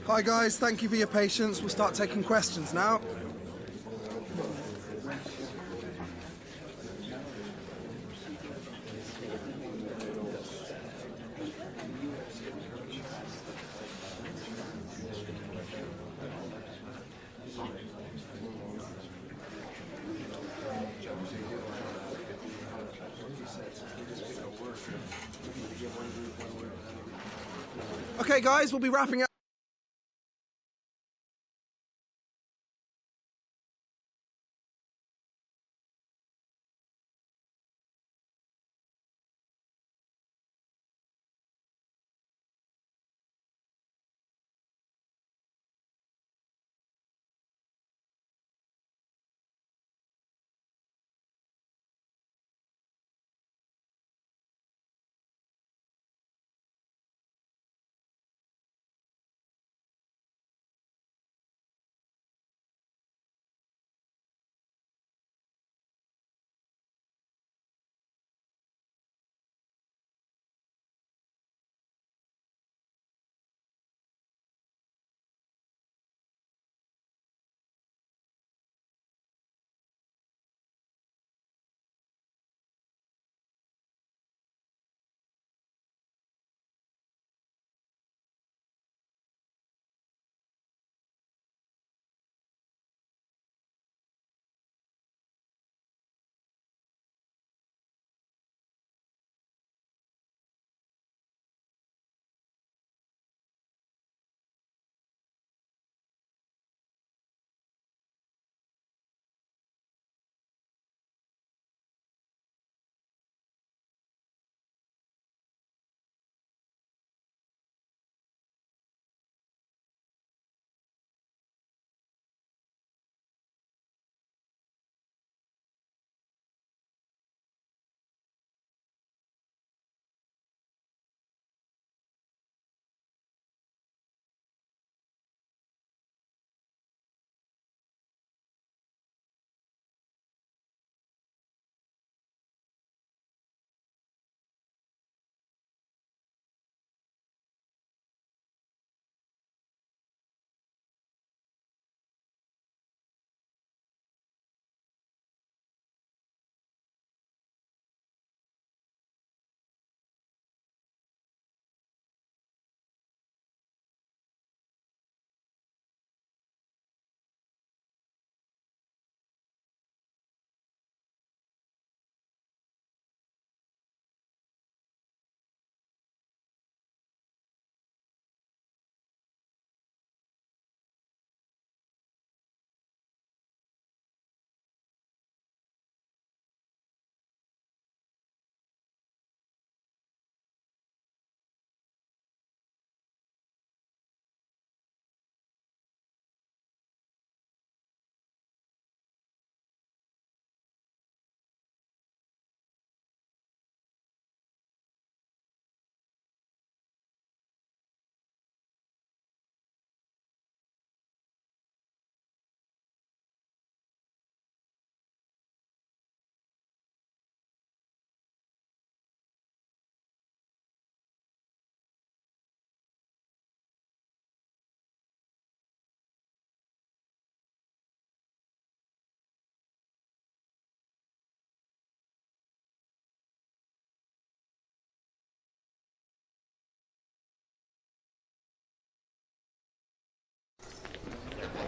Hi guys, thank you for your patience. We'll start taking questions now. Okay guys, we'll be wrapping up.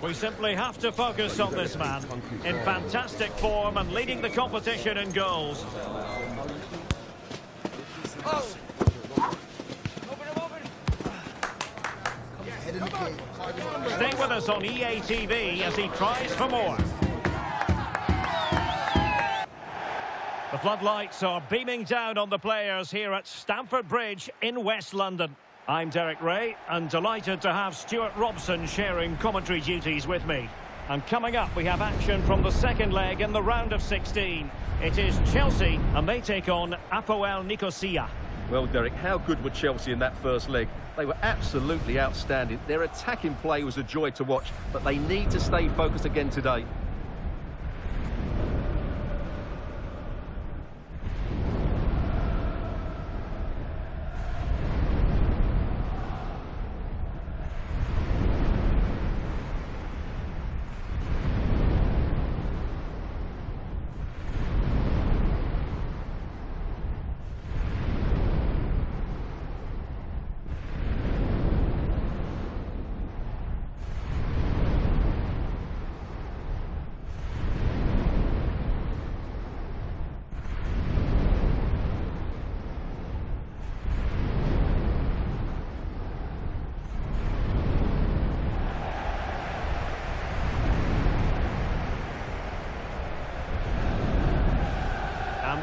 We simply have to focus on this man. In fantastic form and leading the competition in goals. Stay with us on EA TV as he tries for more. The floodlights are beaming down on the players here at Stamford Bridge in West London. I'm Derek Ray, and delighted to have Stuart Robson sharing commentary duties with me. And coming up, we have action from the second leg in the round of 16. It is Chelsea, and they take on Apoel Nicosia. Well, Derek, how good were Chelsea in that first leg? They were absolutely outstanding. Their attacking play was a joy to watch, but they need to stay focused again today.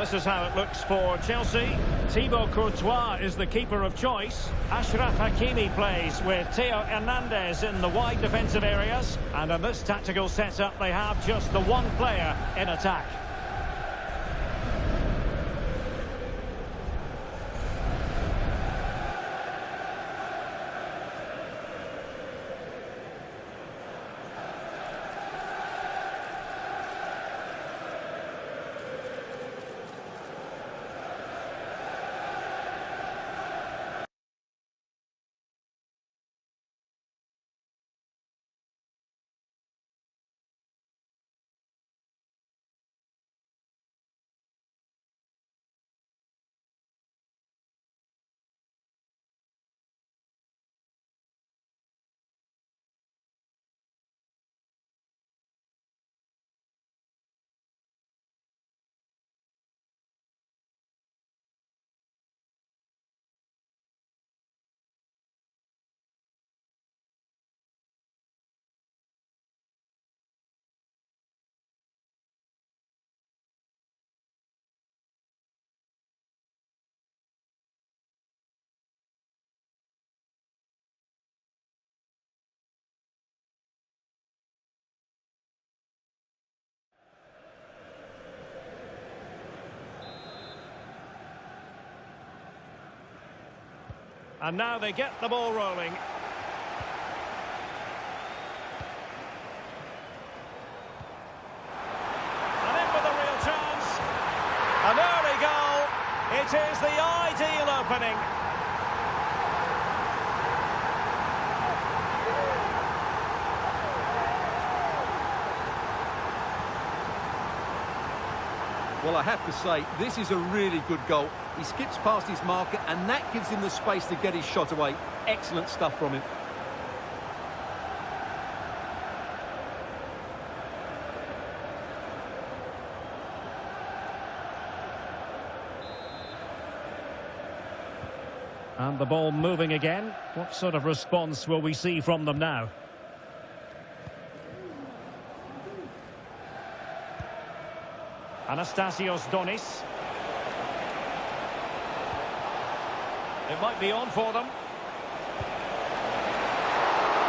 this is how it looks for Chelsea. Thibaut Courtois is the keeper of choice. Achraf Hakimi plays with Theo Hernandez in the wide defensive areas. And in this tactical setup, they have just the one player in attack. And now they get the ball rolling. And in with a real chance. An early goal. It is the ideal opening. Well, I have to say, this is a really good goal. He skips past his marker, and that gives him the space to get his shot away. Excellent stuff from him. And the ball moving again. What sort of response will we see from them now? Anastasios Donis. It might be on for them.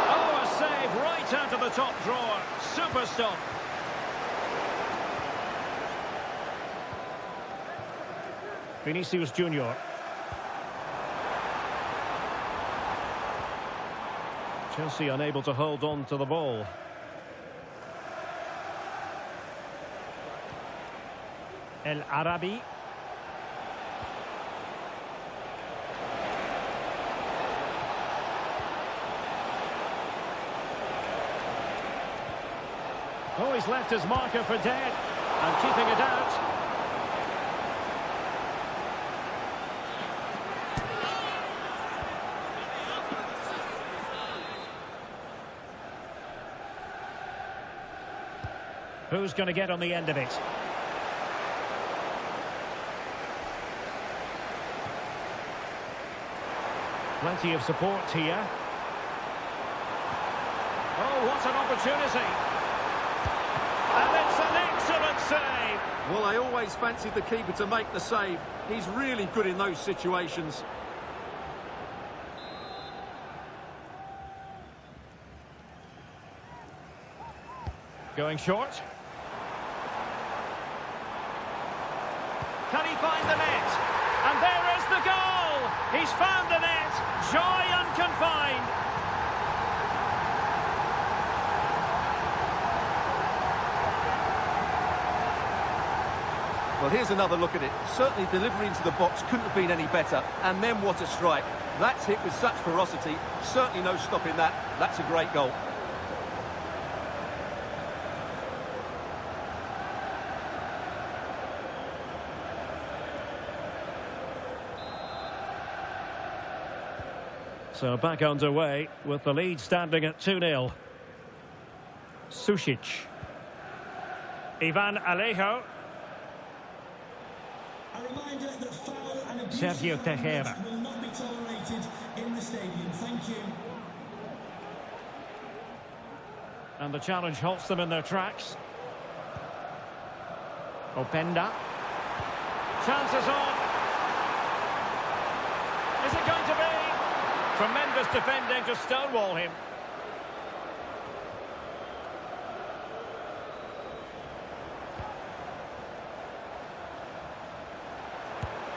Oh, a save right out of the top drawer. Super stop. Vinicius Junior. Chelsea unable to hold on to the ball. El Arabi. Oh, he's left his marker for dead and keeping it out. Who's going to get on the end of it? Plenty of support here. Oh, what an opportunity. And it's an excellent save. Well, I always fancied the keeper to make the save. He's really good in those situations. Going short. Can he find the net? And there is the goal! He's found the net! Joy unconfined! Well, here's another look at it. Certainly delivery into the box couldn't have been any better. And then what a strike. That's hit with such ferocity. Certainly no stopping that. That's a great goal. So back underway with the lead standing at 2-0. Sušić. Ivan Alejo. Sergio Tejera. Will not be tolerated in the stadium. Thank you. And the challenge halts them in their tracks. Openda. Chances on. Is it going to be? Tremendous defending to stonewall him.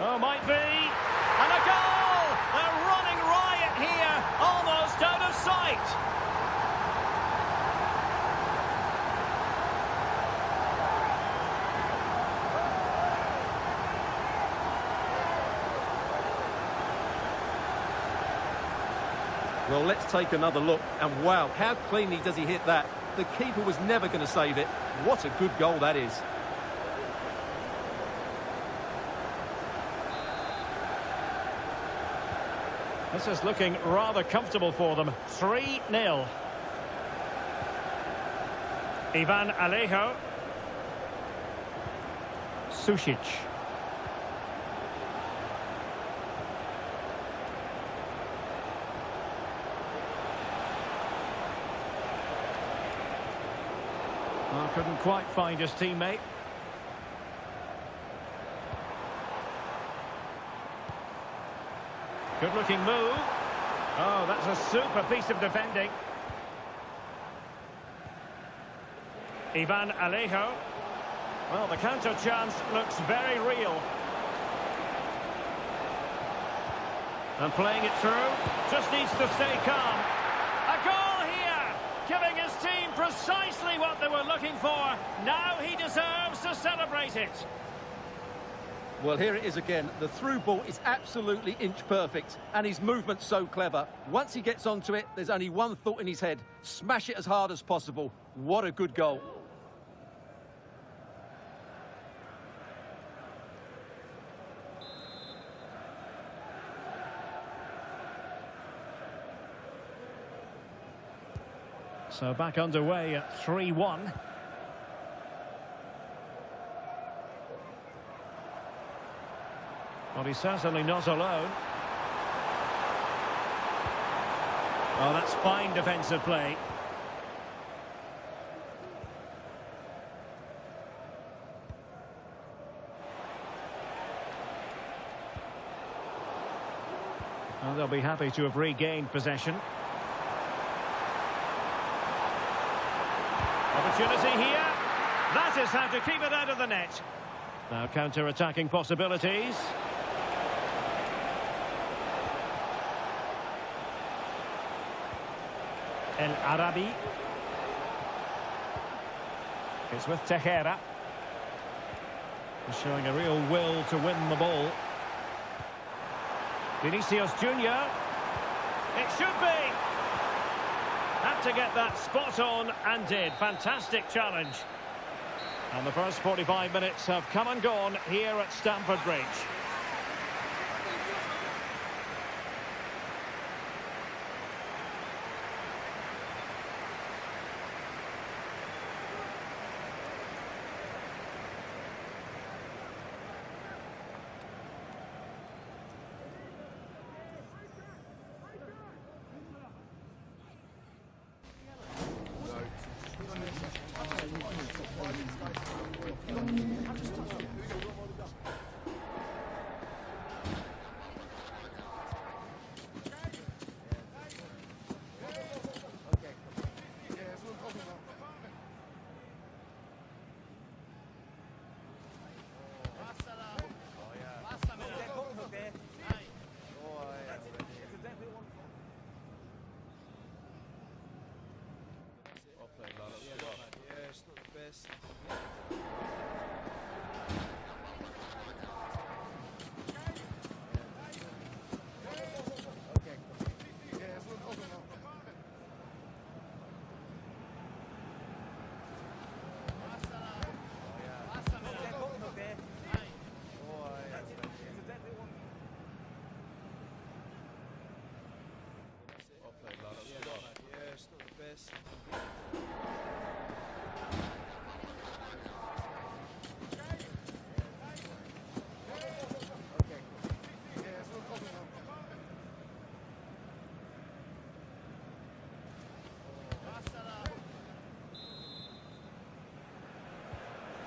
Oh, might be. And a goal! They're running riot here, almost out of sight. Well, let's take another look. And wow, how cleanly does he hit that? The keeper was never going to save it. What a good goal that is. This is looking rather comfortable for them. 3-0. Ivan Alejo. Sušić. Well, couldn't quite find his teammate. Good-looking move. Oh, that's a super piece of defending. Ivan Alejo. Well, the counter chance looks very real. And playing it through. Just needs to stay calm. A goal here! Giving his team precisely what they were looking for. Now he deserves to celebrate it. Well, here it is again. The through ball is absolutely inch perfect, and his movement's so clever. Once he gets onto it, there's only one thought in his head. Smash it as hard as possible. What a good goal. So back underway at 3-1. Well, he's certainly not alone. Oh, that's fine defensive play. Well, they'll be happy to have regained possession. Opportunity here. That is how to keep it out of the net. Now counter-attacking possibilities. El Arabi. It's with Tejera. He's showing a real will to win the ball. Vinicius Junior. It should be. Had to get that spot on and did. Fantastic challenge. And the first 45 minutes have come and gone here at Stamford Bridge.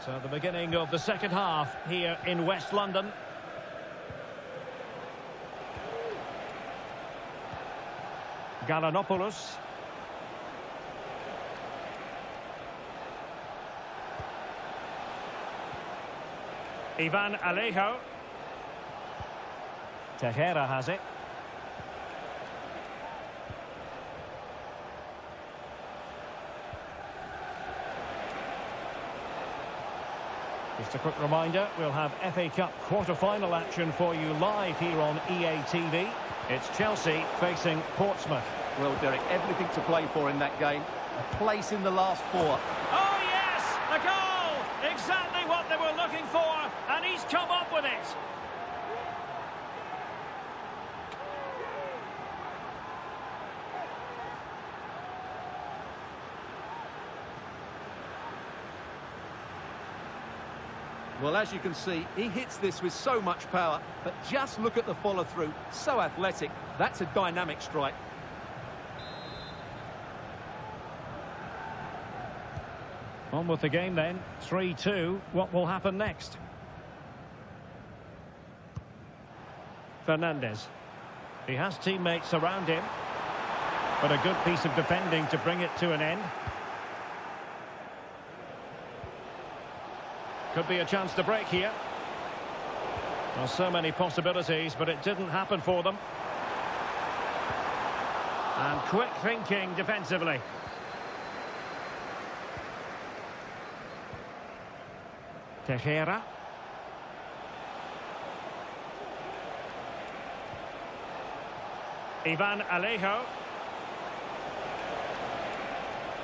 So the beginning of the second half here in West London. Galanopoulos. Ivan Alejo. Tejera has it. Just a quick reminder, we'll have FA Cup quarter-final action for you live here on EA TV. It's Chelsea facing Portsmouth. Well, Derek, everything to play for in that game. A place in the last four. Oh, yes! A goal! Exactly what they were looking for, and he's come up with it. Well, as you can see, he hits this with so much power, but just look at the follow-through. So athletic. That's a dynamic strike. On with the game then. 3-2. What will happen next? Fernandez. He has teammates around him, but a good piece of defending to bring it to an end. Could be a chance to break here. Well, so many possibilities, but it didn't happen for them. And quick thinking defensively. Tejera. Ivan Alejo.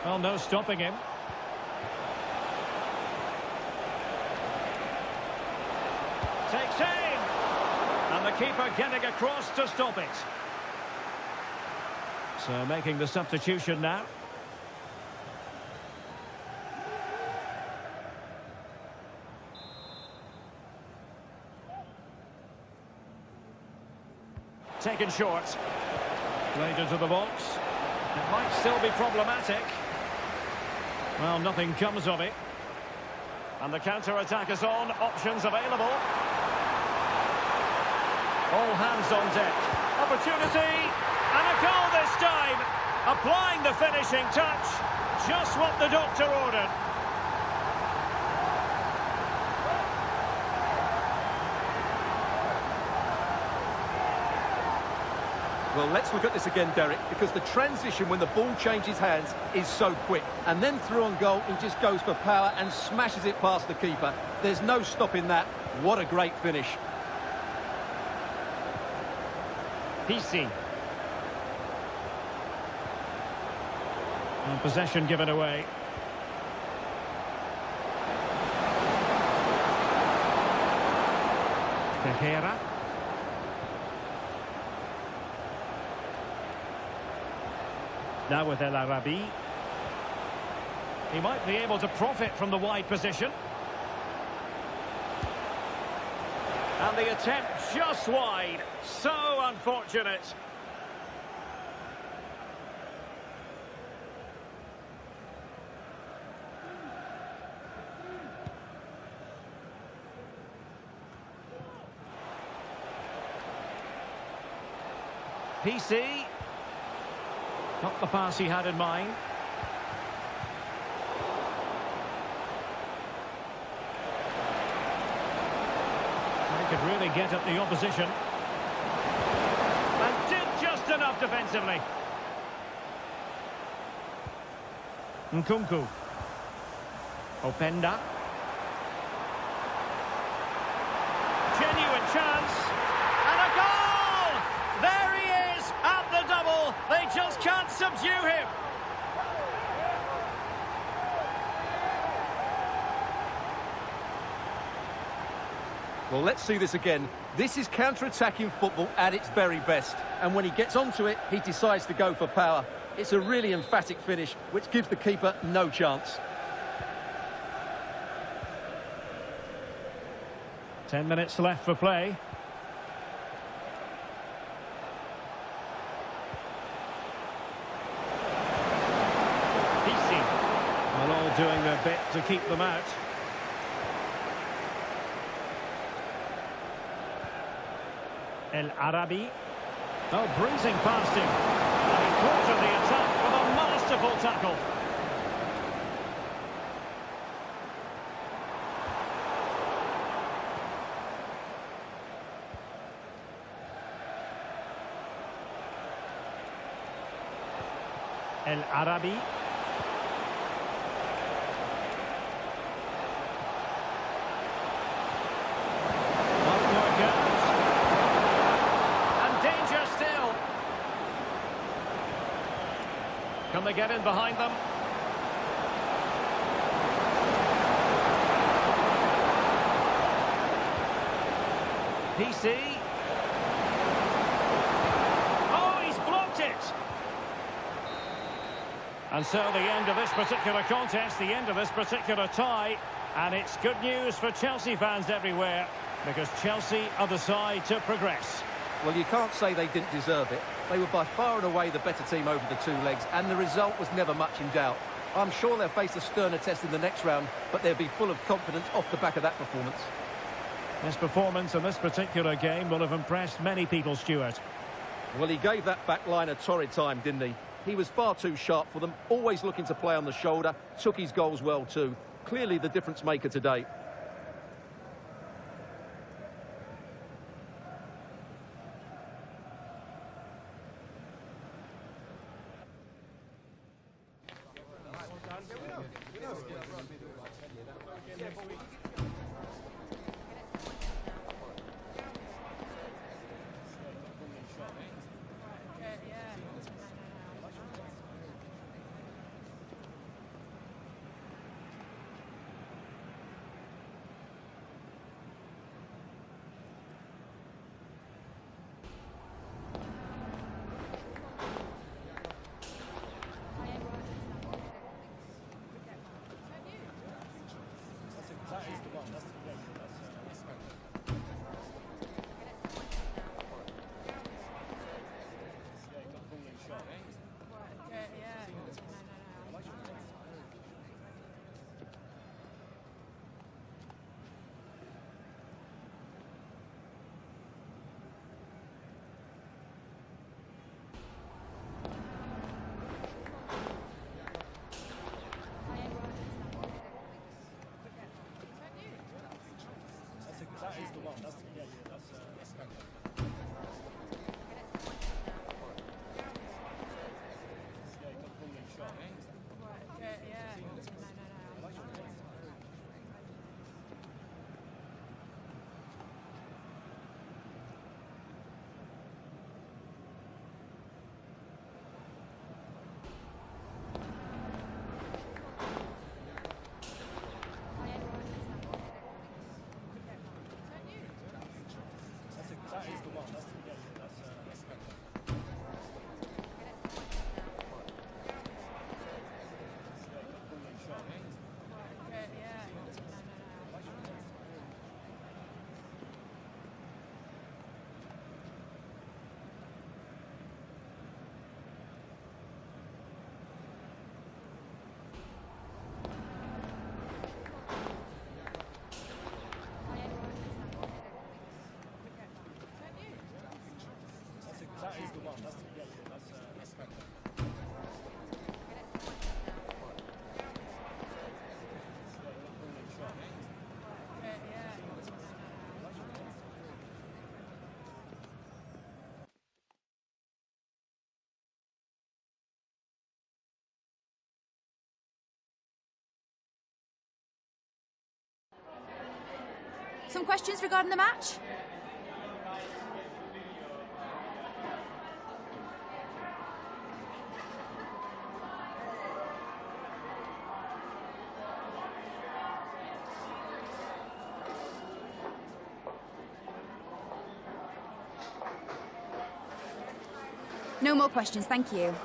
Well, no stopping him. Takes aim! And the keeper getting across to stop it. So making the substitution now. Taken short. Played into the box. It might still be problematic. Well, nothing comes of it. And the counter-attack is on. Options available. All hands on deck. Opportunity. And a goal this time. Applying the finishing touch. Just what the doctor ordered. Well, let's look at this again, Derek, because the transition when the ball changes hands is so quick. And then through on goal, he just goes for power and smashes it past the keeper. There's no stopping that. What a great finish. PC. And possession given away. Tejera. Now with El Arabi. He might be able to profit from the wide position. And the attempt just wide. So unfortunate. PC. Not the pass he had in mind. He could really get at the opposition. And did just enough defensively. Nkunku. Openda. Genuine chance. And a goal! There he is at the double. They just can't subdue him. Well, let's see this again. This is counter-attacking football at its very best. And when he gets onto it, he decides to go for power. It's a really emphatic finish, which gives the keeper no chance. 10 minutes left for play. PC. Well, all doing their bit to keep them out. El Arabi. Oh, breezing past him. And he thwarted the attack with a masterful tackle. El Arabi. Can they get in behind them? PC. Oh, he's blocked it! And so the end of this particular contest, the end of this particular tie. And it's good news for Chelsea fans everywhere, because Chelsea are the side to progress. Well, you can't say they didn't deserve it. They were by far and away the better team over the two legs, and the result was never much in doubt. I'm sure they'll face a sterner test in the next round, but they'll be full of confidence off the back of that performance. This performance in this particular game will have impressed many people, Stuart. Well, he gave that back line a torrid time, didn't he? He was far too sharp for them, always looking to play on the shoulder, took his goals well too. Clearly the difference maker today. Some questions regarding the match? No more questions, thank you.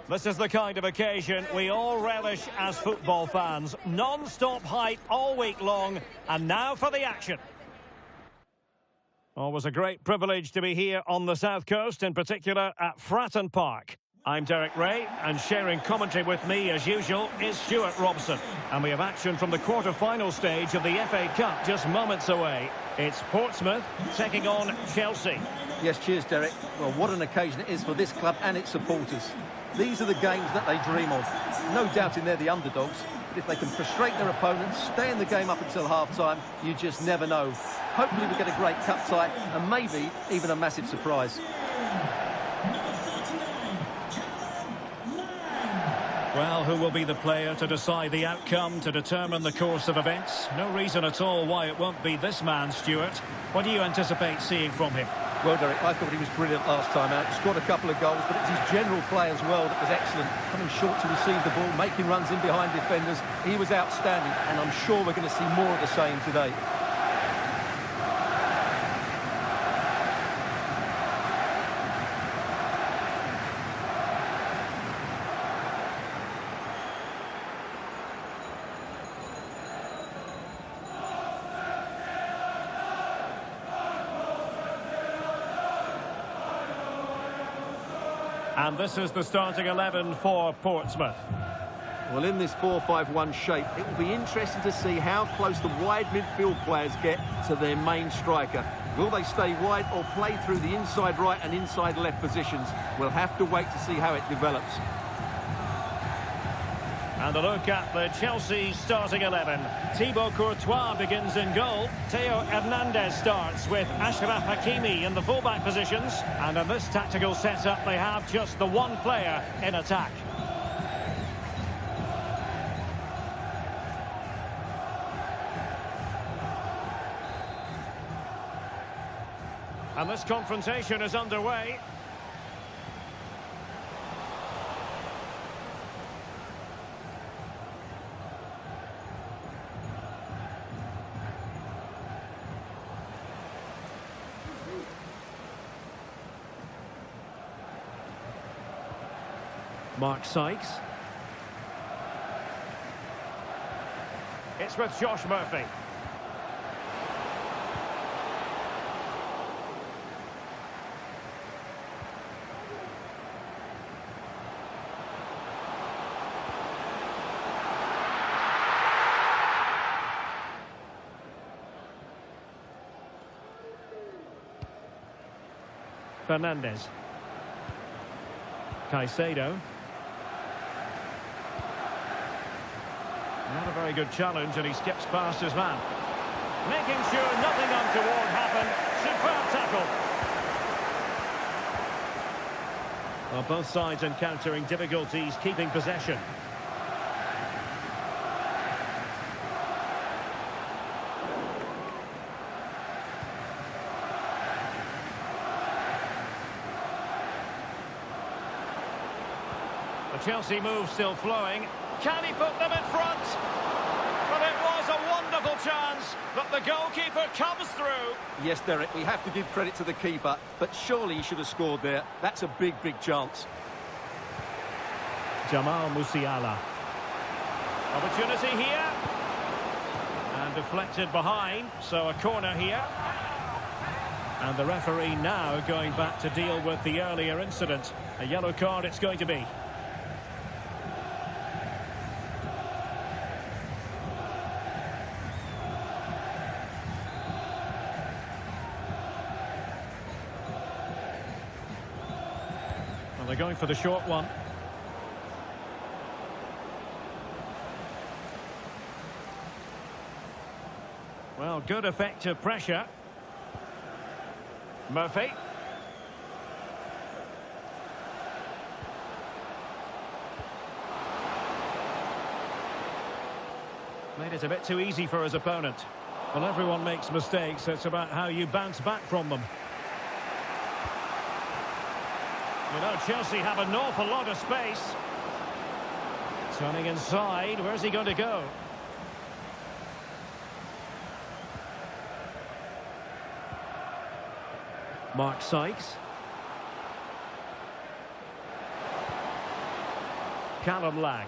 This is the kind of occasion we all relish as football fans. Non-stop hype all week long, and now for the action. Always a great privilege to be here on the South Coast, in particular at Fratton Park. I'm Derek Ray, and sharing commentary with me, as usual, is Stuart Robson. And we have action from the quarter-final stage of the FA Cup just moments away. It's Portsmouth taking on Chelsea. Yes, cheers, Derek. Well, what an occasion it is for this club and its supporters. These are the games that they dream of. No doubting they're the underdogs, but if they can frustrate their opponents, stay in the game up until half-time, you just never know. Hopefully we get a great cup tie and maybe even a massive surprise. Well, who will be the player to decide the outcome, to determine the course of events? No reason at all why it won't be this man, Stuart. What do you anticipate seeing from him? Well, Derek, I thought he was brilliant last time out. Scored a couple of goals, but it's his general play as well that was excellent. Coming short to receive the ball, making runs in behind defenders. He was outstanding, and I'm sure we're going to see more of the same today. And this is the starting 11 for Portsmouth. Well, in this 4-5-1 shape, it will be interesting to see how close the wide midfield players get to their main striker. Will they stay wide or play through the inside right and inside left positions? We'll have to wait to see how it develops. And a look at the Chelsea starting 11. Thibaut Courtois begins in goal. Theo Hernandez starts with Achraf Hakimi in the fullback positions. And in this tactical setup, they have just the one player in attack. And this confrontation is underway. Mark Sykes. It's with Josh Murphy. Fernandez. Caicedo. Not a very good challenge, and he skips past his man. Making sure nothing untoward happened. Superb tackle. Well, both sides encountering difficulties keeping possession. The Chelsea move still flowing. Can he put them in front? But it was a wonderful chance, but the goalkeeper comes through. Yes, Derek, we have to give credit to the keeper, but surely he should have scored there. That's a big, big chance. Jamal Musiala. Opportunity here. And deflected behind, so a corner here. And the referee now going back to deal with the earlier incident. A yellow card it's going to be. They're going for the short one. Well, good effective pressure. Murphy. Made it a bit too easy for his opponent. Well, everyone makes mistakes. It's about how you bounce back from them. You know, Chelsea have an awful lot of space. Turning inside, where's he going to go? Mark Sykes. Callum Lang.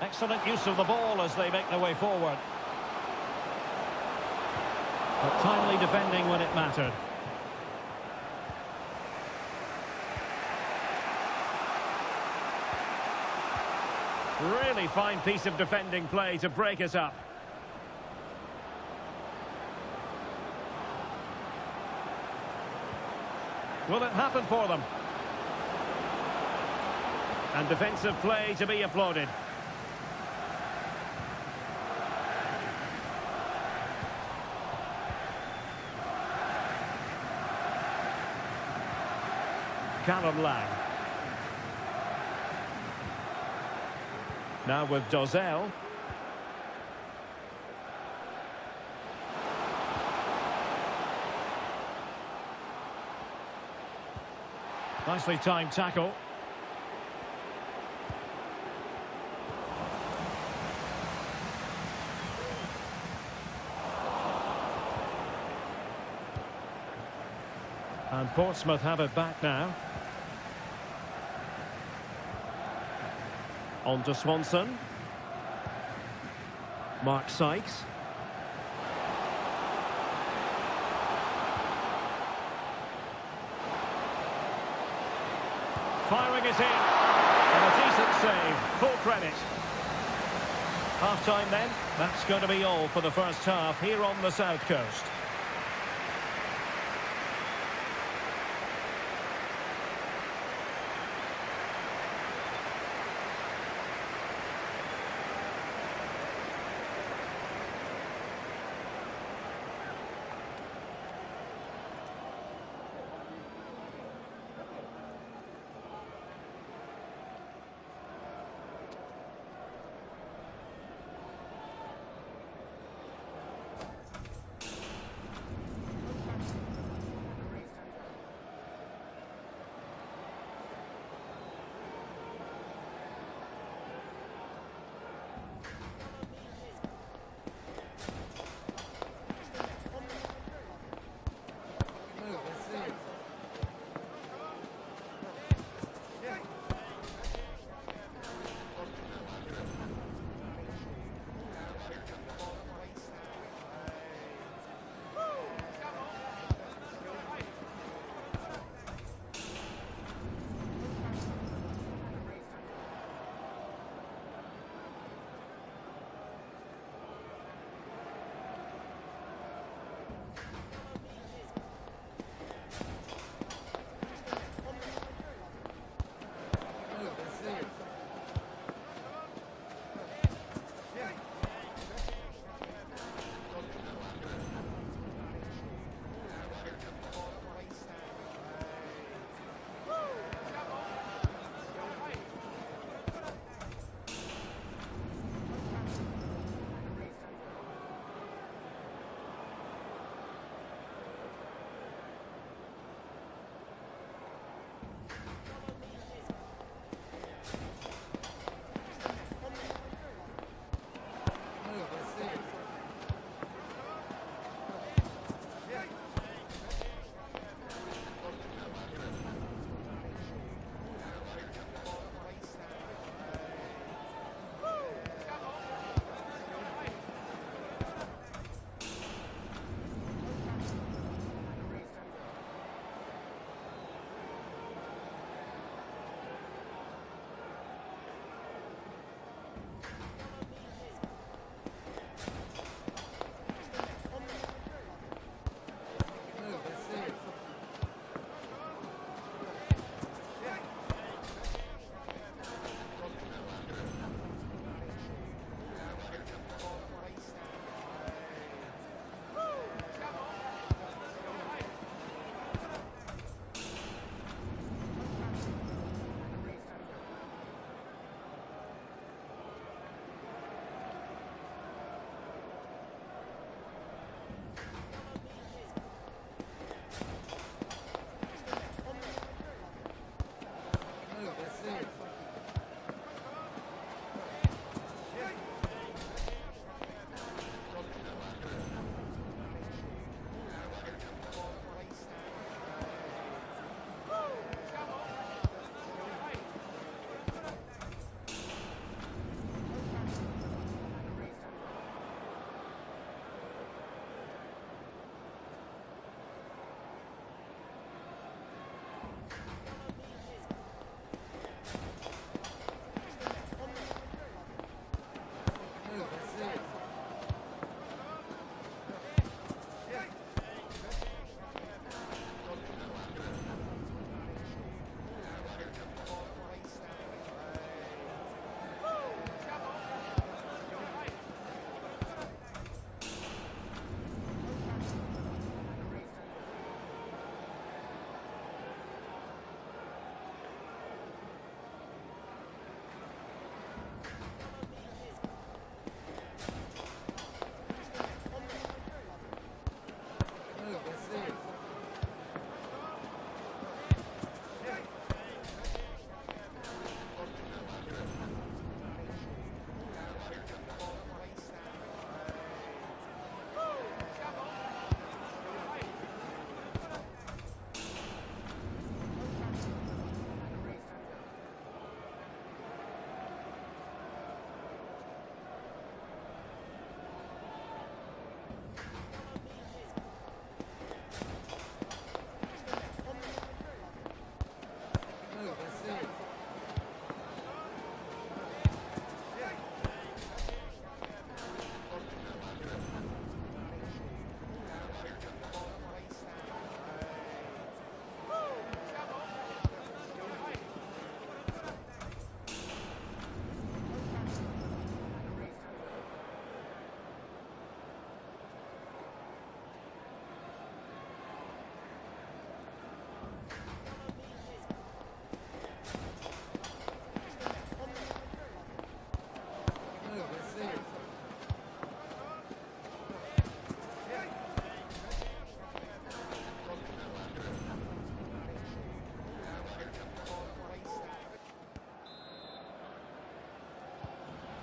Excellent use of the ball as they make their way forward. But timely defending when it mattered. Really fine piece of defending play to break us up. Will it happen for them? And defensive play to be applauded. Callum Lang. Now with Dozell. Nicely timed tackle. And Portsmouth have it back now. On to Swanson. Mark Sykes. Firing it in. And a decent save. Full credit. Half-time then. That's going to be all for the first half here on the South Coast.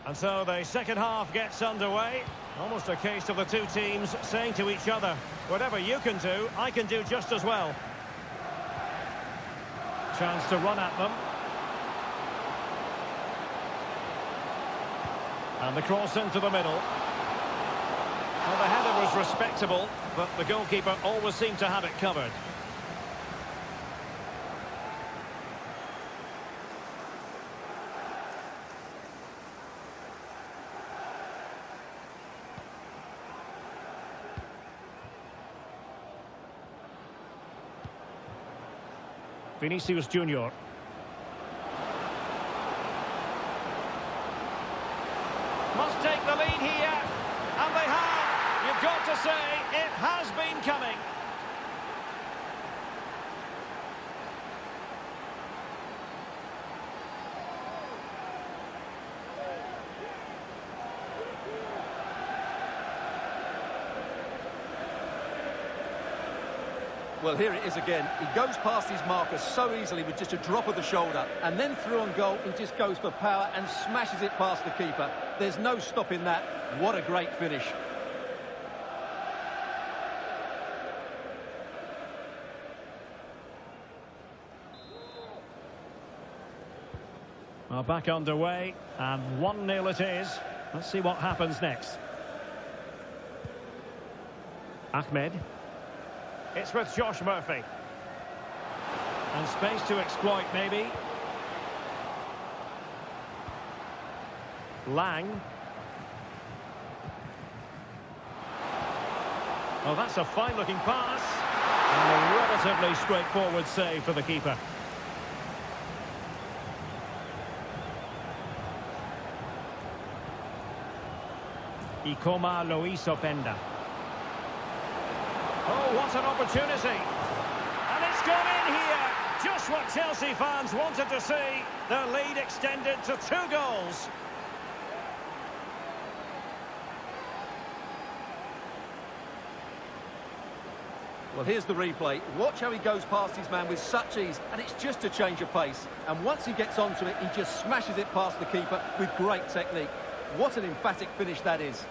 And so the second half gets underway. Almost a case of the two teams saying to each other, whatever you can do, I can do just as well. Chance to run at them. And the cross into the middle. Well, the header was respectable, but the goalkeeper always seemed to have it covered. Vinicius Junior. Must take the lead here, and they have. You've got to say, it has been coming. Well, here it is again. He goes past his marker so easily with just a drop of the shoulder, and then through on goal, he just goes for power and smashes it past the keeper. There's no stopping that. What a great finish. Well, back underway, and 1-0 it is. Let's see what happens next. Ahmed. It's with Josh Murphy. And space to exploit, maybe. Lang. Oh, that's a fine-looking pass. And a relatively straightforward save for the keeper. Ikoma Luis Openda. Oh, what an opportunity. And it's gone in here. Just what Chelsea fans wanted to see. Their lead extended to 2 goals. Well, here's the replay. Watch how he goes past his man with such ease, and it's just a change of pace. And once he gets onto it, he just smashes it past the keeper with great technique. What an emphatic finish that is.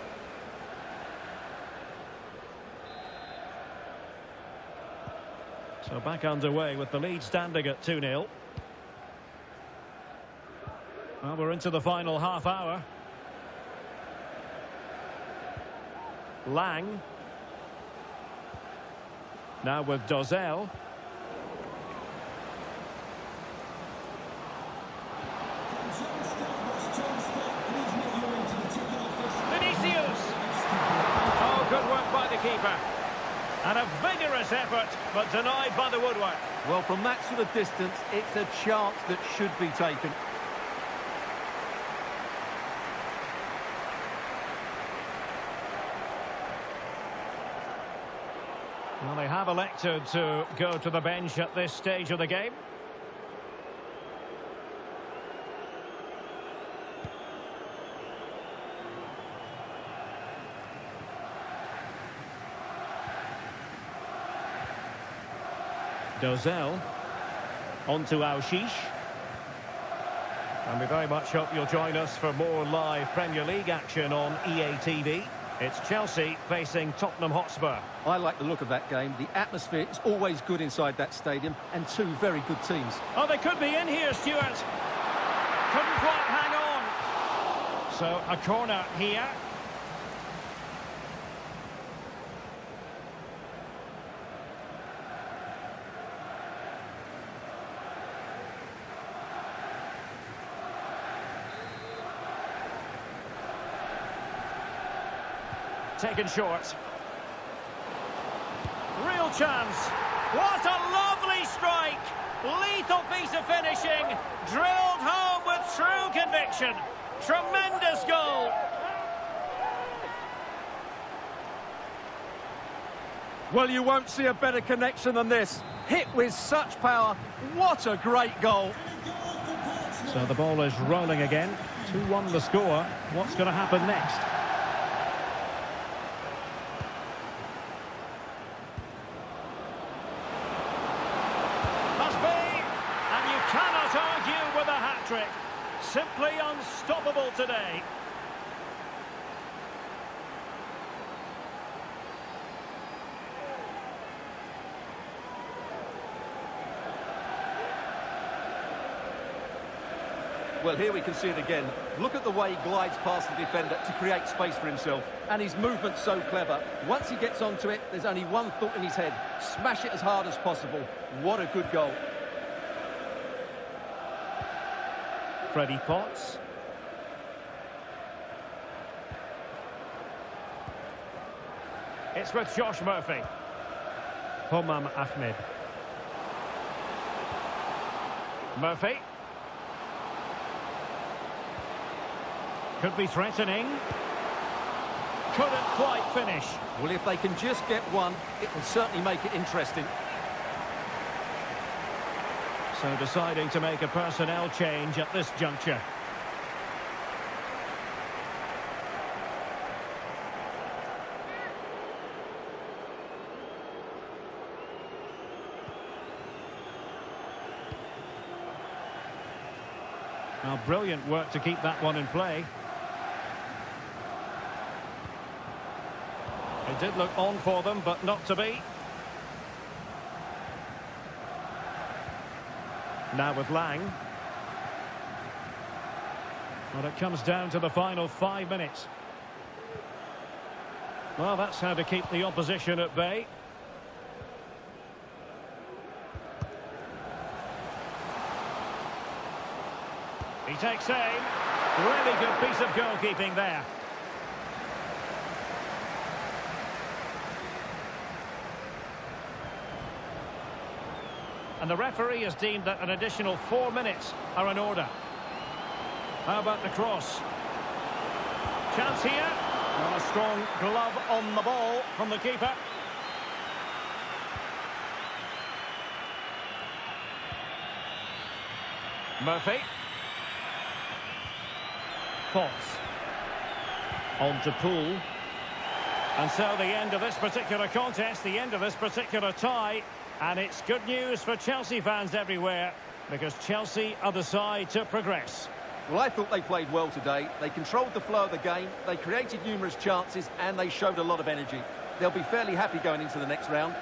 So back underway with the lead standing at 2-0. Well, we're into the final half hour. Lang. Now with Dozel. Vinicius! Oh, good work by the keeper. And a vigorous effort, but denied by the woodwork. Well, from that sort of distance, it's a chance that should be taken. Well, they have elected to go to the bench at this stage of the game. Dozel on to Aushish. And we very much hope you'll join us for more live Premier League action on EA TV. It's Chelsea facing Tottenham Hotspur. I like the look of that game. The atmosphere is always good inside that stadium, and 2 very good teams. Oh, they could be in here, Stuart. Couldn't quite hang on. So a corner here. Taken short. Real chance. What a lovely strike. Lethal piece of finishing. Drilled home with true conviction. Tremendous goal. Well, you won't see a better connection than this. Hit with such power. What a great goal. So the ball is rolling again. 2-1 the score. What's going to happen next? Simply unstoppable today. Well, here we can see it again. Look at the way he glides past the defender to create space for himself. And his movement's so clever. Once he gets onto it, there's only one thought in his head. Smash it as hard as possible. What a good goal. Freddie Potts. It's with Josh Murphy. Homam Ahmed. Murphy. Could be threatening. Couldn't quite finish. Well, if they can just get one, it will certainly make it interesting. So deciding to make a personnel change at this juncture. Now, brilliant work to keep that one in play. It did look on for them, but not to be. Now with Lang. Well, it comes down to the final 5 minutes. Well, that's how to keep the opposition at bay. He takes aim. Really good piece of goalkeeping there. And the referee has deemed that an additional 4 minutes are in order. How about the cross? Chance here. Well, a strong glove on the ball from the keeper. Murphy. Potts. On to Poole. And so the end of this particular contest, the end of this particular tie. And it's good news for Chelsea fans everywhere, because Chelsea are the side to progress. Well, I thought they played well today. They controlled the flow of the game, they created numerous chances, and they showed a lot of energy. They'll be fairly happy going into the next round.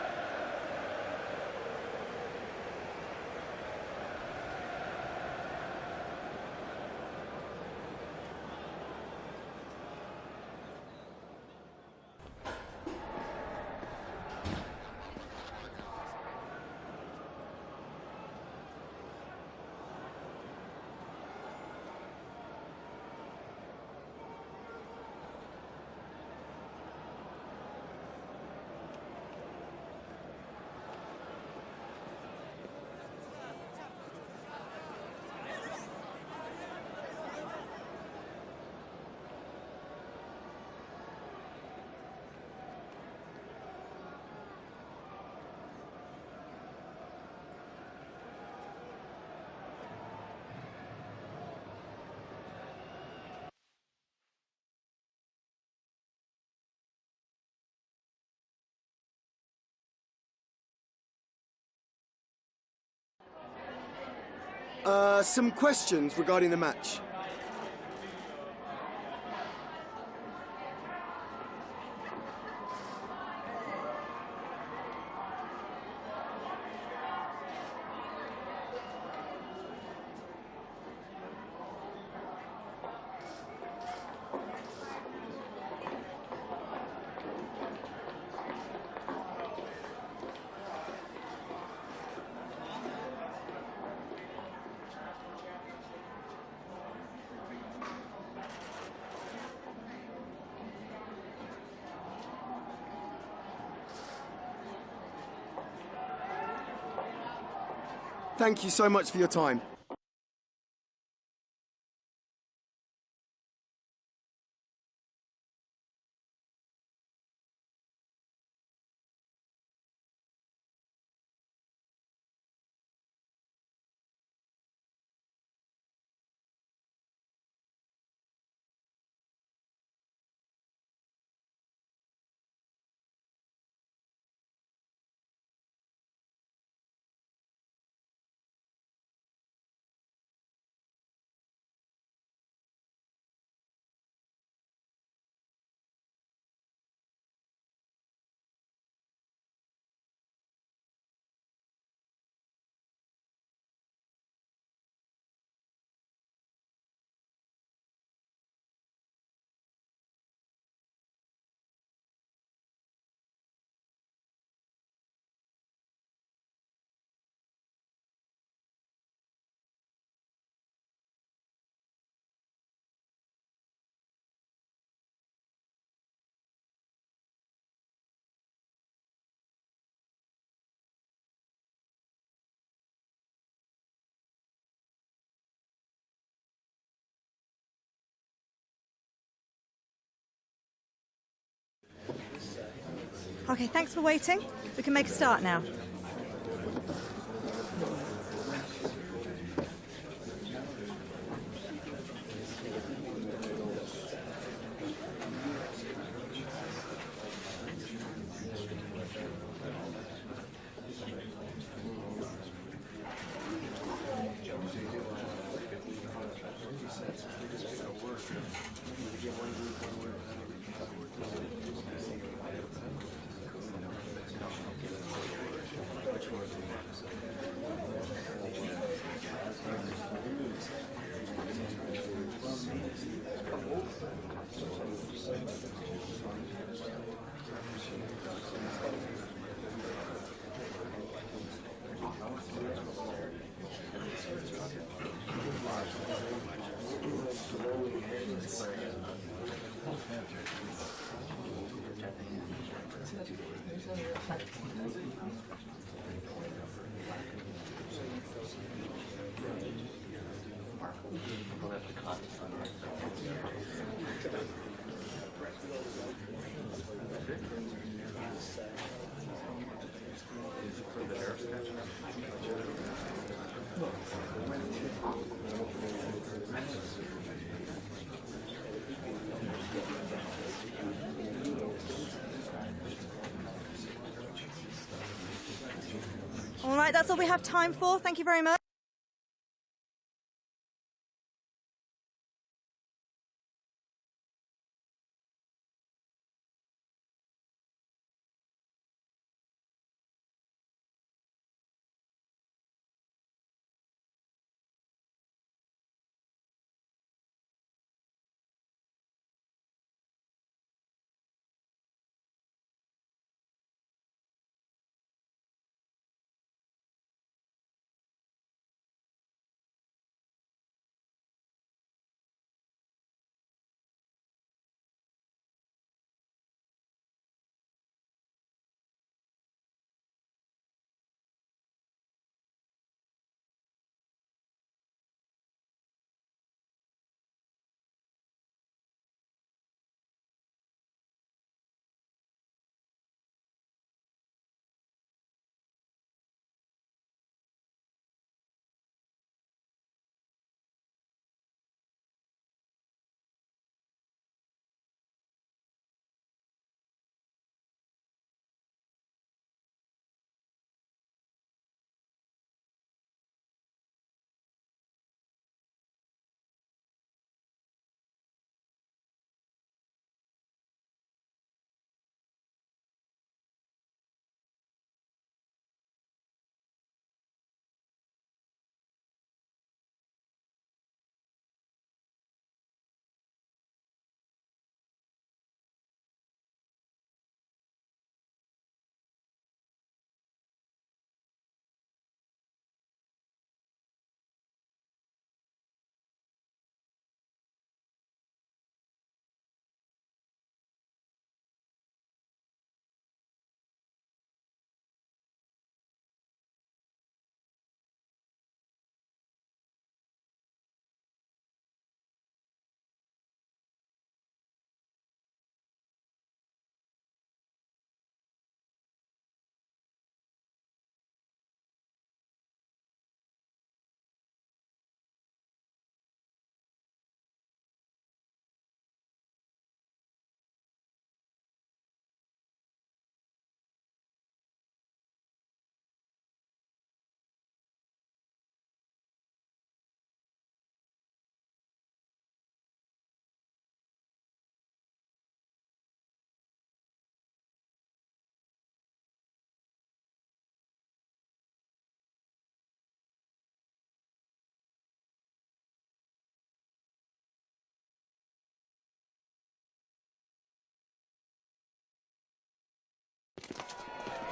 Some questions regarding the match. Thank you so much for your time. Okay, thanks for waiting. We can make a start now. All right, that's all we have time for. Thank you very much.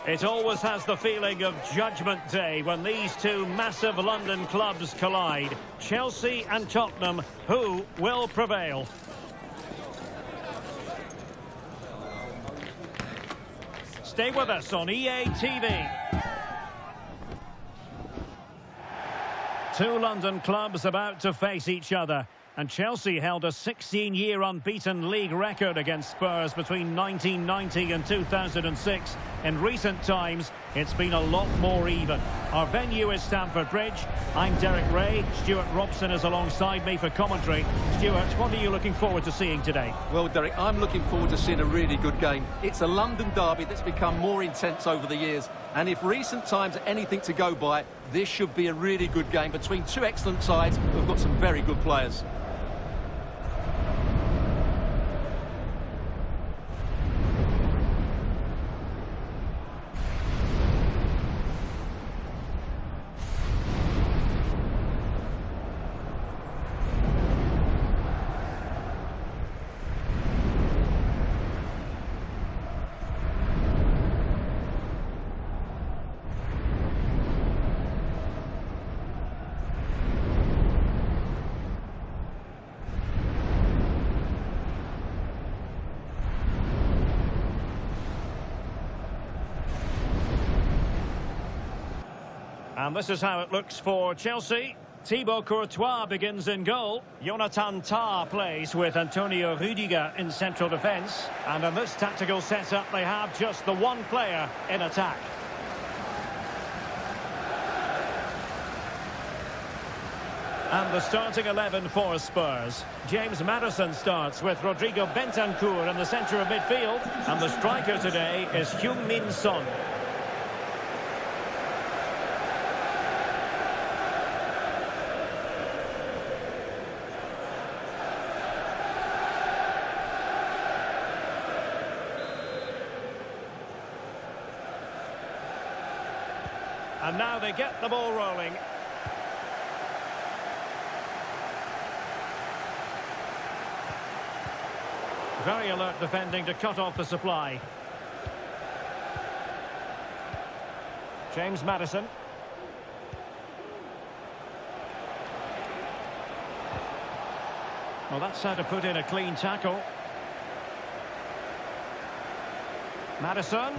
It always has the feeling of Judgment Day when these two massive London clubs collide. Chelsea and Tottenham, who will prevail? Stay with us on EA TV. Two London clubs about to face each other. And Chelsea held a 16-year unbeaten league record against Spurs between 1990 and 2006. In recent times, it's been a lot more even. Our venue is Stamford Bridge. I'm Derek Ray. Stuart Robson is alongside me for commentary. Stuart, what are you looking forward to seeing today? Well, Derek, I'm looking forward to seeing a really good game. It's a London derby that's become more intense over the years. And if recent times are anything to go by, this should be a really good game between two excellent sides who've got some very good players. And this is how it looks for Chelsea. Thibaut Courtois begins in goal. Jonathan Tah plays with Antonio Rudiger in central defence. And in this tactical setup, they have just the one player in attack. And the starting 11 for Spurs. James Maddison starts with Rodrigo Bentancur in the centre of midfield. And the striker today is Heung-min Son. And now they get the ball rolling. Very alert defending to cut off the supply. James Maddison. Well, that's how to put in a clean tackle. Maddison.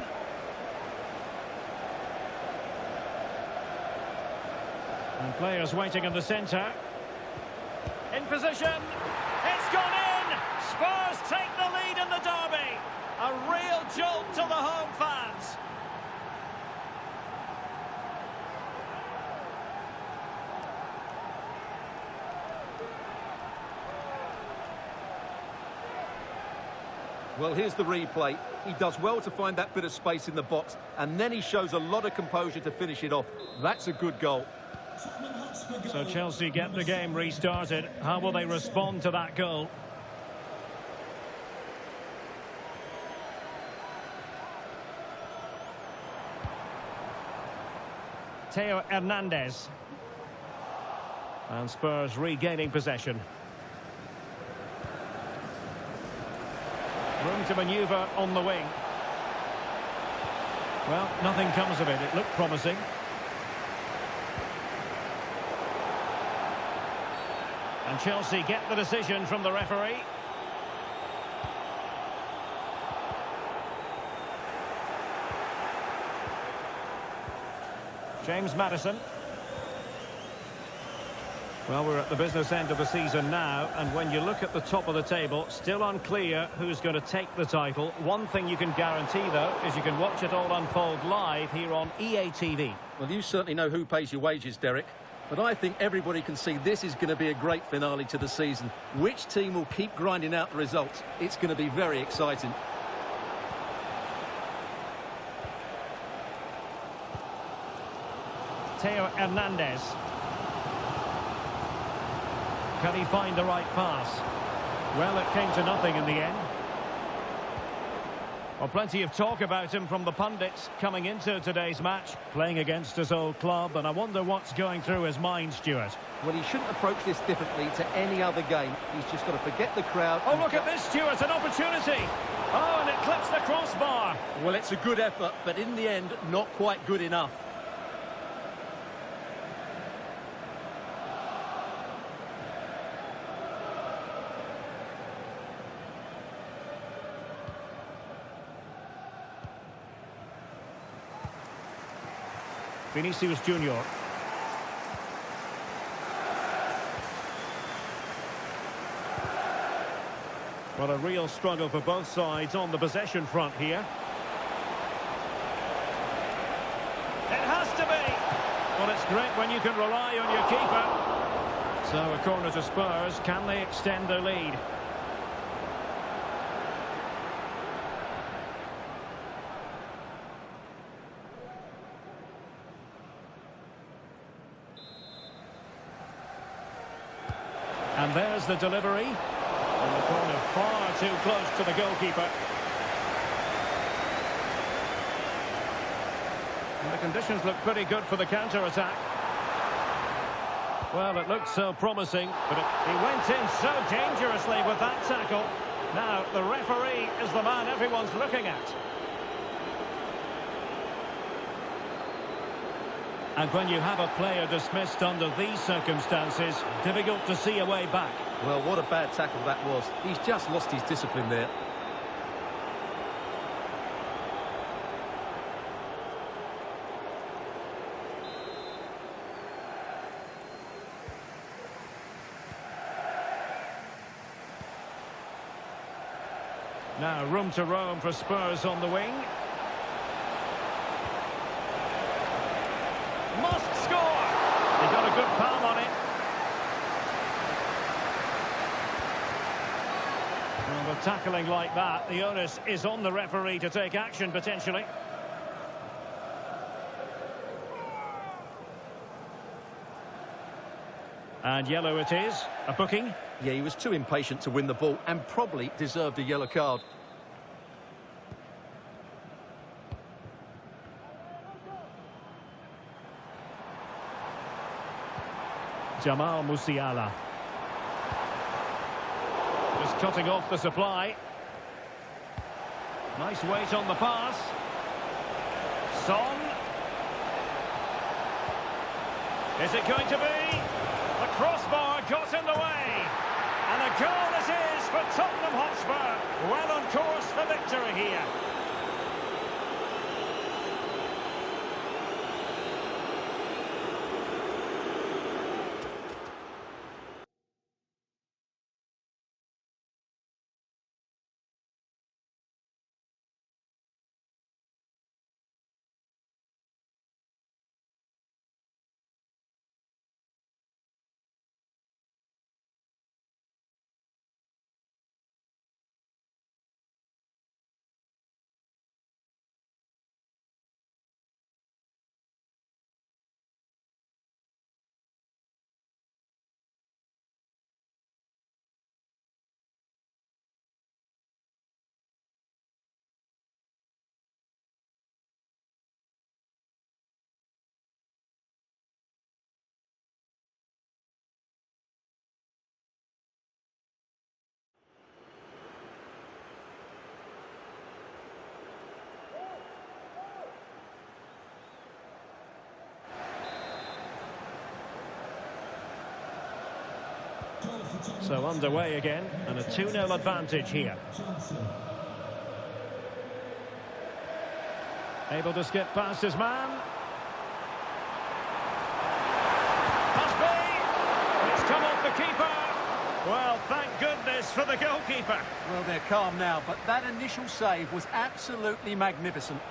And players waiting in the centre. In position. It's gone in. Spurs take the lead in the derby. A real jolt to the home fans. Well, here's the replay. He does well to find that bit of space in the box, and then he shows a lot of composure to finish it off. That's a good goal. So Chelsea get the game restarted. How will they respond to that goal? Theo Hernandez. And Spurs regaining possession. Room to manoeuvre on the wing. Well, nothing comes of it. It looked promising. And Chelsea get the decision from the referee. James Maddison. Well, we're at the business end of the season now, and when you look at the top of the table, still unclear who's going to take the title. One thing you can guarantee, though, is you can watch it all unfold live here on EA TV. Well, you certainly know who pays your wages, Derek. But I think everybody can see this is going to be a great finale to the season. Which team will keep grinding out the results? It's going to be very exciting. Theo Hernandez. Can he find the right pass? Well, it came to nothing in the end. Well, plenty of talk about him from the pundits coming into today's match, playing against his old club, and I wonder what's going through his mind, Stuart. Well, he shouldn't approach this differently to any other game. He's just got to forget the crowd. Oh, look at this, Stuart, an opportunity. Oh, and it clips the crossbar. Well, it's a good effort, but in the end, not quite good enough. Vinicius Junior. Well, a real struggle for both sides on the possession front here. It has to be. Well, it's great when you can rely on your keeper. So a corner to Spurs. Can they extend their lead? And there's the delivery. And the corner far too close to the goalkeeper. And the conditions look pretty good for the counter-attack. Well, it looked so promising, but he went in so dangerously with that tackle. Now, the referee is the man everyone's looking at. And when you have a player dismissed under these circumstances, difficult to see a way back. Well, what a bad tackle that was. He's just lost his discipline there. Now, room to roam for Spurs on the wing. Must score! He got a good palm on it. Well, with tackling like that, the onus is on the referee to take action, potentially. And yellow it is. A booking. Yeah, he was too impatient to win the ball and probably deserved a yellow card. Jamal Musiala. Just cutting off the supply. Nice weight on the pass. Son. Is it going to be? The crossbar got in the way. And a goal it is for Tottenham Hotspur. Well on course for victory here. So underway again, and a 2-0 advantage here. Able to skip past his man. Must be! It's come off the keeper. Well, thank goodness for the goalkeeper. Well, they're calm now, but that initial save was absolutely magnificent.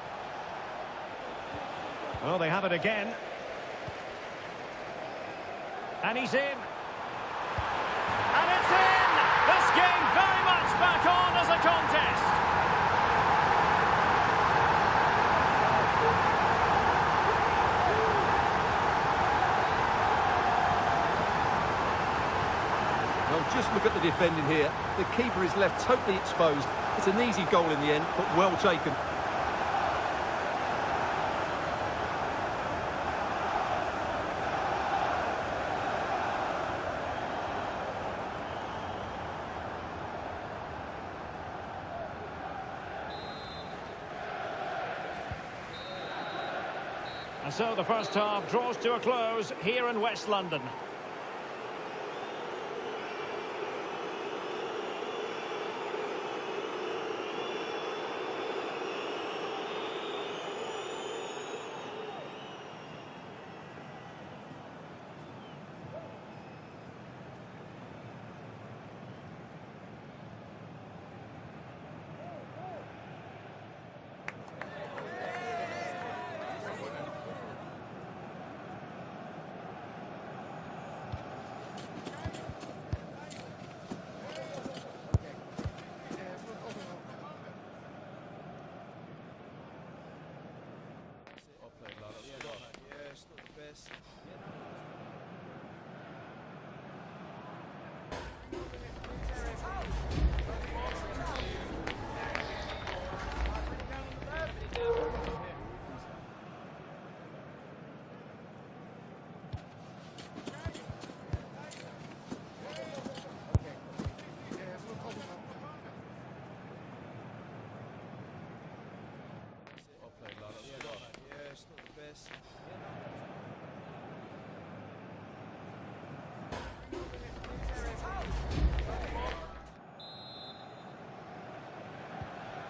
Well, they have it again. And he's in. And it's in! This game very much back on as a contest. Well, just look at the defending here. The keeper is left totally exposed. It's an easy goal in the end, but well taken. And so the first half draws to a close here in West London. this.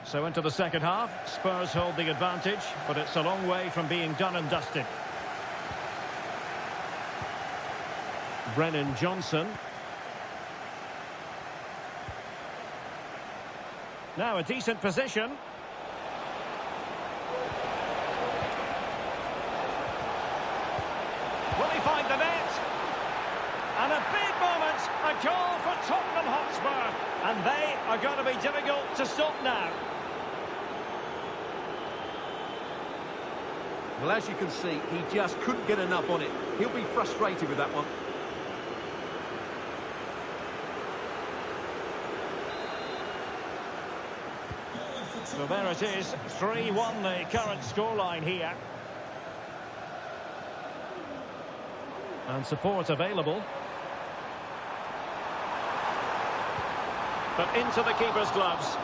So into the second half, Spurs hold the advantage, but it's a long way from being done and dusted. Brennan Johnson. Now a decent position. Will he find the net? And a big moment, a goal for Tottenham Hotspur. And they are going to be difficult to stop now. Well, as you can see, he just couldn't get enough on it. He'll be frustrated with that one. So there it is, 3-1 the current scoreline here. And support available. But into the keeper's gloves.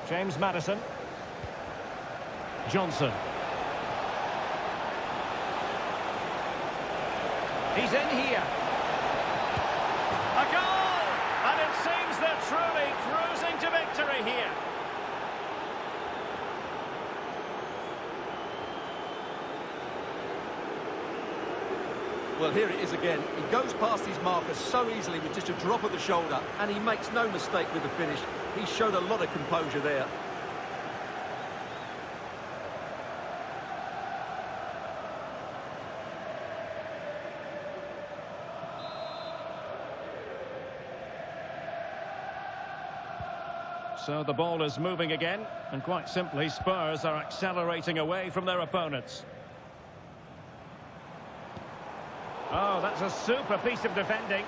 James Maddison. Johnson. He's in here. A goal! And it seems they're truly cruising to victory here. Well, here it is again. He goes past his marker so easily with just a drop of the shoulder, and he makes no mistake with the finish. He showed a lot of composure there. So the ball is moving again, and quite simply, Spurs are accelerating away from their opponents. Oh, that's a super piece of defending.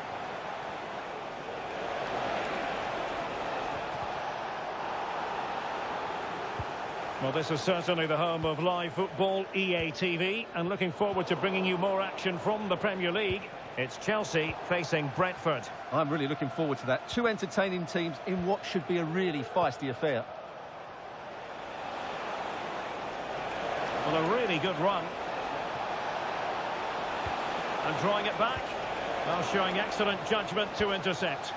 Well, this is certainly the home of live football, EA TV, and looking forward to bringing you more action from the Premier League. It's Chelsea facing Brentford. I'm really looking forward to that. Two entertaining teams in what should be a really feisty affair. Well, a really good run. And drawing it back. Well, showing excellent judgment to intercept.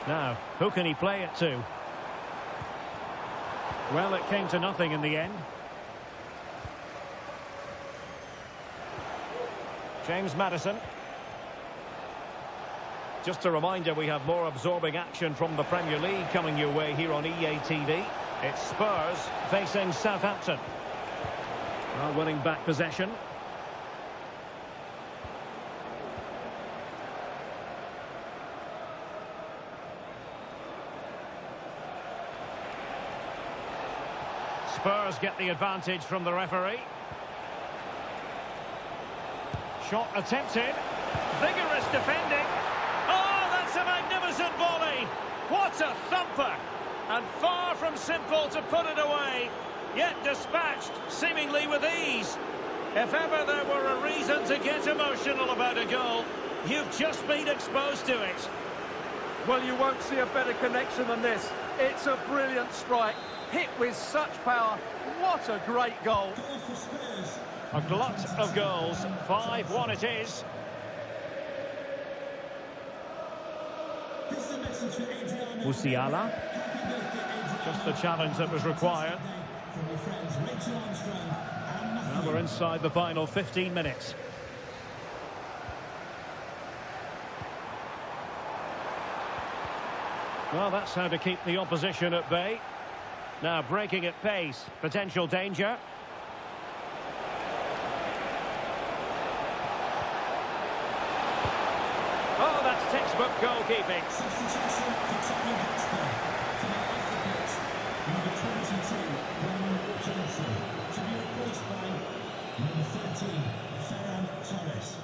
Now, who can he play it to? Well, it came to nothing in the end. James Maddison. Just a reminder, we have more absorbing action from the Premier League coming your way here on EA TV. It's Spurs facing Southampton. Well, winning back possession. Spurs get the advantage from the referee. Shot attempted. Vigorous defending. Oh, that's a magnificent volley. What a thumper. And far from simple to put it away. Yet dispatched, seemingly with ease. If ever there were a reason to get emotional about a goal, you've just been exposed to it. Well, you won't see a better connection than this. It's a brilliant strike. Hit with such power. What a great goal. A glut of goals. 5-1 it is. Musiala. Just the challenge that was required. Well, we're inside the final 15 minutes. Well, that's how to keep the opposition at bay. Now breaking at pace. Potential danger. Oh, that's textbook goalkeeping. Substitution for Tottenham Hotspur. Coming off the pitch, number 22, Brennan Johnson. To be replaced by number 13, Ferran Torres.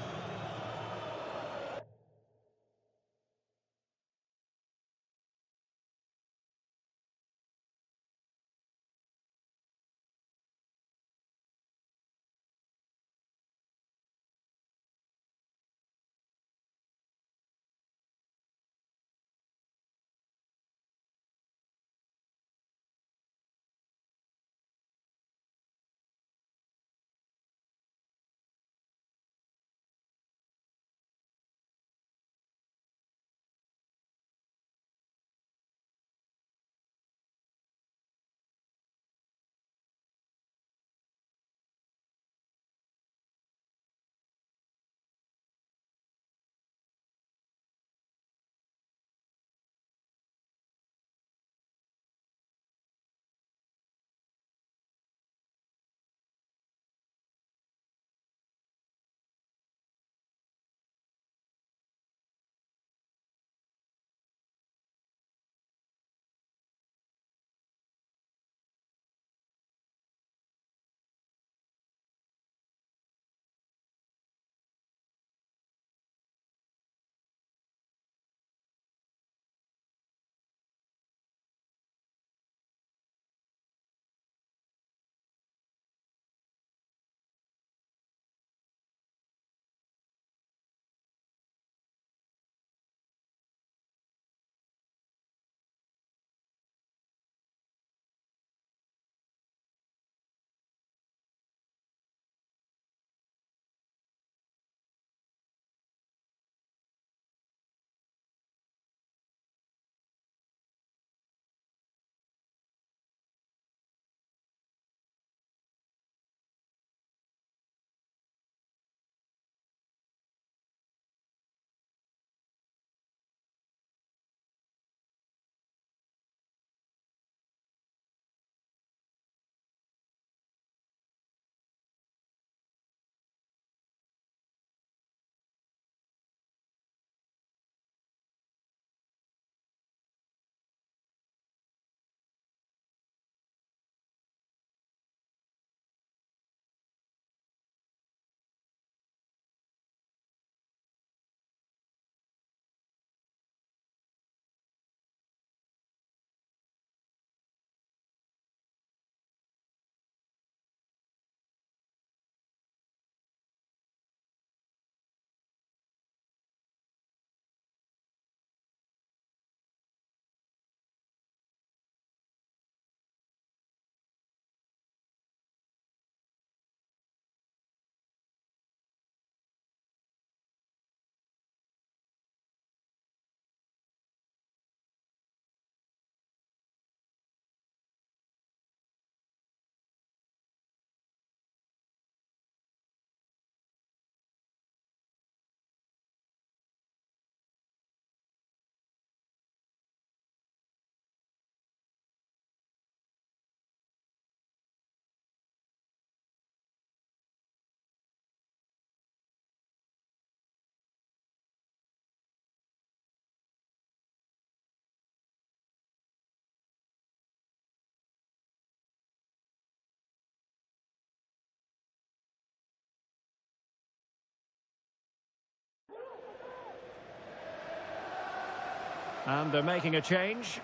And they're making a change.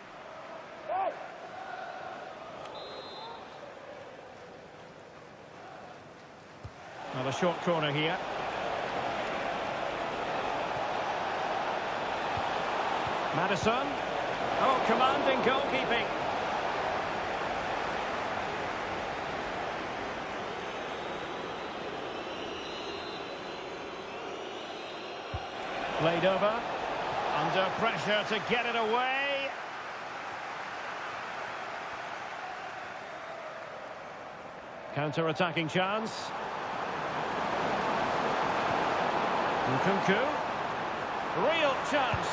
Another short corner here. Maddison. Oh, commanding goalkeeping. Played over. Under pressure to get it away. Counter-attacking chance. Nkunku. Real chance.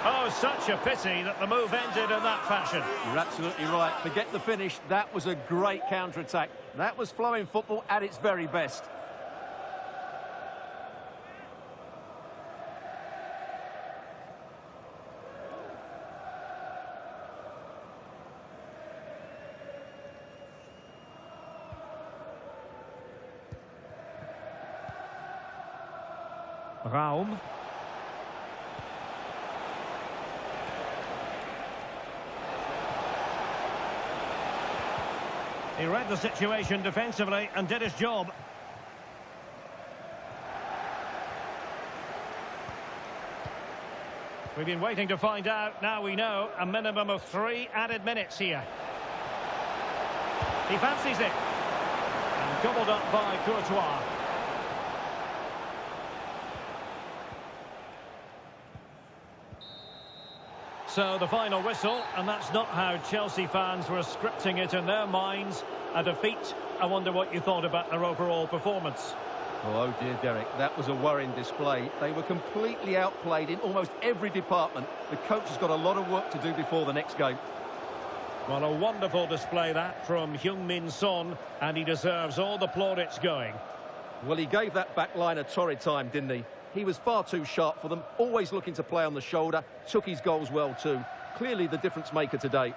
Oh, such a pity that the move ended in that fashion. You're absolutely right. Forget the finish. That was a great counter-attack. That was flowing football at its very best. Raum. He read the situation defensively and did his job. We've been waiting to find out. Now we know a minimum of 3 added minutes here. He fancies it. And gobbled up by Courtois. So the final whistle, and that's not how Chelsea fans were scripting it in their minds. A defeat. I wonder what you thought about their overall performance. Oh dear, Derek, that was a worrying display. They were completely outplayed in almost every department. The coach has got a lot of work to do before the next game. Well, a wonderful display that from Heung-min Son, and he deserves all the plaudits going. Well, he gave that back line a torrid time, didn't he? He was far too sharp for them, always looking to play on the shoulder, took his goals well too. Clearly the difference maker today.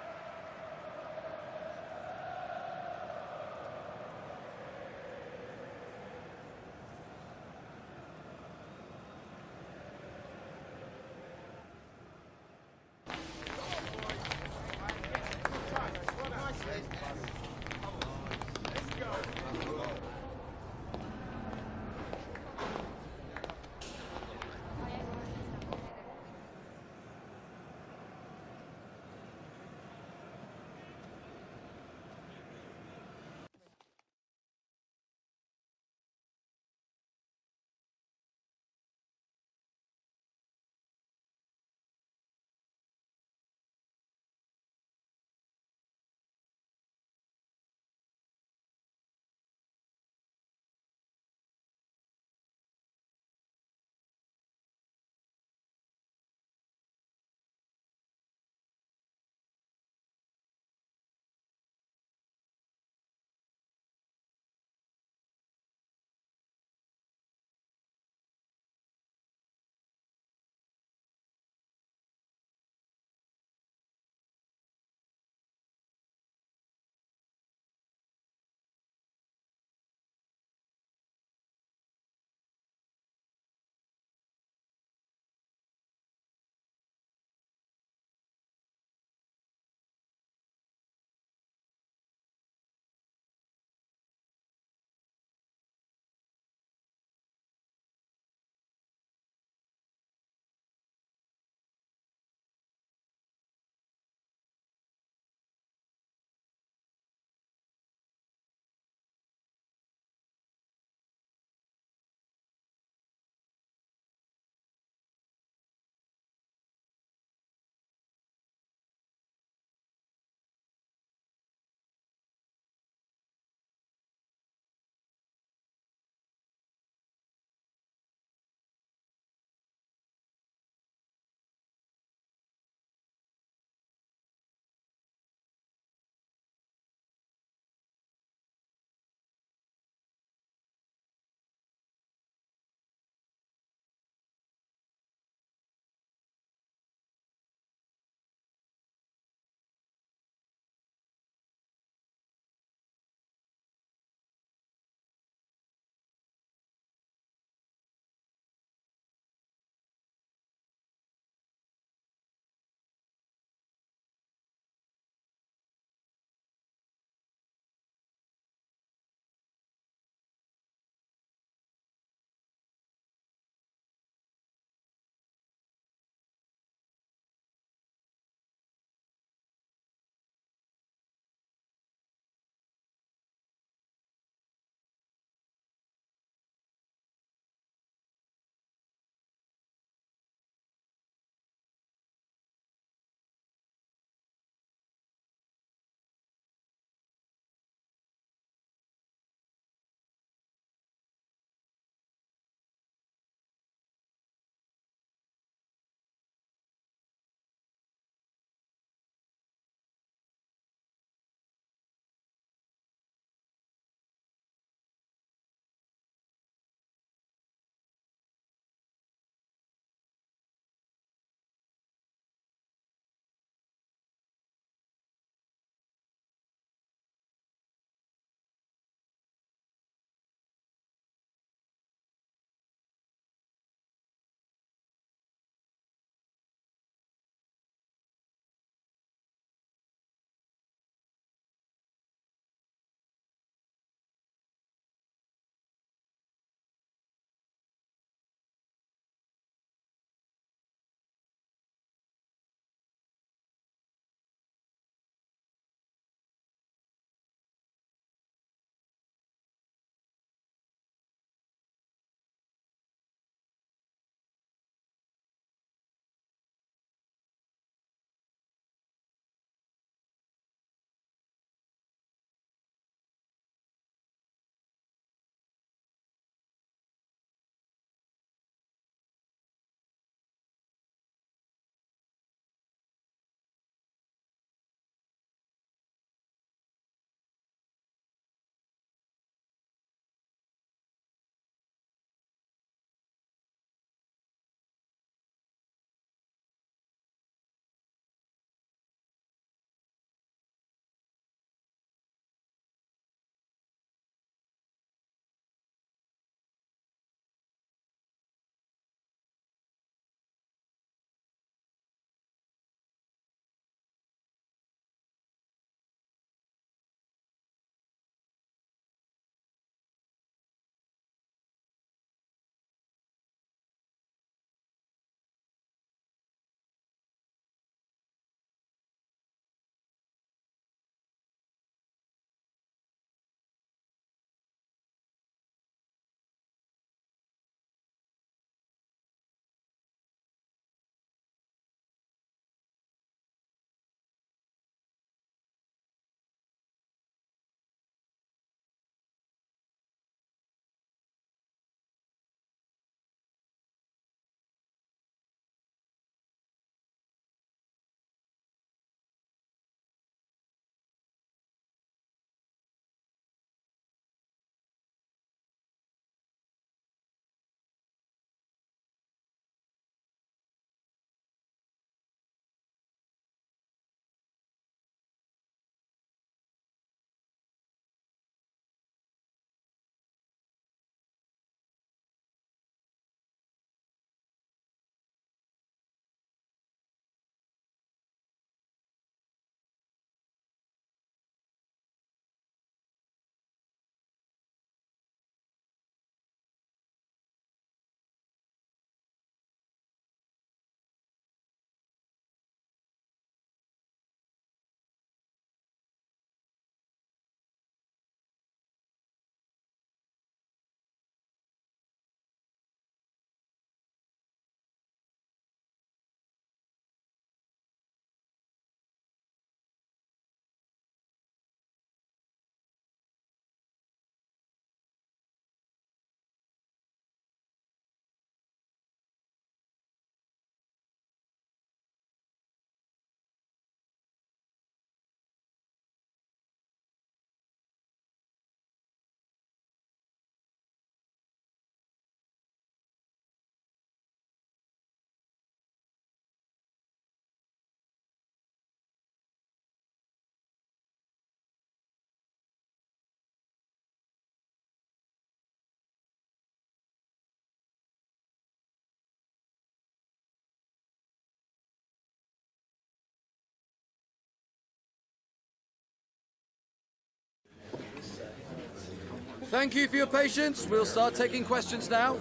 Thank you for your patience. We'll start taking questions now.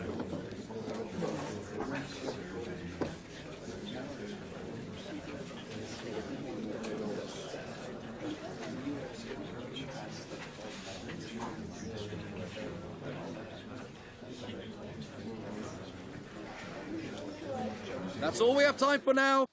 That's all we have time for now.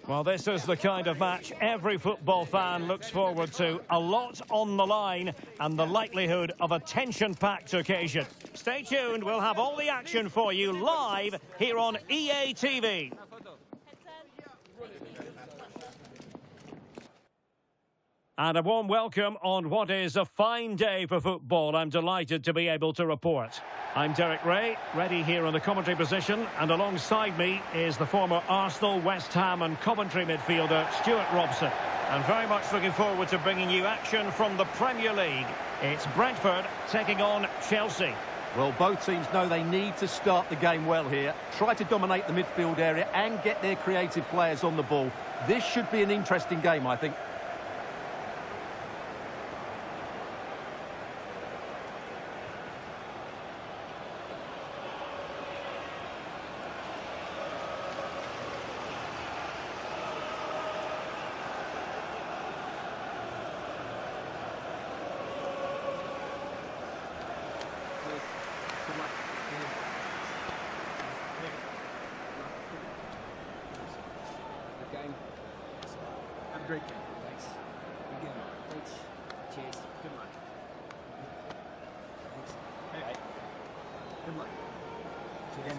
Well, this is the kind of match every football fan looks forward to. A lot on the line and the likelihood of a tension-packed occasion. Stay tuned, we'll have all the action for you live here on EA TV. And a warm welcome on what is a fine day for football. I'm delighted to be able to report. I'm Derek Ray, ready here in the commentary position, and alongside me is the former Arsenal, West Ham and Coventry midfielder Stuart Robson. And very much looking forward to bringing you action from the Premier League. It's Brentford taking on Chelsea. Well, both teams know they need to start the game well here. Try to dominate the midfield area and get their creative players on the ball. This should be an interesting game, I think. game. Have a great game. Thanks. Good game. Thanks. Cheers. Good luck. Thanks. Hey. Good luck. Cheers.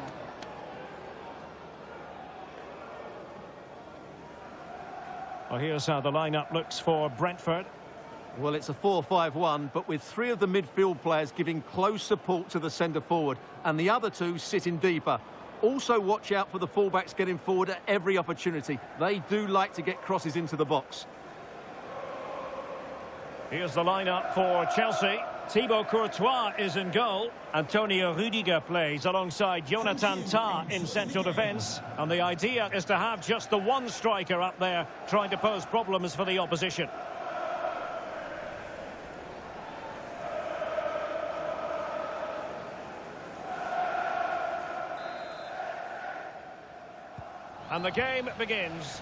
Well, here's how the lineup looks for Brentford. Well, it's a 4-5-1, but with 3 of the midfield players giving close support to the centre-forward, and the other 2 sitting deeper. Also watch out for the fullbacks getting forward at every opportunity. They do like to get crosses into the box. Here's the lineup for Chelsea. Thibaut Courtois is in goal. Antonio Rudiger plays alongside Jonathan Tah in central defence. And the idea is to have just the one striker up there trying to pose problems for the opposition. And the game begins.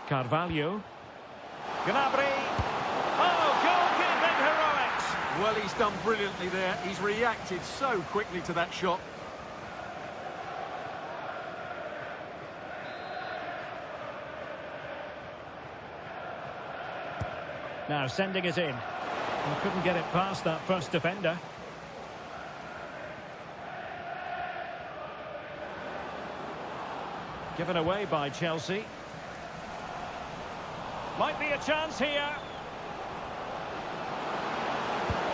Carvalho. Gnabry. Oh, goalkeeping heroics. Well, he's done brilliantly there. He's reacted so quickly to that shot. Now sending it in. He couldn't get it past that first defender. Given away by Chelsea. Might be a chance here.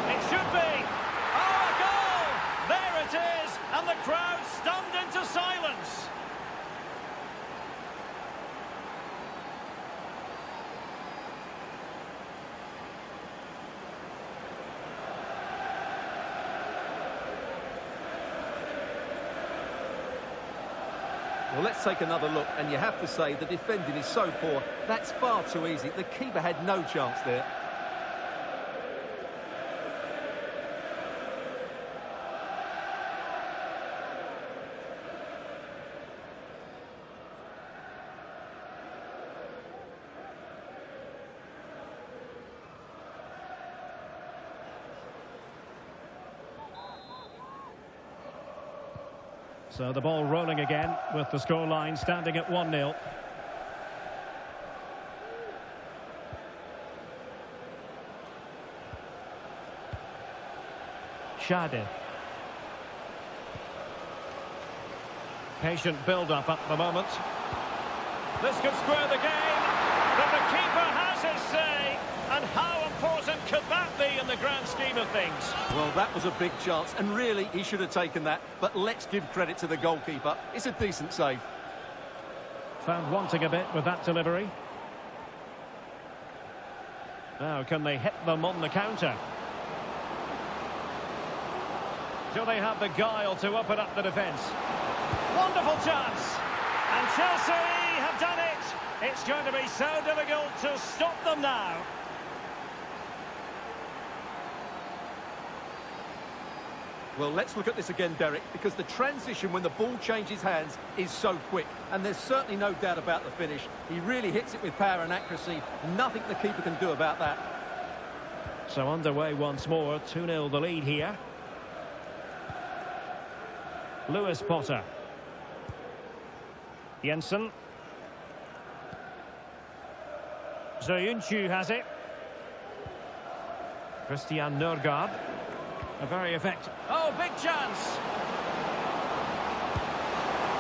It should be. Oh, a goal! There it is, and the crowd stunned into silence. Well, let's take another look, and you have to say the defending is so poor. That's far too easy. The keeper had no chance there. So the ball rolling again with the scoreline standing at 1-0. Shade. Patient build-up at the moment. This could square the game, but the keeper has his say. And how important could that be in the grand scheme of things? Well, that was a big chance, and really, he should have taken that. But let's give credit to the goalkeeper. It's a decent save. Found wanting a bit with that delivery. Now, can they hit them on the counter? Do they have the guile to open up the defence? Wonderful chance! And Chelsea have done it! It's going to be so difficult to stop them now. Well, let's look at this again, Derek, because the transition when the ball changes hands is so quick. And there's certainly no doubt about the finish. He really hits it with power and accuracy. Nothing the keeper can do about that. So underway once more, 2-0 the lead here. Lewis Potter. Jensen. Zoyuncu has it. Christian Nørgaard. A very effective... Oh, big chance!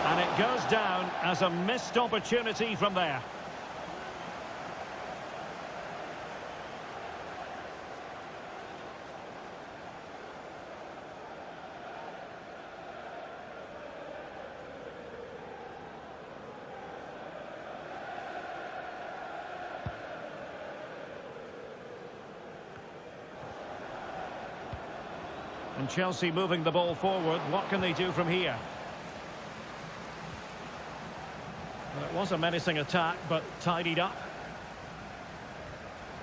And it goes down as a missed opportunity from there. And Chelsea moving the ball forward. What can they do from here? Well, it was a menacing attack, but tidied up.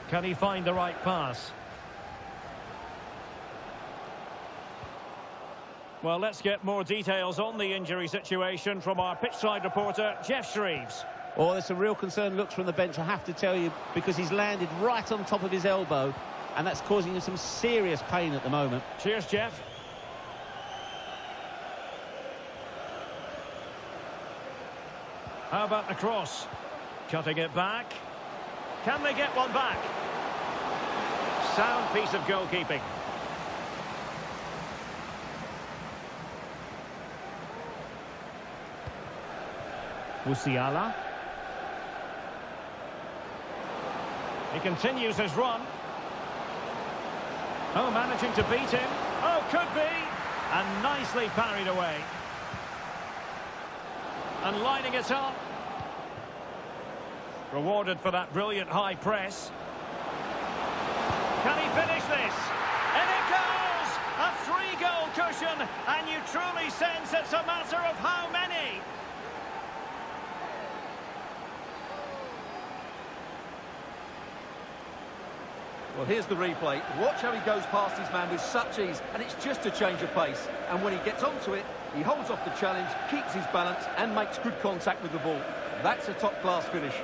Can he find the right pass? Well, let's get more details on the injury situation from our pitchside reporter, Jeff Shreves. Oh, there's some real concern looks from the bench, I have to tell you, because he's landed right on top of his elbow. and that's causing him some serious pain at the moment. Cheers, Jeff. How about the cross? Cutting it back. Can they get one back? Sound piece of goalkeeping. Musiala. He continues his run. Oh, managing to beat him. Oh, could be. And nicely parried away. And lining it up. Rewarded for that brilliant high press. Can he finish this? And it goes! A 3-goal cushion, and you truly sense it's a matter of how many. Well, here's the replay. Watch how he goes past his man with such ease, and it's just a change of pace. And when he gets onto it, he holds off the challenge, keeps his balance, and makes good contact with the ball. That's a top-class finish.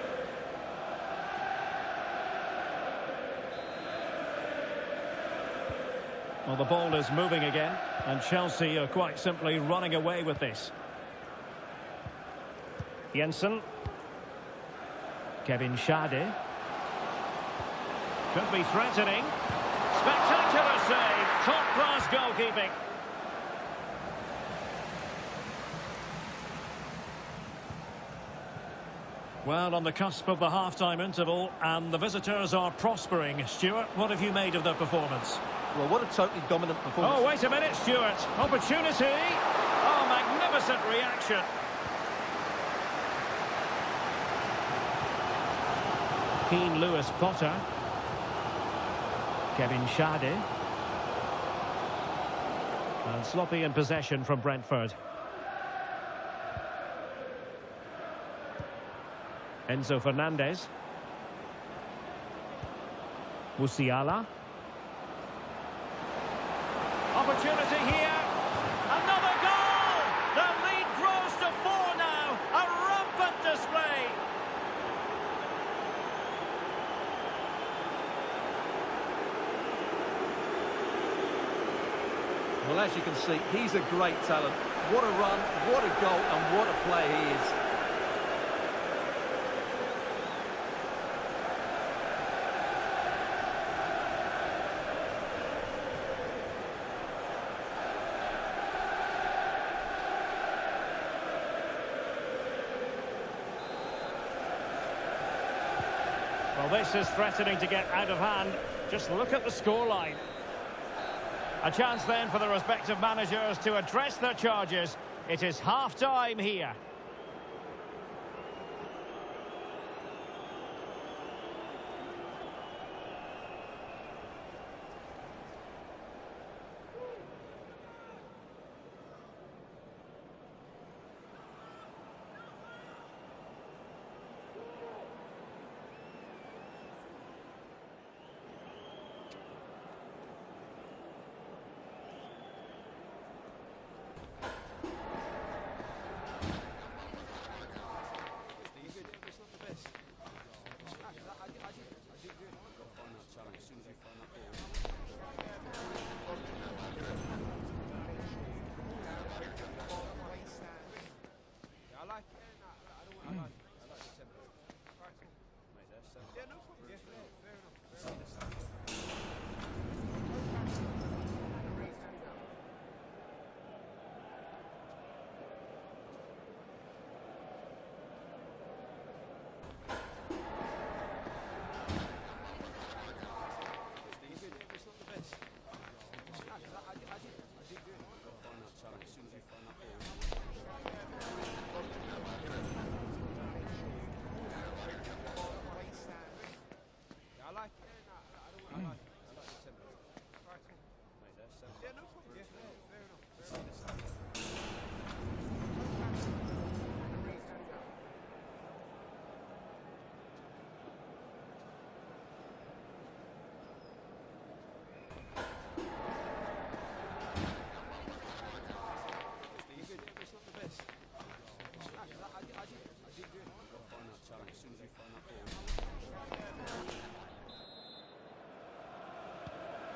Well, the ball is moving again, and Chelsea are quite simply running away with this. Jensen. Kevin Schade. Could be threatening. Spectacular save. Top-class goalkeeping. Well, on the cusp of the half-time interval, and the visitors are prospering. Stuart, what have you made of their performance? Well, what a totally dominant performance. Oh, wait a minute, Stuart. Opportunity. Oh, magnificent reaction. Keane Lewis Potter. Kevin Schade. And sloppy in possession from Brentford. Enzo Fernandez. Musiala. Opportunity here. Another goal! The lead grows to 4 now. A rampant display. Well, as you can see, he's a great talent. What a run, what a goal, and what a player he is. Well, this is threatening to get out of hand. Just look at the scoreline. A chance then for the respective managers to address their charges. It is half-time here.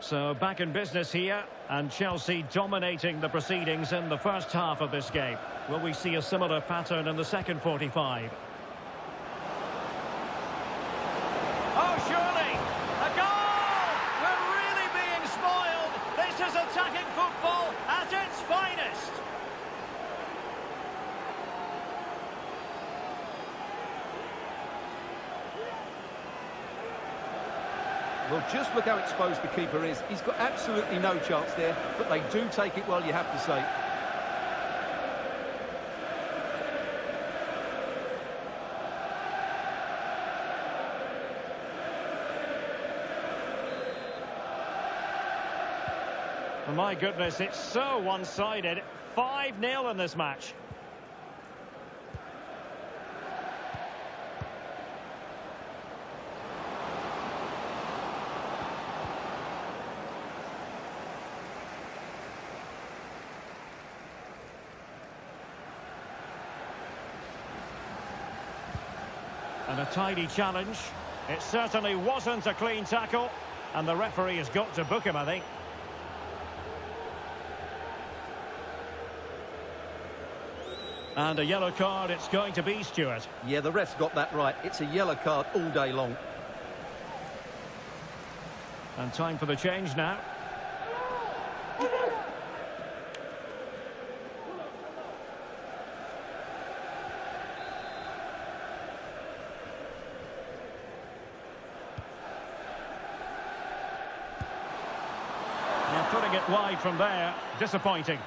So back in business here, and Chelsea dominating the proceedings in the first half of this game. Will we see a similar pattern in the second 45? Oh, surely! A goal! We're really being spoiled! This is attacking football at its finest! Well, just look how exposed the keeper is. He's got absolutely no chance there, but they do take it well, you have to say. Oh, my goodness, it's so one-sided. 5-0 in this match. And a tidy challenge. It certainly wasn't a clean tackle, and the referee has got to book him, I think. And a yellow card it's going to be, Stuart. Yeah, the ref's got that right. It's a yellow card all day long. And time for the change now. Putting it wide from there, disappointing.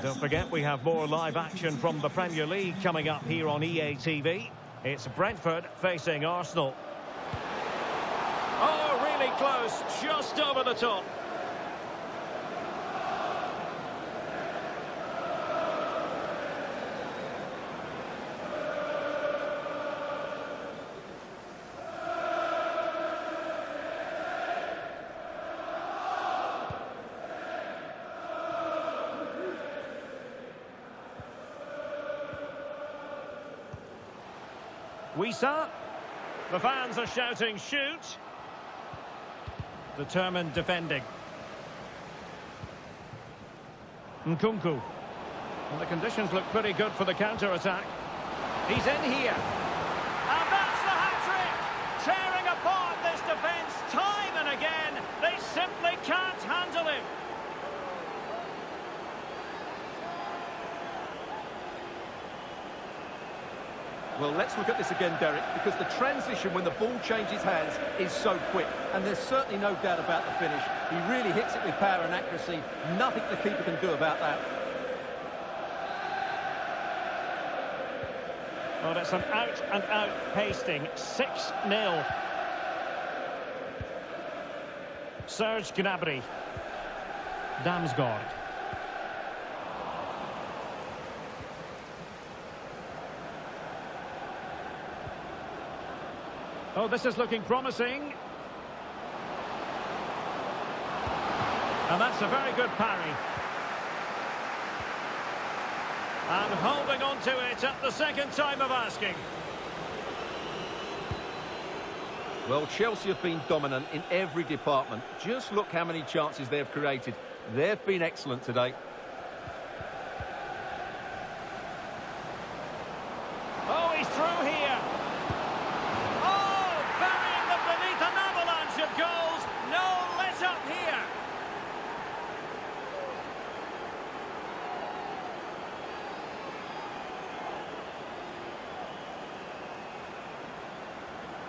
Don't forget we have more live action from the Premier League coming up here on EA TV. It's Brentford facing Arsenal. Oh, really close, just over the top. Wisa. The fans are shouting, shoot. Determined defending. Nkunku. Well, the conditions look pretty good for the counter-attack. He's in here. And that's the hat-trick! Tearing apart this defence time and again. They simply can't handle him. Well, let's look at this again, Derek, because the transition when the ball changes hands is so quick, and there's certainly no doubt about the finish. He really hits it with power and accuracy. Nothing the keeper can do about that. Well, that's an out-and-out pasting. 6-0. Serge Gnabry. Damsgaard. Oh, this is looking promising. And that's a very good parry. And holding on to it at the second time of asking. Well, Chelsea have been dominant in every department. Just look how many chances they've created. They've been excellent today. Oh, he's through here. Goals, no let up here.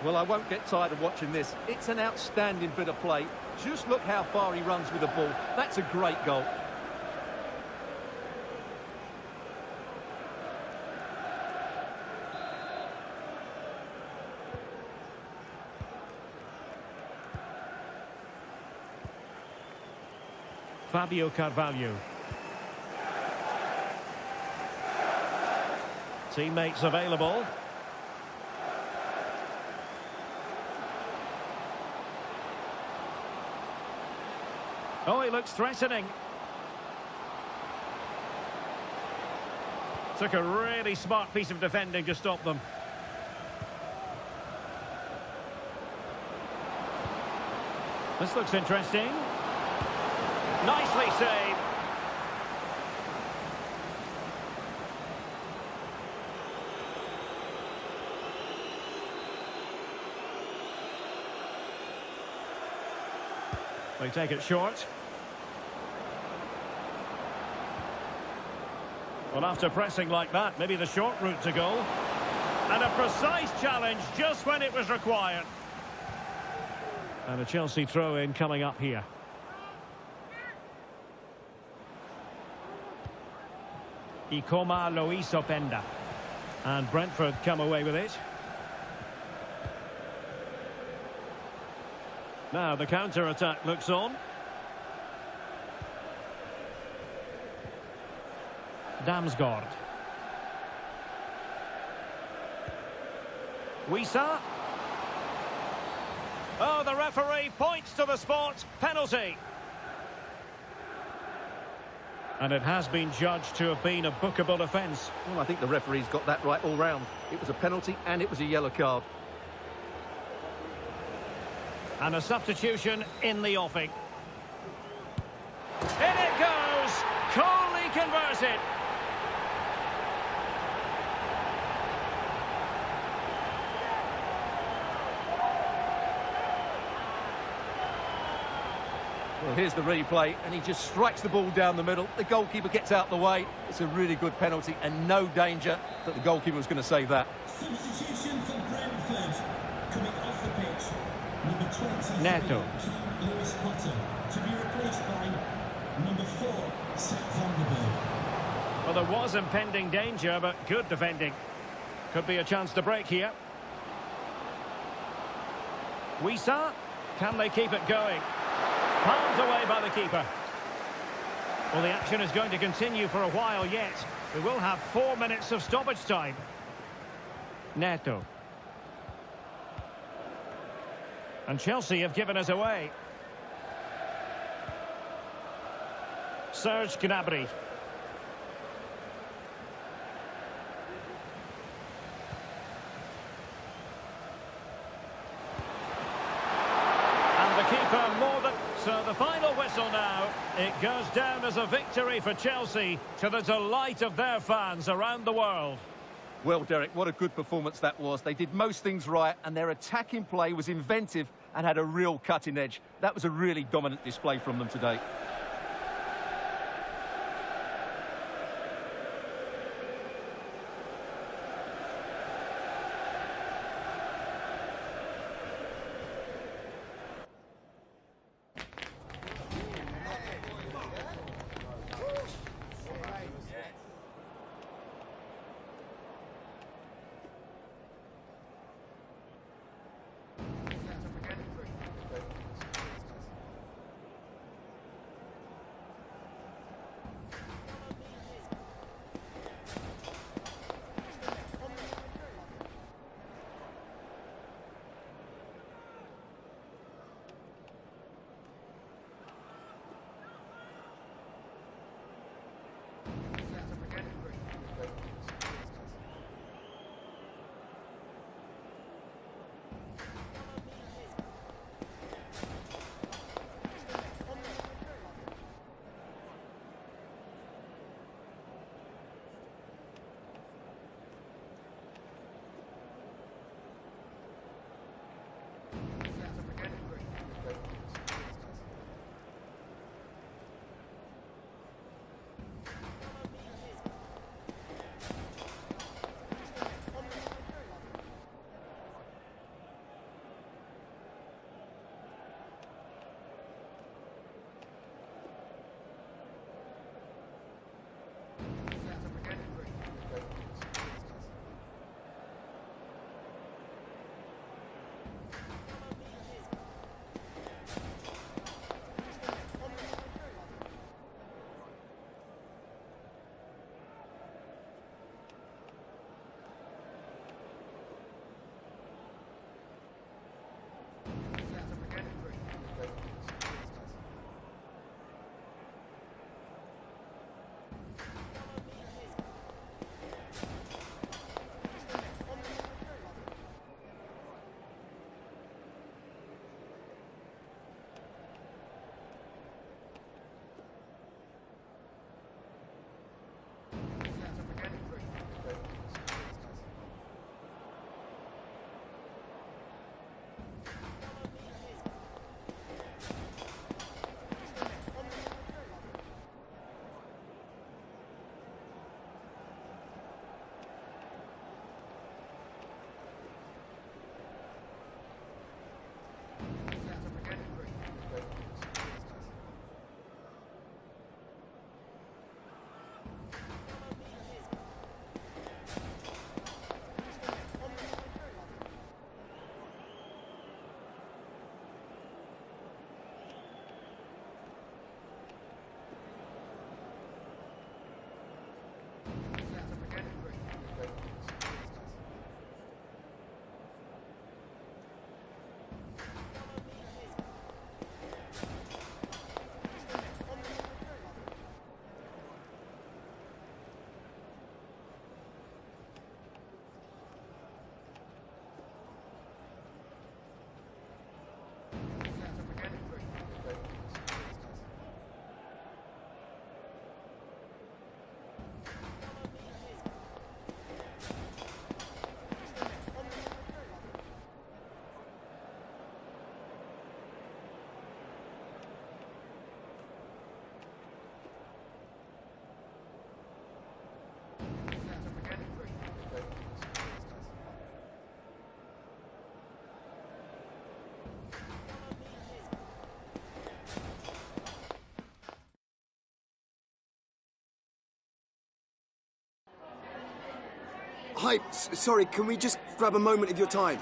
Well, I won't get tired of watching this. It's an outstanding bit of play. Just look how far he runs with the ball. That's a great goal. Fabio Carvalho. Teammates available. Oh, he looks threatening. Took a really smart piece of defending to stop them. This looks interesting. Nicely saved. They take it short. Well, after pressing like that, maybe the short route to goal. And a precise challenge just when it was required. And a Chelsea throw-in coming up here. Ikoma Loisopenda. And Brentford come away with it. Now the counter-attack looks on. Damsgaard. Wisa. Oh, the referee points to the spot. Penalty. And it has been judged to have been a bookable offence. Well, I think the referee's got that right all round. It was a penalty and it was a yellow card. And a substitution in the offing. In it goes! Coolly converted. Well, here's the replay, and he just strikes the ball down the middle. The goalkeeper gets out the way. It's a really good penalty, and no danger that the goalkeeper was going to save that. Substitution for Brentford. Coming off the pitch, number 20. Neto. Lewis Potter. To be replaced by number 4, Seth Vanderbilt. Well, there was impending danger, but good defending. Could be a chance to break here. Wisa. Can they keep it going? Palmed away by the keeper. Well, the action is going to continue for a while yet. We will have 4 minutes of stoppage time. Neto. And Chelsea have given us away. Serge Gnabry. And the keeper more than... So the final whistle now. It goes down as a victory for Chelsea to the delight of their fans around the world. Well, Derek, what a good performance that was. They did most things right, and their attacking play was inventive and had a real cutting edge. That was a really dominant display from them today. Hi, sorry, can we just grab a moment of your time?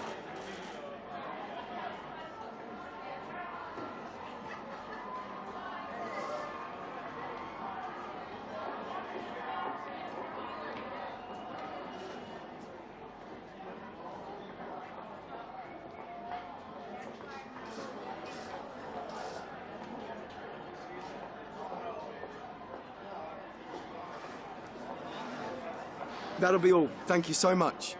That'll be all. Thank you so much.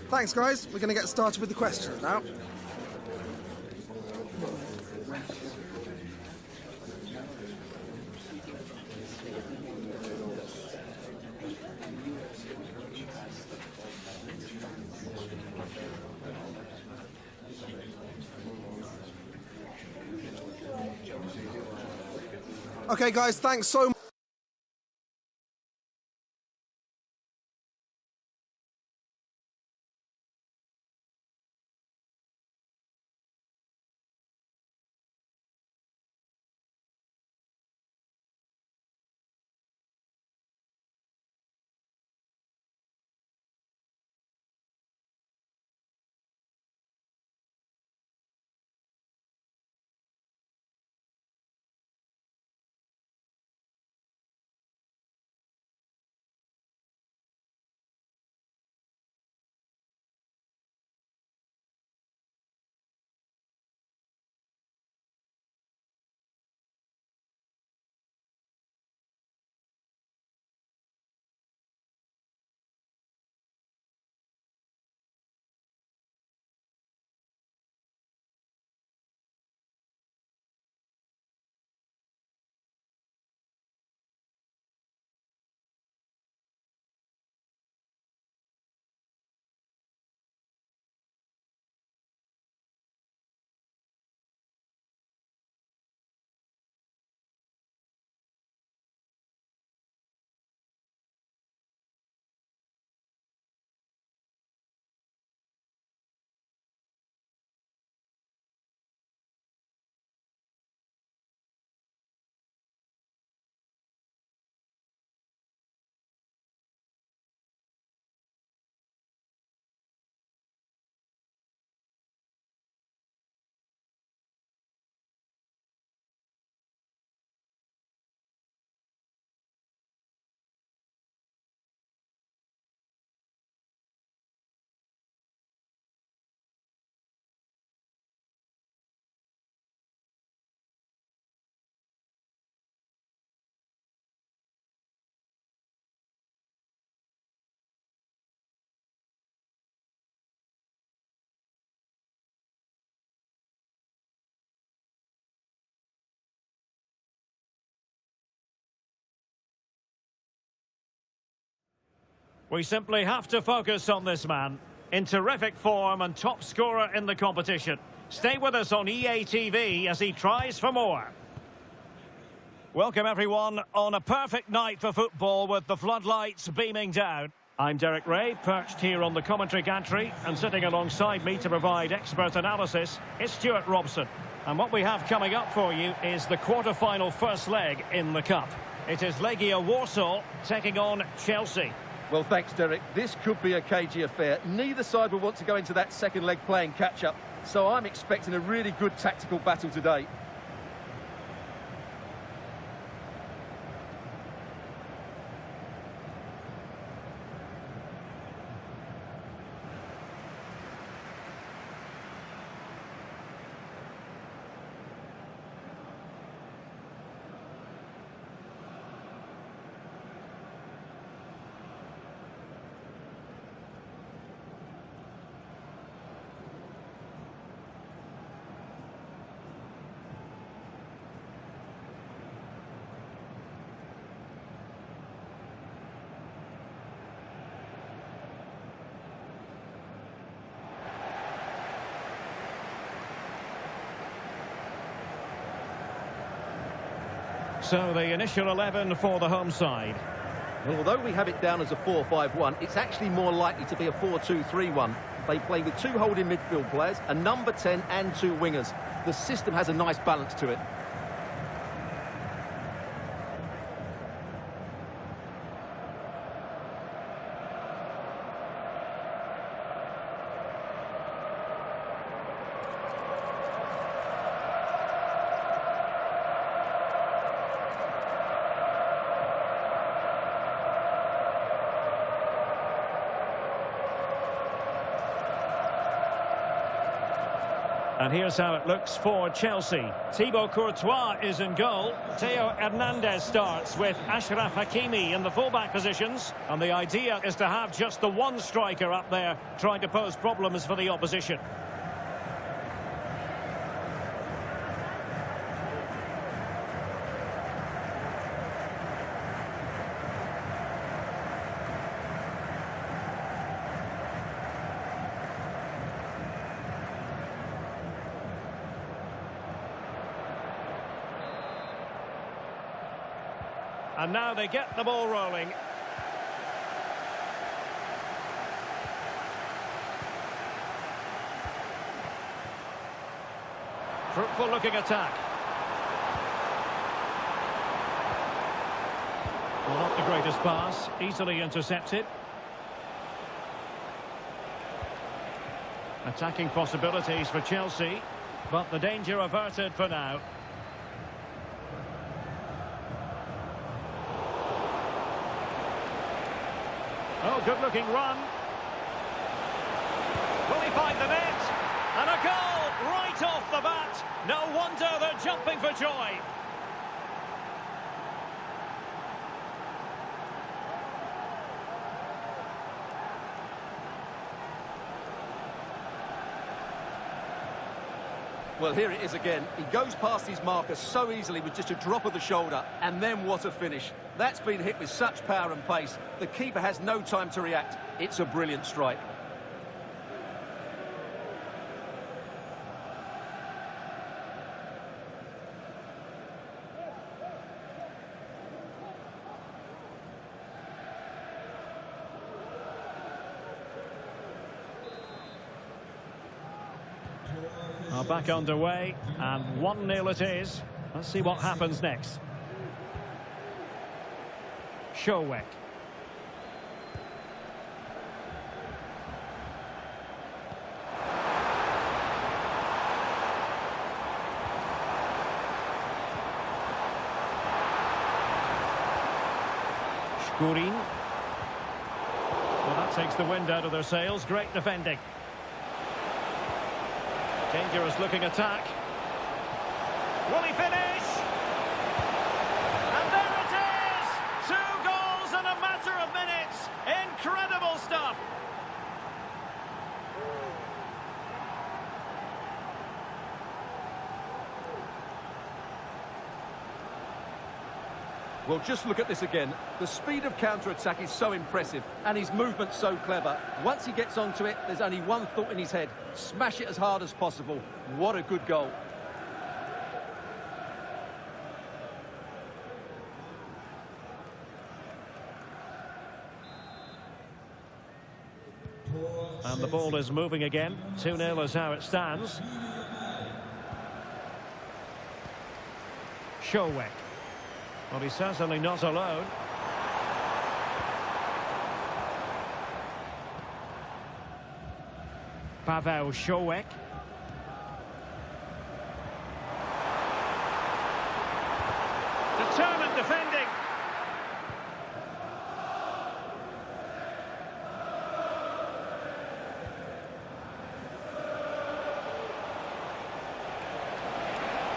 Thanks, guys. We're going to get started with the questions now. Okay, guys, thanks so much. We simply have to focus on this man. In terrific form and top scorer in the competition. Stay with us on EA TV as he tries for more. Welcome everyone on a perfect night for football with the floodlights beaming down. I'm Derek Ray, perched here on the commentary gantry, and sitting alongside me to provide expert analysis is Stuart Robson. And what we have coming up for you is the quarter-final first leg in the Cup. It is Legia Warsaw taking on Chelsea. Well, thanks, Derek. This could be a cagey affair. Neither side will want to go into that second leg playing catch-up, so I'm expecting a really good tactical battle today. So the initial 11 for the home side. Well, although we have it down as a 4-5-1, it's actually more likely to be a 4-2-3-1. They play with 2 holding midfield players, a number 10 and 2 wingers. The system has a nice balance to it. And here's how it looks for Chelsea. Thibaut Courtois is in goal. Theo Hernandez starts with Achraf Hakimi in the fullback positions. And the idea is to have just the one striker up there trying to pose problems for the opposition. And now they get the ball rolling. Fruitful looking attack. Well, not the greatest pass, easily intercepted. Attacking possibilities for Chelsea, but the danger averted for now. Oh, good-looking run. Will he find the net? And a goal right off the bat. No wonder they're jumping for joy. Well, here it is again. He goes past his marker so easily with just a drop of the shoulder, and then what a finish. That's been hit with such power and pace. The keeper has no time to react. It's a brilliant strike. Back underway, and 1-0 it is. Let's see what happens next. Showek. Shkurin. Well, that takes the wind out of their sails. Great defending. Dangerous looking attack. Will he finish? And there it is! 2 goals in a matter of minutes. Incredible stuff. Well, just look at this again. The speed of counter-attack is so impressive, and his movement so clever. Once he gets onto it, there's only one thought in his head. Smash it as hard as possible. What a good goal. And the ball is moving again. 2-0 is how it stands. Showek. Well, he's certainly not alone. Paweł Showek. Determined defending.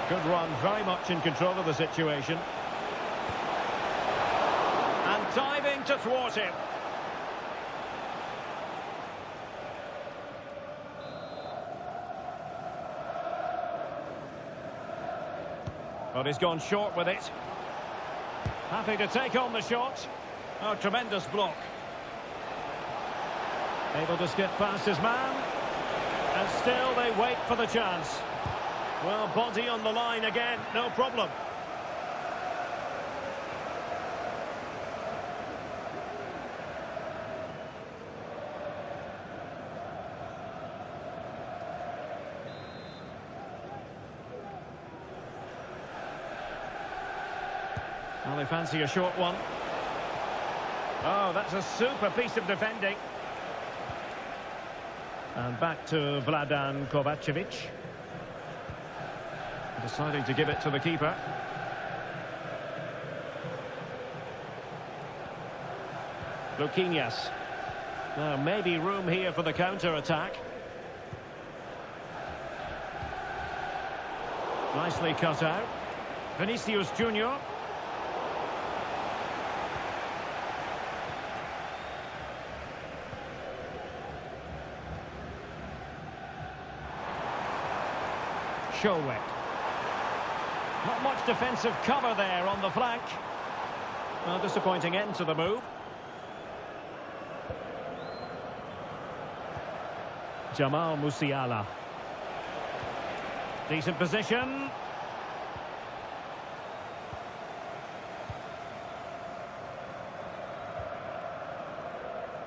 Good run, very much in control of the situation. Diving to thwart him. But he's gone short with it. Happy to take on the shot. Oh, tremendous block. Able to skip past his man. And still they wait for the chance. Well, body on the line again, no problem. Well, they fancy a short one. Oh, that's a super piece of defending. And back to Vladan Kovacevic. Deciding to give it to the keeper. Luquinhas. Now, maybe room here for the counter-attack. Nicely cut out. Vinicius Junior. Showek. Not much defensive cover there on the flank. A disappointing end to the move. Jamal Musiala. Decent position.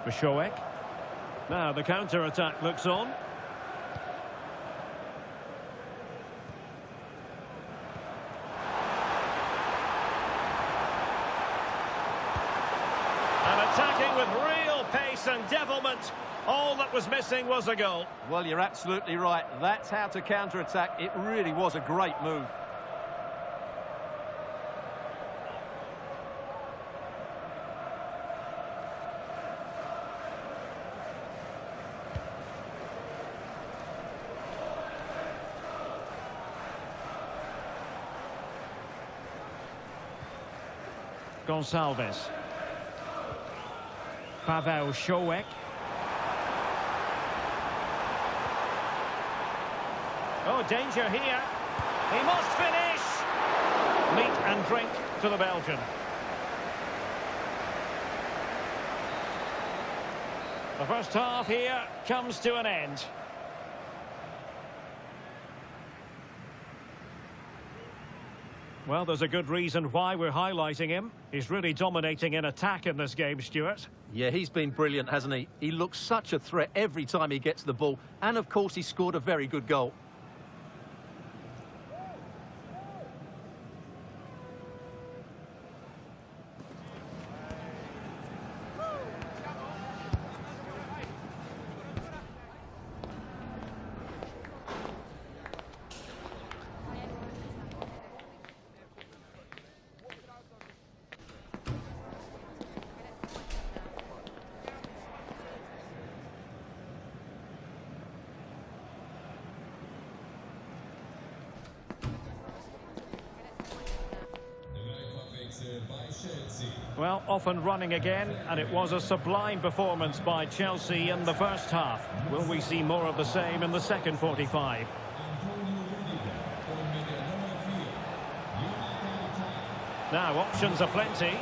For Showek. Now the counter-attack looks on. Attacking with real pace and devilment. All that was missing was a goal. Well, you're absolutely right. That's how to counter-attack. It really was a great move. Gonçalves. Pavel Showek. Oh, danger here. He must finish. Meat and drink to the Belgian. The first half here comes to an end. Well, there's a good reason why we're highlighting him. He's really dominating in attack in this game, Stuart. Yeah, he's been brilliant, hasn't he? He looks such a threat every time he gets the ball. And, of course, he scored a very good goal. Well, off and running again, and it was a sublime performance by Chelsea in the first half. Will we see more of the same in the second 45? Now, options are plenty.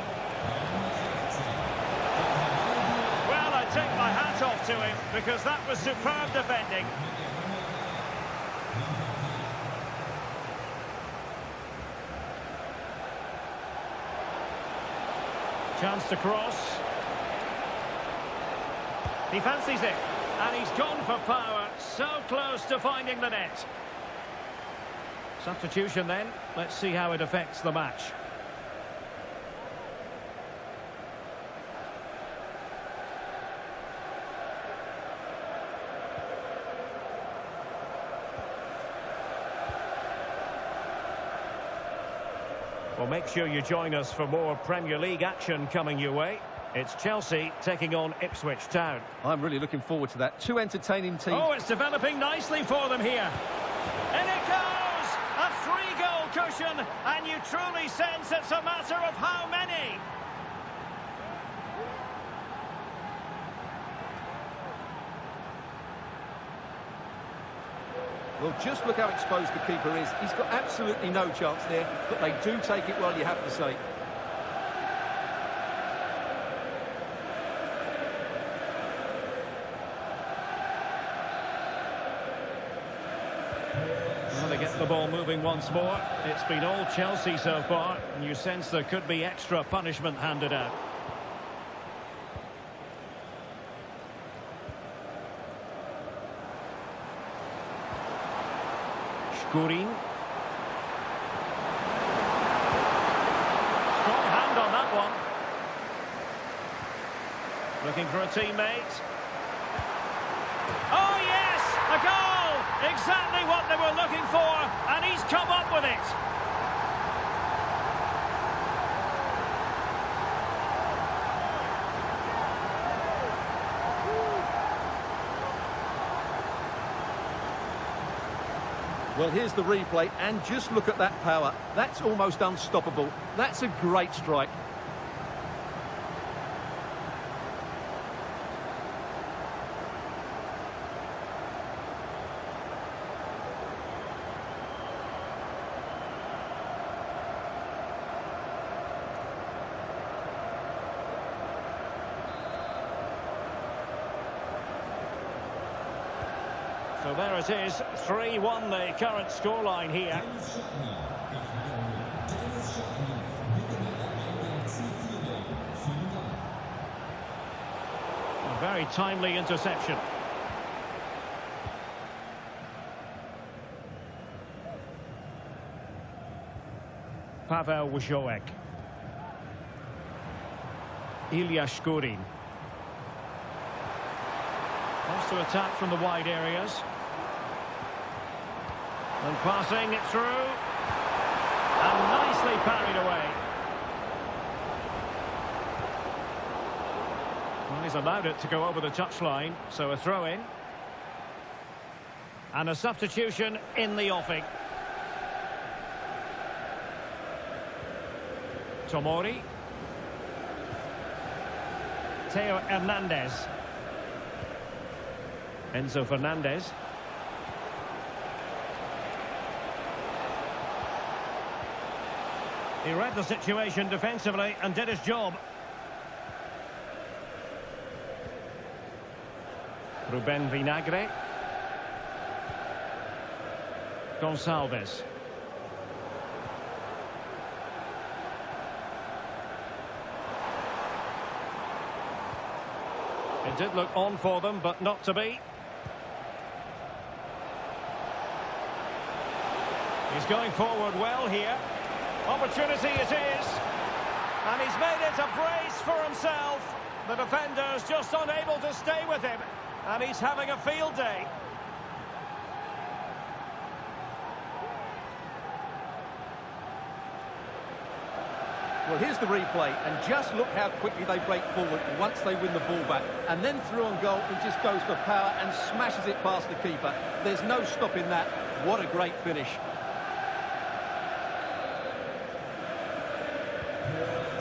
Well, I take my hat off to him, because that was superb defending. Chance to cross. He fancies it. And he's gone for power. So close to finding the net. Substitution then. Let's see how it affects the match. Well, make sure you join us for more Premier League action coming your way. It's Chelsea taking on Ipswich Town. I'm really looking forward to that. Two entertaining teams. Oh, it's developing nicely for them here. And it goes! A 3-goal cushion, and you truly sense it's a matter of how many. Well, just look how exposed the keeper is. He's got absolutely no chance there, but they do take it well, you have to say. Well, they get the ball moving once more. It's been all Chelsea so far, and you sense there could be extra punishment handed out. Gurin. Strong Looking for a teammate. Oh, yes! A goal! Exactly what they were looking for, and he's come up with it. Well, here's the replay, and just look at that power. That's almost unstoppable. That's a great strike. So there it is, 3-1 the current scoreline here. A very timely interception. Paweł Wojciech. Ilya Shkurin. Wants to attack from the wide areas. And passing it through. And nicely parried away. Well, he's allowed it to go over the touchline, so a throw-in. And a substitution in the offing. Tomori. Theo Hernandez. Enzo Fernandez. He read the situation defensively and did his job. Ruben Vinagre. Gonçalves. It did look on for them, but not to be. He's going forward well here. Opportunity it is. And he's made it a brace for himself. The defender's just unable to stay with him. And he's having a field day. Well, here's the replay, and just look how quickly they break forward once they win the ball back. And then through on goal, he just goes for power and smashes it past the keeper. There's no stopping that. What a great finish.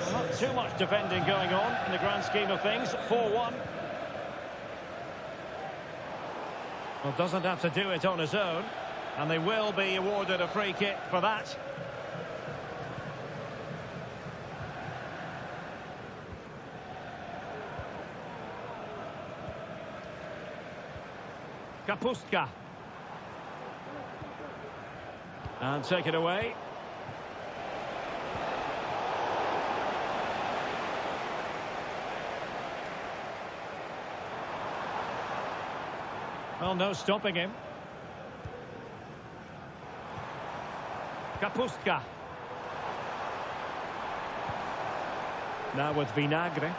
Well, not too much defending going on in the grand scheme of things. 4-1. Well, doesn't have to do it on his own. And they will be awarded a free kick for that. Kapustka. And take it away. Well, no stopping him. Kapustka. Now with Vinagre.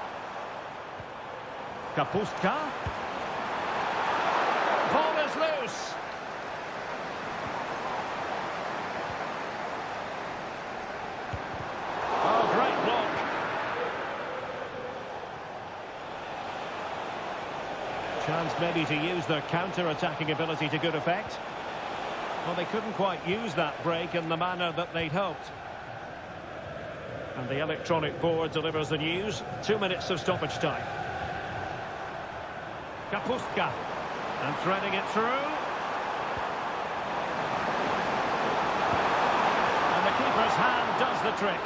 Kapustka. Ball is loose. Oh, great block. Chance maybe to use their counter-attacking ability to good effect. Well, they couldn't quite use that break in the manner that they'd hoped. And the electronic board delivers the news. 2 minutes of stoppage time. Kapustka. And threading it through. And the keeper's hand does the trick.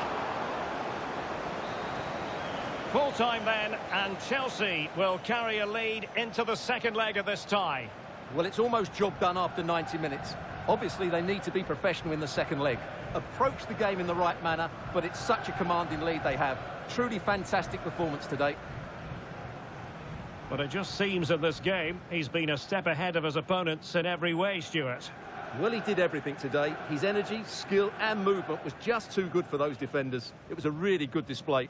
Full time then, and Chelsea will carry a lead into the second leg of this tie. Well, it's almost job done after 90 minutes. Obviously, they need to be professional in the second leg. Approach the game in the right manner, but it's such a commanding lead they have. Truly fantastic performance today. But it just seems in this game, he's been a step ahead of his opponents in every way, Stuart. Well, he did everything today. His energy, skill and movement was just too good for those defenders. It was a really good display.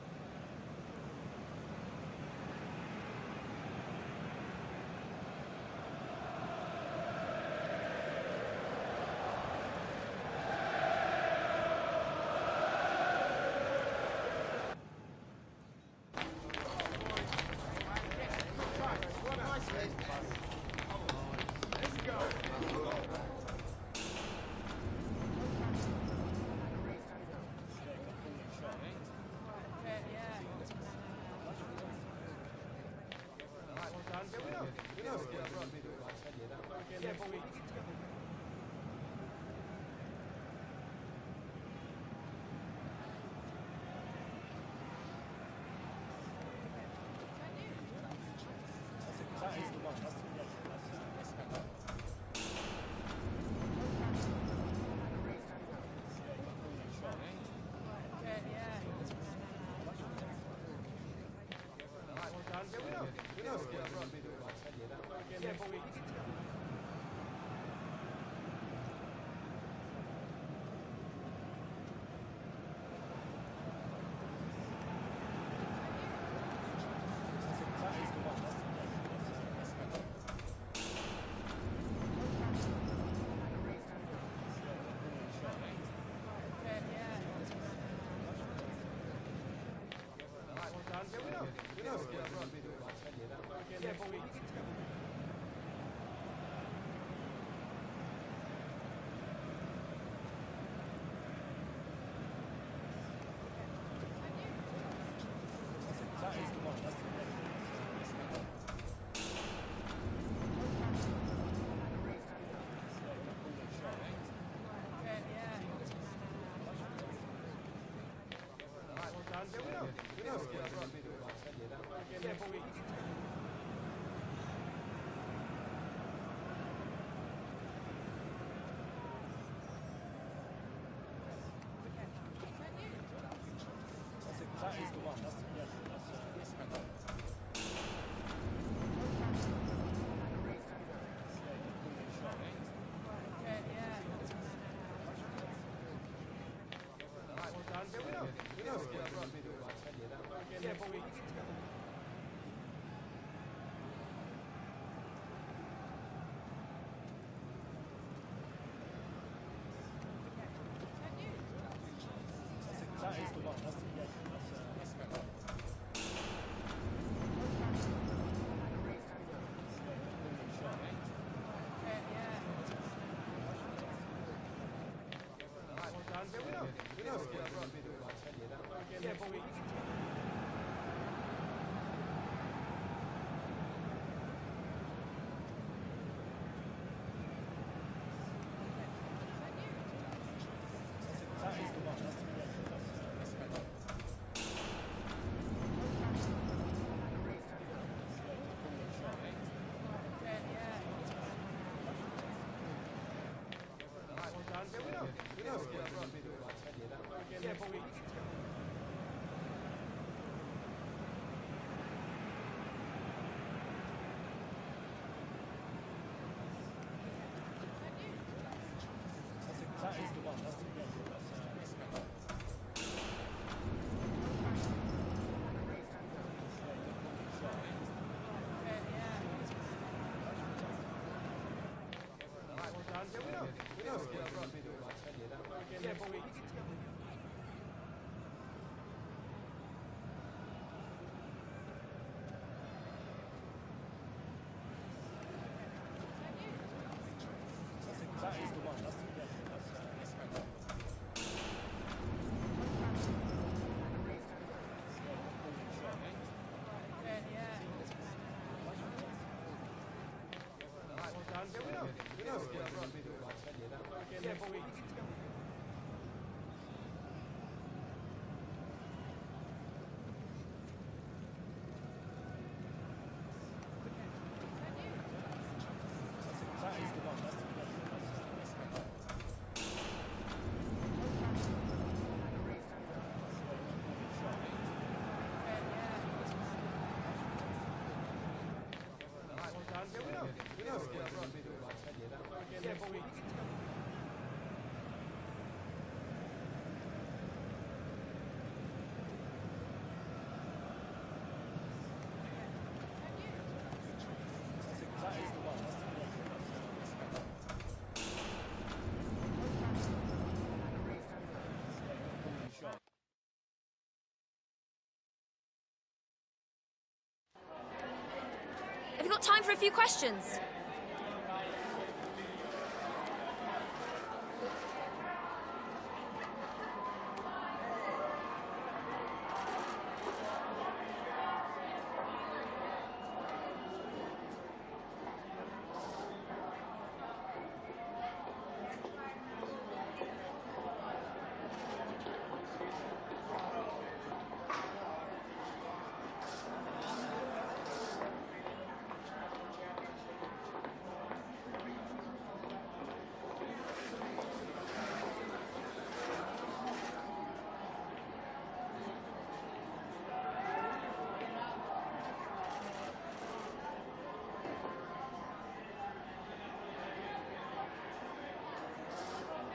Have you got time for a few questions?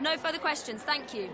No further questions, thank you.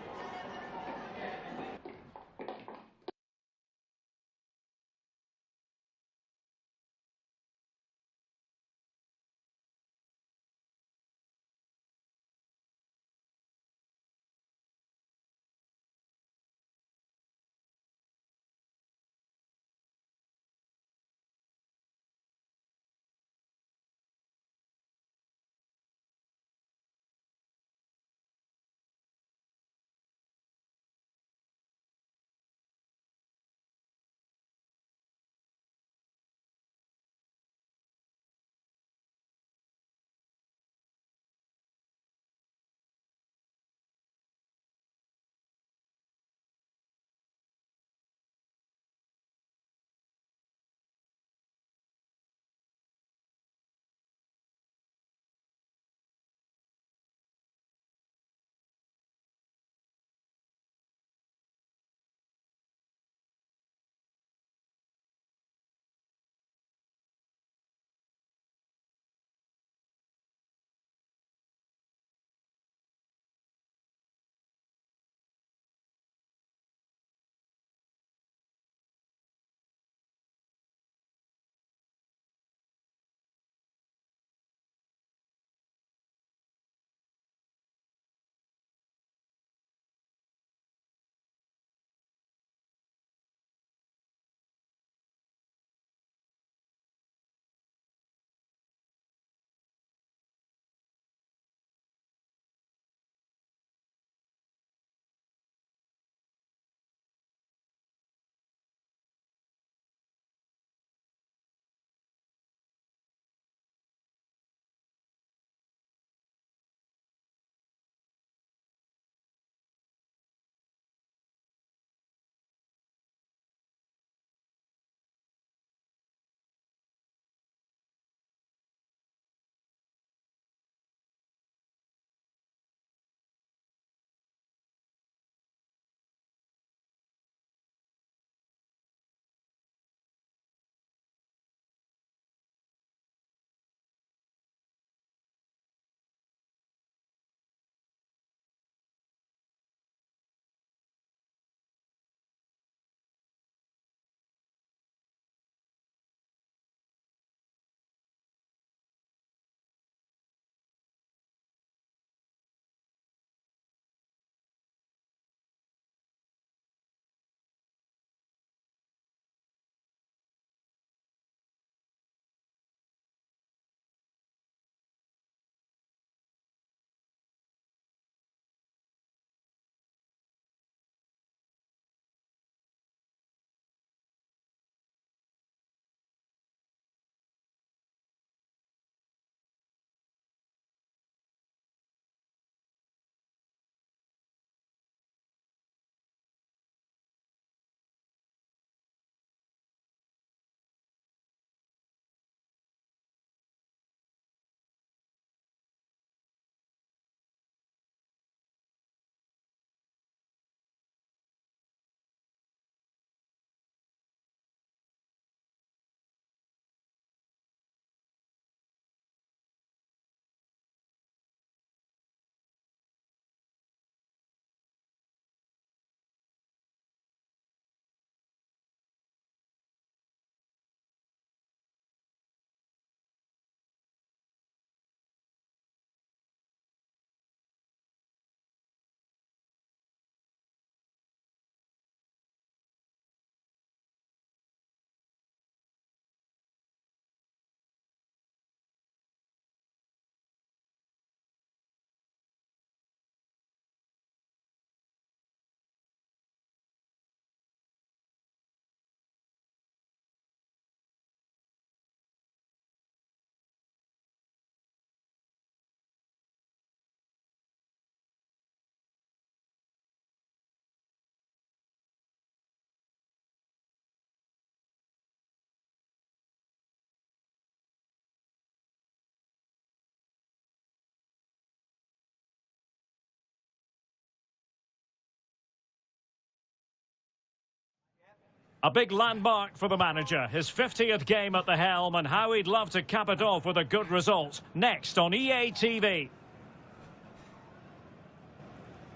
A big landmark for the manager, his 50th game at the helm, and how he'd love to cap it off with a good result. Next on EA TV.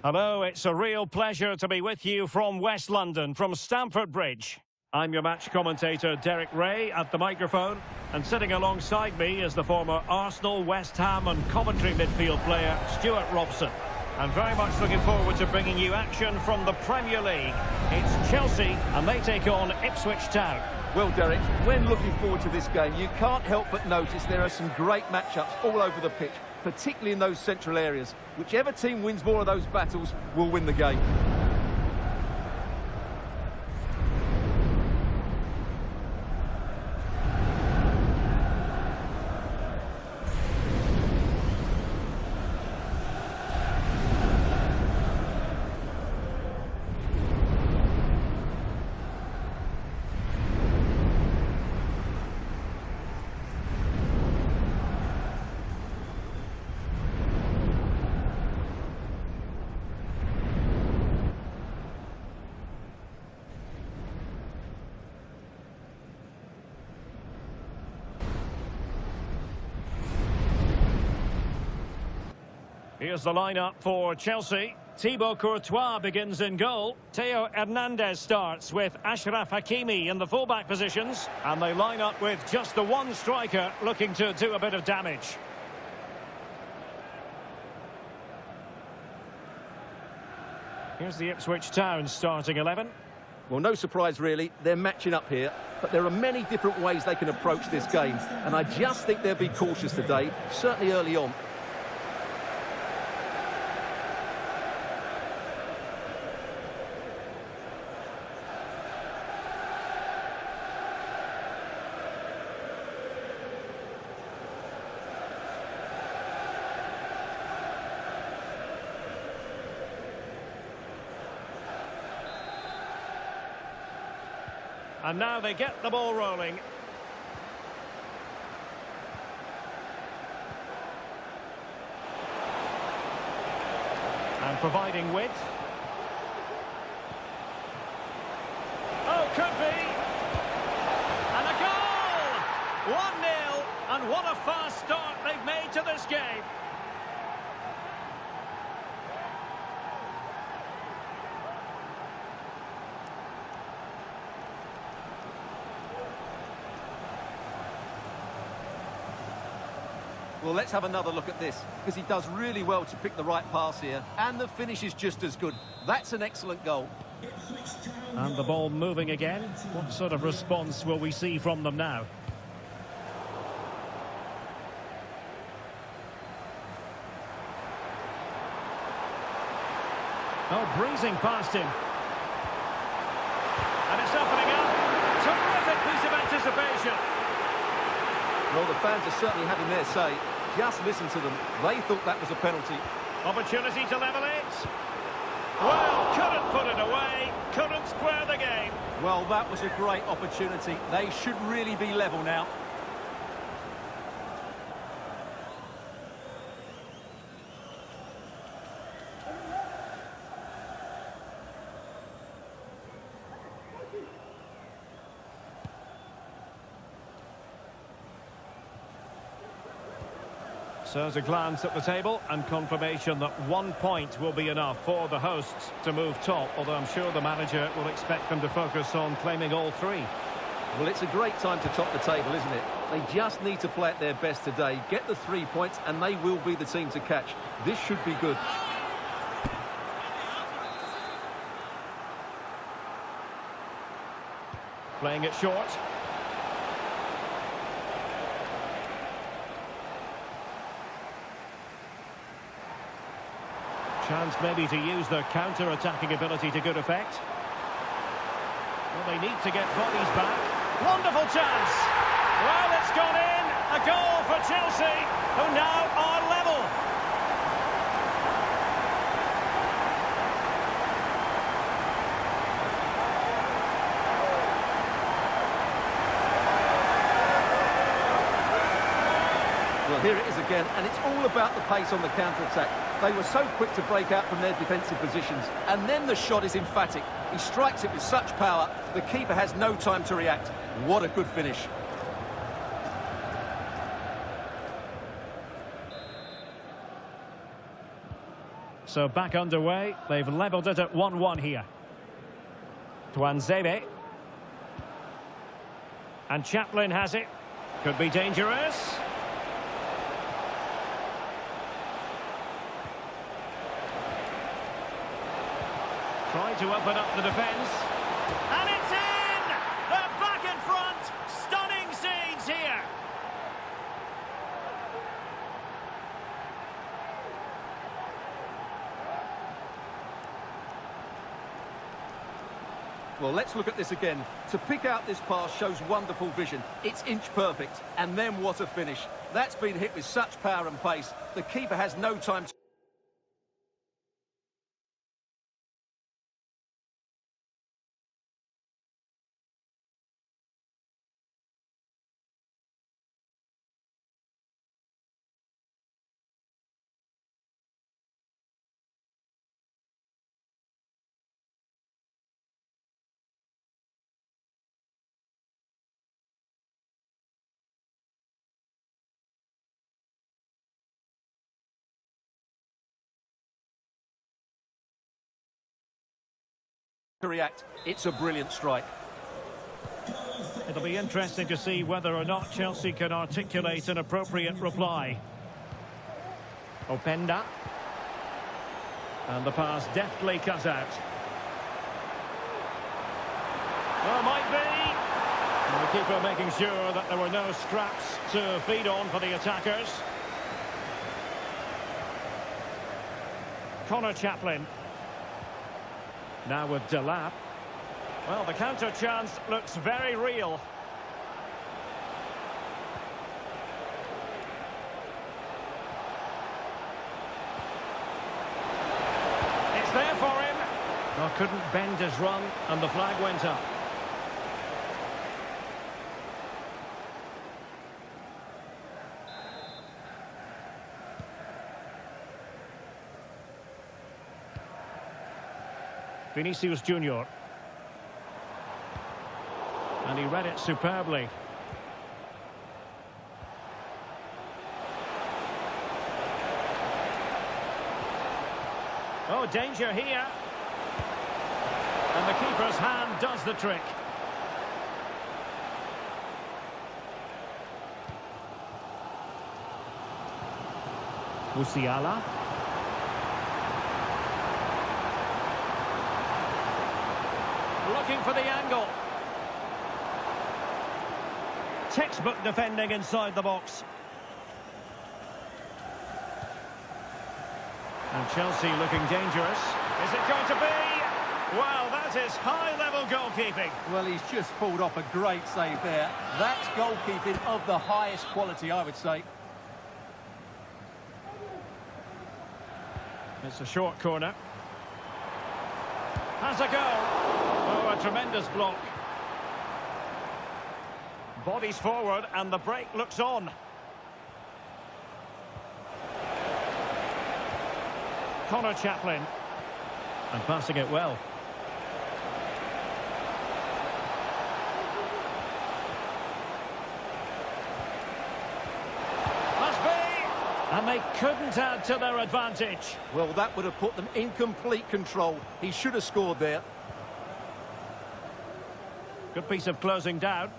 Hello, it's a real pleasure to be with you from West London, from Stamford Bridge. I'm your match commentator, Derek Ray, at the microphone. And sitting alongside me is the former Arsenal, West Ham and Coventry midfield player, Stuart Robson. And very much looking forward to bringing you action from the Premier League. It's Chelsea, and they take on Ipswich Town. Well, Derek, when looking forward to this game, you can't help but notice there are some great matchups all over the pitch, particularly in those central areas. Whichever team wins more of those battles will win the game. Here's the lineup for Chelsea. Thibaut Courtois begins in goal. Theo Hernandez starts with Ashraf Hakimi in the fullback positions. And they line up with just the one striker looking to do a bit of damage. Here's the Ipswich Town starting 11. Well, no surprise really, they're matching up here, but there are many different ways they can approach this game, and I just think they'll be cautious today, certainly early on. And now they get the ball rolling. And providing width. Oh, could be. And a goal! 1-0. And what a fast start they've made to this game. Well, let's have another look at this, because he does really well to pick the right pass here, and the finish is just as good. That's an excellent goal. And the ball moving again. What sort of response will we see from them now? Oh, breezing past him. And it's opening up. Terrific piece of anticipation. Well, the fans are certainly having their say. Just listen to them. They thought that was a penalty. Opportunity to level it. Well, couldn't put it away. Couldn't square the game. Well, that was a great opportunity. They should really be level now. So as a glance at the table and confirmation that 1 point will be enough for the hosts to move top, although I'm sure the manager will expect them to focus on claiming all three. Well, it's a great time to top the table, isn't it? They just need to play at their best today, get the 3 points, and they will be the team to catch. This should be good. Playing it short. Chance maybe to use their counter-attacking ability to good effect. Well, they need to get bodies back. Wonderful chance! Well, it's gone in. A goal for Chelsea, who now are level. Well, here it is again, and it's all about the pace on the counter-attack. They were so quick to break out from their defensive positions, and then the shot is emphatic. He strikes it with such power, the keeper has no time to react. What a good finish. So back underway. They've levelled it at 1-1 here. Tuanzebe. And Chaplin has it. Could be dangerous. Trying to open up the defence. And it's in! They're back in front! Stunning scenes here! Well, let's look at this again. To pick out this pass shows wonderful vision. It's inch perfect. And then what a finish. That's been hit with such power and pace. The keeper has no time to... react. It's a brilliant strike. It'll be interesting to see whether or not Chelsea can articulate an appropriate reply. Openda. And the pass deftly cut out. Well, might be. And the keeper making sure that there were no scraps to feed on for the attackers. Connor Chaplin. Now with Delap. Well, the counter chance looks very real. It's there for him. Well, couldn't bend his run, and the flag went up. Vinicius Junior. And he read it superbly. Oh, danger here. And the keeper's hand does the trick. Musiala. Looking for the angle. Textbook defending inside the box. And Chelsea looking dangerous. Is it going to be? Well, that is high-level goalkeeping. Well, he's just pulled off a great save there. That's goalkeeping of the highest quality, I would say. It's a short corner. Has a go. Oh, a tremendous block. Bodies forward and the break looks on. Connor Chaplin. And passing it well. Must be! And they couldn't add to their advantage. Well, that would have put them in complete control. He should have scored there. Good piece of closing down.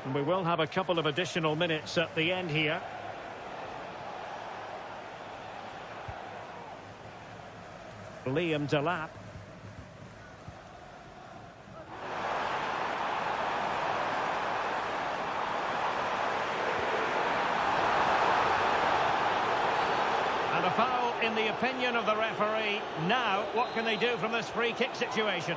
And we will have a couple of additional minutes at the end here. Liam Delap. And a foul in the opinion of the referee. Now, what can they do from this free kick situation?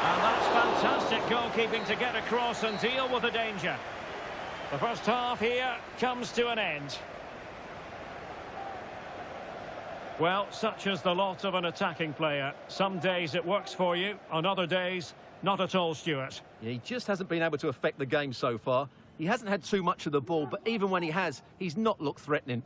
And that's fantastic goalkeeping to get across and deal with the danger. The first half here comes to an end. Well, such is the lot of an attacking player. Some days it works for you, on other days, not at all, Stuart. Yeah, he just hasn't been able to affect the game so far. He hasn't had too much of the ball, but even when he has, he's not looked threatening.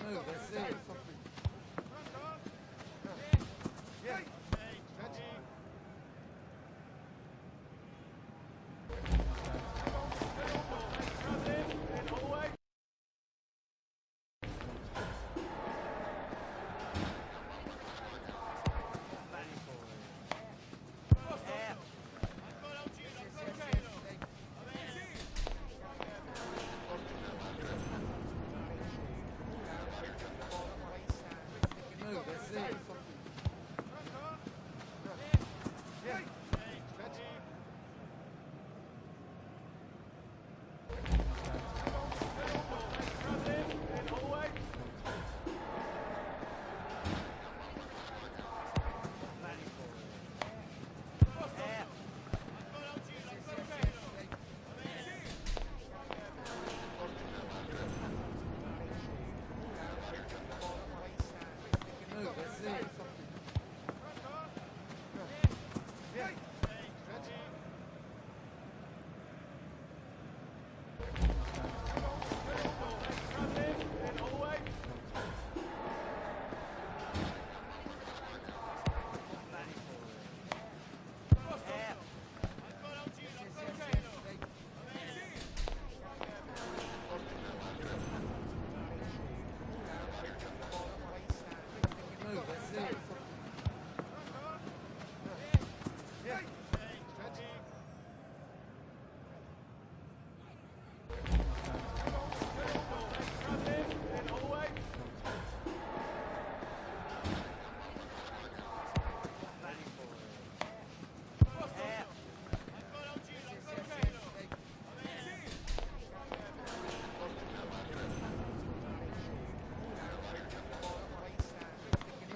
Move, that's it.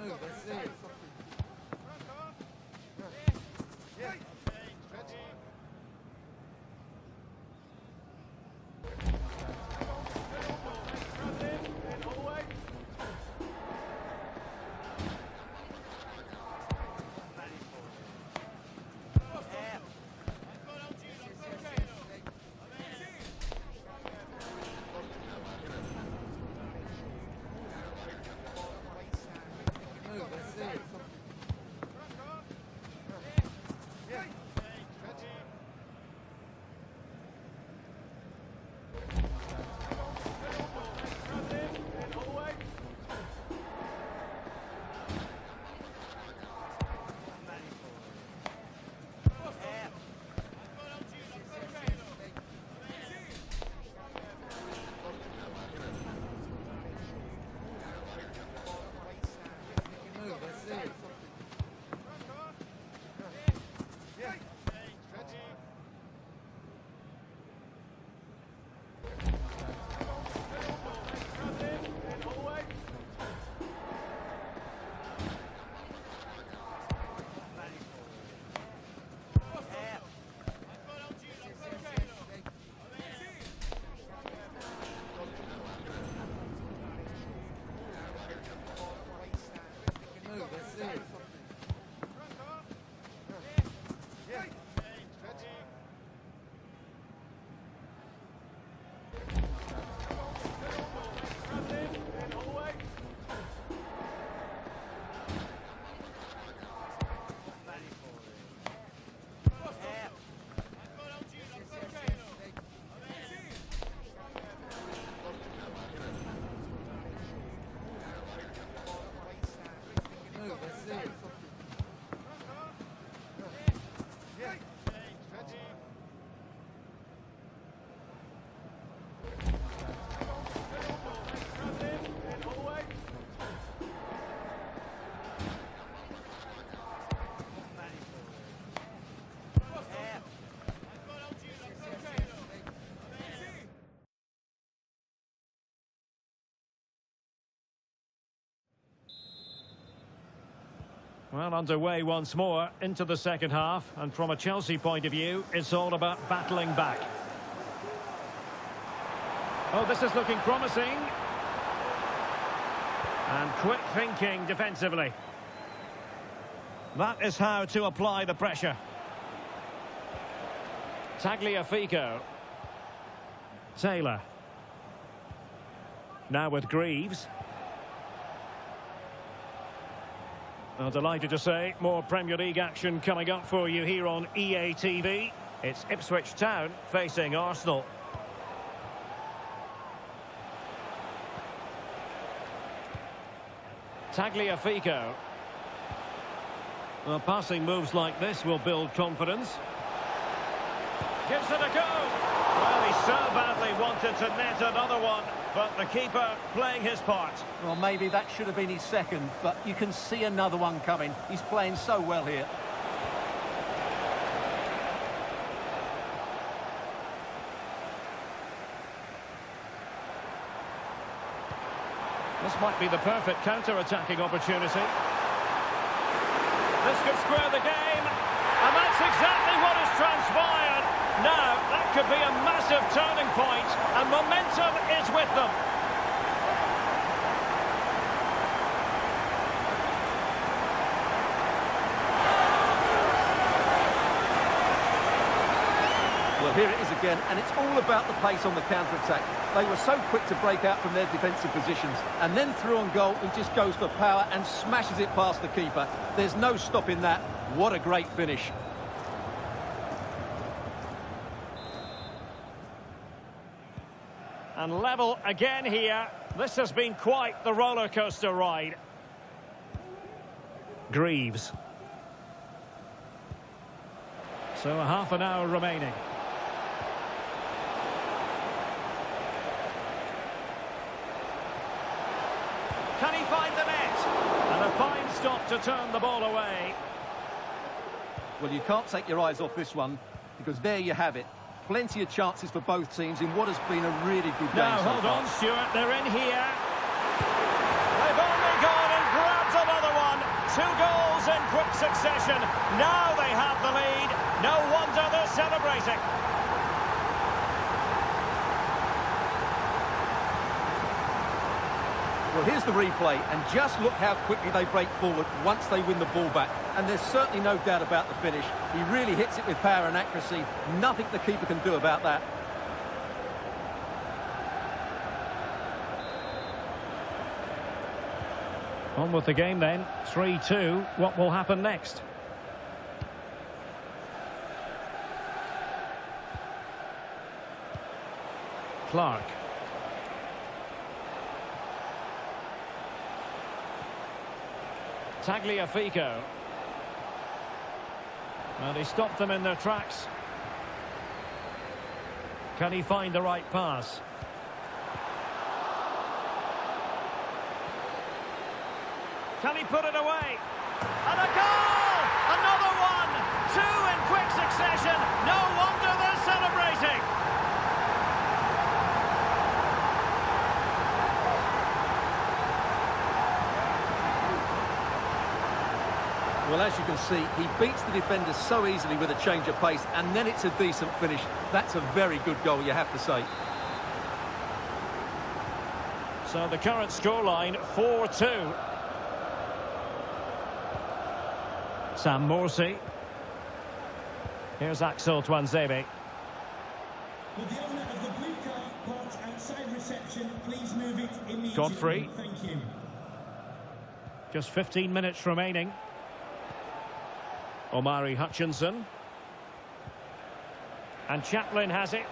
Move, that's it. Well, underway once more into the second half, and from a Chelsea point of view, it's all about battling back. Oh, this is looking promising. And quick thinking defensively. That is how to apply the pressure. Tagliafico. Taylor. Now with Greaves. Well, delighted to say, more Premier League action coming up for you here on EA TV. It's Ipswich Town facing Arsenal. Tagliafico. Well, passing moves like this will build confidence. Gives it a go. Well, he so badly wanted to net another one, but the keeper playing his part. Well, maybe that should have been his second, but you can see another one coming. He's playing so well here. This might be the perfect counter-attacking opportunity. This could square the game, and that's exactly what has transpired. Now, that could be a massive turning point, and momentum is with them. Well, here it is again, and it's all about the pace on the counter-attack. They were so quick to break out from their defensive positions, and then through on goal, he just goes for power and smashes it past the keeper. There's no stopping that. What a great finish. And level again here. This has been quite the roller coaster ride. Greaves. So a half an hour remaining. Can he find the net? And a fine stop to turn the ball away. Well, you can't take your eyes off this one, because there you have it. Plenty of chances for both teams in what has been a really good game Now, so hold far. on, Stuart. They're in here. They've only gone and grabbed another one. 2 goals in quick succession. Now they have the lead. No wonder they're celebrating. Well, here's the replay, and just look how quickly they break forward once they win the ball back. And there's certainly no doubt about the finish. He really hits it with power and accuracy. Nothing the keeper can do about that. On with the game then. 3-2. What will happen next? Clark. Tagliafico. And he stopped them in their tracks. Can he find the right pass? Can he put it away? And a goal! Another one! 2 in quick succession. No wonder they're celebrating. Well, as you can see, he beats the defenders so easily with a change of pace, and then it's a decent finish. That's a very good goal, you have to say. So the current scoreline, 4-2. Sam Morsey. Here's Axel Tuanzebe. Would the owner of the blue car parked outside reception please move it immediately? Godfrey. Thank you. Just 15 minutes remaining. Omari Hutchinson. And Chaplin has it.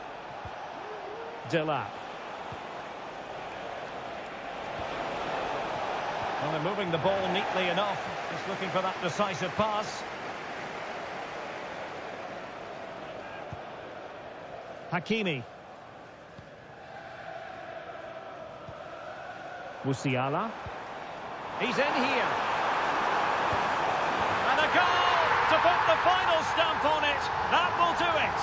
Delap. Well, they're moving the ball neatly enough. Just looking for that decisive pass. Hakimi. Musiala. He's in here. And a goal to put the final stamp on it. That will do it.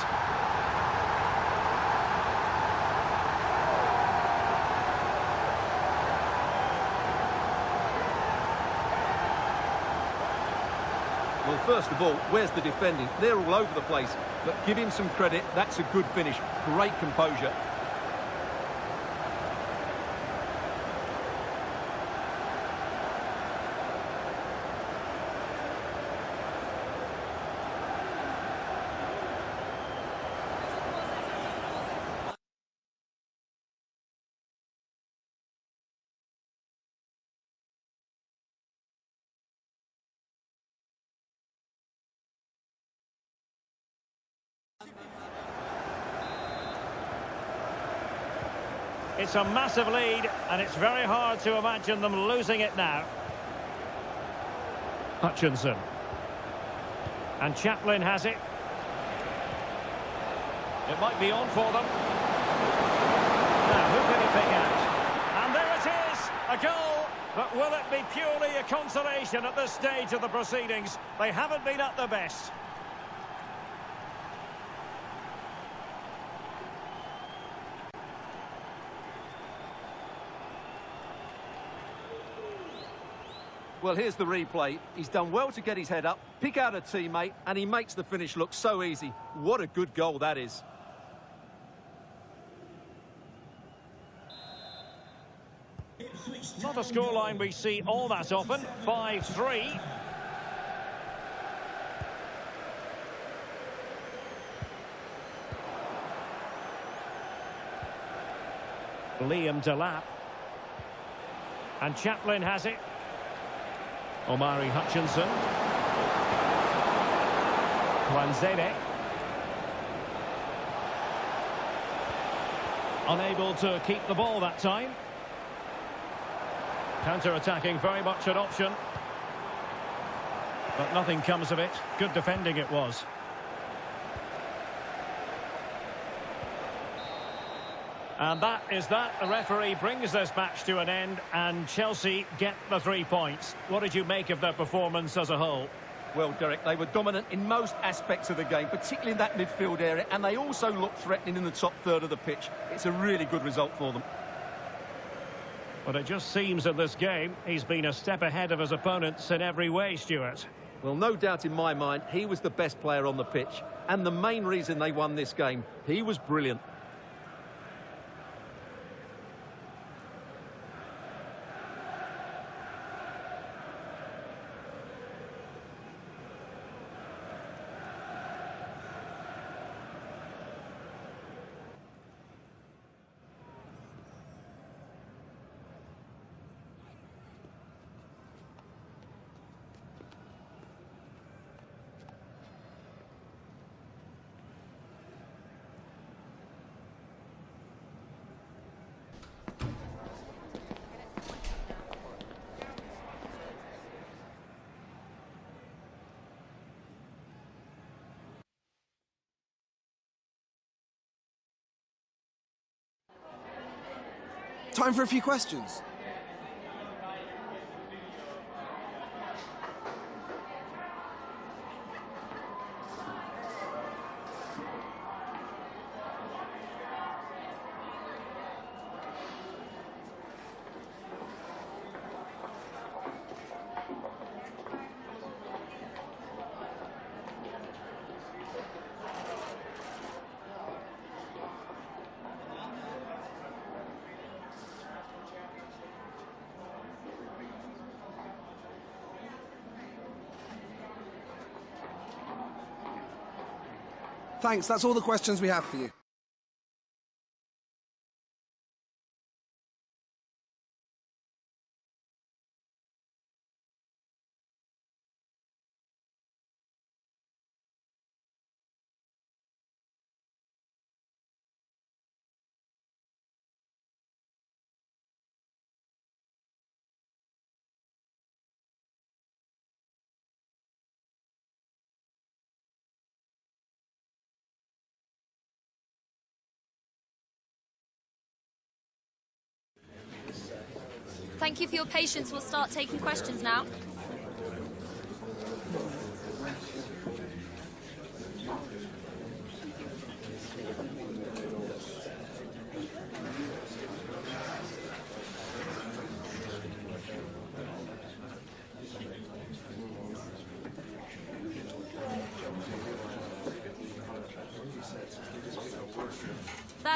Well, first of all, where's the defending? They're all over the place. But give him some credit. That's a good finish. Great composure. It's a massive lead, and it's very hard to imagine them losing it now. Hutchinson. And Chaplin has it. It might be on for them. Now, who can he pick out? And there it is, a goal. But will it be purely a consolation at this stage of the proceedings? They haven't been at their best. Well, here's the replay. He's done well to get his head up, pick out a teammate, and he makes the finish look so easy. What a good goal that is. Not a scoreline we see all that often. 5-3. Liam Delap. And Chaplin has it. Omari Hutchinson. Kwanzebe. Unable to keep the ball that time. Counter-attacking, very much an option. But nothing comes of it. Good defending it was. And that is that. The referee brings this match to an end, and Chelsea get the 3 points. What did you make of their performance as a whole? Well, Derek, they were dominant in most aspects of the game, particularly in that midfield area, and they also looked threatening in the top third of the pitch. It's a really good result for them. But it just seems in this game, he's been a step ahead of his opponents in every way, Stuart. Well, no doubt in my mind, he was the best player on the pitch, and the main reason they won this game. He was brilliant. Time for a few questions. Thanks, that's all the questions we have for you. Thank you for your patience. We'll start taking questions now.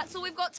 That's all we've got.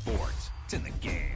sports. It's in the game.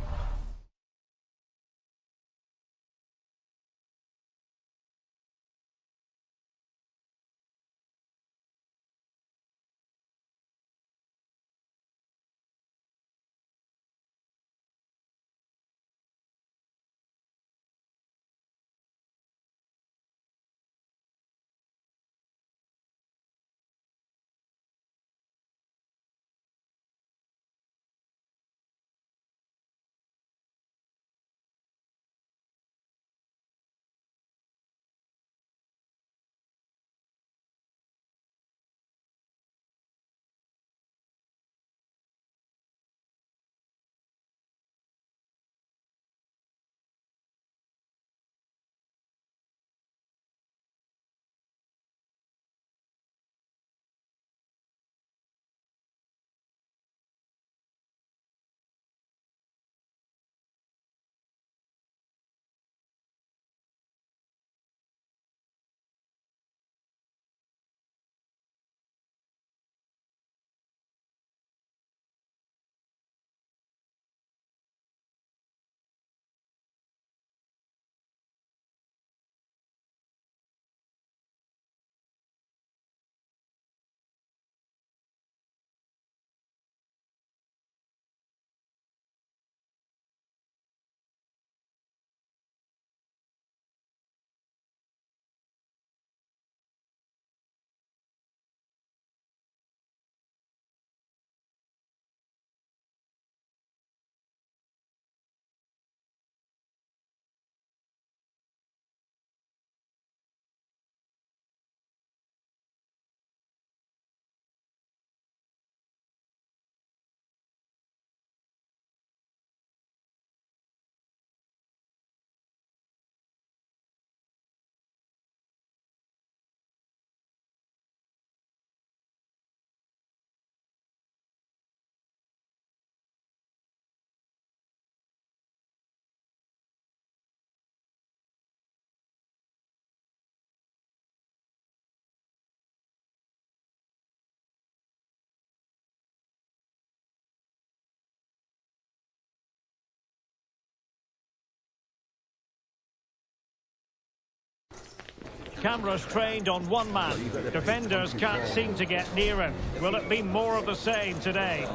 Cameras trained on one man. Defenders can't seem to get near him. Will it be more of the same today?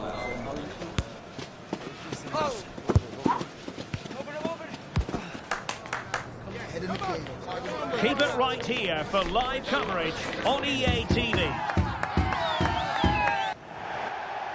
Keep it right here for live coverage on EA TV.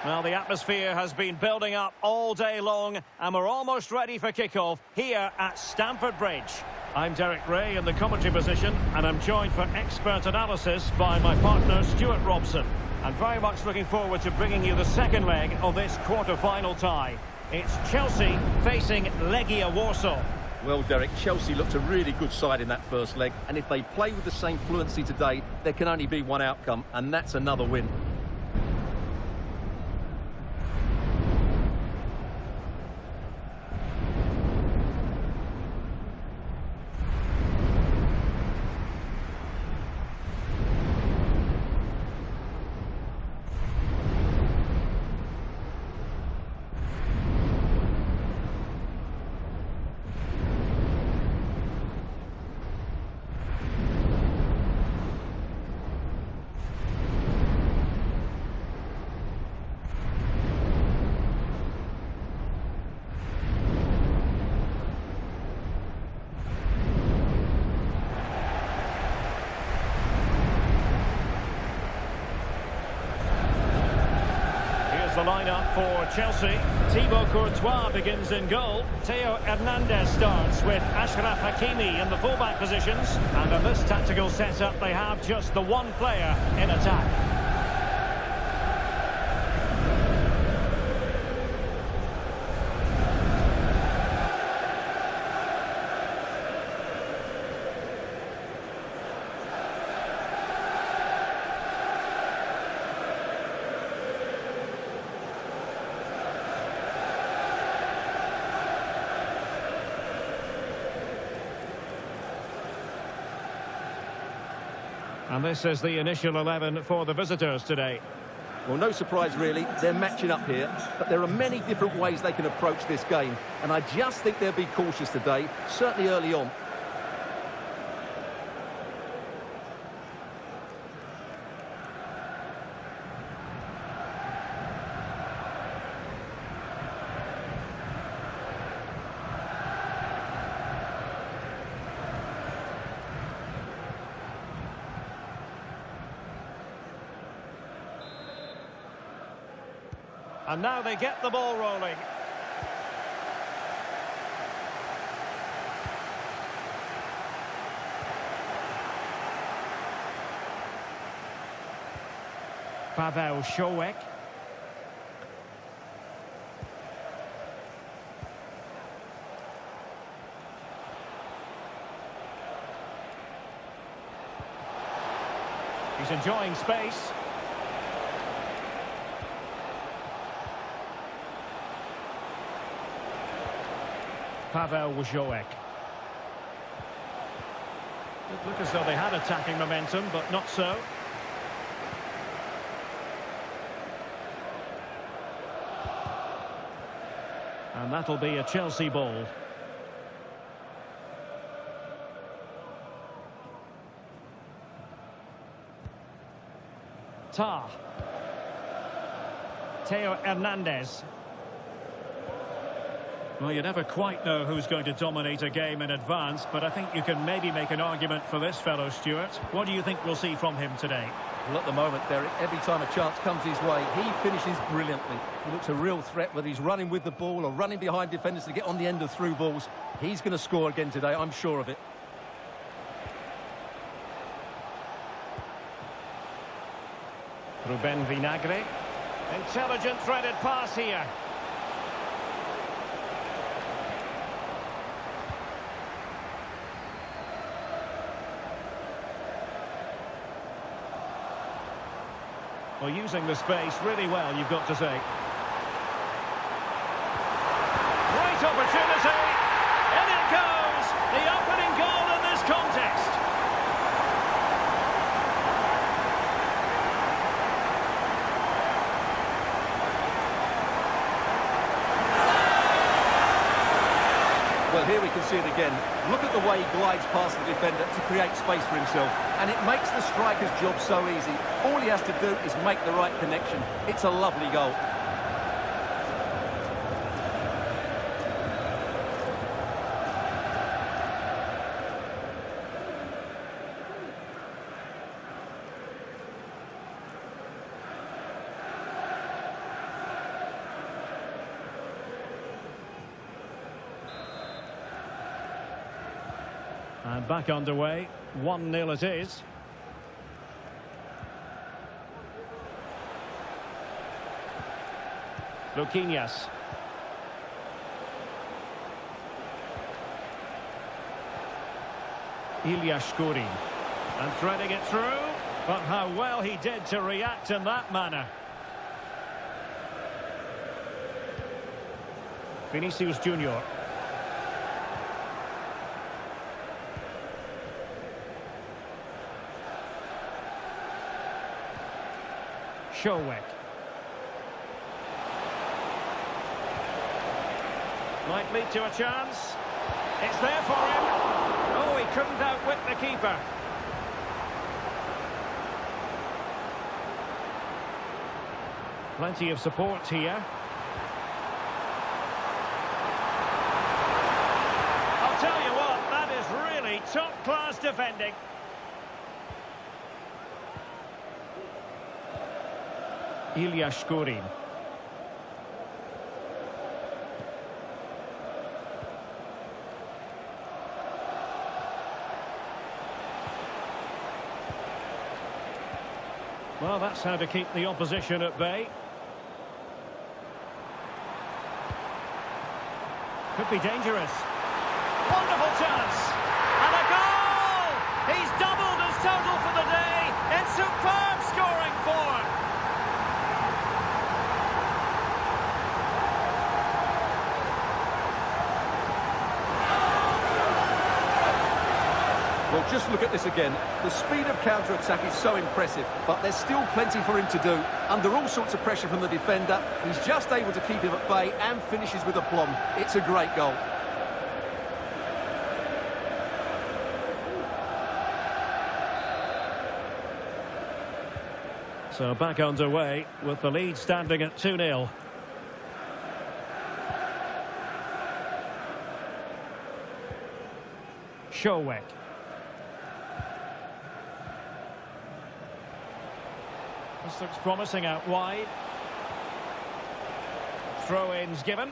Well, the atmosphere has been building up all day long, and we're almost ready for kickoff here at Stamford Bridge. I'm Derek Ray in the commentary position, and I'm joined for expert analysis by my partner Stuart Robson. I'm very much looking forward to bringing you the second leg of this quarter-final tie. It's Chelsea facing Legia Warsaw. Well, Derek, Chelsea looked a really good side in that first leg, and if they play with the same fluency today, there can only be one outcome, and that's another win. The lineup for Chelsea. Thibaut Courtois begins in goal. Theo Hernandez starts with Ashraf Hakimi in the fullback positions. And in this tactical setup, they have just the one player in attack. And this is the initial 11 for the visitors today. Well, no surprise really, they're matching up here, but there are many different ways they can approach this game, and I just think they'll be cautious today, certainly early on. And now they get the ball rolling. Paweł Szowek. He's enjoying space. Paweł Szowek. It looked as though they had attacking momentum, but not so. And that'll be a Chelsea ball. Theo Hernandez. Well, you never quite know who's going to dominate a game in advance, but I think you can maybe make an argument for this fellow, Stuart. What do you think we'll see from him today? Well, at the moment, Derek, every time a chance comes his way, he finishes brilliantly. He looks a real threat, whether he's running with the ball or running behind defenders to get on the end of through balls. He's going to score again today, I'm sure of it. Ruben Vinagre. Intelligent threaded pass here. Well, using the space really well, you've got to say. Great opportunity. In it goes. The opening goal in this contest. Well, here we can see it again. Look at the way he glides past the defender to create space for himself. And it makes the striker's job so easy. All he has to do is make the right connection. It's a lovely goal. And back underway, 1-0 it is. Luquinhas. Ylyaskorin. And threading it through. But how well he did to react in that manner. Vinicius Junior. Szowek. Might lead to a chance. It's there for him. Oh, he couldn't outwit the keeper. Plenty of support here. I'll tell you what, that is really top-class defending. Ylyaskorin. Well, that's how to keep the opposition at bay. Could be dangerous. Wonderful chance. And a goal! He's doubled his total for the day in superb scoring form. Well, Well, just look at this again. The speed of counter-attack is so impressive, but there's still plenty for him to do. Under all sorts of pressure from the defender, he's just able to keep him at bay and finishes with aplomb. It's a great goal. So back underway with the lead standing at 2-0. Showek. This looks promising out wide. Throw-ins given.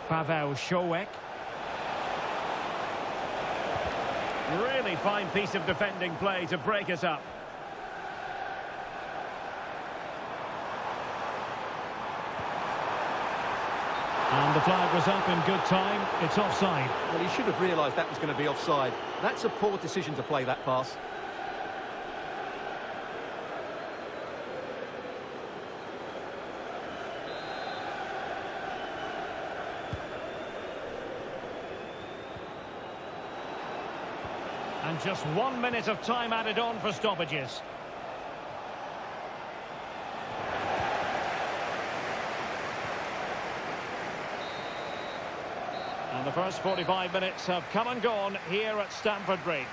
Paweł Showek. Really fine piece of defending play to break us up. And the flag was up in good time. It's offside. Well, he should have realised that was going to be offside. That's a poor decision to play that pass. And just 1 minute of time added on for stoppages. And the first 45 minutes have come and gone here at Stamford Bridge.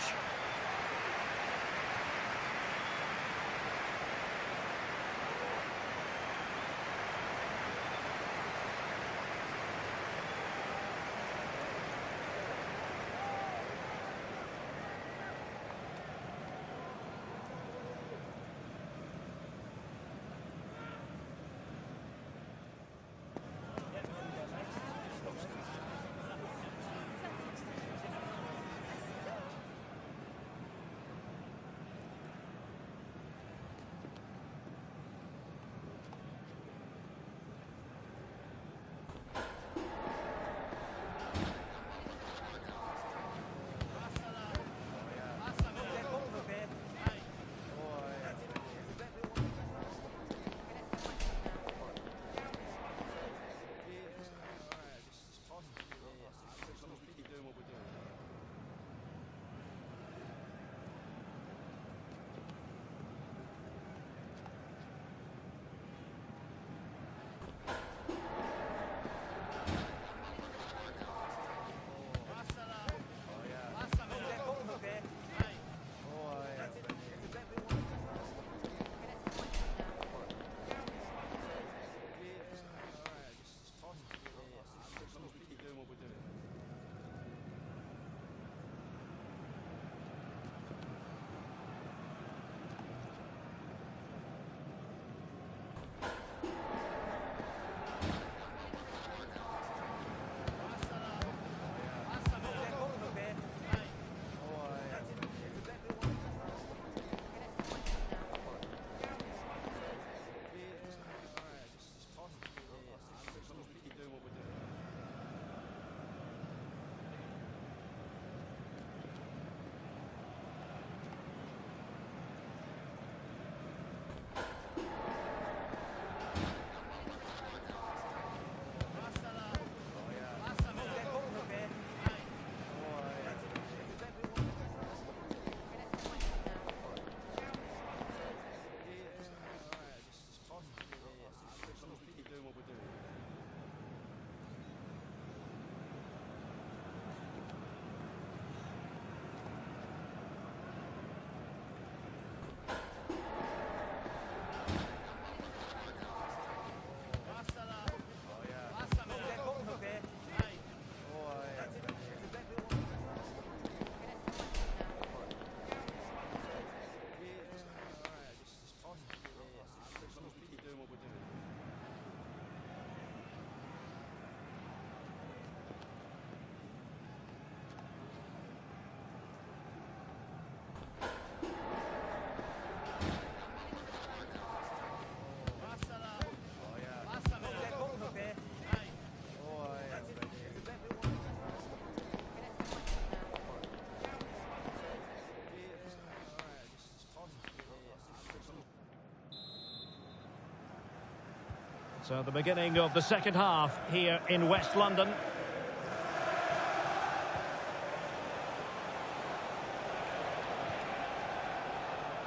So the beginning of the second half here in West London.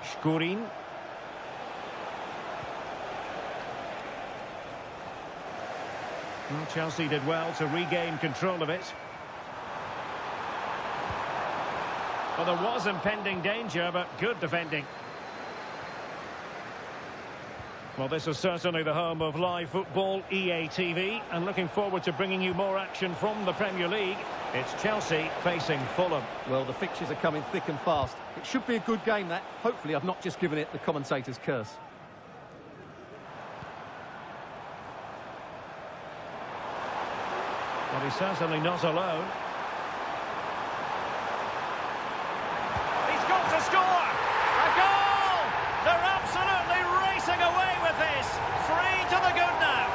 Škurin. Well, Chelsea did well to regain control of it. Well, there was impending danger, but good defending. Well, this is certainly the home of live football, EA TV, and looking forward to bringing you more action from the Premier League. It's Chelsea facing Fulham. Well, the fixtures are coming thick and fast. It should be a good game, that. Hopefully I've not just given it the commentator's curse. Well, he's certainly not alone. He's got to score! A goal! They're absolutely racing away with this. 3 to the good now.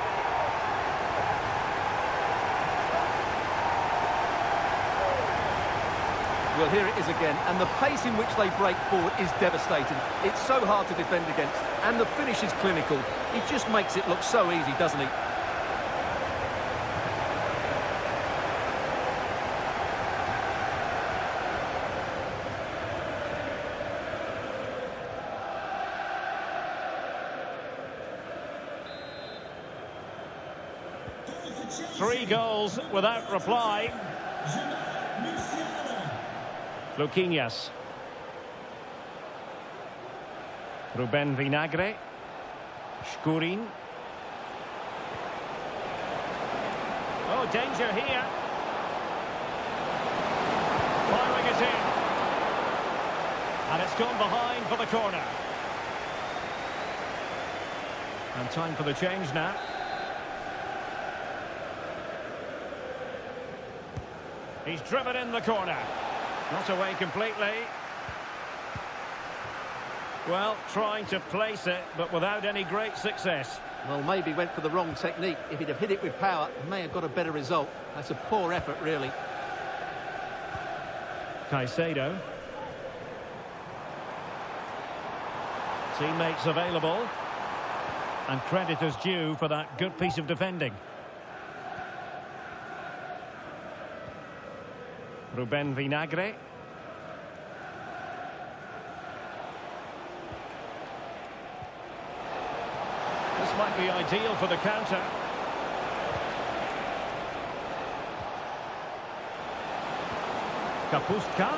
Well, here it is again, and the pace in which they break forward is devastating. It's so hard to defend against, and the finish is clinical. He just makes it look so easy, doesn't he? Three goals without reply. Luquinhas. Ruben Vinagre. Škurin. Oh, danger here. Firing it in. And it's gone behind for the corner. And time for the change now. He's driven in the corner. Not away completely. Well, trying to place it, but without any great success. Well, maybe went for the wrong technique. If he'd have hit it with power, he may have got a better result. That's a poor effort, really. Caicedo. Teammates available. And credit is due for that good piece of defending. Ruben Vinagre. This might be ideal for the counter. Kapustka.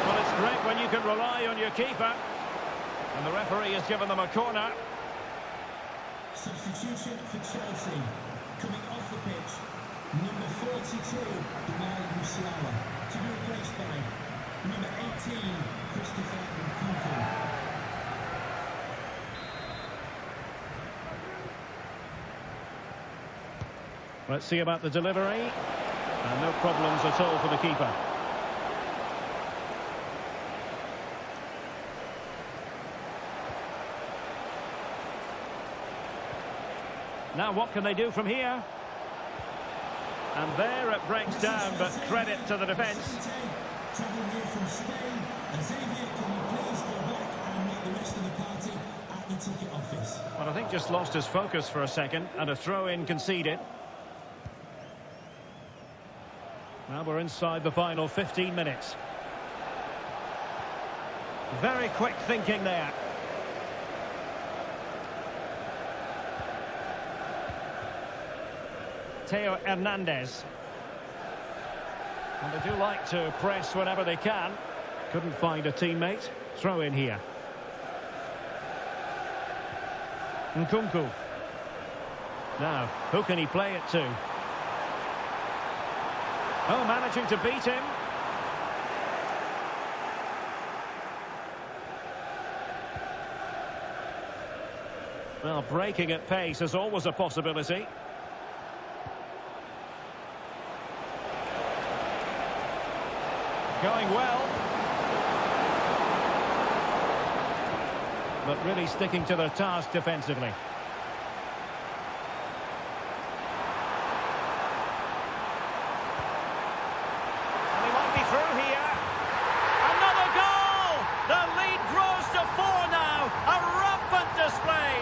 Well, it's great when you can rely on your keeper. And the referee has given them a corner. Substitution for Chelsea. Coming off the pitch, number 42, Musiala, to be replaced by number 18, Christopher Nkunku. Let's see about the delivery. And no problems at all for the keeper. Now what can they do from here? And there it breaks down, but credit to the defence. Travel here from Spain. Xavier, can you please go back and meet the rest of the party at the ticket office? Well, I think just lost his focus for a second, and a throw-in conceded. Now we're inside the final 15 minutes. Very quick thinking there. Theo Hernandez. And they do like to press whenever they can. Couldn't find a teammate. Throw in here. Nkunku. Now, who can he play it to? Oh, managing to beat him. Well, breaking at pace is always a possibility. Going well. But really sticking to their task defensively. And he might be through here. Another goal! The lead grows to 4 now. A rampant display.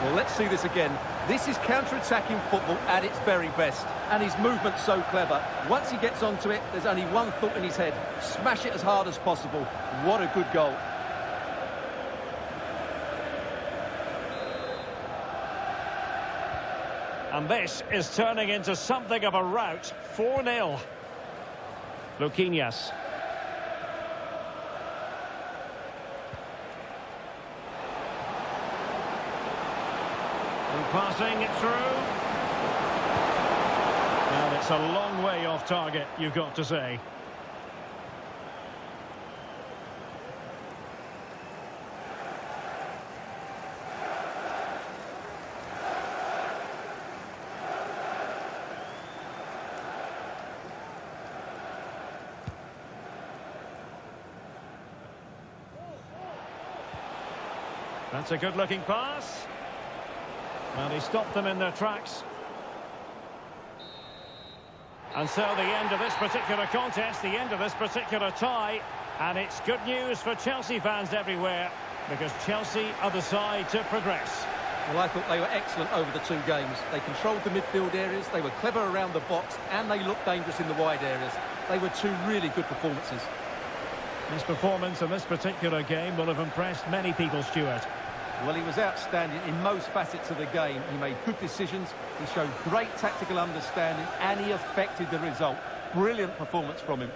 Well, let's see this again. This is counter-attacking football at its very best. And his movement's so clever. Once he gets onto it, there's only one thought in his head. Smash it as hard as possible. What a good goal. And this is turning into something of a rout. 4-0. Luquinhas. Passing it through. And it's a long way off target, you've got to say. That's a good-looking pass. And he stopped them in their tracks. And so the end of this particular contest, the end of this particular tie. And it's good news for Chelsea fans everywhere, because Chelsea are the side to progress. Well, I thought they were excellent over the two games. They controlled the midfield areas, they were clever around the box, and they looked dangerous in the wide areas. They were two really good performances. His performance in this particular game will have impressed many people, Stuart. Well, he was outstanding in most facets of the game. He made good decisions, he showed great tactical understanding, and he affected the result. Brilliant performance from him.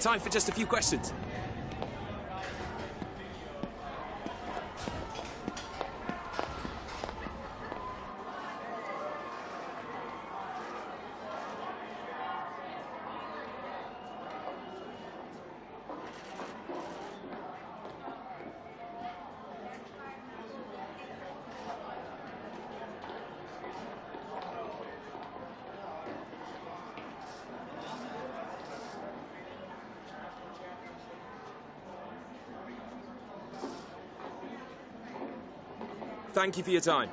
Time for just a few questions. Thank you for your time.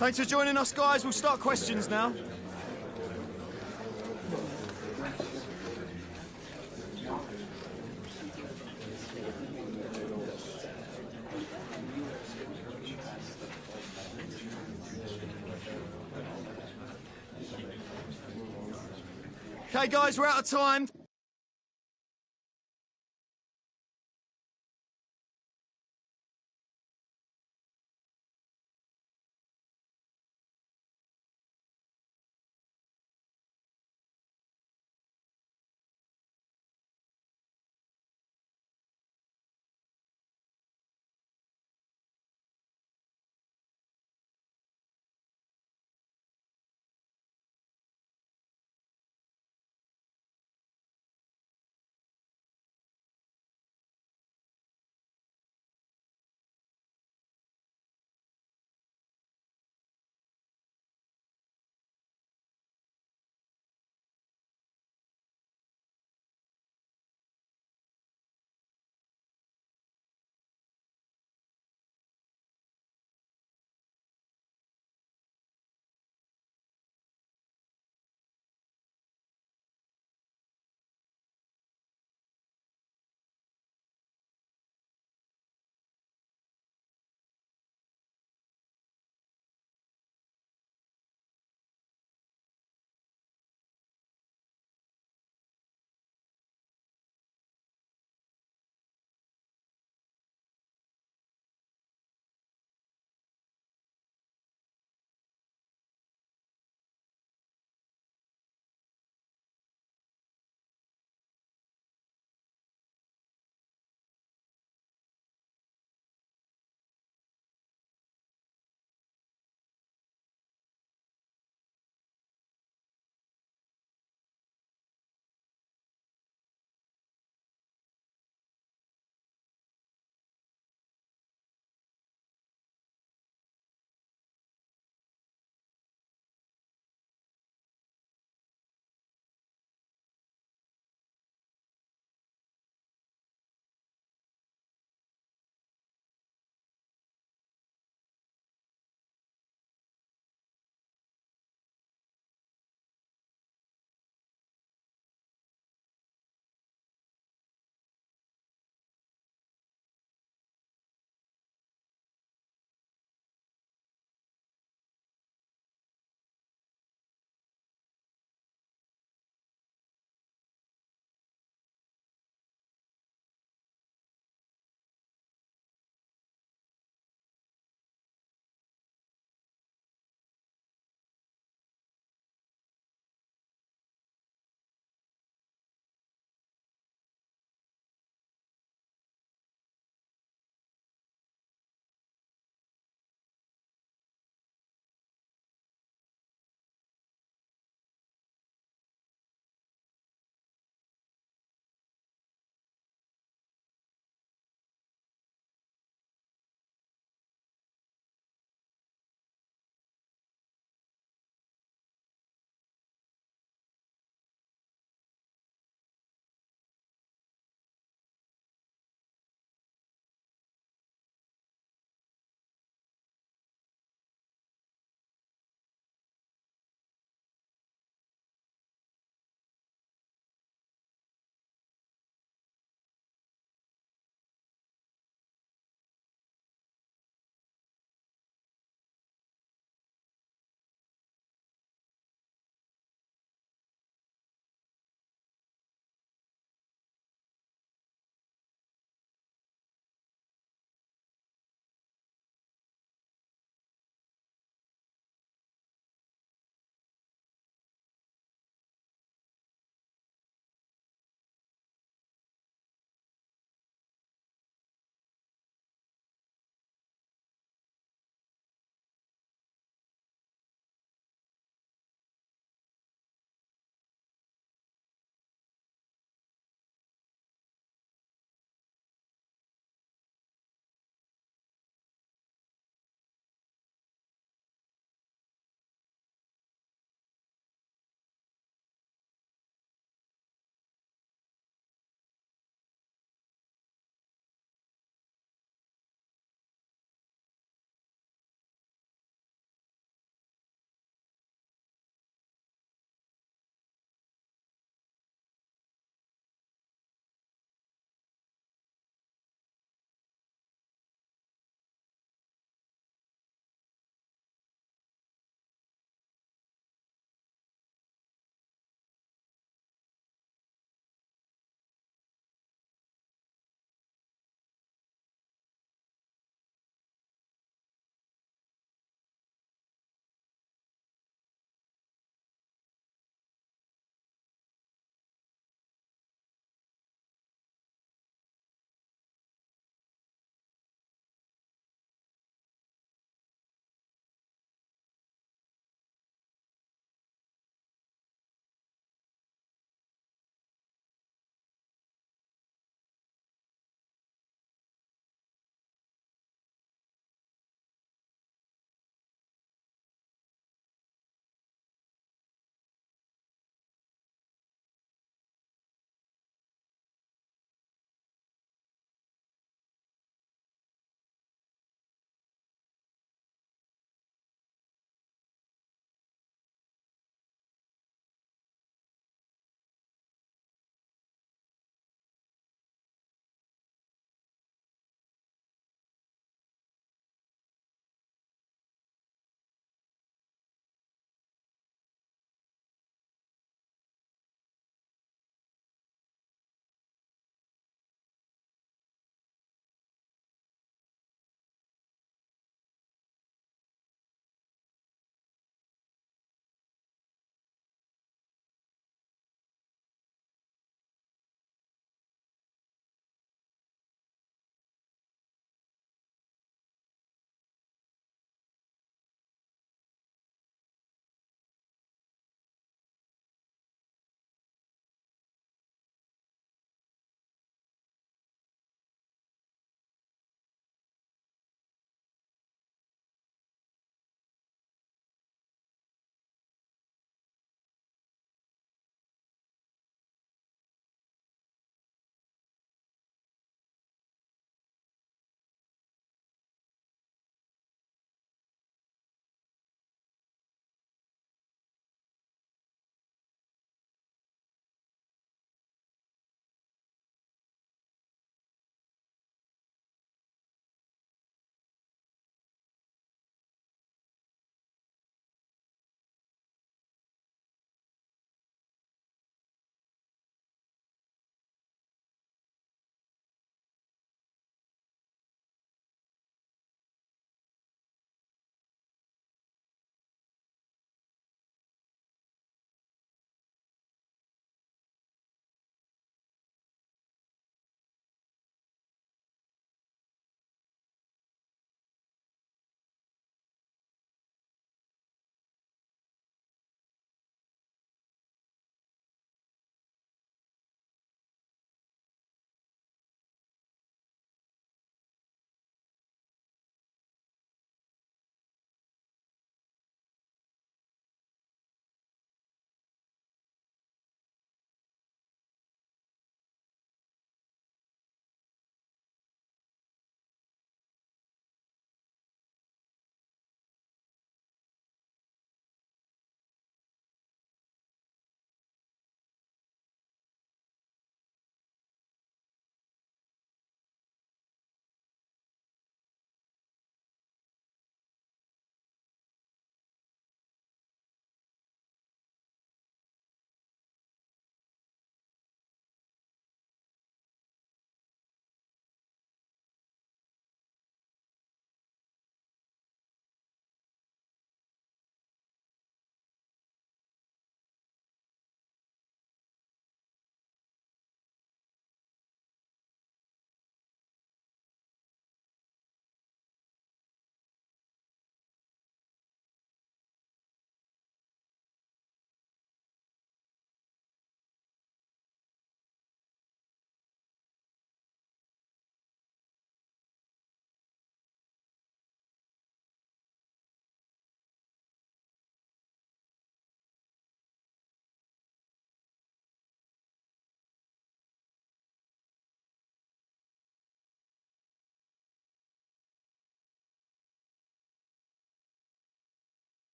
Thanks for joining us, guys. We'll start questions now. Okay, guys, we're out of time.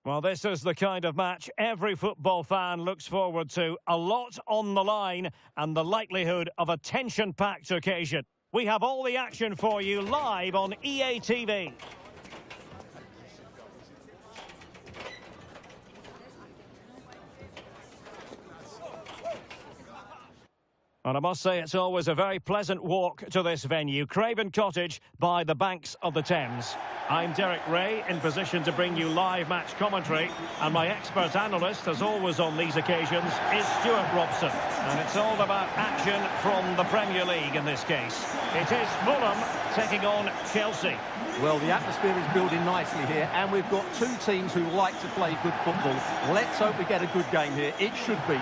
Well, this is the kind of match every football fan looks forward to. A lot on the line and the likelihood of a tension-packed occasion. We have all the action for you live on EA TV. And I must say it's always a very pleasant walk to this venue, Craven Cottage by the banks of the Thames. I'm Derek Ray, in position to bring you live match commentary, and my expert analyst, as always on these occasions, is Stuart Robson. And it's all about action from the Premier League in this case. It is Fulham taking on Chelsea. Well, the atmosphere is building nicely here, and we've got two teams who like to play good football. Let's hope we get a good game here. It should be.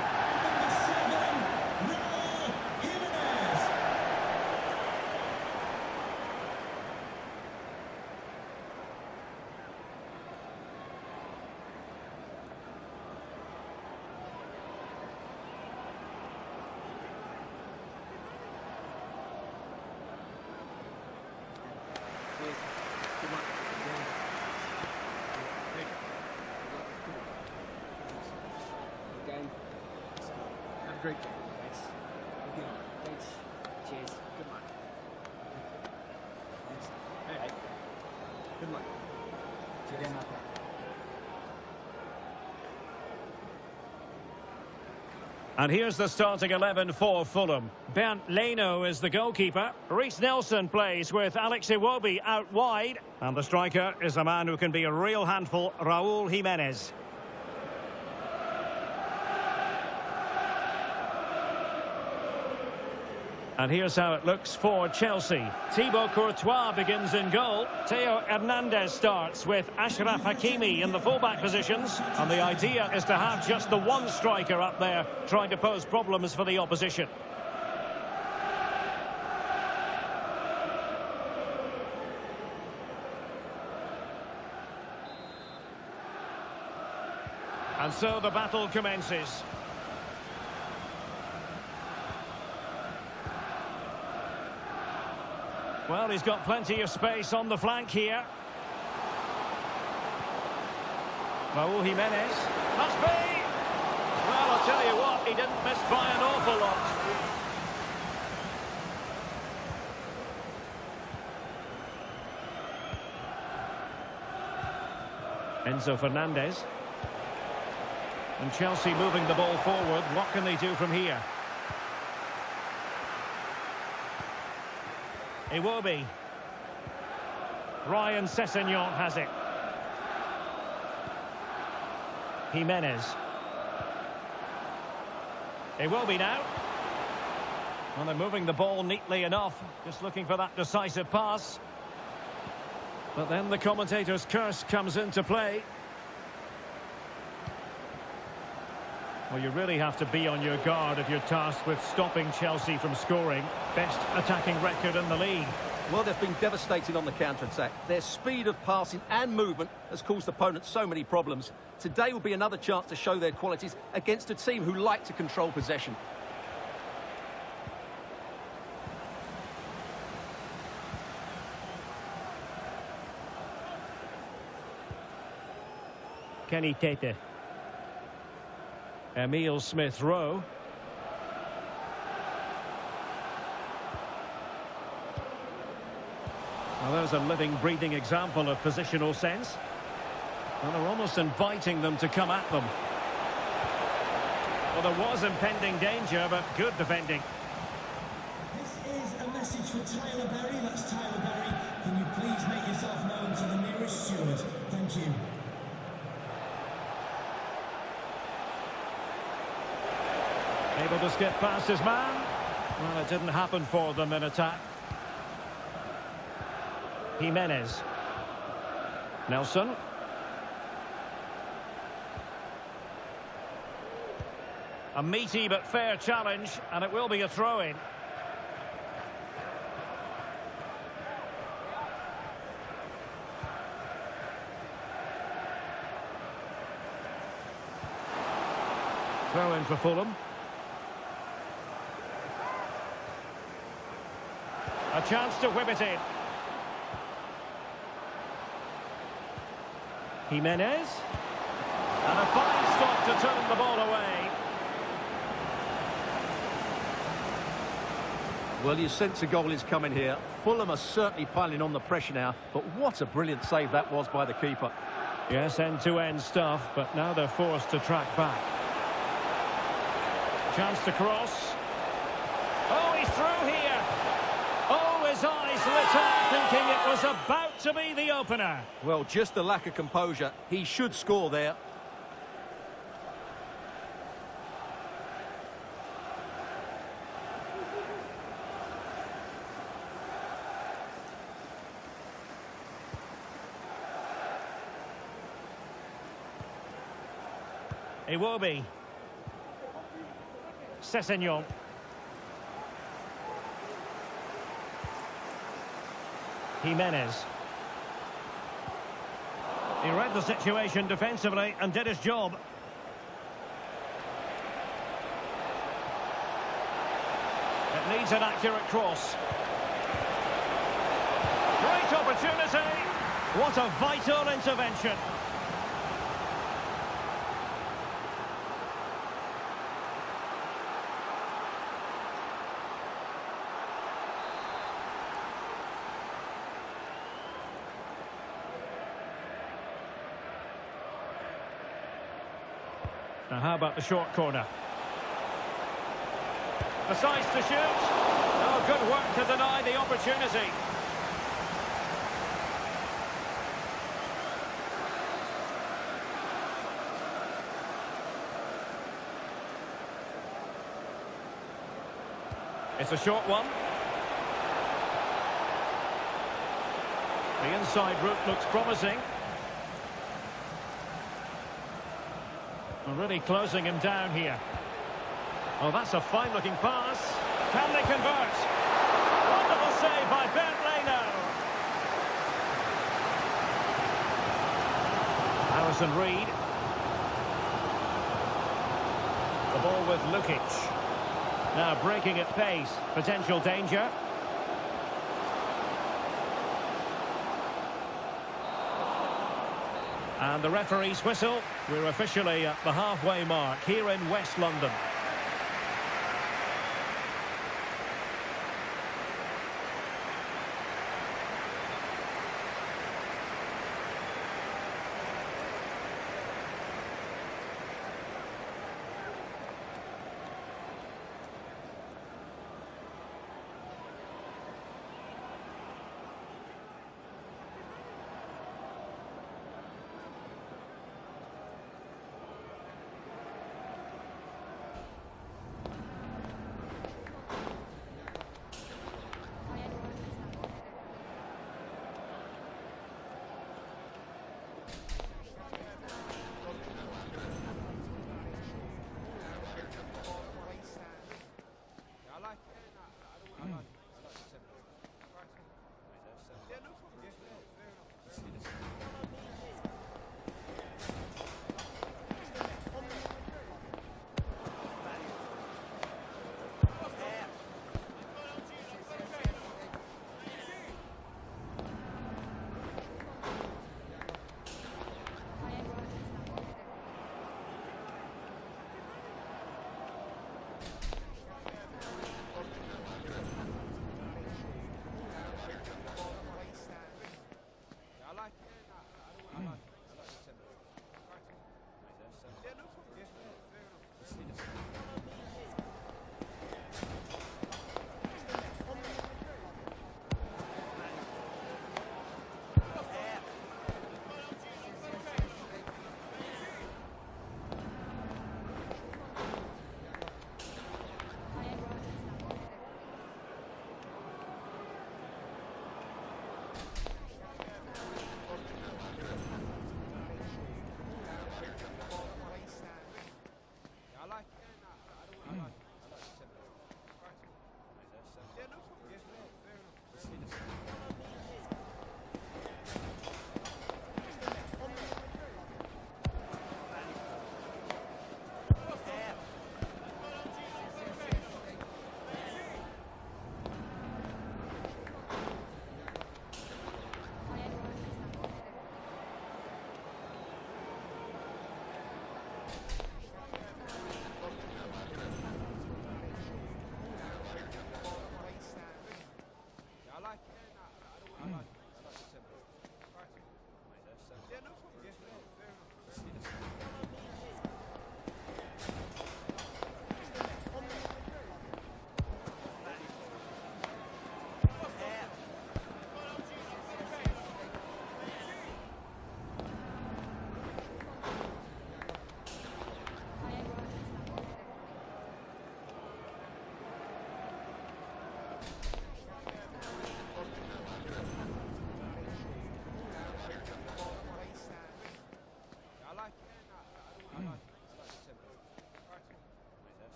Great game. Thanks. Good. Thanks. Cheers. Good luck. Thanks. Hey. Good luck. Cheers. And here's the starting 11 for Fulham. Bernd Leno is the goalkeeper. Reece Nelson plays with Alex Iwobi out wide. And the striker is a man who can be a real handful, Raúl Jiménez. And here's how it looks for Chelsea. Thibaut Courtois begins in goal. Theo Hernandez starts with Achraf Hakimi in the fullback positions. And the idea is to have just the one striker up there trying to pose problems for the opposition. And so the battle commences. Well, he's got plenty of space on the flank here. Raúl Jiménez. Must be! Well, I'll tell you what, he didn't miss by an awful lot. Enzo Fernandez. And Chelsea moving the ball forward. What can they do from here? Iwobi. Ryan Sessegnon has it. Jimenez. Iwobi now. Well, they're moving the ball neatly enough. Just looking for that decisive pass. But then the commentator's curse comes into play. Well, you really have to be on your guard if you're tasked with stopping Chelsea from scoring. Best attacking record in the league. Well, they've been devastating on the counter-attack. Their speed of passing and movement has caused opponents so many problems. Today will be another chance to show their qualities against a team who like to control possession. Kenny Tete. Emile Smith-Rowe. Well, there's a living, breathing example of positional sense. Well, they're almost inviting them to come at them. Well, there was impending danger, but good defending. This is a message for Tyler Berry. That's Tyler Berry. Can you please make yourself known to the nearest steward? Thank you. Able to skip past his man. Well, it didn't happen for them in attack. Jimenez. Nelson. A meaty but fair challenge, and it will be a throw-in. Throw-in for Fulham. A chance to whip it in. Jimenez. And a fine stop to turn the ball away. Well, you sense a goal is coming here. Fulham are certainly piling on the pressure now, but what a brilliant save that was by the keeper. Yes, end-to-end stuff, but now they're forced to track back. Chance to cross. Oh, he's through here. Oh, his eyes lit up, thinking it was about to be the opener. Well, just the lack of composure. He should score there. Iwobi. Sessegnon. Jimenez. He read the situation defensively and did his job. It needs an accurate cross. Great opportunity. What a vital intervention. Now, how about the short corner? Decides to shoot. Oh, good work to deny the opportunity. It's a short one. The inside route looks promising. Really closing him down here. Oh, that's a fine-looking pass. Can they convert? Wonderful save by Bernd Leno. Harrison Reed. The ball with Lukic. Now breaking at pace. Potential danger. And the referee's whistle. We're officially at the halfway mark here in West London.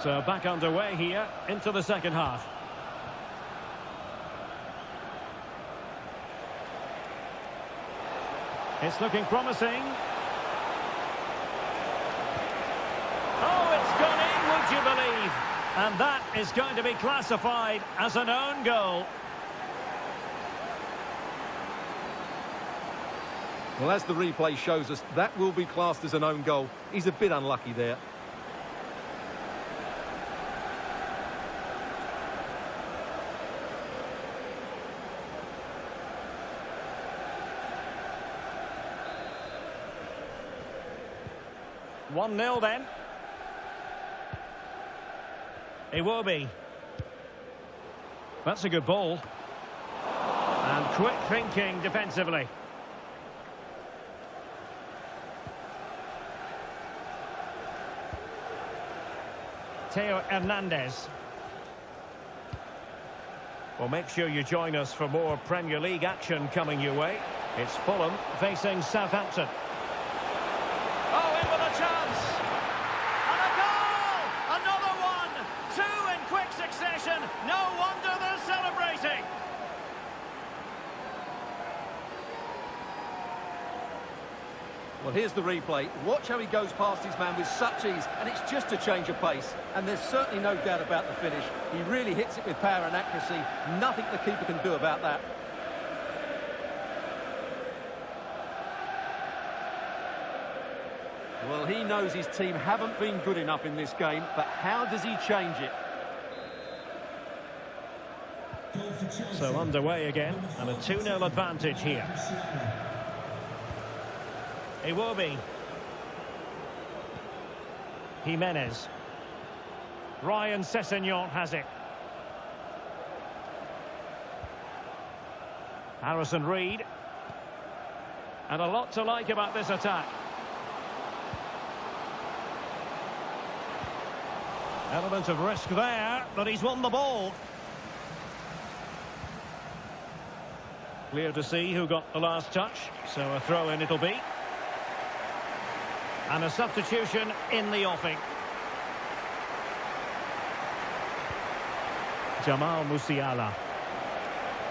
So back underway here into the second half. It's looking promising. Oh, it's gone in, would you believe? And that is going to be classified as an own goal. Well, as the replay shows us, that will be classed as an own goal. He's a bit unlucky there. One 0 then. It will be. That's a good ball. And quick thinking defensively. Theo Hernandez. Well, make sure you join us for more Premier League action coming your way. It's Fulham facing Southampton. Oh, in with a chance! And a goal! Another one! Two in quick succession! No wonder they're celebrating! Well, here's the replay. Watch how he goes past his man with such ease, and it's just a change of pace. And there's certainly no doubt about the finish. He really hits it with power and accuracy. Nothing the keeper can do about that. Well, he knows his team haven't been good enough in this game, but how does he change it? So underway again, and a 2-0 advantage here. Iwobi. Jimenez. Ryan Sessegnon has it. Harrison Reed. And a lot to like about this attack. Element of risk there, but he's won the ball. Clear to see who got the last touch, so a throw-in it'll be. And a substitution in the offing. Jamal Musiala.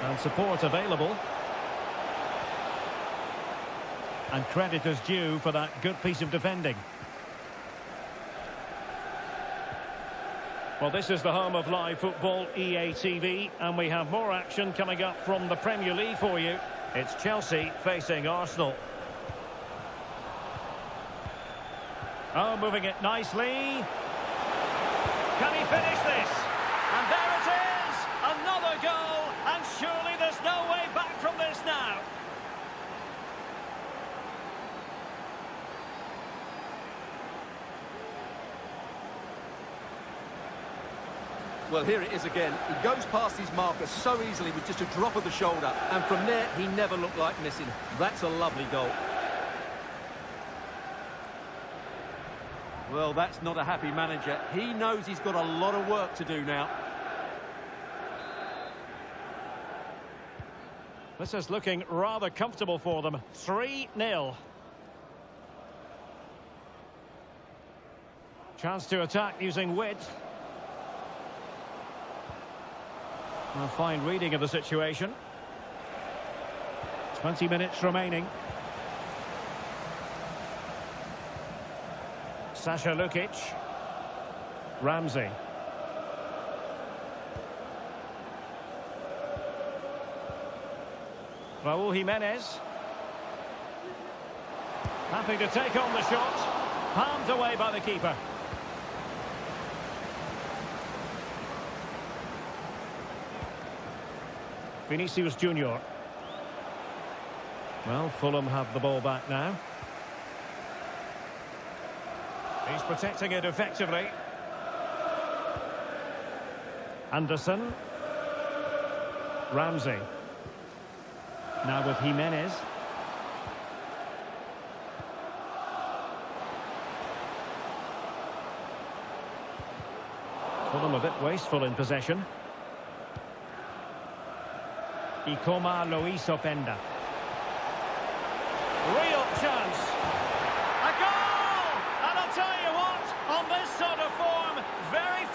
And support available. And credit is due for that good piece of defending. Well, this is the home of live football, EA TV, and we have more action coming up from the Premier League for you. It's Chelsea facing Arsenal. Oh, moving it nicely. Can he finish this? And there it is! Another goal, and surely there's no way back from this now. Well, here it is again. He goes past his marker so easily with just a drop of the shoulder. And from there, he never looked like missing. That's a lovely goal. Well, that's not a happy manager. He knows he's got a lot of work to do now. This is looking rather comfortable for them. 3-0. Chance to attack using width. A fine reading of the situation. 20 minutes remaining. Sasha Lukic. Ramsey. Raúl Jimenez. Happy to take on the shot. Palmed away by the keeper. Vinicius Junior. Well, Fulham have the ball back now. He's protecting it effectively. Anderson. Ramsey. Now with Jimenez. Fulham a bit wasteful in possession. Ikoma Luis Openda. Real chance. A goal! And I'll tell you what, on this sort of form, very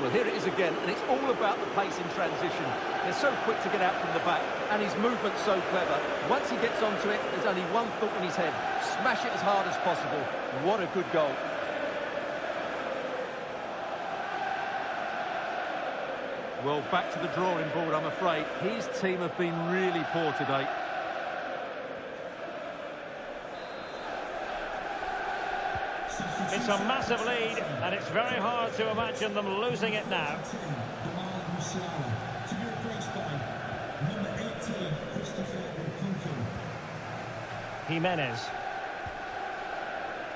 Well, here it is again, and it's all about the pace in transition. They're so quick to get out from the back, and his movement's so clever. Once he gets onto it, there's only one thought in his head. Smash it as hard as possible. What a good goal. Well, back to the drawing board, I'm afraid. His team have been really poor today. It's a massive lead, and it's very hard to imagine them losing it now. Jimenez.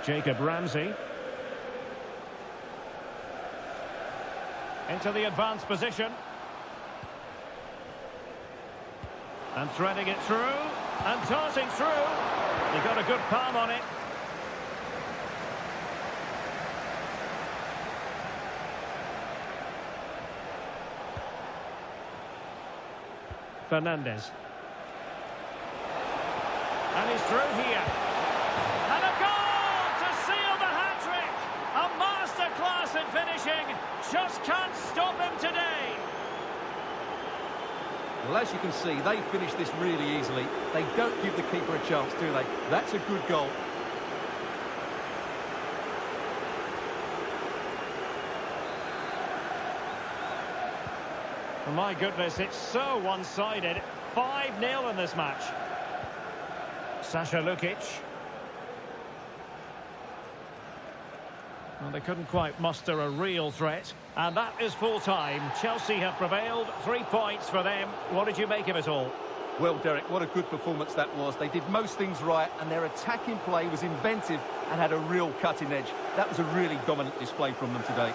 Jacob Ramsey. Into the advanced position. And threading it through. And tossing through. He got a good palm on it. Fernandez. And he's through here. And a goal to seal the hat-trick! A masterclass in finishing. Just can't stop him today. Well, as you can see, they finish this really easily. They don't give the keeper a chance, do they? That's a good goal. My goodness, it's so one-sided. 5-0 in this match. Sasha Lukic. Well, they couldn't quite muster a real threat. And that is full-time. Chelsea have prevailed. 3 points for them. What did you make of it all? Well, Derek, what a good performance that was. They did most things right, and their attacking play was inventive and had a real cutting edge. That was a really dominant display from them today.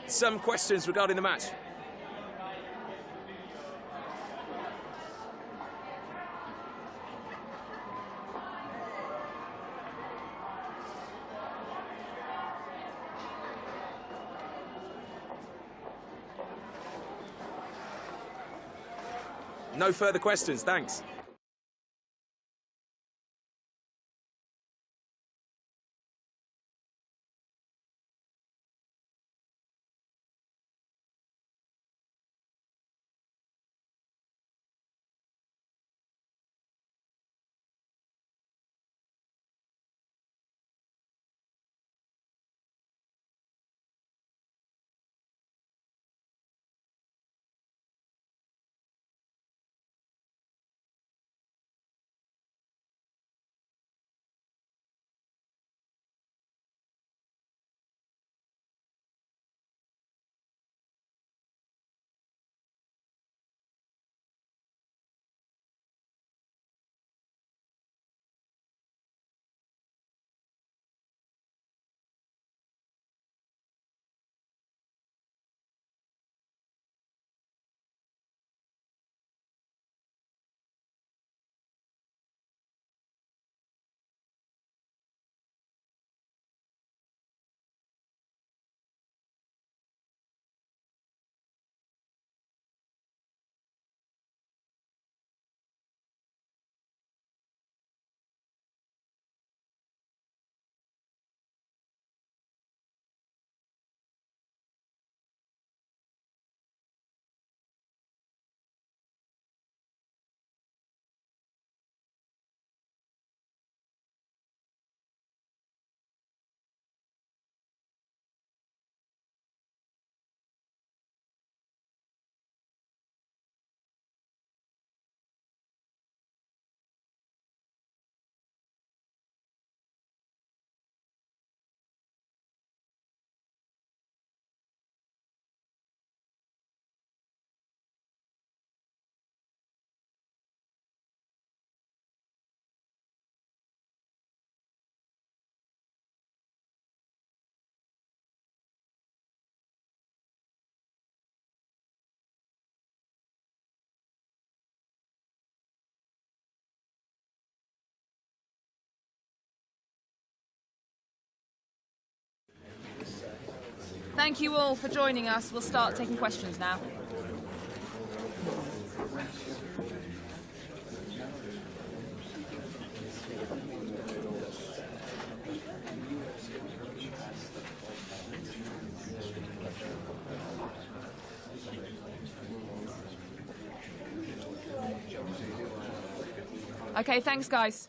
Some questions regarding the match. No further questions, thanks. Thank you all for joining us. We'll start taking questions now. Okay, thanks, guys.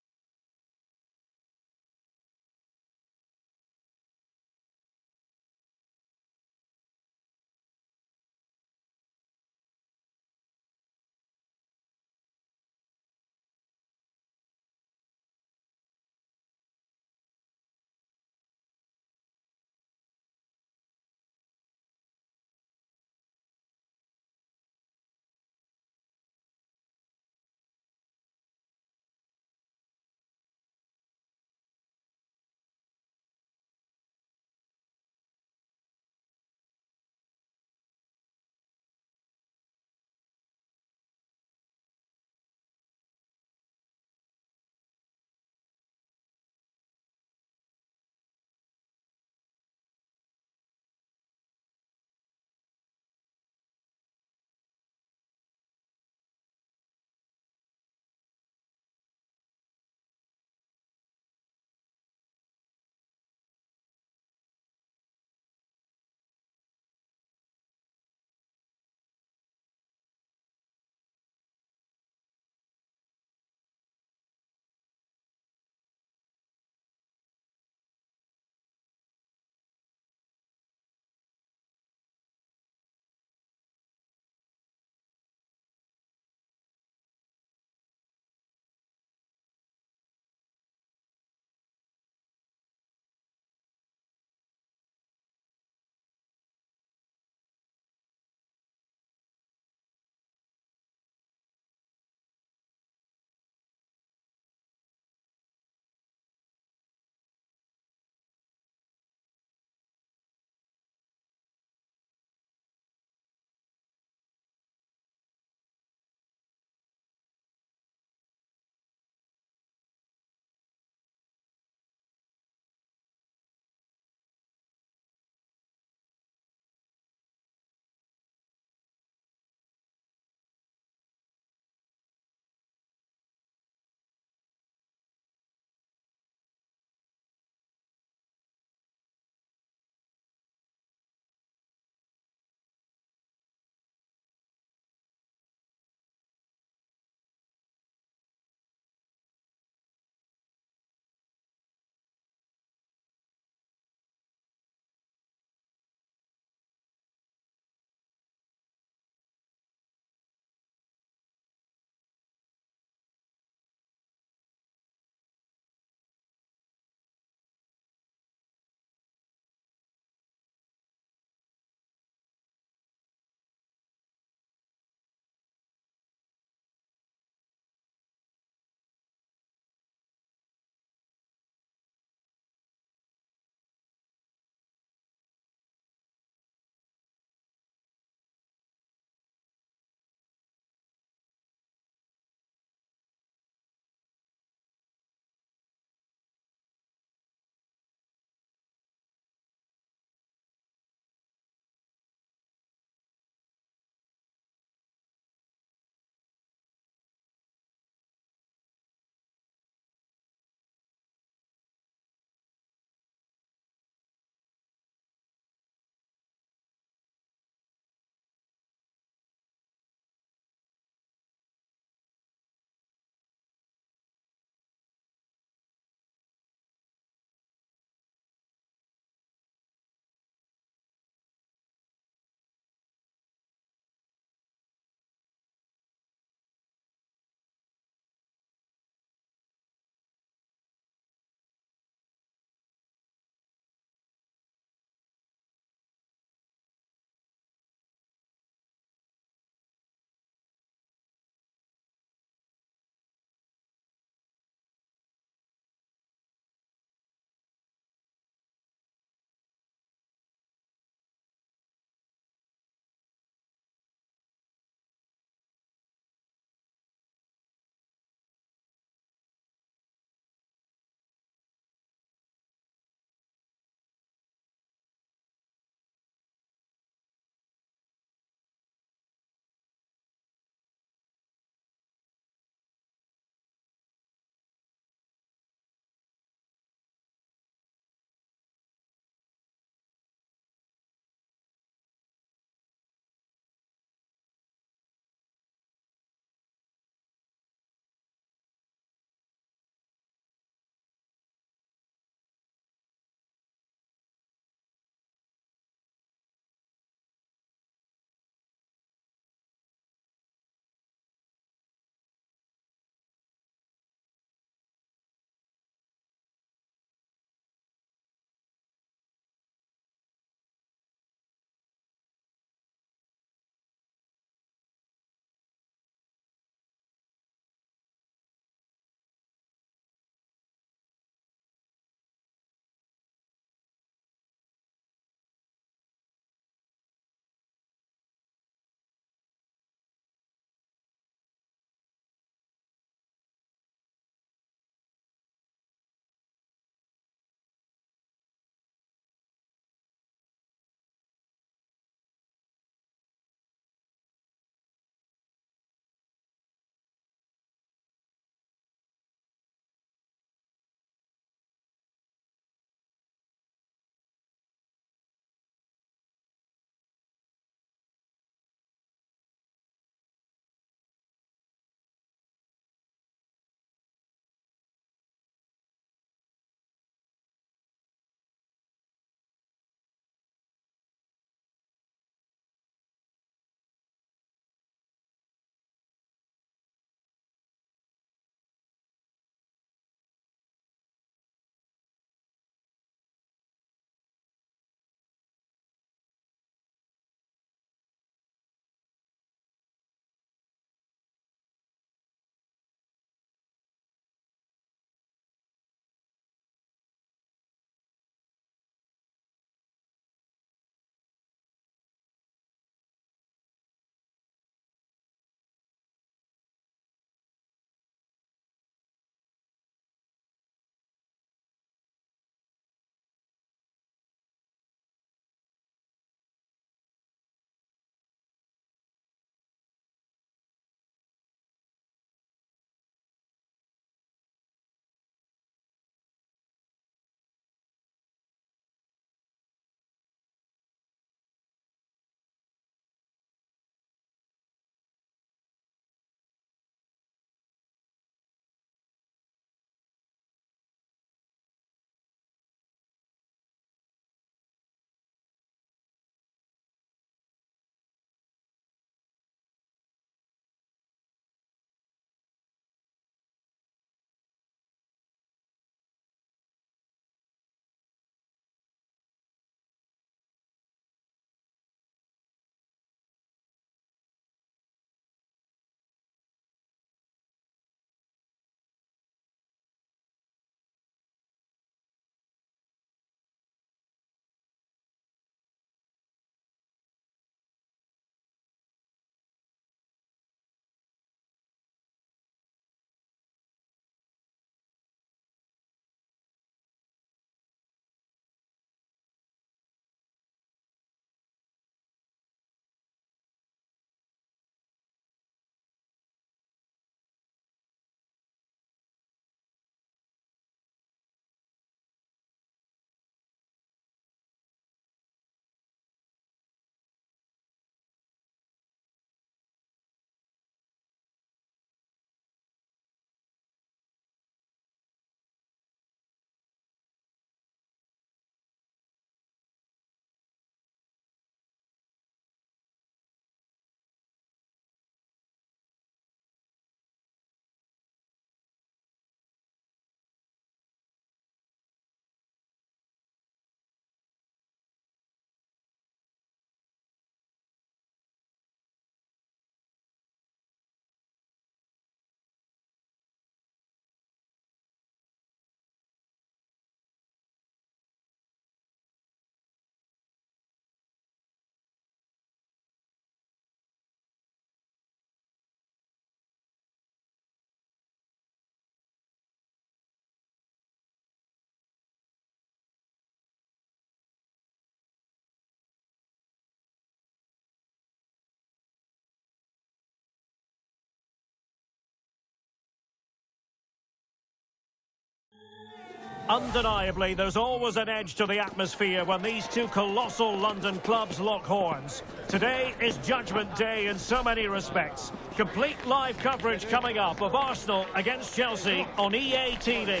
Undeniably, there's always an edge to the atmosphere when these two colossal London clubs lock horns. Today is Judgment Day in so many respects. Complete live coverage coming up of Arsenal against Chelsea on EA TV.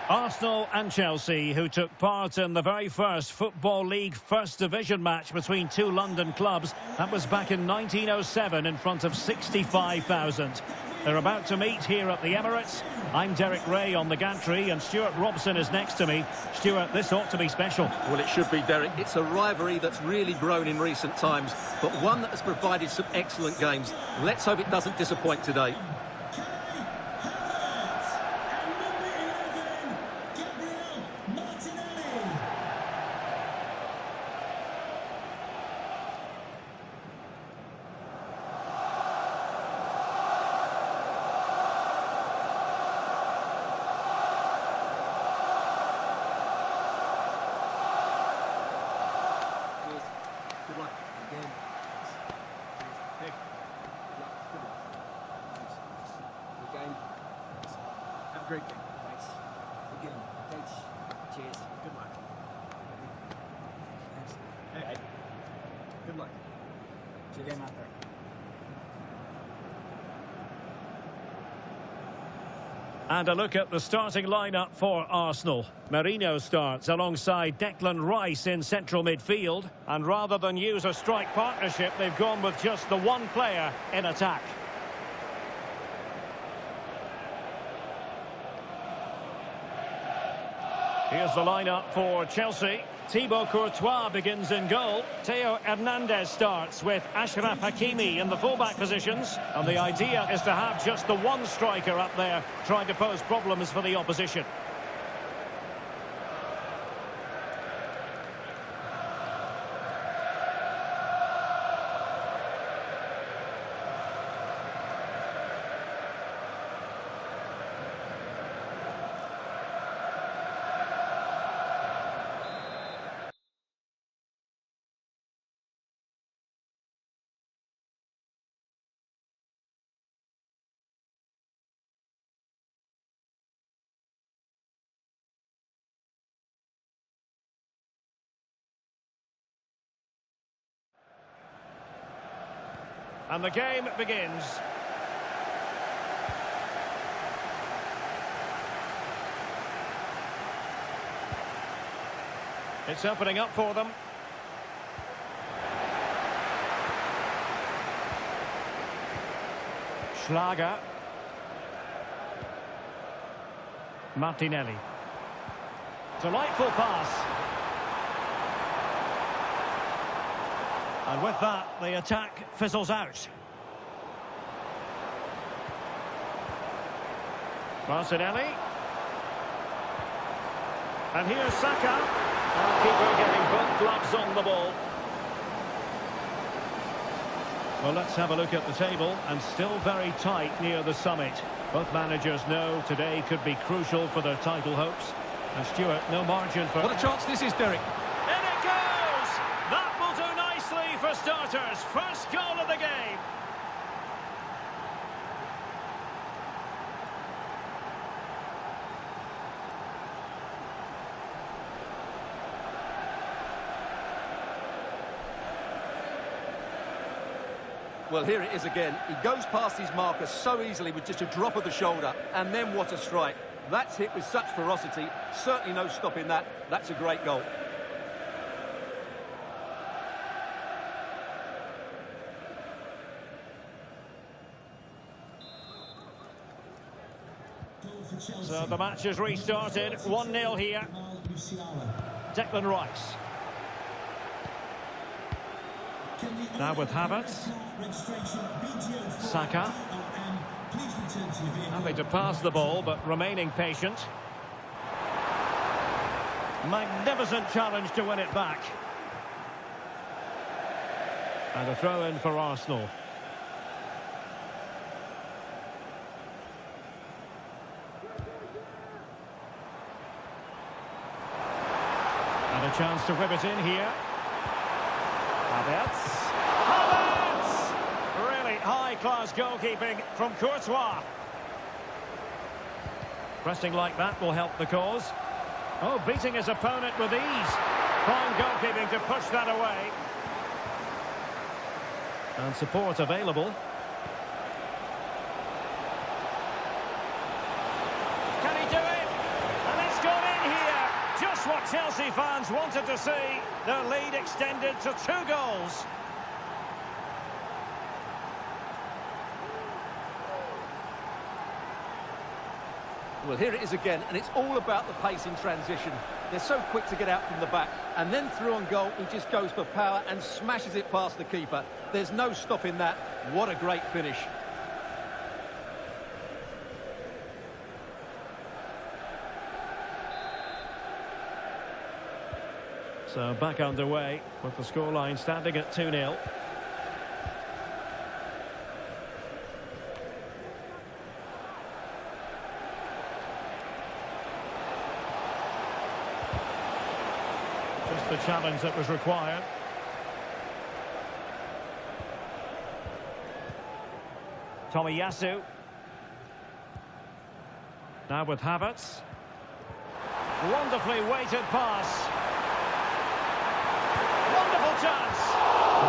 Arsenal and Chelsea, who took part in the very first Football League First Division match between two London clubs. That was back in 1907 in front of 65,000. They're about to meet here at the Emirates. I'm Derek Ray on the gantry and Stuart Robson is next to me. Stuart, this ought to be special. Well, it should be, Derek. It's a rivalry that's really grown in recent times, but one that has provided some excellent games. Let's hope it doesn't disappoint today. Great game. Thanks. Good game. Thanks. Cheers. Good luck. Thanks. Hey. Good luck. Good game out there. And a look at the starting lineup for Arsenal. Merino starts alongside Declan Rice in central midfield. And rather than use a strike partnership, they've gone with just the one player in attack. Here's the lineup for Chelsea. Thibaut Courtois begins in goal. Theo Hernandez starts with Achraf Hakimi in the fullback positions. And the idea is to have just the one striker up there trying to pose problems for the opposition. And the game begins. It's opening up for them. Schlager. Martinelli. Delightful pass. And with that, the attack fizzles out. Martinelli. And here's Saka. Keeper getting both gloves on the ball. Well, let's have a look at the table, and still very tight near the summit. Both managers know today could be crucial for their title hopes. And Stuart, no margin for... What a chance this is, Derek. In it goes! That will do nicely for starters. First goal of the game. Well, here it is again. He goes past his marker so easily with just a drop of the shoulder, and then what a strike. That's hit with such ferocity. Certainly no stopping that. That's a great goal. So the match has restarted. 1-0 here. Declan Rice. Now with Havertz. Saka. Having to pass the ball, but remaining patient. Magnificent challenge to win it back. And a throw-in for Arsenal. And a chance to whip it in here. Havertz. Havertz! Really high-class goalkeeping from Courtois. Pressing like that will help the cause. Oh, beating his opponent with ease. Fine goalkeeping to push that away. And support available. Can he do it? And it's gone in here. Just what Chelsea fans wanted to see. Their lead extended to 2 goals. Well, here it is again, and it's all about the pace in transition. They're so quick to get out from the back, and then through on goal, he just goes for power and smashes it past the keeper. There's no stopping that. What a great finish. So back underway with the scoreline standing at 2-0. Just the challenge that was required. Tomiyasu. Now with Havertz. Wonderfully weighted pass. Wonderful chance.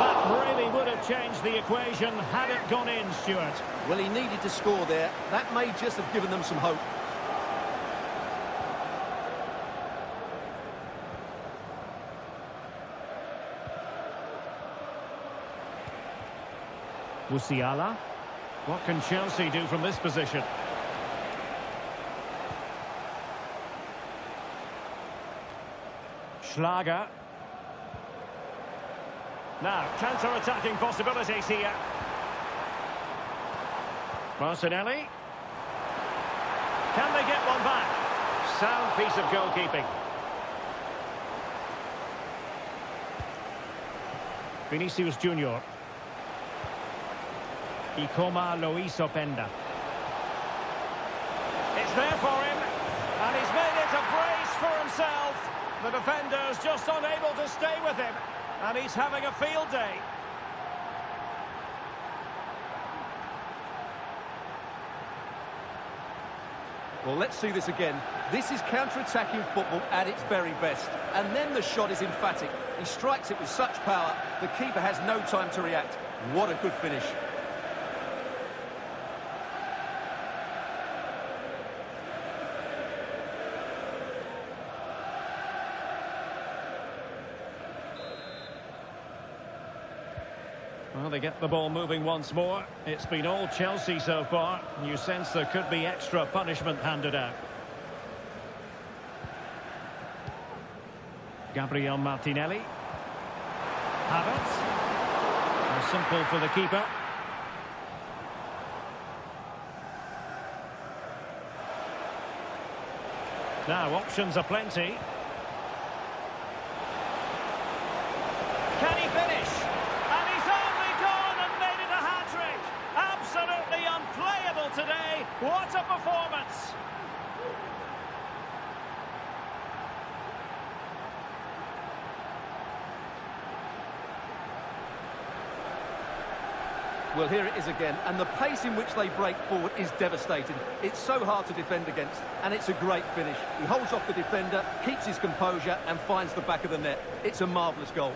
That really would have changed the equation had it gone in, Stuart. Well, he needed to score there. That may just have given them some hope. Musiala. What can Chelsea do from this position? Schlager. Now, counter-attacking possibilities here. Martinelli. Can they get one back? Sound piece of goalkeeping. Vinicius Junior. Ikoma Lois Openda. It's there for him, and he's made it a brace for himself. The defender's just unable to stay with him, and he's having a field day. Well, let's see this again. This is counter-attacking football at its very best. And then the shot is emphatic. He strikes it with such power, the keeper has no time to react. What a good finish. Well, they get the ball moving once more. It's been all Chelsea so far. You sense there could be extra punishment handed out. Gabriel Martinelli. Havertz. Simple for the keeper. Now, options are plenty. Can he finish? And he's only gone and made it a hat-trick. Absolutely unplayable today. What a performance. Well, here it is again, and the pace in which they break forward is devastating. It's so hard to defend against, and it's a great finish. He holds off the defender, keeps his composure, and finds the back of the net. It's a marvellous goal.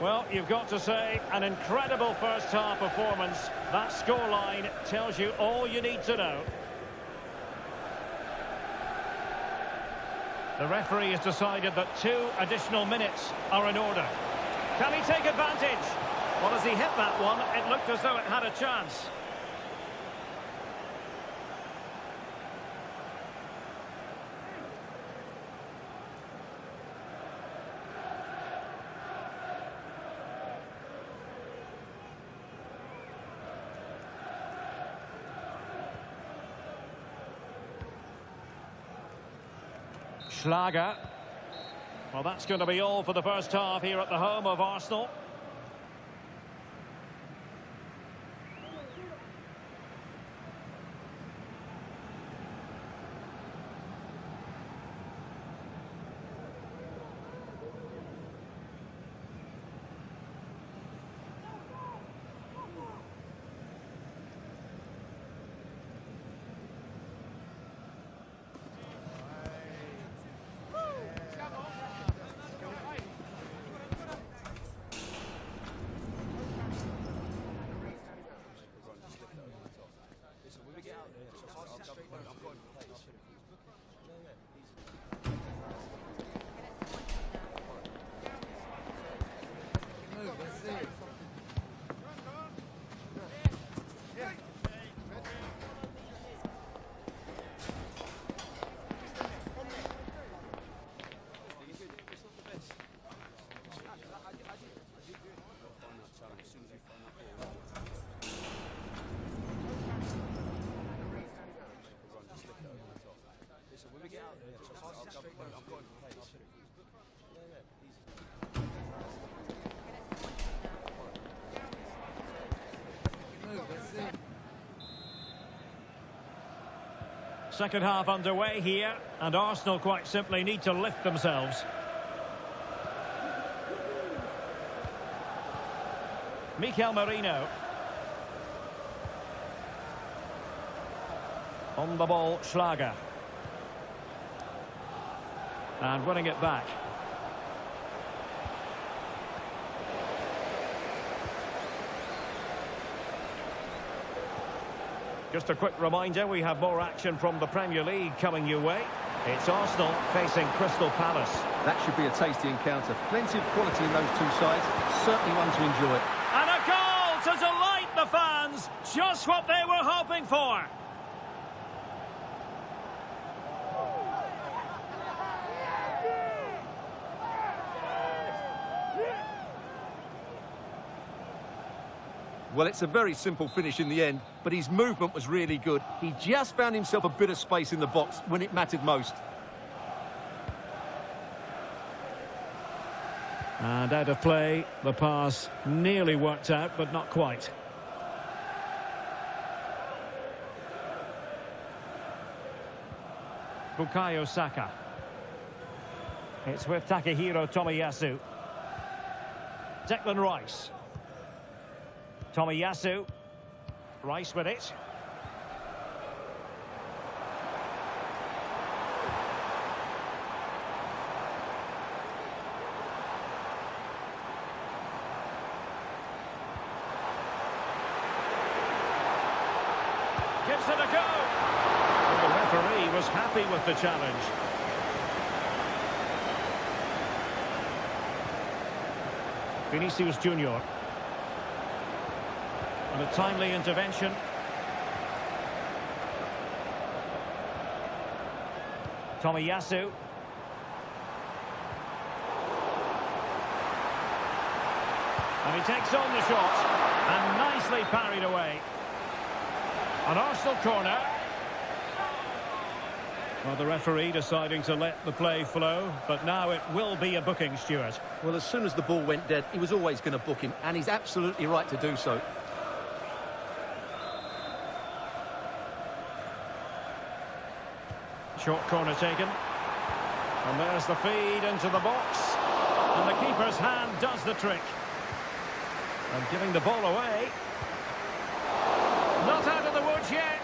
Well, you've got to say, an incredible first-half performance. That scoreline tells you all you need to know. The referee has decided that 2 additional minutes are in order. Can he take advantage? Well, as he hit that one, it looked as though it had a chance. Schlager. Well, that's going to be all for the first half here at the home of Arsenal. Second half underway here, and Arsenal quite simply need to lift themselves. Mikel Merino. On the ball, Schlager. And winning it back. Just a quick reminder, we have more action from the Premier League coming your way. It's Arsenal facing Crystal Palace. That should be a tasty encounter. Plenty of quality in those two sides. Certainly one to enjoy. And a goal to delight the fans. Just what they were hoping for. Well, it's a very simple finish in the end, but his movement was really good. He just found himself a bit of space in the box when it mattered most. And out of play, the pass nearly worked out, but not quite. Bukayo Saka. It's with Takehiro Tomiyasu. Declan Rice. Tomiyasu. Rice with it. Gives it a go. The referee was happy with the challenge. Vinicius Junior. And a timely intervention. Tomiyasu. And he takes on the shot. And nicely parried away. An Arsenal corner. Well, the referee deciding to let the play flow, but now it will be a booking, Stuart. Well, as soon as the ball went dead, he was always going to book him, and he's absolutely right to do so. Short corner taken. And there's the feed into the box. And the keeper's hand does the trick. And giving the ball away. Not out of the woods yet.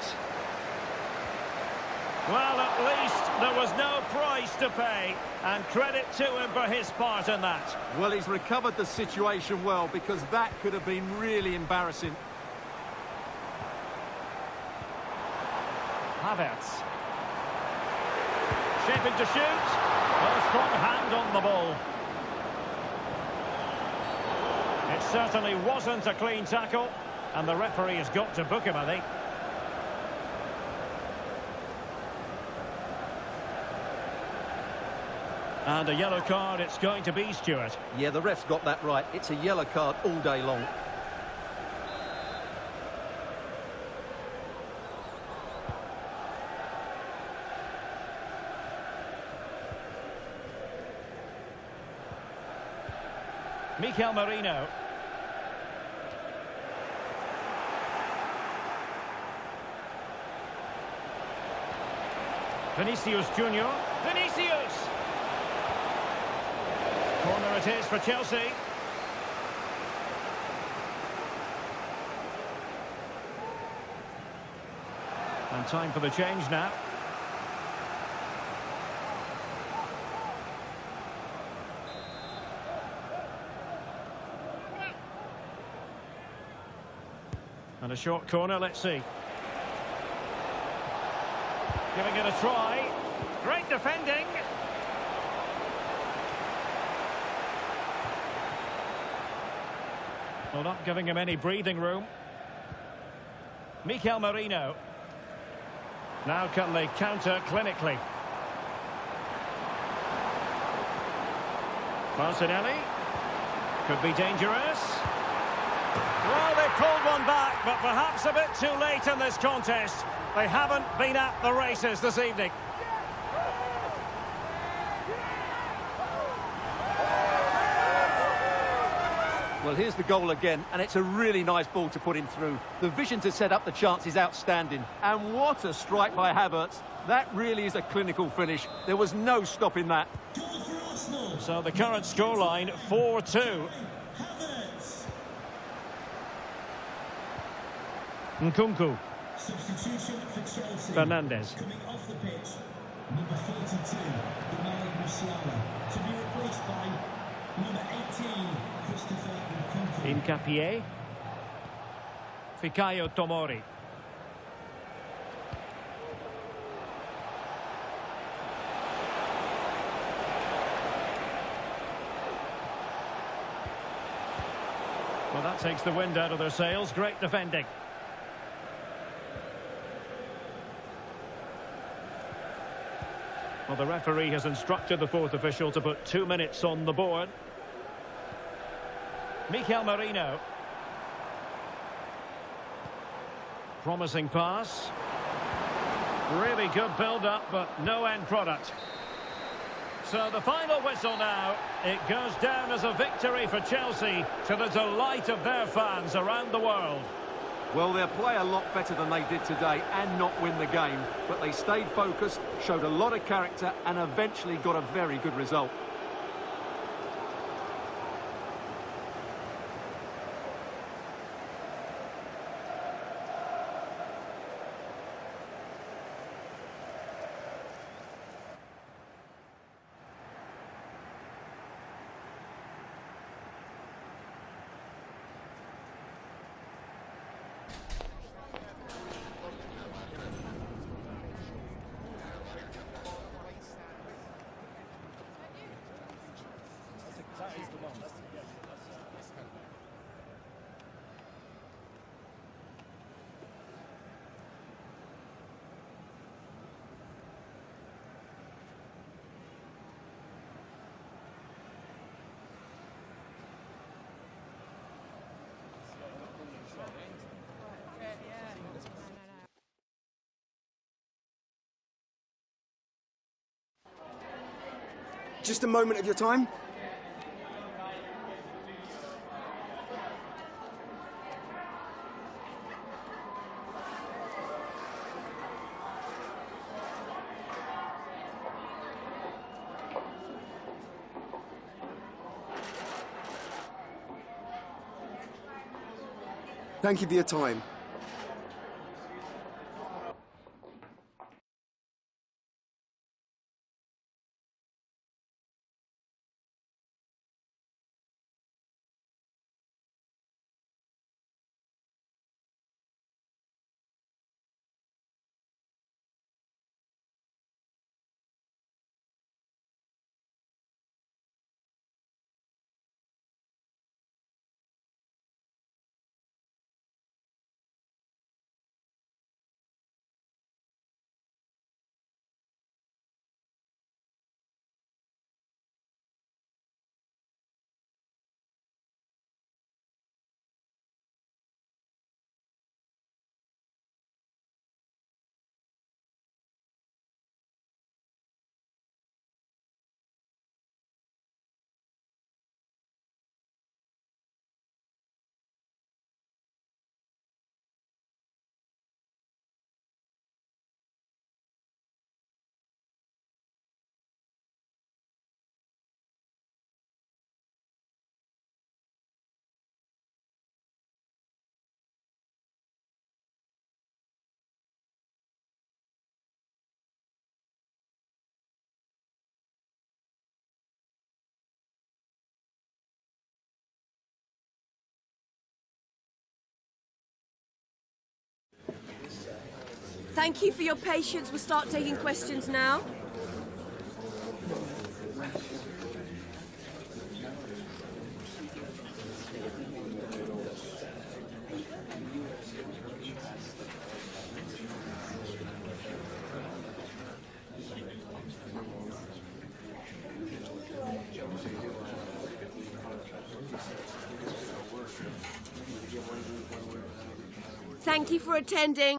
Well, at least there was no price to pay. And credit to him for his part in that. Well, he's recovered the situation well, because that could have been really embarrassing. Havertz. Shaping to shoot. Well, a strong hand on the ball. It certainly wasn't a clean tackle. And the referee has got to book him, I think. And a yellow card it's going to be, Stuart. Yeah, the ref's got that right. It's a yellow card all day long. Mikel Merino. Vinicius Junior. Vinicius! Corner it is for Chelsea. And time for the change now. And a short corner, let's see. Giving it a try. Great defending. Well, not giving him any breathing room. Mikel Merino. Now can they counter clinically? Martinelli. Could be dangerous. Well, they pulled one back, but perhaps a bit too late in this contest. They haven't been at the races this evening. Well, here's the goal again, and it's a really nice ball to put him through. The vision to set up the chance is outstanding. And what a strike by Havertz. That really is a clinical finish. There was no stopping that. So the current scoreline, 4-2. Nkunku. Substitution for Chelsea. Fernandes. Coming off the pitch, number 42, Gamal Musiala, to be replaced by number 18, Christopher Nkunku. Hincapié. Fikayo Tomori. Well, that takes the wind out of their sails. Great defending. Well, the referee has instructed the fourth official to put 2 minutes on the board. Mikel Merino. Promising pass. Really good build-up, but no end product. So the final whistle now. It goes down as a victory for Chelsea, to the delight of their fans around the world. Well, they'll play a lot better than they did today and not win the game. But they stayed focused, showed a lot of character and eventually got a very good result. Just a moment of your time. Thank you for your time. Thank you for your patience. We'll start taking questions now. Thank you for attending.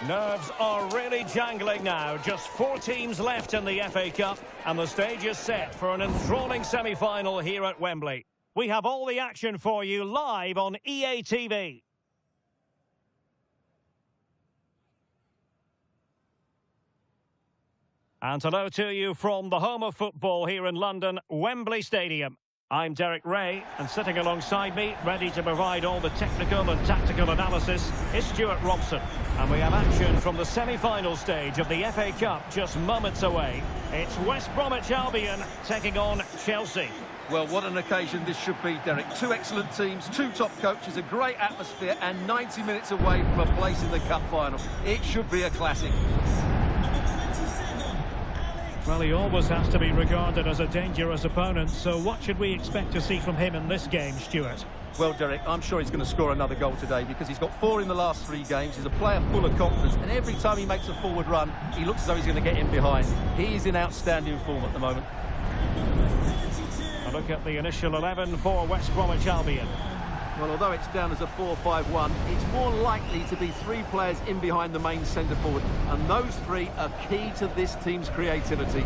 Nerves are really jangling now. Just 4 teams left in the FA Cup, and the stage is set for an enthralling semi-final here at Wembley. We have all the action for you live on EA TV. And hello to you from the home of football here in London, Wembley Stadium. I'm Derek Ray, and sitting alongside me, ready to provide all the technical and tactical analysis, is Stuart Robson. And we have action from the semi-final stage of the FA Cup just moments away. It's West Bromwich Albion taking on Chelsea. Well, what an occasion this should be, Derek. 2 excellent teams, 2 top coaches, a great atmosphere, and 90 minutes away from a place in the cup final. It should be a classic. Well, he always has to be regarded as a dangerous opponent, so what should we expect to see from him in this game, Stuart? Well, Derek, I'm sure he's going to score another goal today because he's got 4 in the last 3 games. He's a player full of confidence, and every time he makes a forward run, he looks as though he's going to get in behind. He's in outstanding form at the moment. A look at the initial 11 for West Bromwich Albion. Well, although it's down as a 4-5-1, it's more likely to be 3 players in behind the main centre forward, and those 3 are key to this team's creativity.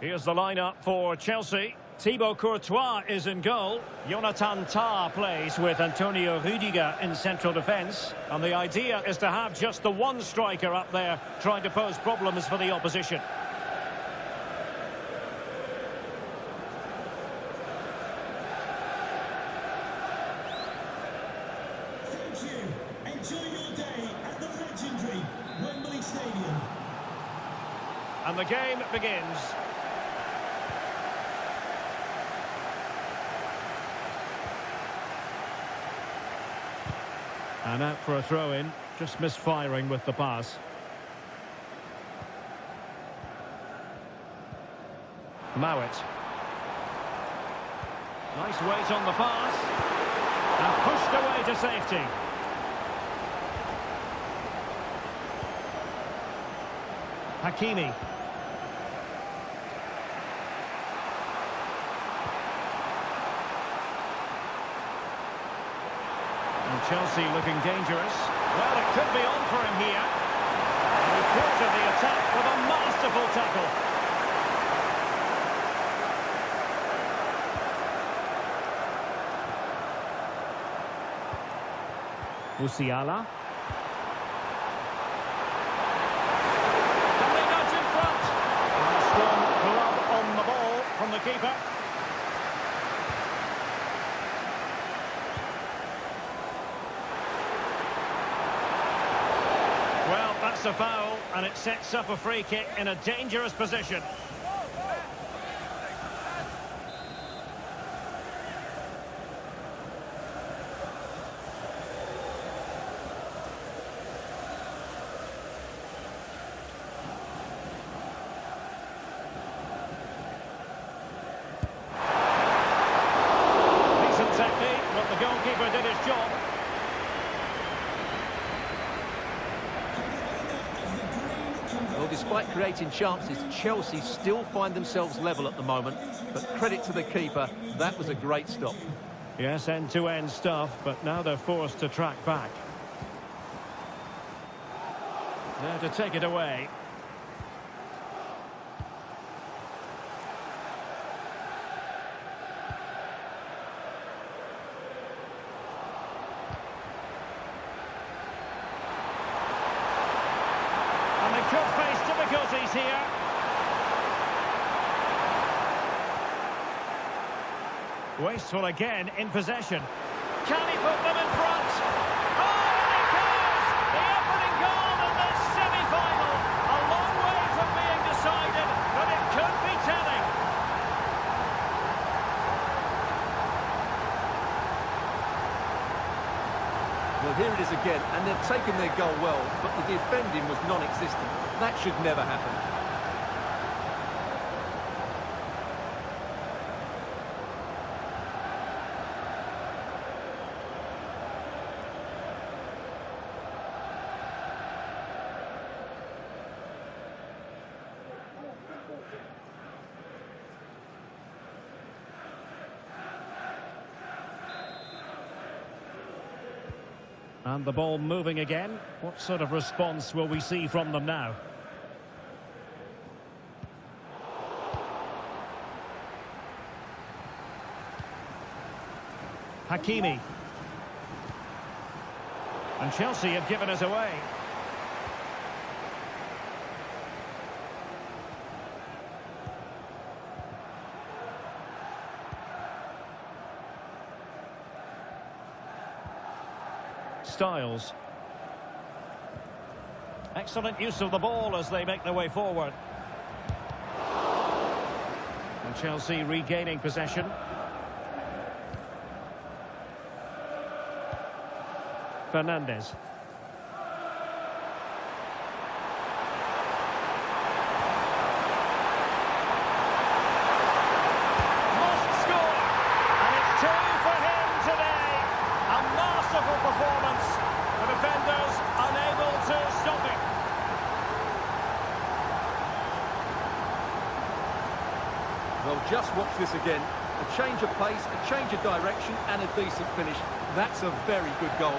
Here's the lineup for Chelsea. Thibaut Courtois is in goal. Jonathan Tah plays with Antonio Rüdiger in central defence. And the idea is to have just the one striker up there trying to pose problems for the opposition. Thank you. Enjoy your day at the legendary Wembley Stadium. And the game begins. And out for a throw-in, just misfiring with the pass. Mowat. Nice weight on the pass. And pushed away to safety. Hakimi. Chelsea looking dangerous. Well, it could be on for him here. And he thwarted the attack with a masterful tackle. Musiala. And they got in front. And a strong glove on the ball from the keeper. That's a foul, and it sets up a free kick in a dangerous position. Decent technique, but the goalkeeper did his job. Well, despite creating chances, Chelsea still find themselves level at the moment. But credit to the keeper, that was a great stop. Yes, end-to-end stuff, but now they're forced to track back. There to take it away. Could face difficulties here. Wasteful again in possession. Can he put them in front? Oh, and it goes! The opening goal in this semi-final. A long way from being decided, but it could be telling. Well, here it is again, and they've taken their goal well, but the defending was non-existent. That should never happen. And the ball moving again. What sort of response will we see from them now? Hakimi. And Chelsea have given us away. Styles. Excellent use of the ball as they make their way forward. And Chelsea regaining possession. Fernandes. Must score! And it's 2 for him today. A masterful performance. The defenders unable to stop it. Well, just watch this again. A change of pace, a change of direction, and a decent finish. That's a very good goal.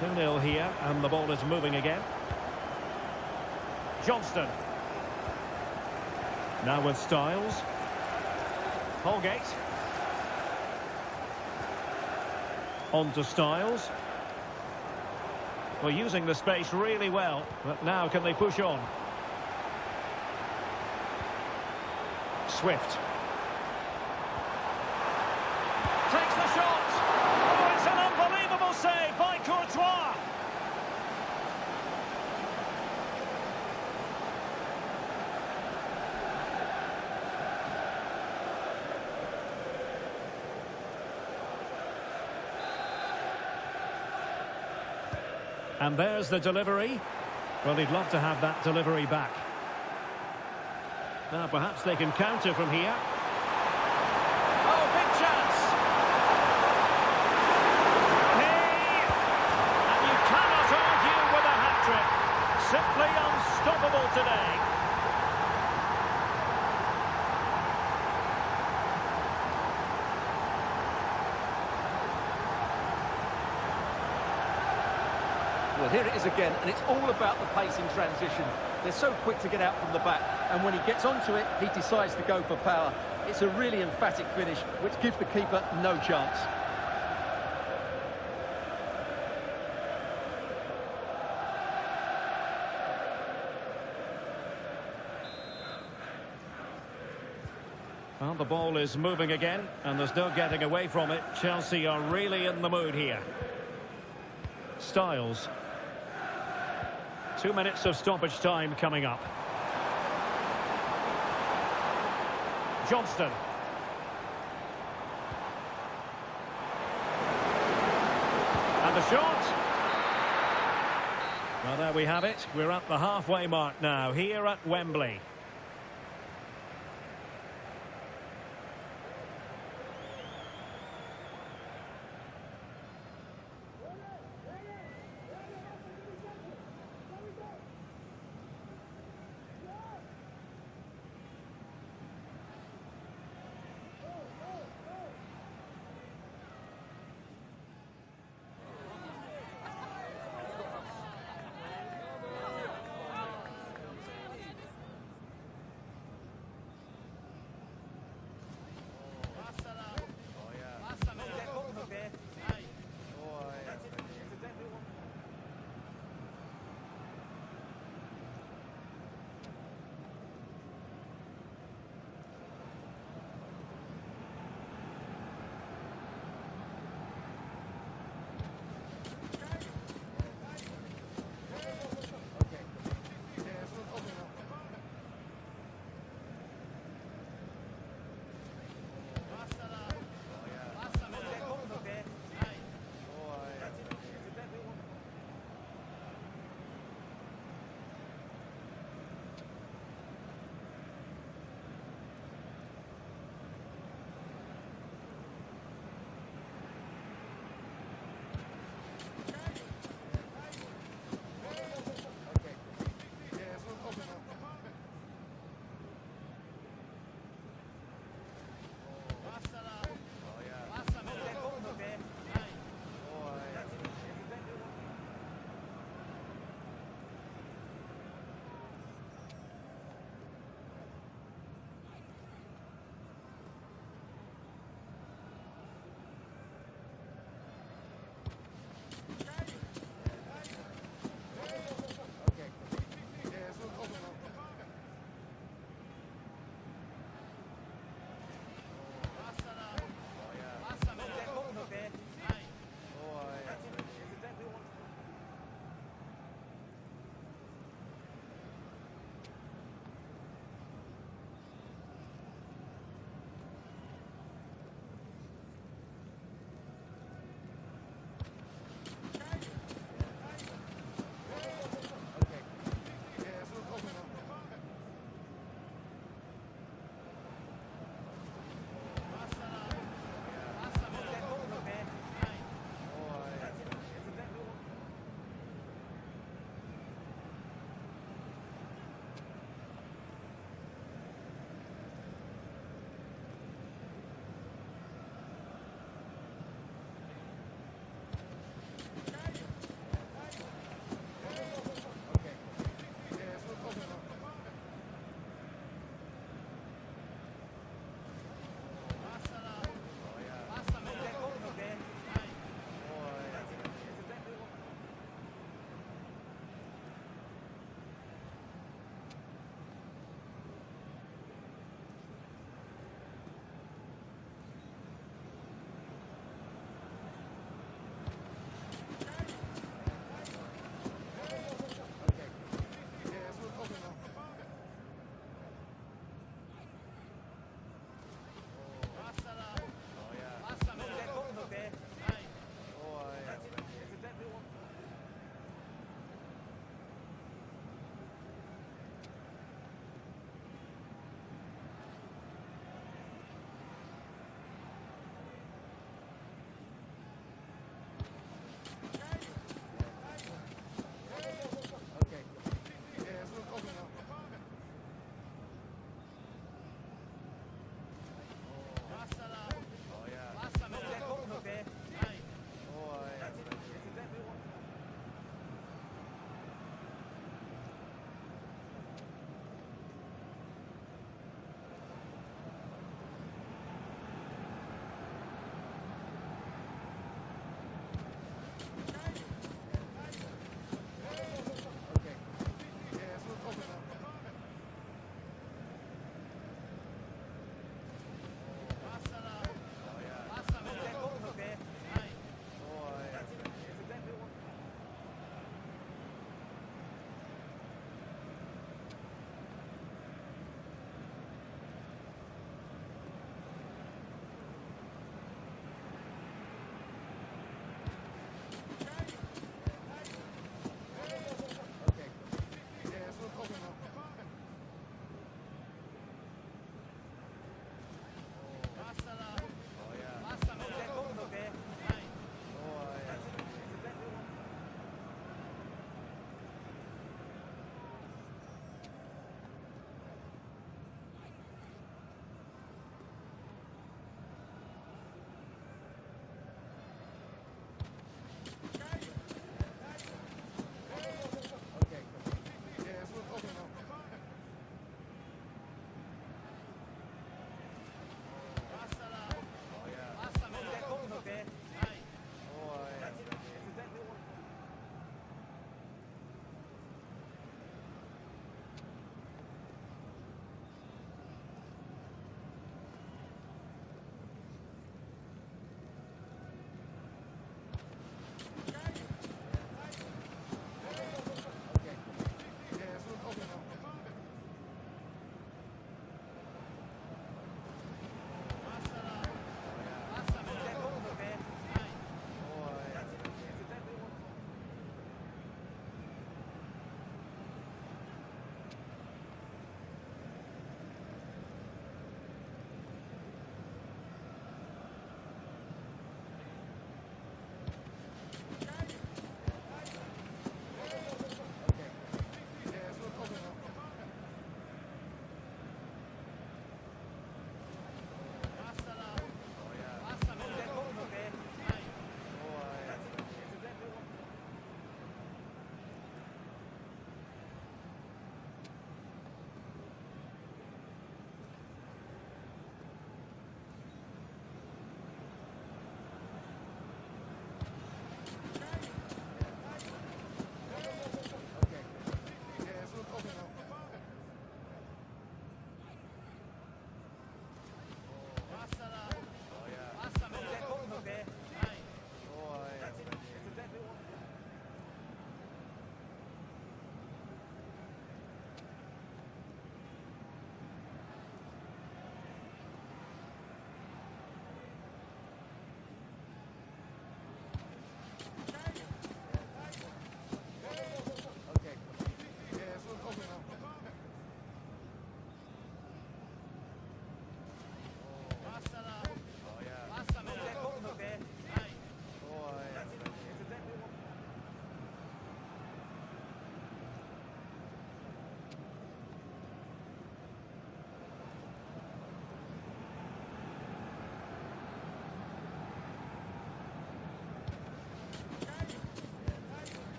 Two-nil here, and the ball is moving again. Johnston. Now with Styles. Holgate. On to Styles. We're using the space really well, but now can they push on? Swift. Takes the shot! Oh, it's an unbelievable save by Courtois! And there's the delivery. Well, he'd love to have that delivery back. Now, perhaps they can counter from here. Oh, big chance! And you cannot argue with a hat-trick. Simply unstoppable today. Well, here it is again, and it's all about the pace in transition. They're so quick to get out from the back, and when he gets onto it, he decides to go for power. It's a really emphatic finish, which gives the keeper no chance. Well, the ball is moving again, and there's no getting away from it. Chelsea are really in the mood here. Styles. 2 minutes of stoppage time coming up. Johnston. And the shot. Well, there we have it. We're at the halfway mark now, here at Wembley.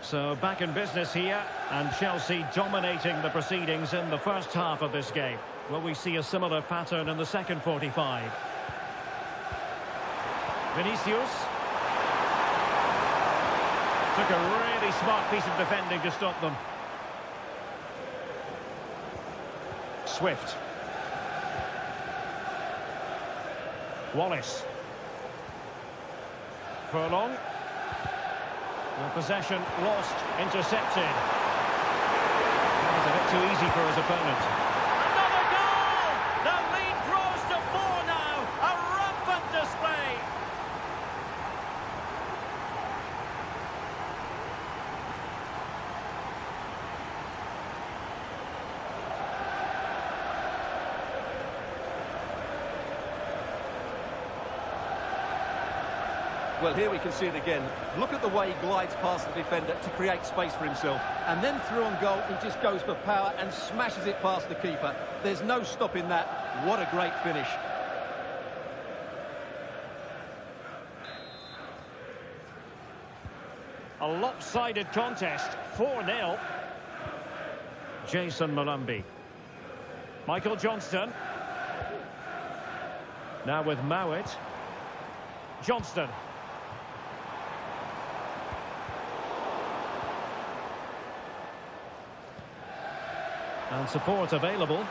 So back in business here, and Chelsea dominating the proceedings in the first half of this game. Will we see a similar pattern in the second 45? Vinicius. Took a really smart piece of defending to stop them. Swift. Wallace. Furlong. Well, possession lost, intercepted. That was a bit too easy for his opponent. Another goal! The lead grows to 4 now. A rampant display. Well, here we can see it again. Look at the way he glides past the defender to create space for himself. And then through on goal, he just goes for power and smashes it past the keeper. There's no stopping that. What a great finish. A lopsided contest, 4-0. Jason Malumbi. Michael Johnston. Now with Mowat. Johnston. And support available.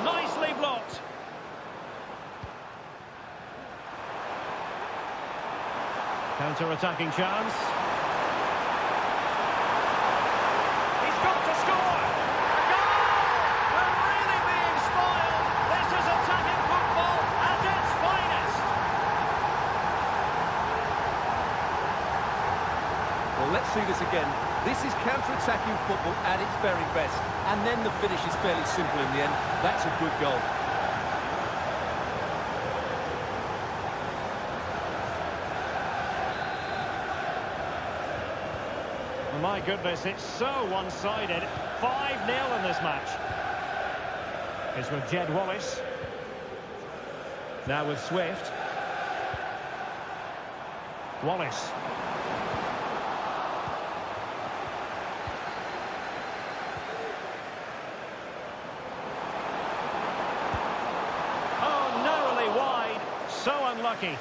Nicely blocked. Counter-attacking chance. He's got to score! A goal! We're really being spoiled. This is attacking football at its finest. Well, let's see this again. This is counter-attacking football at its very best. And then the finish is fairly simple in the end. That's a good goal. Oh my goodness, it's so one-sided. 5-0 in this match. It's with Jed Wallace. Now with Swift. Wallace. So unlucky.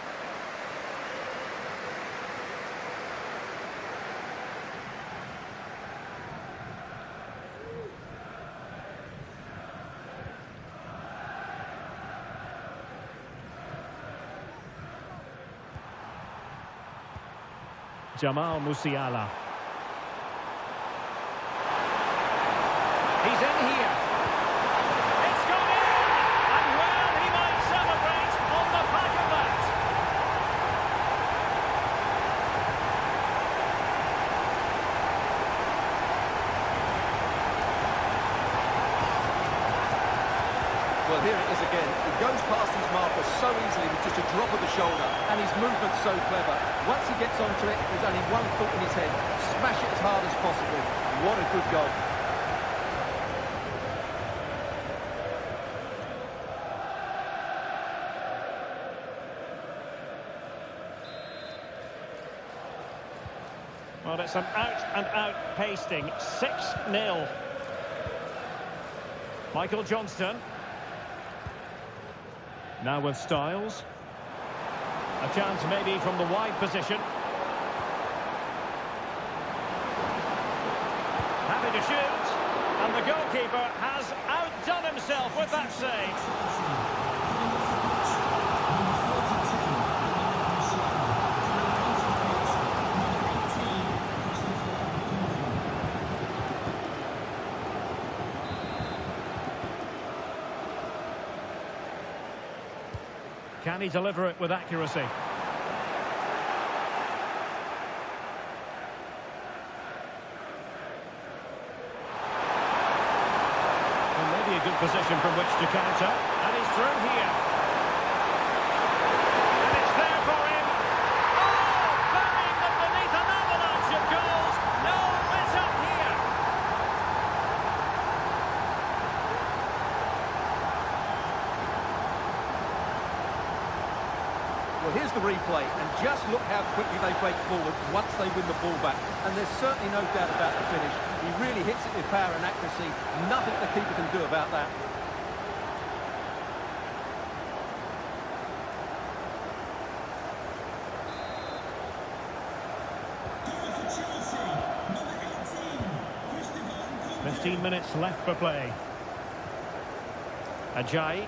Jamal Musiala. He's in here. It's gone in! And well, he might celebrate on the back of that. Well, here it is again. He goes past his marker so easily with just a drop of the shoulder, and his movement's so clever. Once he gets onto it, there's only one thought in his head. Smash it as hard as possible. What a good goal. Well, it's an out-and-out pasting. 6-0. Michael Johnston. Now with Styles. A chance maybe from the wide position. Happy to shoot. And the goalkeeper has outdone himself with that save. Can he deliver it with accuracy? Well, maybe a good position from which to counter. And he's through here. And it's there for him. Oh! Burying them beneath an avalanche of goals. No let up here. Well, here's the replay, and just look how quickly they break forward once they win the ball back. And there's certainly no doubt about the finish. He really hits it with power and accuracy. Nothing the keeper can do about that. Goal for Chelsea, number 18, 15 minutes left for play. Ajayi.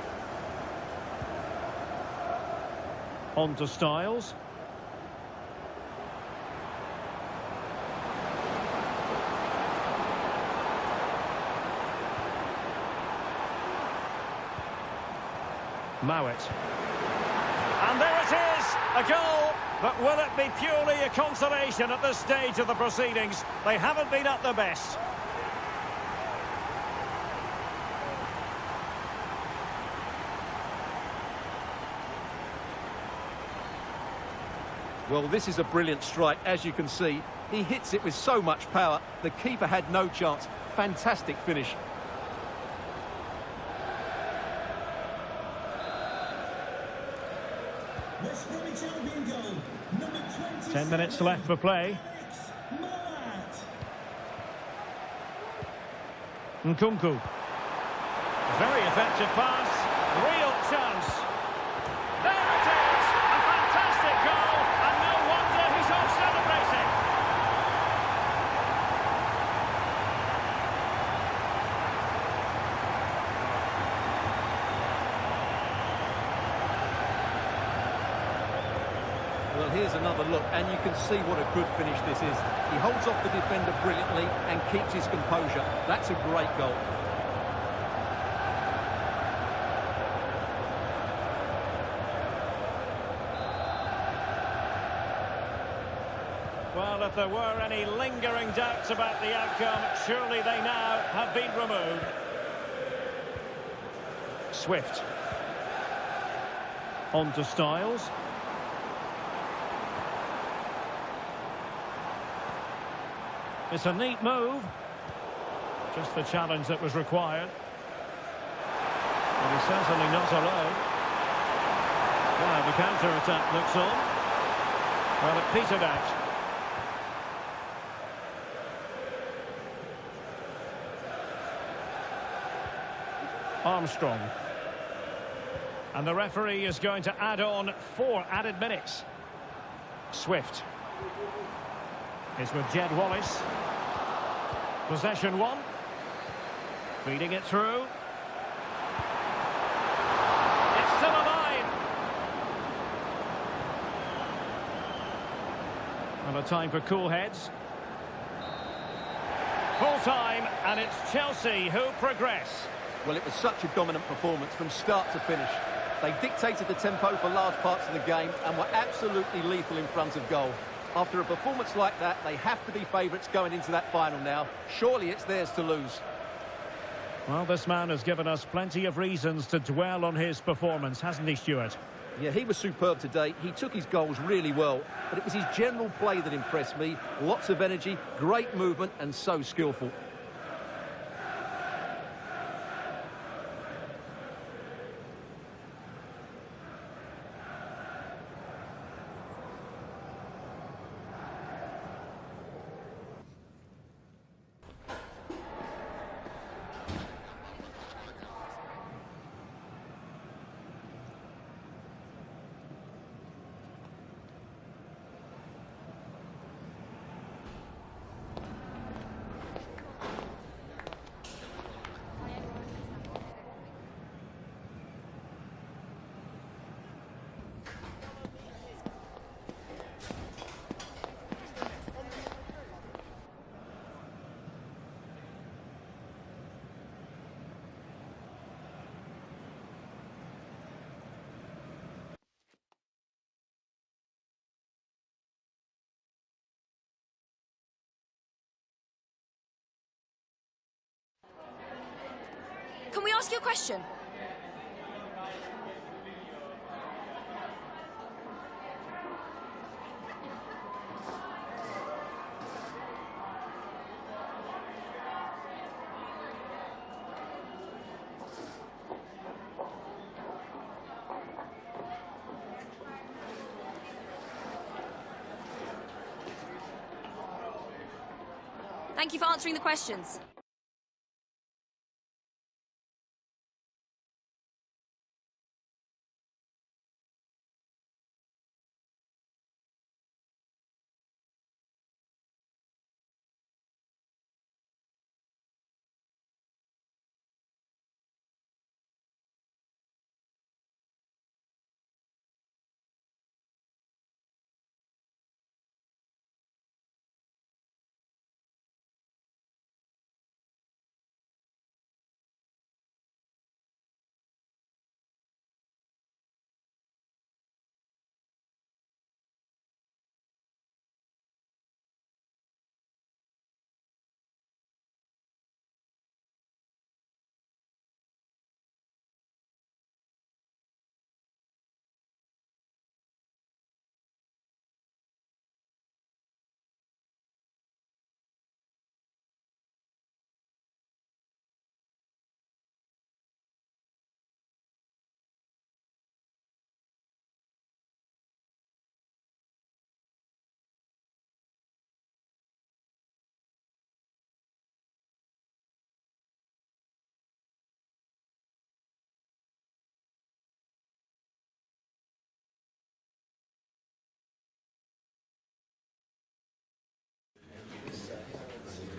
On to Styles. Mowat. And there it is, a goal. But will it be purely a consolation at this stage of the proceedings? They haven't been at their best. Well, this is a brilliant strike, as you can see. He hits it with so much power. The keeper had no chance. Fantastic finish. West Bromwich Albion goal, number 20. 10 minutes left for play. Nkunku. Very effective pass. Real chance. There it is. A fantastic goal. And no wonder he's off celebrating. Well, here's another look, and you can see what a good finish this is. He holds off the defender brilliantly and keeps his composure. That's a great goal. Well, if there were any lingering doubts about the outcome, surely they now have been removed. Swift. On to Styles. It's a neat move. Just the challenge that was required. And he's certainly not alone. Well, the counter-attack looks on. Well, it petered out. Armstrong. And the referee is going to add on 4 added minutes. Swift. Is with Jed Wallace. Possession 1. Feeding it through. It's still alive. And a time for cool heads. Full time, and it's Chelsea who progress. Well, it was such a dominant performance from start to finish. They dictated the tempo for large parts of the game and were absolutely lethal in front of goal. After a performance like that, they have to be favourites going into that final now. Surely it's theirs to lose. Well, this man has given us plenty of reasons to dwell on his performance, hasn't he, Stuart? Yeah, he was superb today. He took his goals really well, but it was his general play that impressed me. Lots of energy, great movement, and so skillful. Can we ask you a question? Thank you for answering the questions.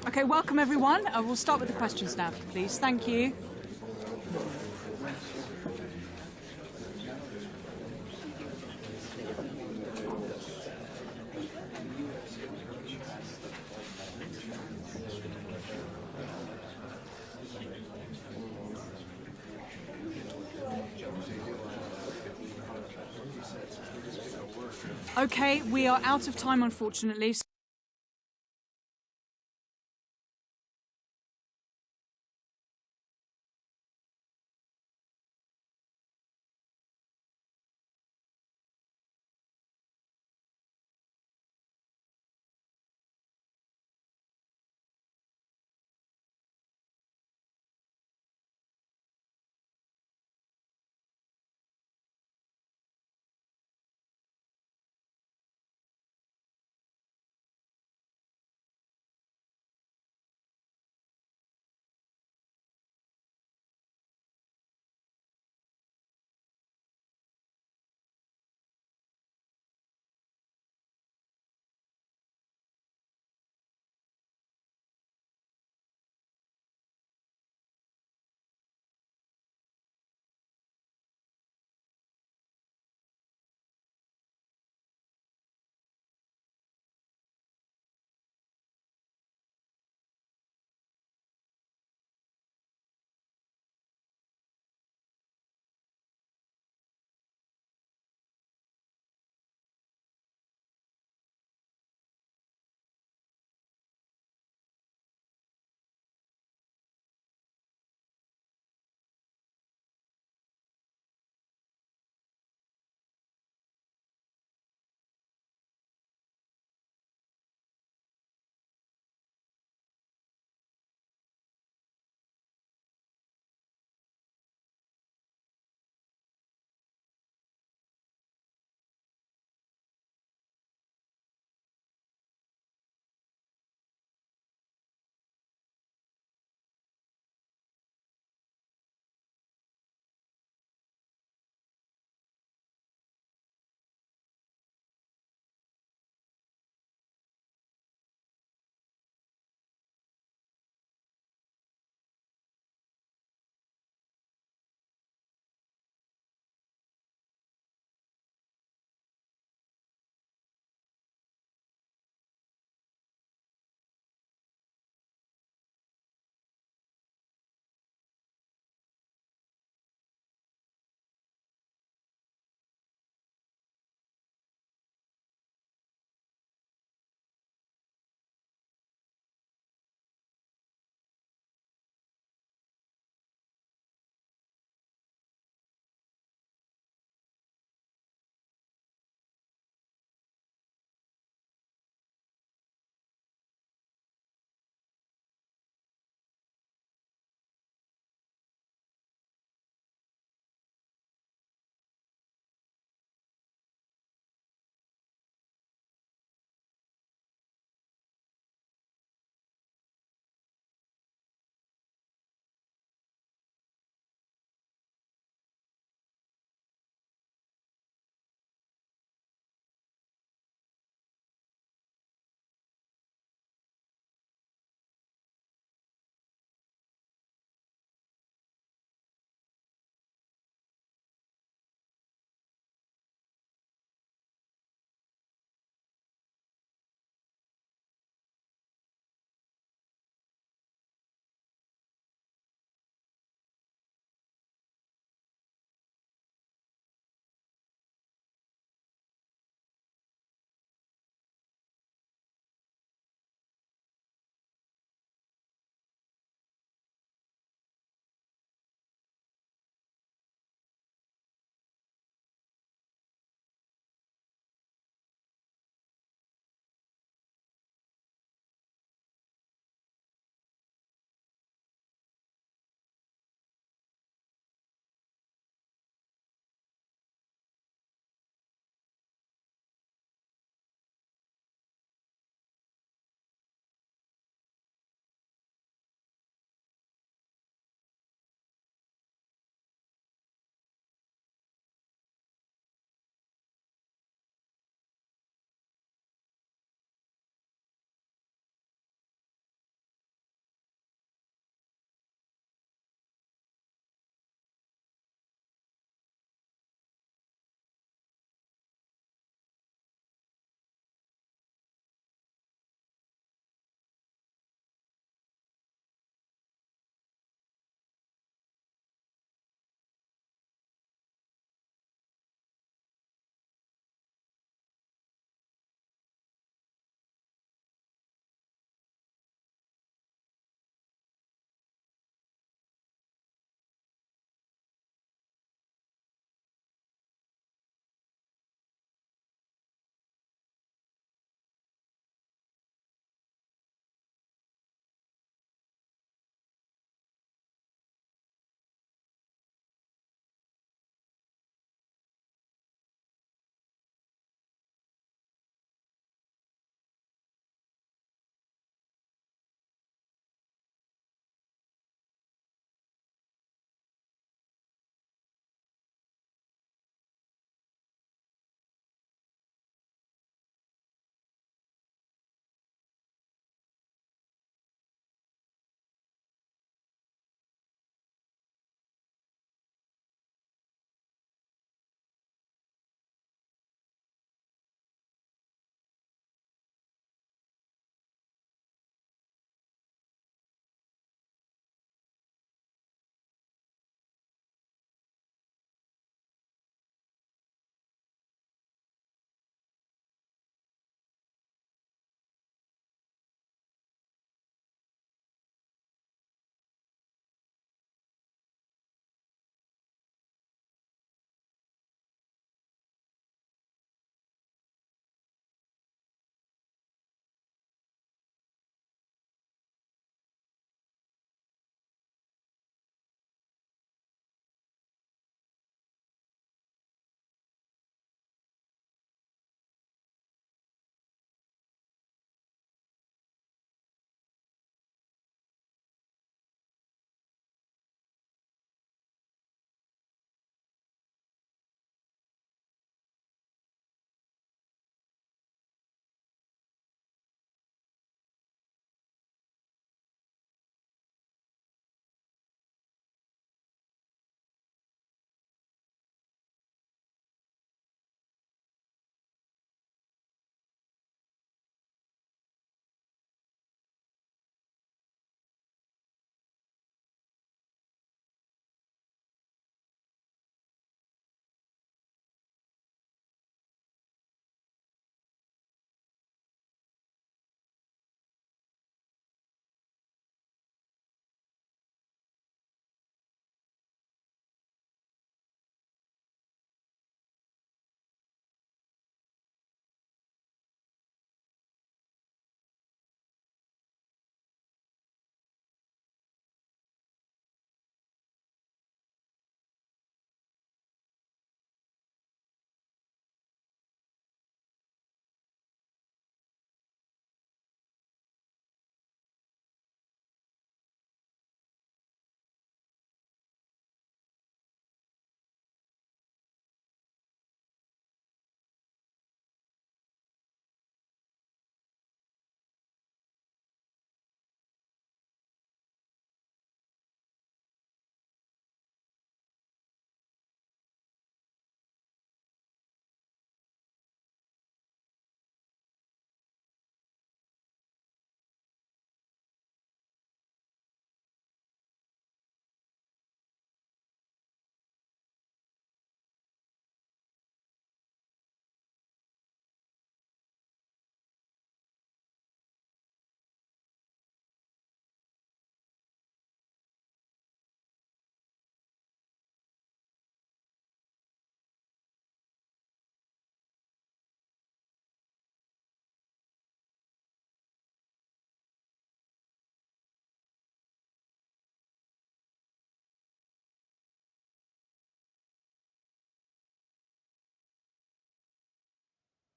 Okay, welcome everyone. We'll start with the questions now, please. Thank you. Okay, we are out of time, unfortunately.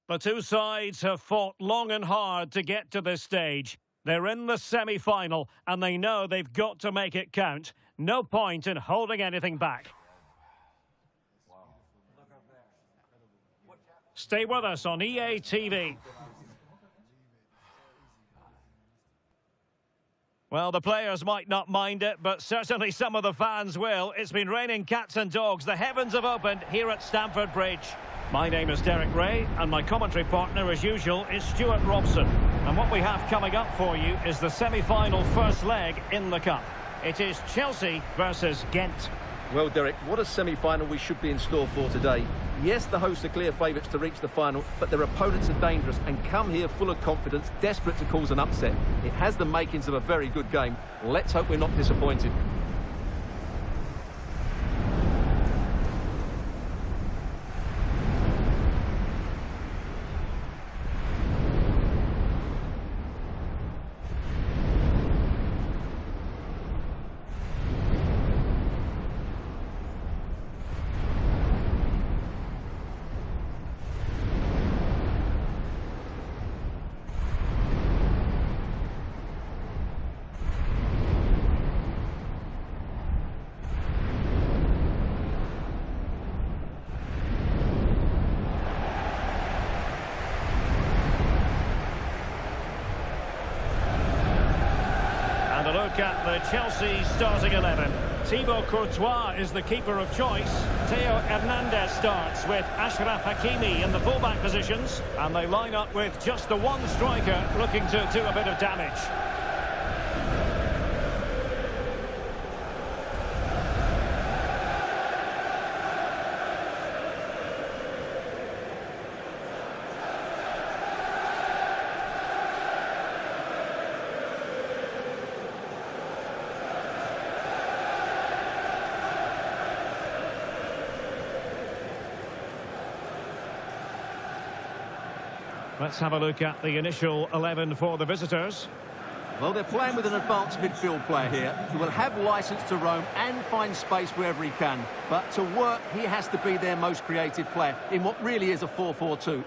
The two sides have fought long and hard to get to this stage. They're in the semi-final and they know they've got to make it count. No point in holding anything back. Stay with us on EA TV. Well, the players might not mind it, but certainly some of the fans will. It's been raining cats and dogs. The heavens have opened here at Stamford Bridge. My name is Derek Ray, and my commentary partner, as usual, is Stuart Robson. And what we have coming up for you is the semi-final first leg in the Cup. It is Chelsea versus Ghent. Well, Derek, what a semi-final we should be in store for today. Yes, the hosts are clear favourites to reach the final, but their opponents are dangerous and come here full of confidence, desperate to cause an upset. It has the makings of a very good game. Let's hope we're not disappointed. Look at the Chelsea starting 11. Thibaut Courtois is the keeper of choice. Theo Hernandez starts with Ashraf Hakimi in the fullback positions. And they line up with just the one striker looking to do a bit of damage. Let's have a look at the initial 11 for the visitors. Well, they're playing with an advanced midfield player here who will have licence to roam and find space wherever he can. But to work, he has to be their most creative player in what really is a 4-4-2.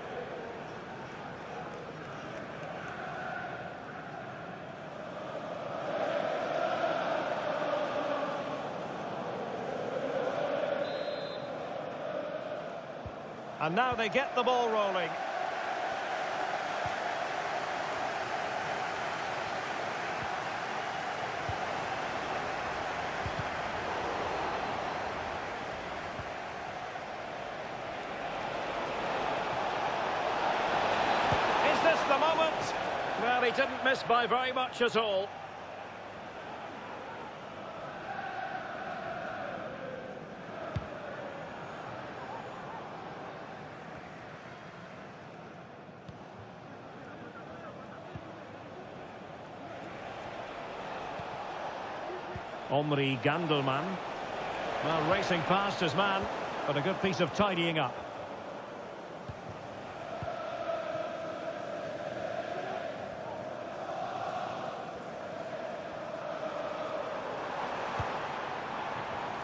And now they get the ball rolling. The moment. Well, he didn't miss by very much at all. Omri Gandelman. Well, racing past his man, but a good piece of tidying up.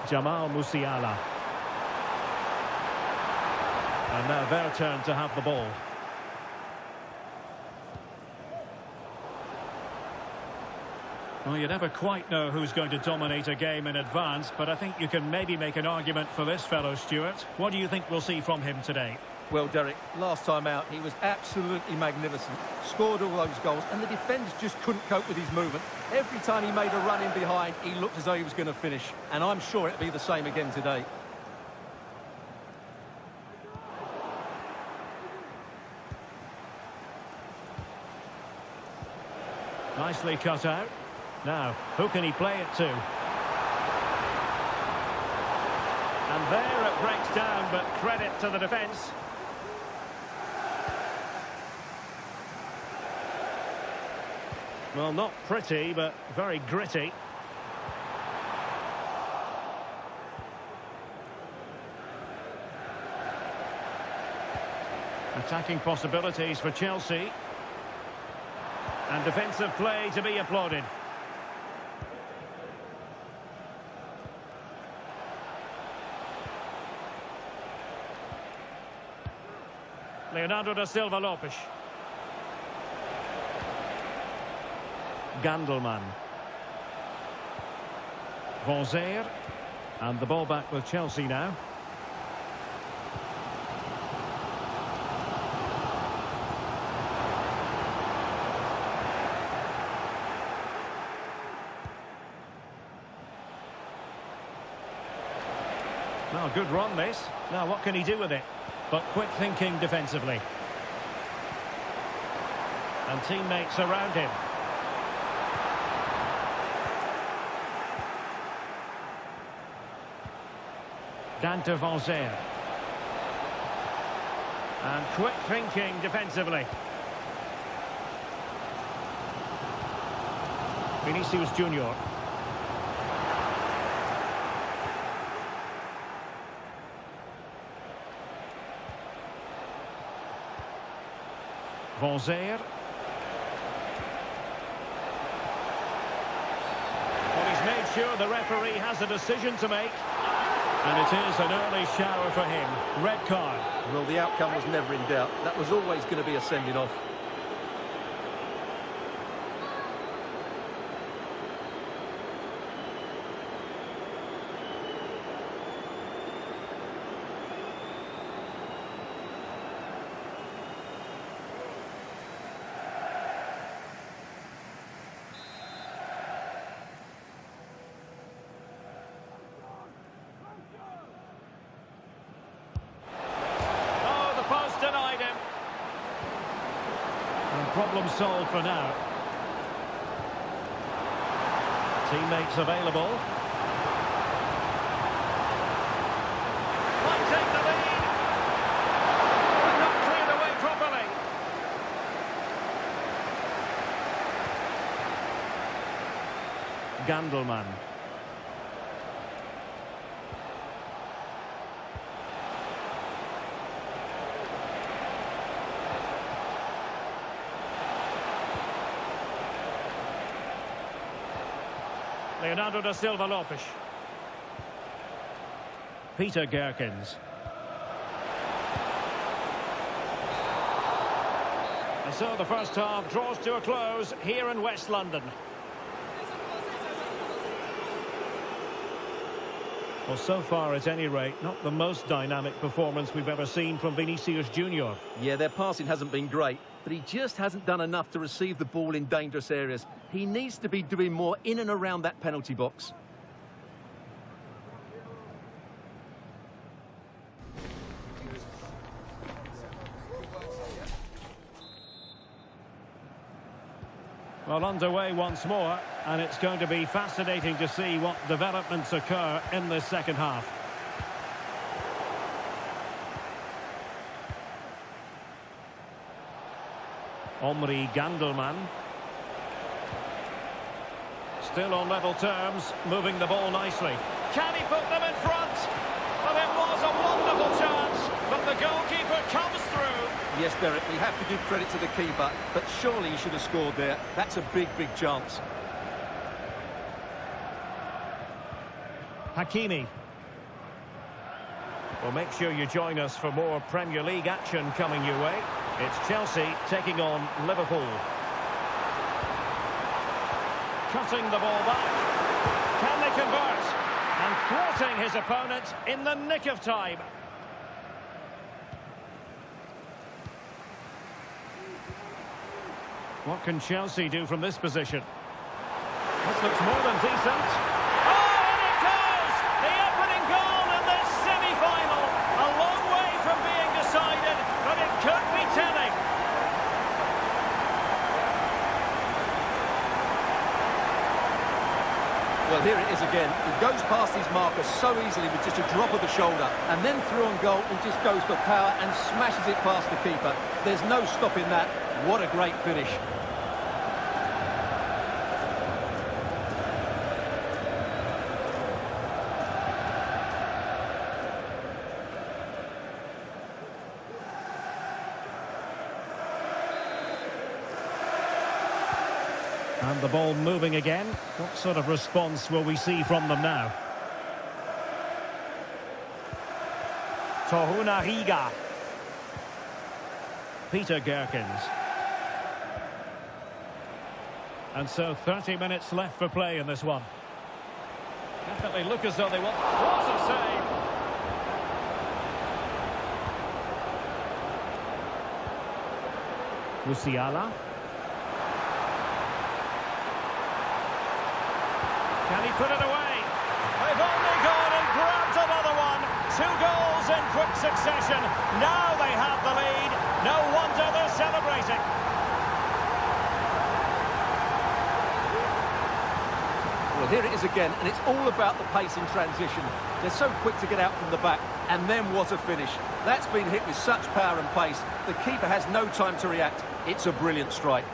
Jamal Musiala. And now their turn to have the ball. Well, you never quite know who's going to dominate a game in advance, but I think you can maybe make an argument for this fellow, Stuart. What do you think we'll see from him today? Well, Derek, last time out, he was absolutely magnificent. Scored all those goals, and the defenders just couldn't cope with his movement. Every time he made a run in behind, he looked as though he was going to finish. And I'm sure it'll be the same again today. Nicely cut out. Now, who can he play it to? And there it breaks down, but credit to the defence. Well, not pretty, but very gritty. Attacking possibilities for Chelsea. And defensive play to be applauded. Leonardo da Silva Lopes. Gandelman. Van Zeer. And the ball back with Chelsea now. Well, good run this. Now what can he do with it? But quick thinking defensively. And teammates around him. Dante Van Zeer. And quick thinking defensively. Vinicius Junior. Van Zeer. Well, he's made sure the referee has a decision to make. And it is an early shower for him. Red card. Well, the outcome was never in doubt. That was always going to be a sending off. Denied him. And problem solved for now. Teammates available. Might take the lead. And not cleared away properly. Gandelman. Leonardo da Silva Lopes. Peter Gerkens. And so the first half draws to a close here in West London. Well, so far, at any rate, not the most dynamic performance we've ever seen from Vinicius Junior. Yeah, their passing hasn't been great, but he just hasn't done enough to receive the ball in dangerous areas. He needs to be doing more in and around that penalty box. Well, underway once more, and it's going to be fascinating to see what developments occur in this second half. Omri Gandelman. Still on level terms, moving the ball nicely. Can he put them in front? Well, it was a wonderful chance, but the goalkeeper comes through. Yes, Derek, we have to give credit to the keeper, but surely he should have scored there. That's a big, big chance. Hakimi. Well, make sure you join us for more Premier League action coming your way. It's Chelsea taking on Liverpool. Cutting the ball back. Can they convert? And thwarting his opponent in the nick of time. What can Chelsea do from this position? This looks more than decent. Oh, and it goes! The opening goal in this semi-final. A long way from being decided, but it could be telling. Well, here it is again. He goes past his marker so easily with just a drop of the shoulder, and then through on goal, he just goes for power and smashes it past the keeper. There's no stopping that. What a great finish. And the ball moving again. What sort of response will we see from them now? Tohuna Riga. Peter Gerkens. And so 30 minutes left for play in this one. Definitely look as though they want... What a save! Musiala. Can he put it away? They've only gone and grabbed another one. 2 goals in quick succession. Now they have the lead. No wonder they're celebrating. Well, here it is again, and it's all about the pace in transition. They're so quick to get out from the back, and then what a finish. That's been hit with such power and pace. The keeper has no time to react. It's a brilliant strike.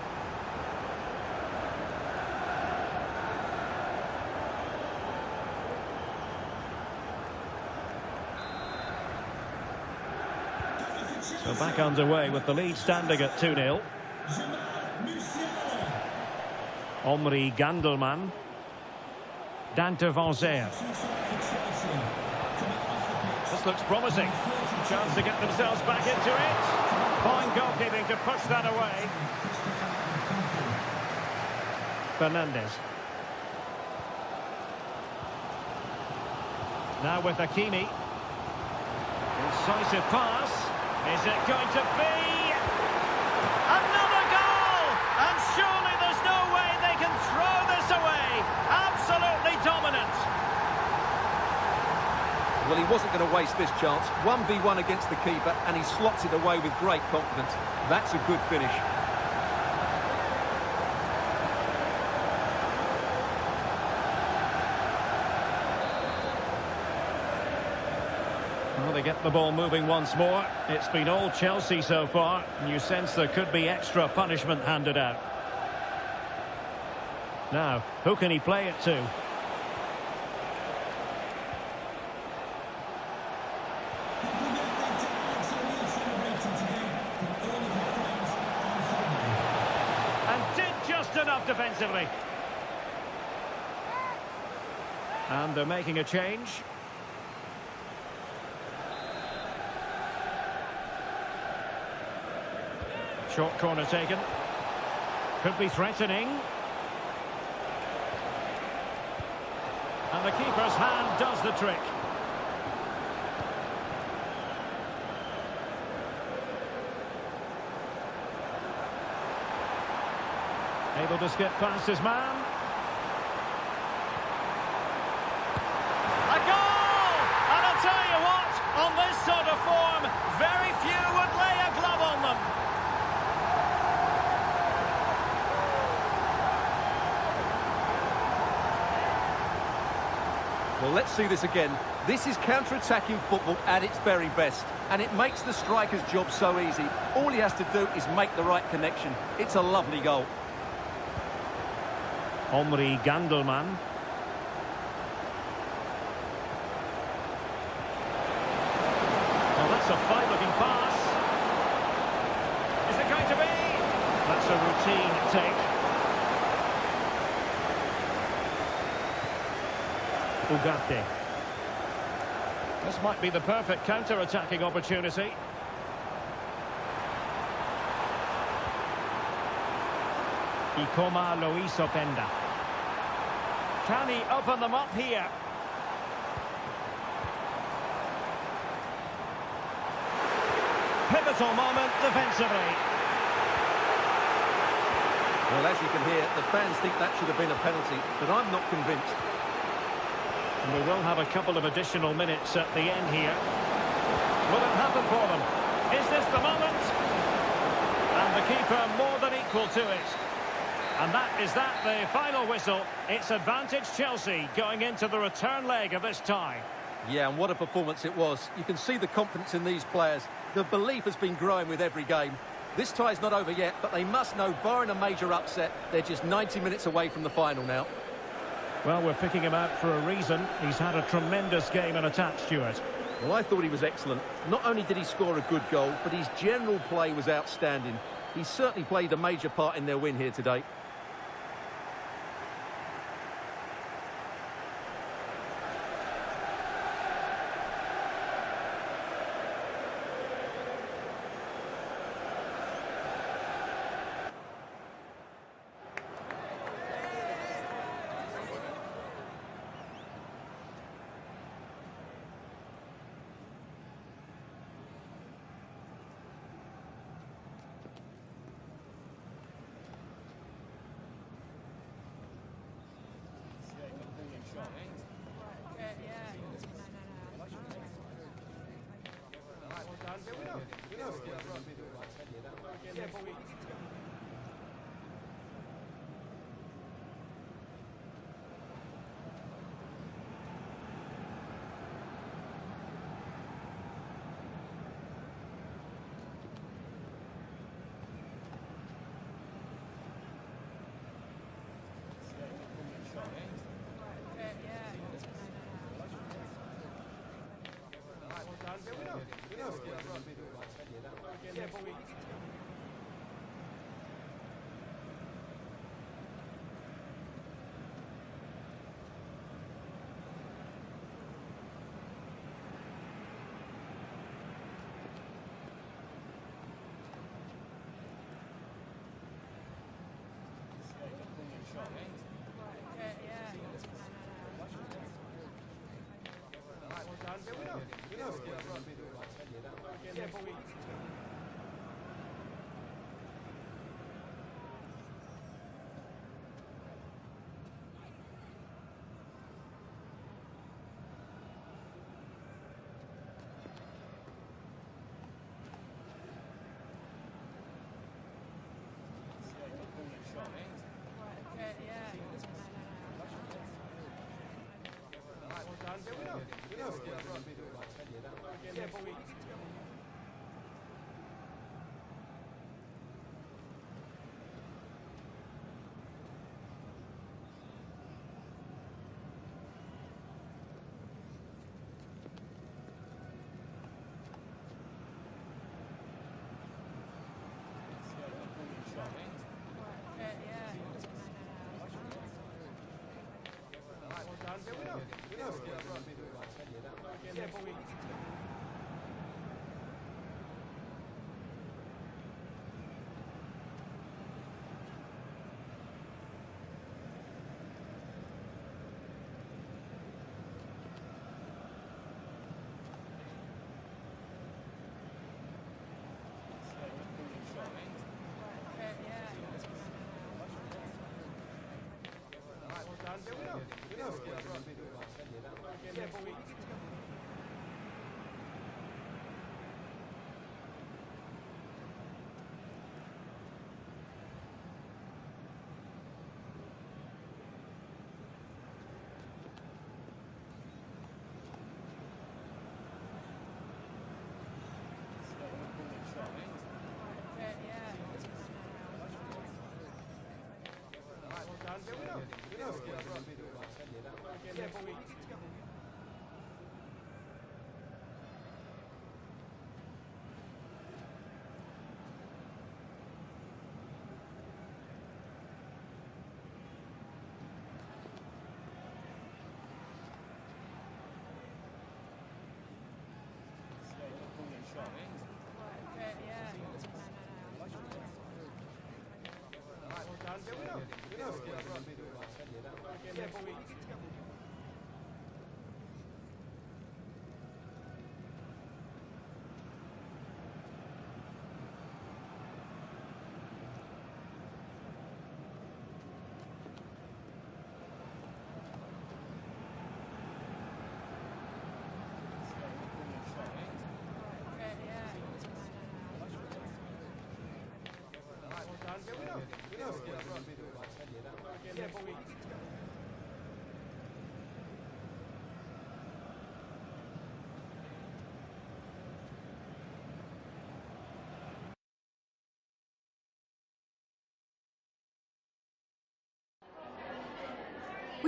So back underway with the lead standing at 2-0. Omri Gandelman. Dante van Zeer. This looks promising. Chance to get themselves back into it. Fine goalkeeping to push that away. Fernandez. Now with Hakimi. Incisive pass. Is it going to be another goal? And surely there's no way they can throw this away. Absolutely dominant. Well, he wasn't going to waste this chance. 1v1 against the keeper, and he slots it away with great confidence. That's a good finish. Well, they get the ball moving once more. It's been all Chelsea so far, and you sense there could be extra punishment handed out. Now, who can he play it to? And did just enough defensively. And they're making a change. Short corner taken. Could be threatening. And the keeper's hand does the trick. Able to skip past his man. A goal! And I'll tell you what, on this sort of form, very few would lay a glove on them. Well, let's see this again. This is counter-attacking football at its very best, and it makes the striker's job so easy. All he has to do is make the right connection. It's a lovely goal. Omri Gandelman. Well, that's a fine-looking pass. Is it going to be? That's a routine take. Ugarte. This might be the perfect counter-attacking opportunity. Ikoma Luis Openda. Can he open them up here? Pivotal moment defensively. Well, as you can hear, the fans think that should have been a penalty, but I'm not convinced. And we will have a couple of additional minutes at the end here. Will it happen for them? Is this the moment? And the keeper more than equal to it. And the final whistle. It's advantage Chelsea going into the return leg of this tie. Yeah, and what a performance it was. You can see the confidence in these players. The belief has been growing with every game. This tie's not over yet, but they must know, barring a major upset, they're just 90 minutes away from the final now. Well, we're picking him out for a reason. He's had a tremendous game in attack, Stuart. Well, I thought he was excellent. Not only did he score a good goal, but his general play was outstanding. He certainly played a major part in their win here today.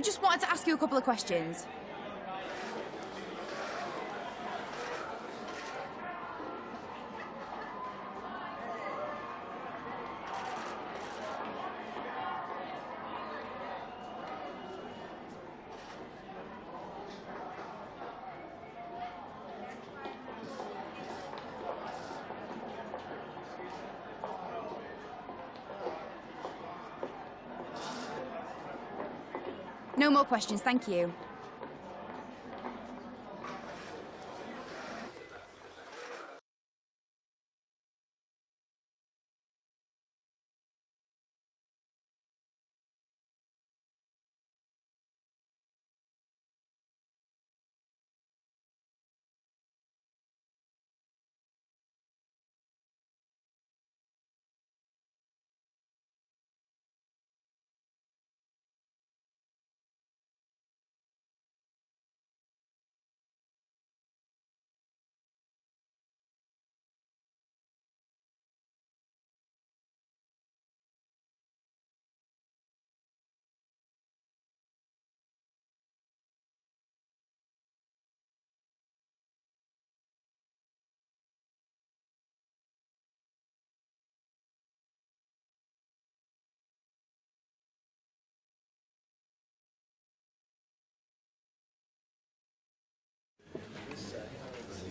We just wanted to ask you a couple of questions. No more questions, thank you.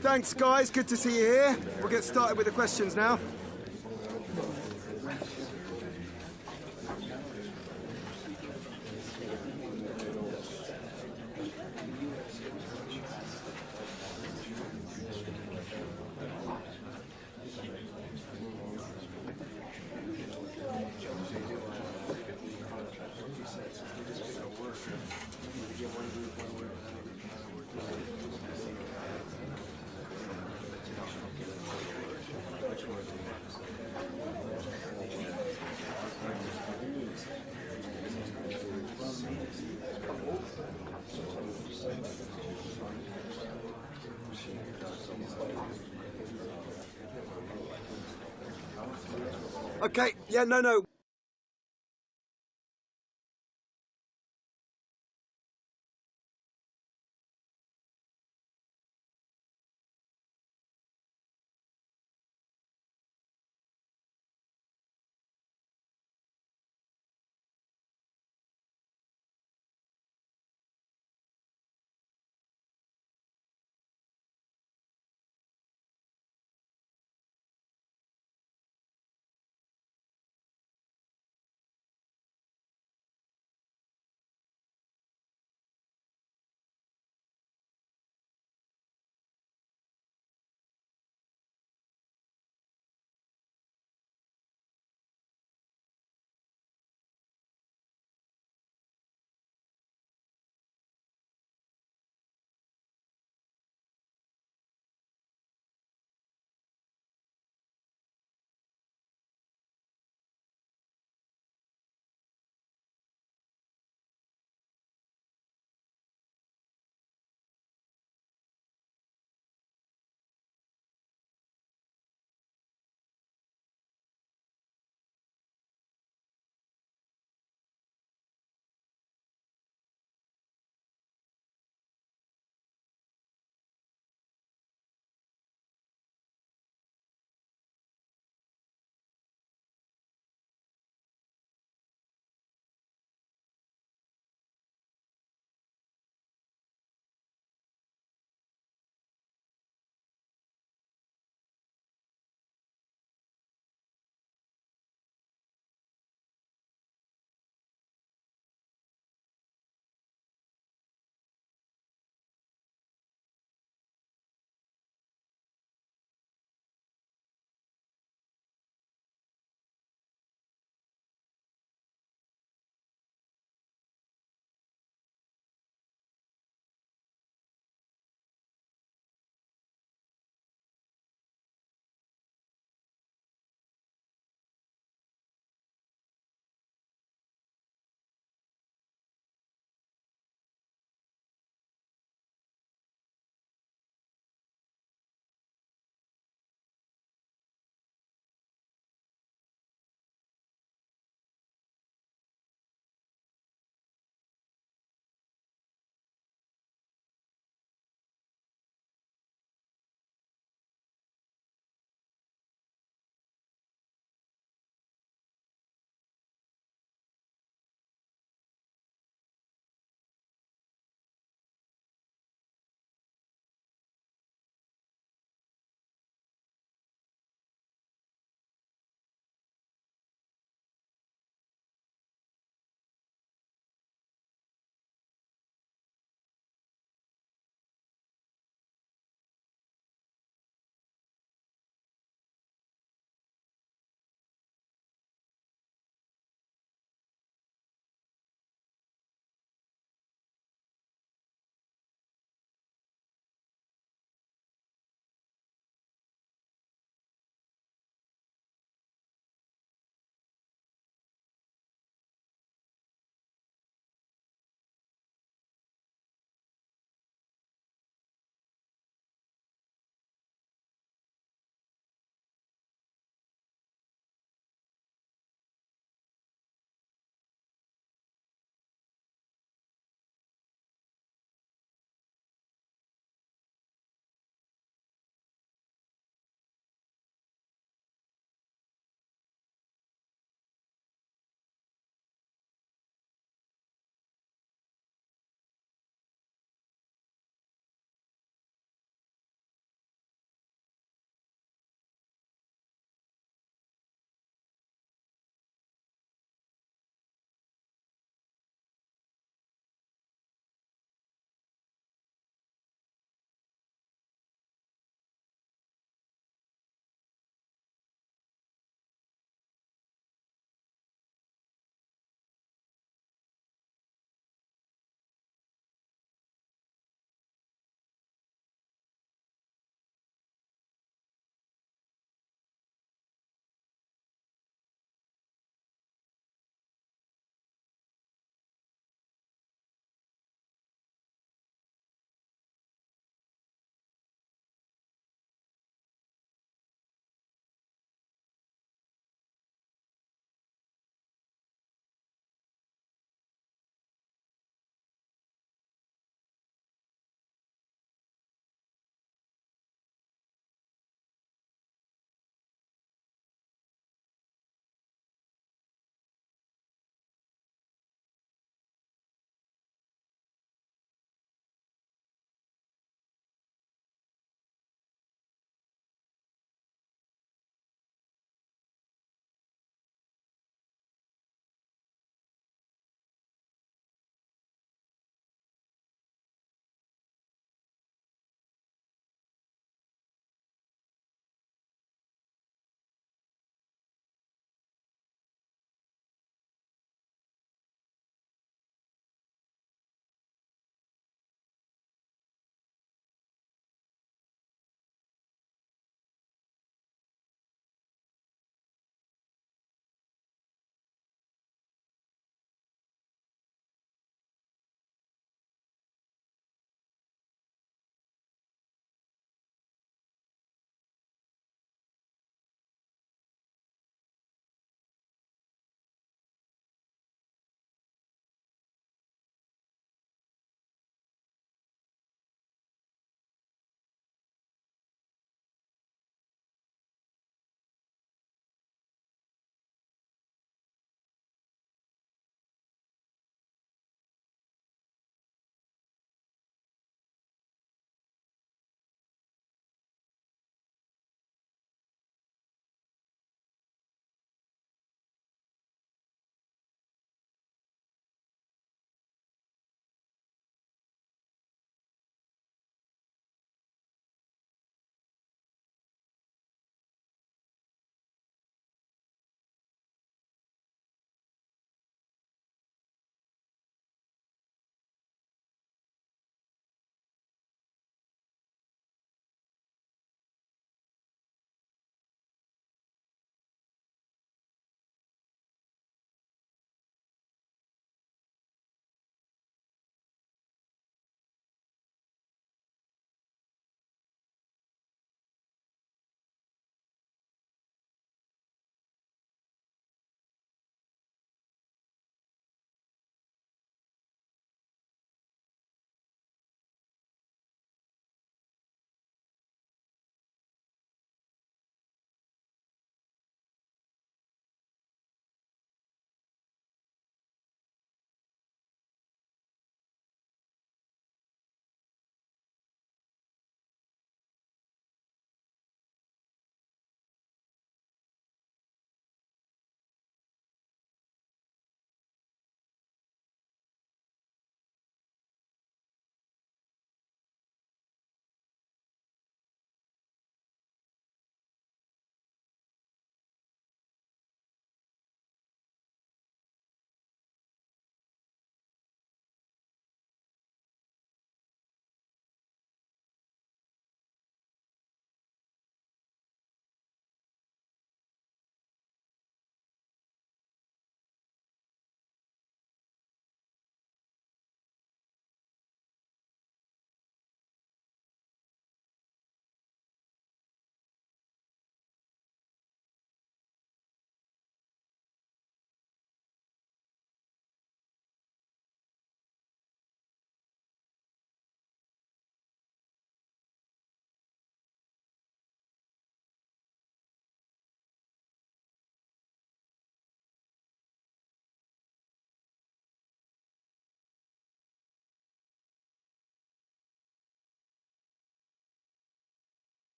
Thanks, guys. Good to see you here. We'll get started with the questions now. Okay, yeah, no.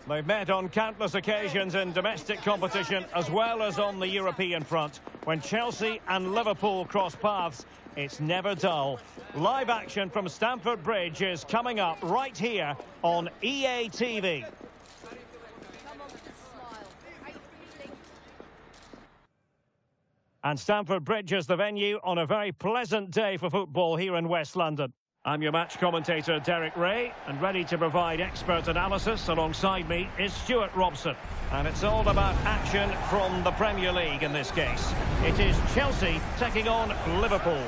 They've met on countless occasions in domestic competition as well as on the European front. When Chelsea and Liverpool cross paths, it's never dull. Live action from Stamford Bridge is coming up right here on EA TV. And Stamford Bridge is the venue on a very pleasant day for football here in West London. I'm your match commentator, Derek Ray, and ready to provide expert analysis alongside me is Stuart Robson. And it's all about action from the Premier League in this case. It is Chelsea taking on Liverpool.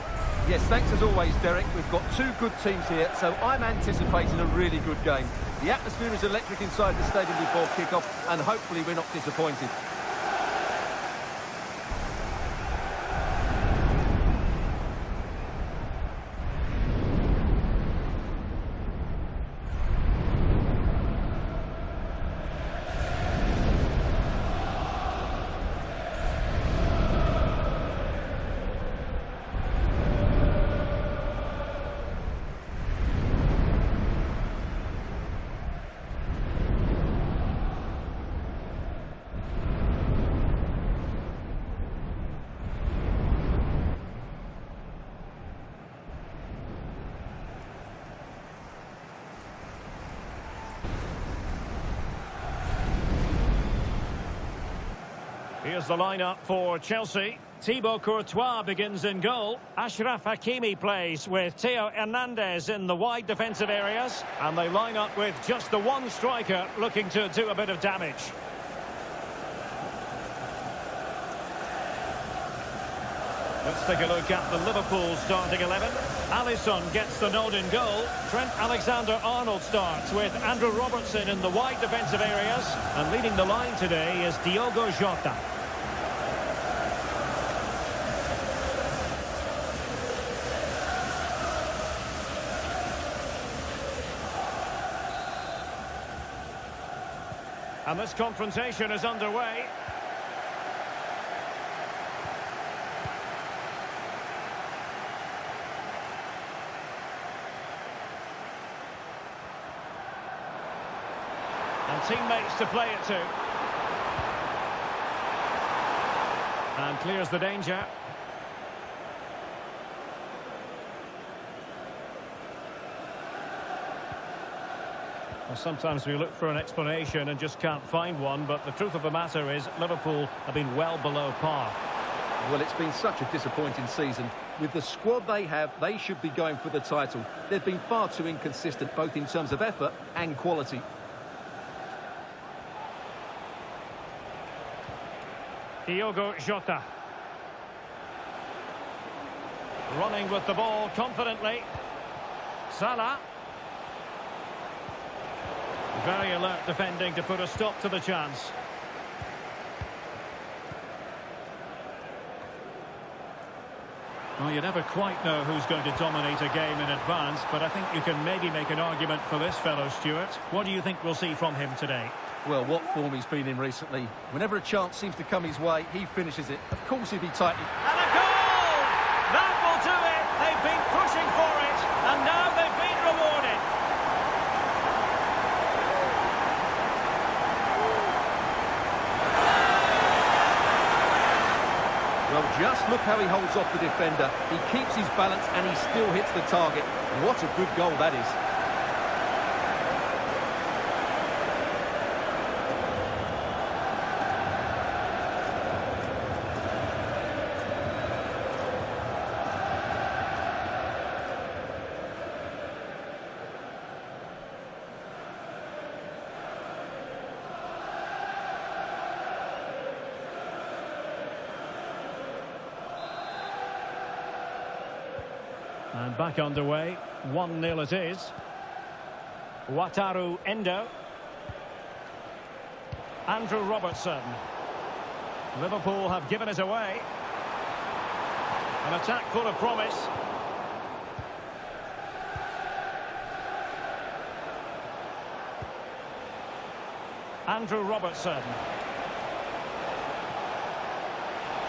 Yes, thanks as always, Derek. We've got two good teams here, so I'm anticipating a really good game. The atmosphere is electric inside the stadium before kick-off, and hopefully we're not disappointed. Here's the lineup for Chelsea. Thibaut Courtois begins in goal. Achraf Hakimi plays with Theo Hernandez in the wide defensive areas. And they line up with just the one striker looking to do a bit of damage. Let's take a look at the Liverpool starting 11. Alisson gets the nod in goal. Trent Alexander-Arnold starts with Andrew Robertson in the wide defensive areas. And leading the line today is Diogo Jota. And this confrontation is underway. And teammates to play it to. And clears the danger. Well, sometimes we look for an explanation and just can't find one, but the truth of the matter is Liverpool have been well below par. Well, it's been such a disappointing season. With the squad they have, they should be going for the title. They've been far too inconsistent, both in terms of effort and quality. Diogo Jota. Running with the ball confidently. Salah. Very alert defending to put a stop to the chance. Well, you never quite know who's going to dominate a game in advance, but I think you can maybe make an argument for this fellow, Stuart. What do you think we'll see from him today? Well, what form he's been in recently. Whenever a chance seems to come his way, he finishes it. Of course he'd be tightly... And a goal! That will do it! They've been pushing for it, and now they've been rewarded. Well, just look how he holds off the defender. He keeps his balance and he still hits the target. What a good goal that is. And back underway, 1-0 it is. Wataru Endo. Andrew Robertson. Liverpool have given it away. An attack full of promise. Andrew Robertson.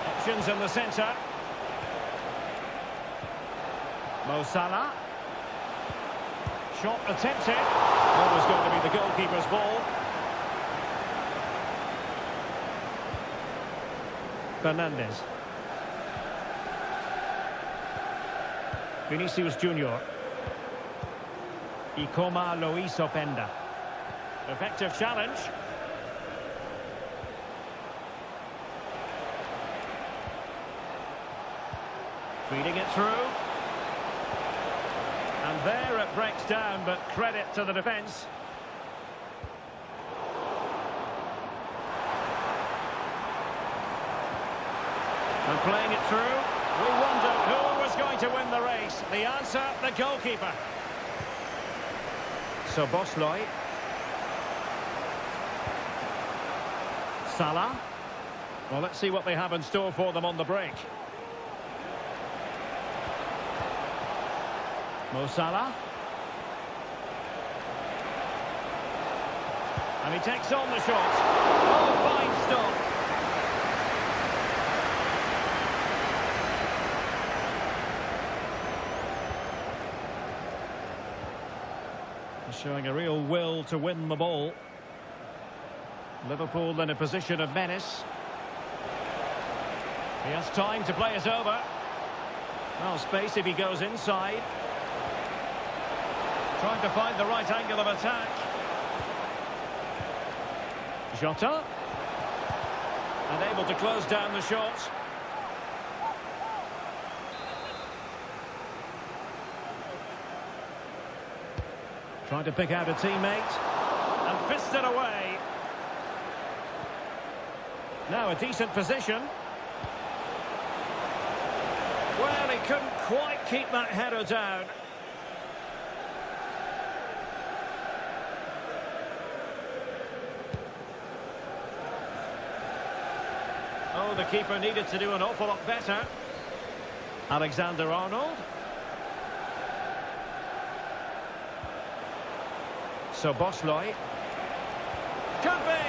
Options in the centre. Mo Salah. Shot attempted. Always going to be the goalkeeper's ball. Fernandes. Vinicius Junior. Ikoma Luis Openda. Effective challenge. Feeding it through. And there it breaks down, but credit to the defence. And playing it through. We wonder who was going to win the race. The answer, the goalkeeper. So Bosley. Salah. Well, let's see what they have in store for them on the break. Mo Salah. And he takes on the shot. Oh, fine stop. Showing a real will to win the ball. Liverpool in a position of menace. He has time to play it over. Well, space if he goes inside. Trying to find the right angle of attack. Jota. And able to close down the shot. Trying to pick out a teammate. And fist it away. Now a decent position. Well, he couldn't quite keep that header down. Oh, the keeper needed to do an awful lot better. Alexander-Arnold. So Bosley. Could be.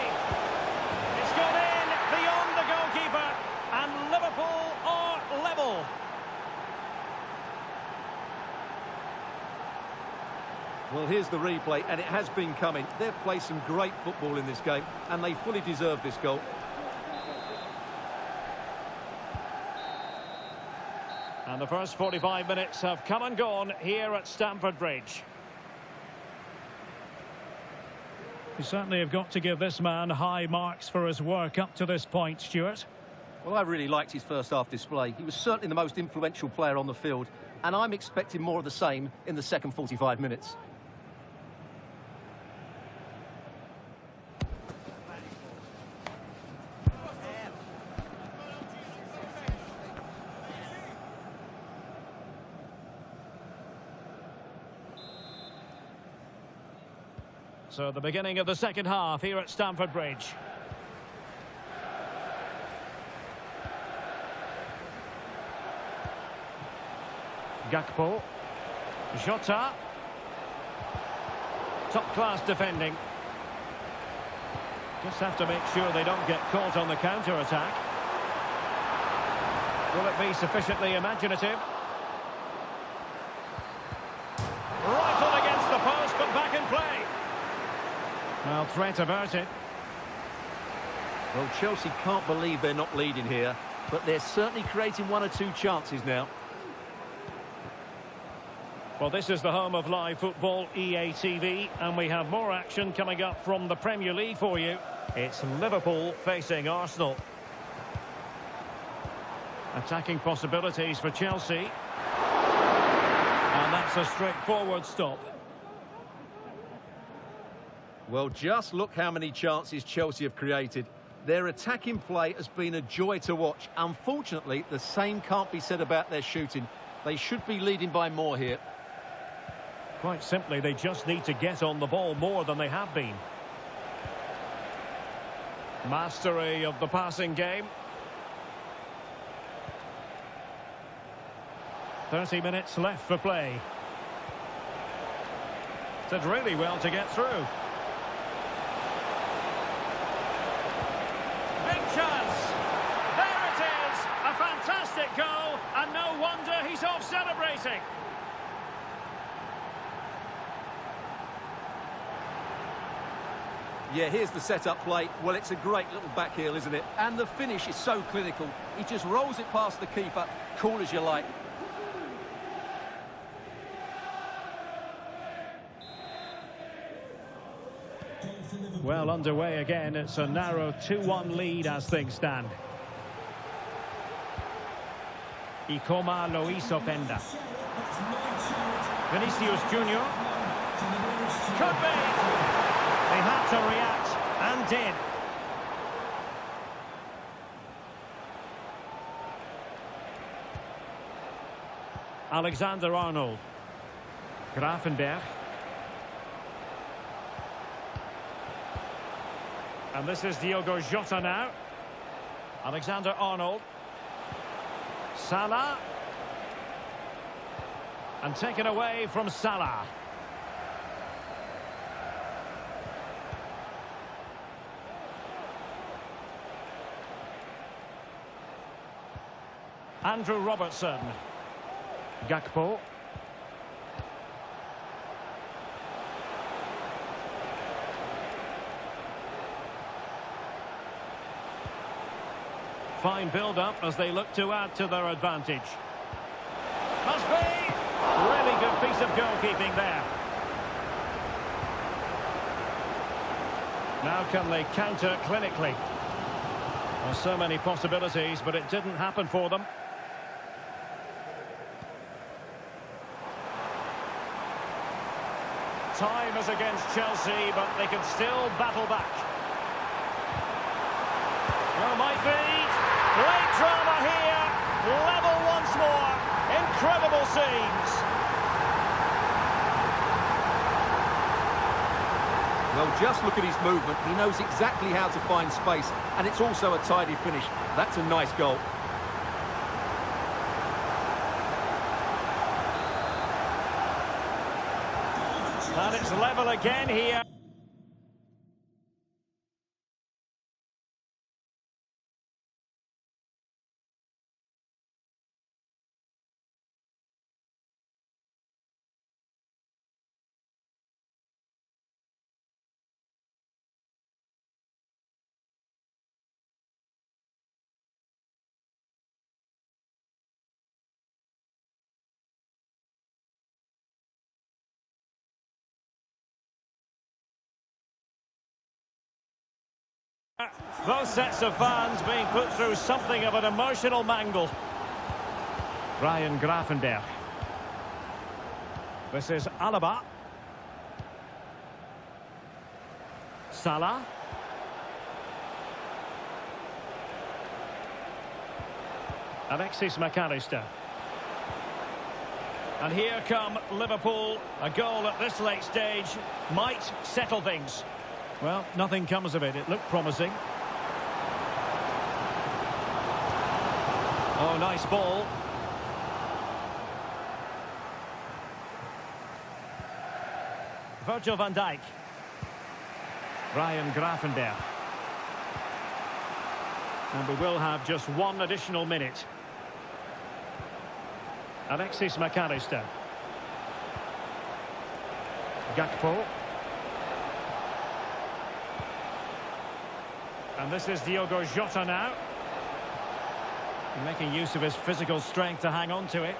It's gone in beyond the goalkeeper. And Liverpool are level. Well, here's the replay, and it has been coming. They've played some great football in this game, and they fully deserve this goal. And the first 45 minutes have come and gone here at Stamford Bridge. You certainly have got to give this man high marks for his work up to this point, Stuart. Well, I really liked his first half display. He was certainly the most influential player on the field, and I'm expecting more of the same in the second 45 minutes. So the beginning of the second half here at Stamford Bridge. Gakpo. Jota. Top-class defending. Just have to make sure they don't get caught on the counter-attack. Will it be sufficiently imaginative? Rifled against the post, but back in play. Well, threat averted. Well, Chelsea can't believe they're not leading here, but they're certainly creating one or two chances now. Well, this is the home of live football, EA TV, and we have more action coming up from the Premier League for you. It's Liverpool facing Arsenal. Attacking possibilities for Chelsea. And that's a straightforward stop. Well, just look how many chances Chelsea have created. Their attacking play has been a joy to watch. Unfortunately, the same can't be said about their shooting. They should be leading by more here. Quite simply, they just need to get on the ball more than they have been. Mastery of the passing game. 30 minutes left for play. Did really well to get through. Big chance. There it is. A fantastic goal, and no wonder he's off celebrating. Yeah, here's the set-up play. Well, it's a great little back heel, isn't it? And the finish is so clinical. He just rolls it past the keeper, cool as you like. Well, underway again. It's a narrow 2-1 lead as things stand. Ikoma lo hizo Penda. Vinicius Junior. Could be. They had to react and did. Alexander-Arnold. Gravenberch. And this is Diogo Jota now. Alexander-Arnold. Salah. And taken away from Salah. Andrew Robertson. Gakpo. Fine build-up as they look to add to their advantage. Must be! Really good piece of goalkeeping there. Now can they counter clinically? Well, so many possibilities, but it didn't happen for them. Time is against Chelsea, but they can still battle back. Well, might be. Late drama here. Level once more. Incredible scenes. Well, just look at his movement. He knows exactly how to find space, and it's also a tidy finish. That's a nice goal. And it's level again here. Both sets of fans being put through something of an emotional mangle. Ryan Gravenberch. This is Alaba. Salah. Alexis McAllister. And here come Liverpool. A goal at this late stage might settle things. Well, nothing comes of it. It looked promising. Oh, nice ball. Virgil van Dijk. Ryan Gravenberch. And we will have just one additional minute. Alexis McAllister. Gakpo. And this is Diogo Jota now. Making use of his physical strength to hang on to it.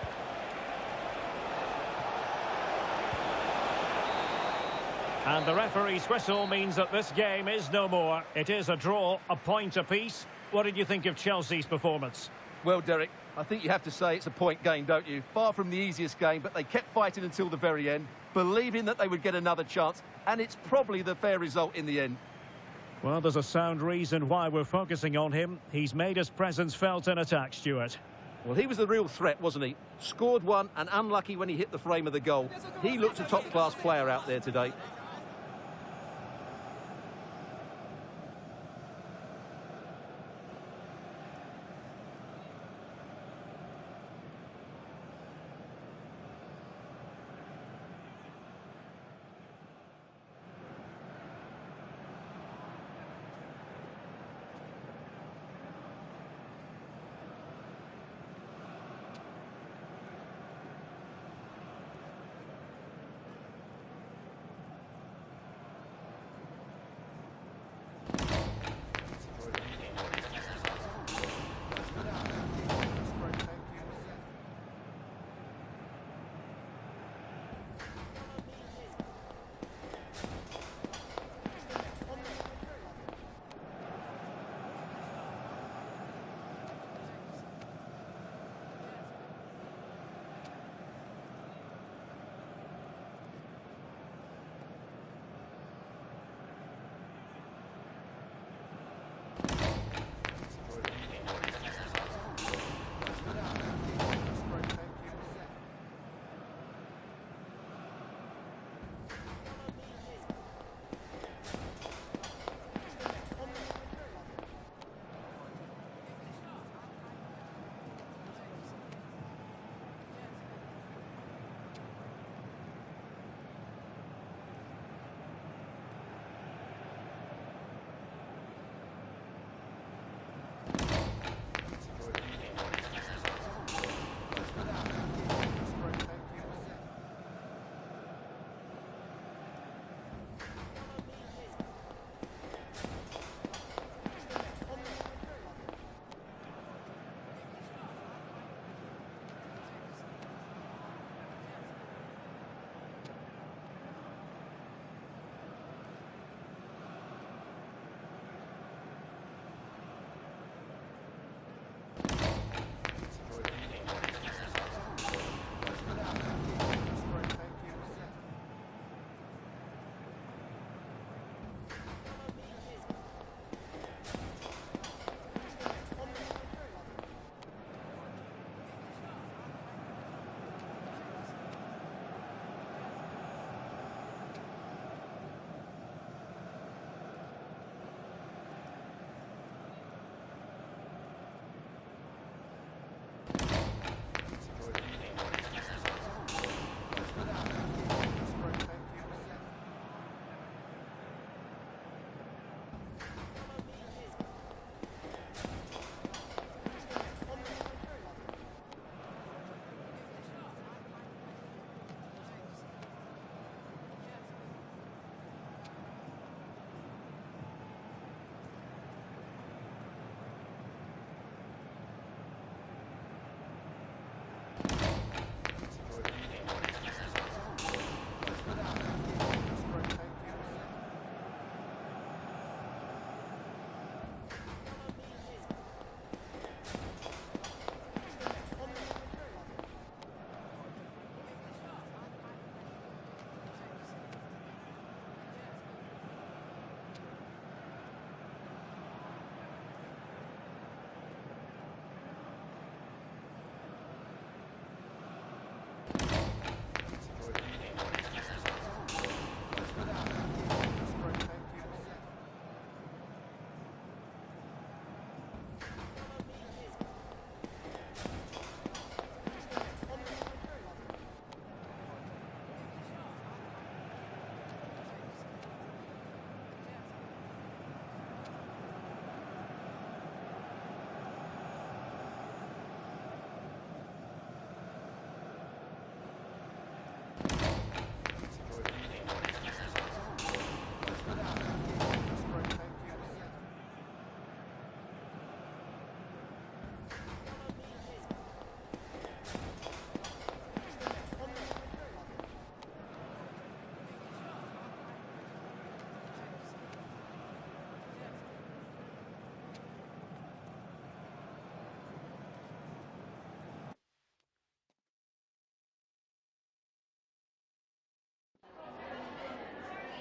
And the referee's whistle means that this game is no more. It is a draw, a point apiece. What did you think of Chelsea's performance? Well, Derek, I think you have to say it's a point game, don't you? Far from the easiest game, but they kept fighting until the very end, believing that they would get another chance, and it's probably the fair result in the end. Well, there's a sound reason why we're focusing on him. He's made his presence felt in attack, Stuart. Well, he was the real threat, wasn't he? Scored one and unlucky when he hit the frame of the goal. He looked a top-class player out there today.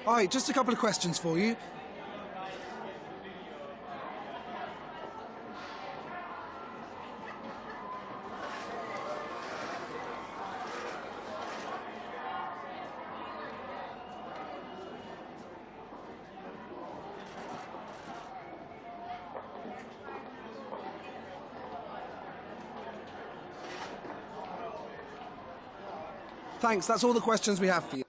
Hi, just a couple of questions for you. Thanks, that's all the questions we have for you.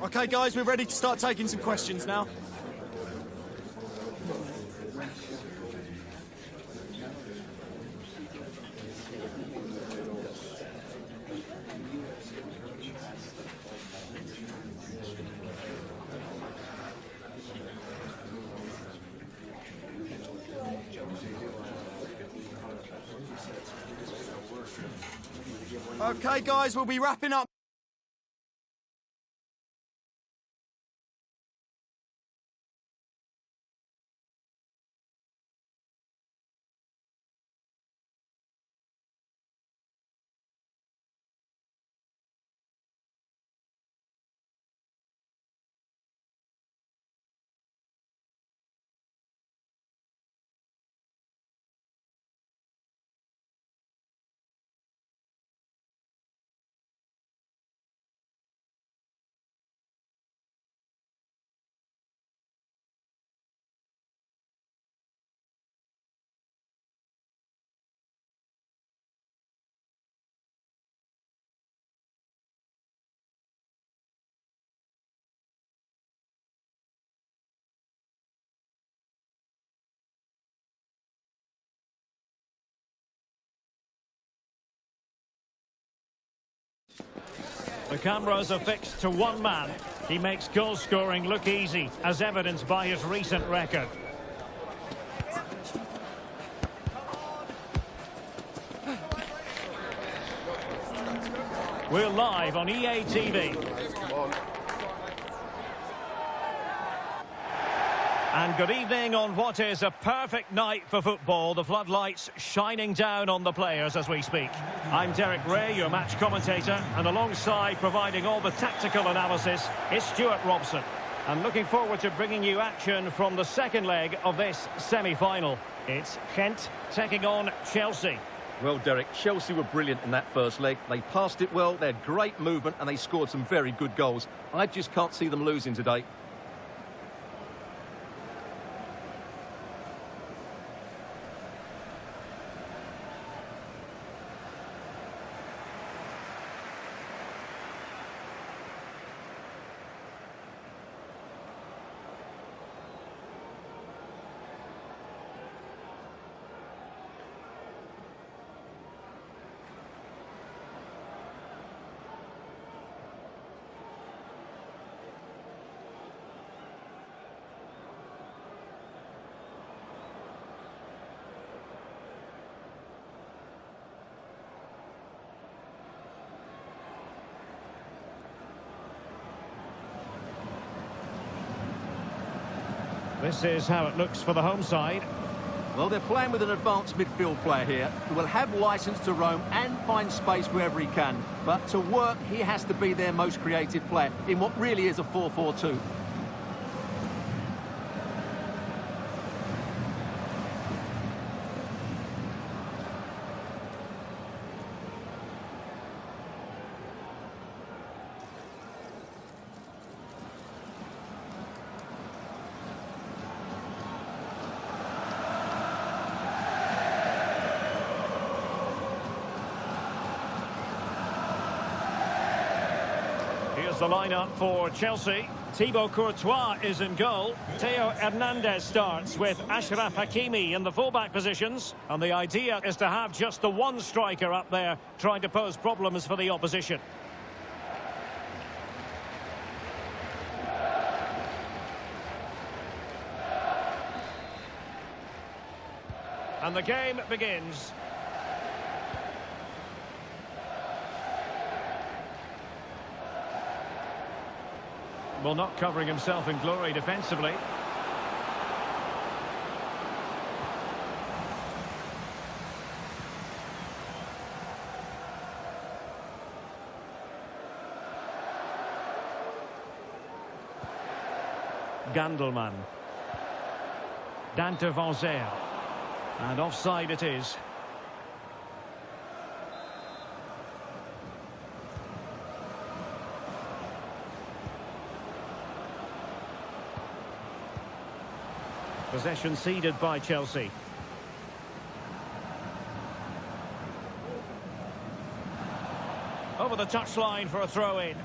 OK, guys, we're ready to start taking some questions now. OK, guys, we'll be wrapping up. The cameras are fixed to one man. He makes goal scoring look easy, as evidenced by his recent record. We're live on EA TV. And good evening on what is a perfect night for football. The floodlights shining down on the players as we speak. I'm Derek Ray, your match commentator, and alongside providing all the tactical analysis is Stuart Robson. I'm looking forward to bringing you action from the second leg of this semi-final. It's Ghent taking on Chelsea. Well, Derek, Chelsea were brilliant in that first leg. They passed it well, they had great movement, and they scored some very good goals. I just can't see them losing today. This is how it looks for the home side. Well, they're playing with an advanced midfield player here who will have licence to roam and find space wherever he can. But to work, he has to be their most creative player in what really is a 4-4-2. Here's the lineup for Chelsea. Thibaut Courtois is in goal. Theo Hernandez starts with Ashraf Hakimi in the fullback positions. And the idea is to have just the one striker up there trying to pose problems for the opposition. And the game begins. Well, not covering himself in glory defensively. Gandelman. Dante Van Zer. And offside it is. Possession ceded by Chelsea. Over the touchline for a throw-in.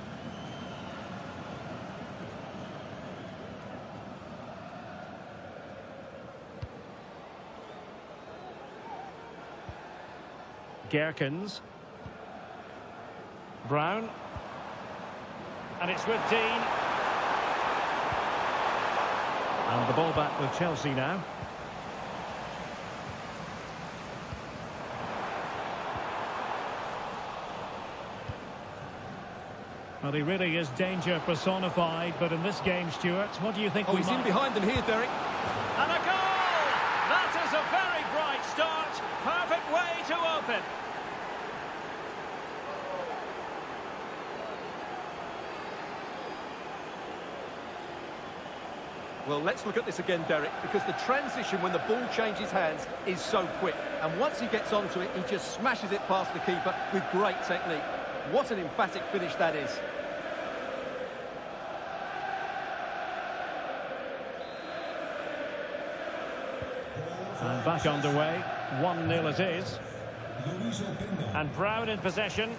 Gerkens. Brown. And it's with Dean. And the ball back with Chelsea now. Well, he really is danger personified, but in this game, Stuart, what do you think? He's in behind them here, Derek. And a goal! That is a very bright start. Perfect way to open. Well, let's look at this again, Derek, because the transition when the ball changes hands is so quick. And once he gets onto it, he just smashes it past the keeper with great technique. What an emphatic finish that is. And back underway. 1-0 it is. And Brown in possession.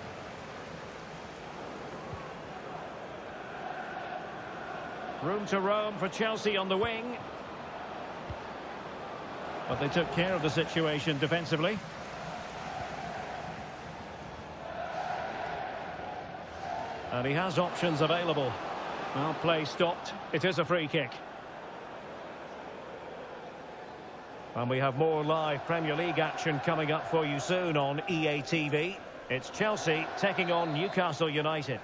Room to roam for Chelsea on the wing. But they took care of the situation defensively. And he has options available. Well, play stopped. It is a free kick. And we have more live Premier League action coming up for you soon on EA TV. It's Chelsea taking on Newcastle United.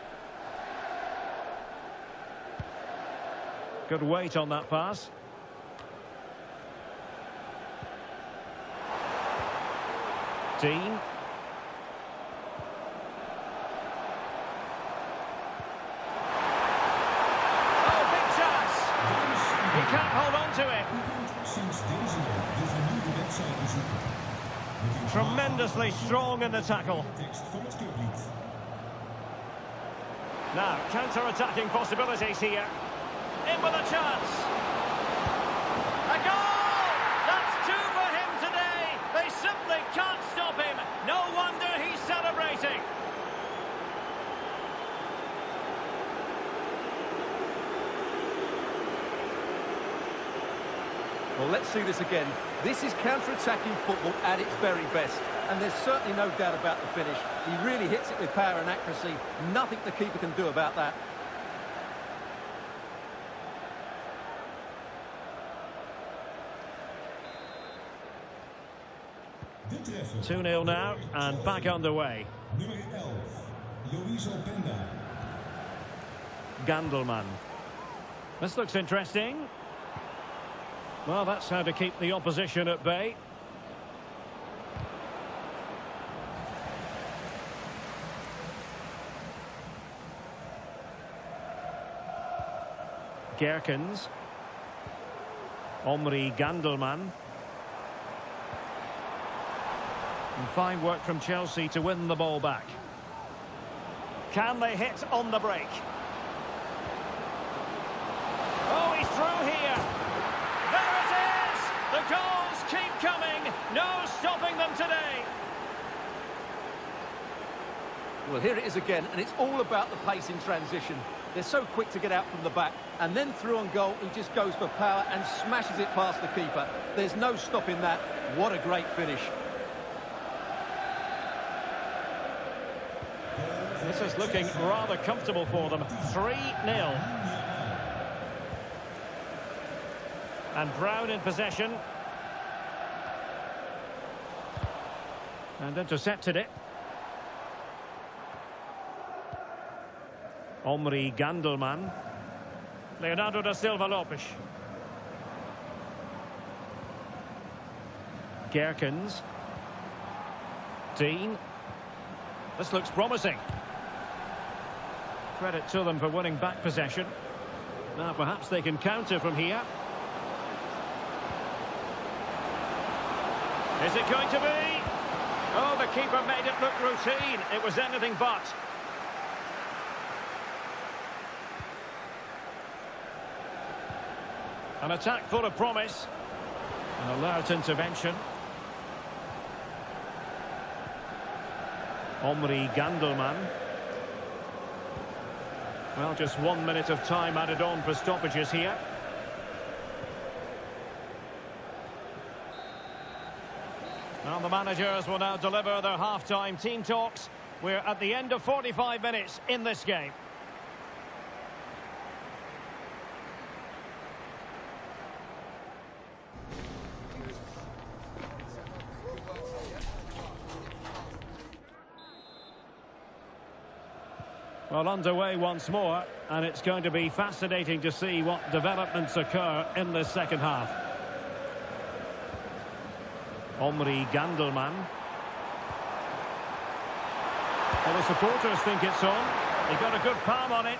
Good weight on that pass. Dean. Oh, big chance. He can't hold on to it. Tremendously strong in the tackle. Now, counter-attacking possibilities here. In with a chance. A goal! That's 2 for him today. They simply can't stop him. No wonder he's celebrating. Well, let's see this again. This is counter-attacking football at its very best. And there's certainly no doubt about the finish. He really hits it with power and accuracy. Nothing the keeper can do about that. Treffer. 2-0 now, and back underway. Gandelman. This looks interesting. Well, that's how to keep the opposition at bay. Gerkens. Omri Gandelman. And fine work from Chelsea to win the ball back. Can they hit on the break? Oh, he's through here. There it is! The goals keep coming. No stopping them today. Well, here it is again, and it's all about the pace in transition. They're so quick to get out from the back, and then through on goal, he just goes for power and smashes it past the keeper. There's no stopping that. What a great finish. This is looking rather comfortable for them. 3-0. And Brown in possession. And intercepted it. Omri Gandelman. Leonardo da Silva Lopes. Gerkens. Dean. This looks promising. Credit to them for winning back possession. Now perhaps they can counter from here. Is it going to be? Oh, the keeper made it look routine. It was anything but. An attack full of promise. An alert intervention. Omri Gandelman. Well, just 1 minute of time added on for stoppages here. Well, the managers will now deliver their half-time team talks. We're at the end of 45 minutes in this game. Well, underway once more, and it's going to be fascinating to see what developments occur in the second half. Omri Gandelman. Well, the supporters think it's on. He got a good palm on it.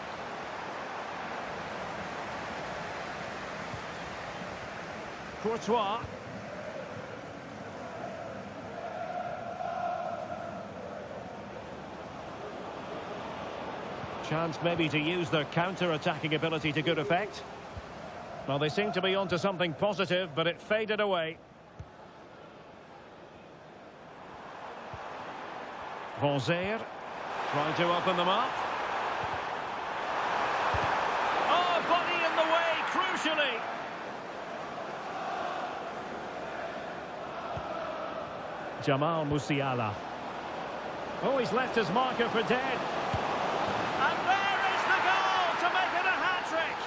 Courtois. Chance maybe to use their counter-attacking ability to good effect. Well, they seem to be onto something positive, but it faded away. Van Zeer trying to open them up. Oh, body in the way, crucially. Jamal Musiala. Oh, he's left his marker for dead. And there is the goal to make it a hat-trick.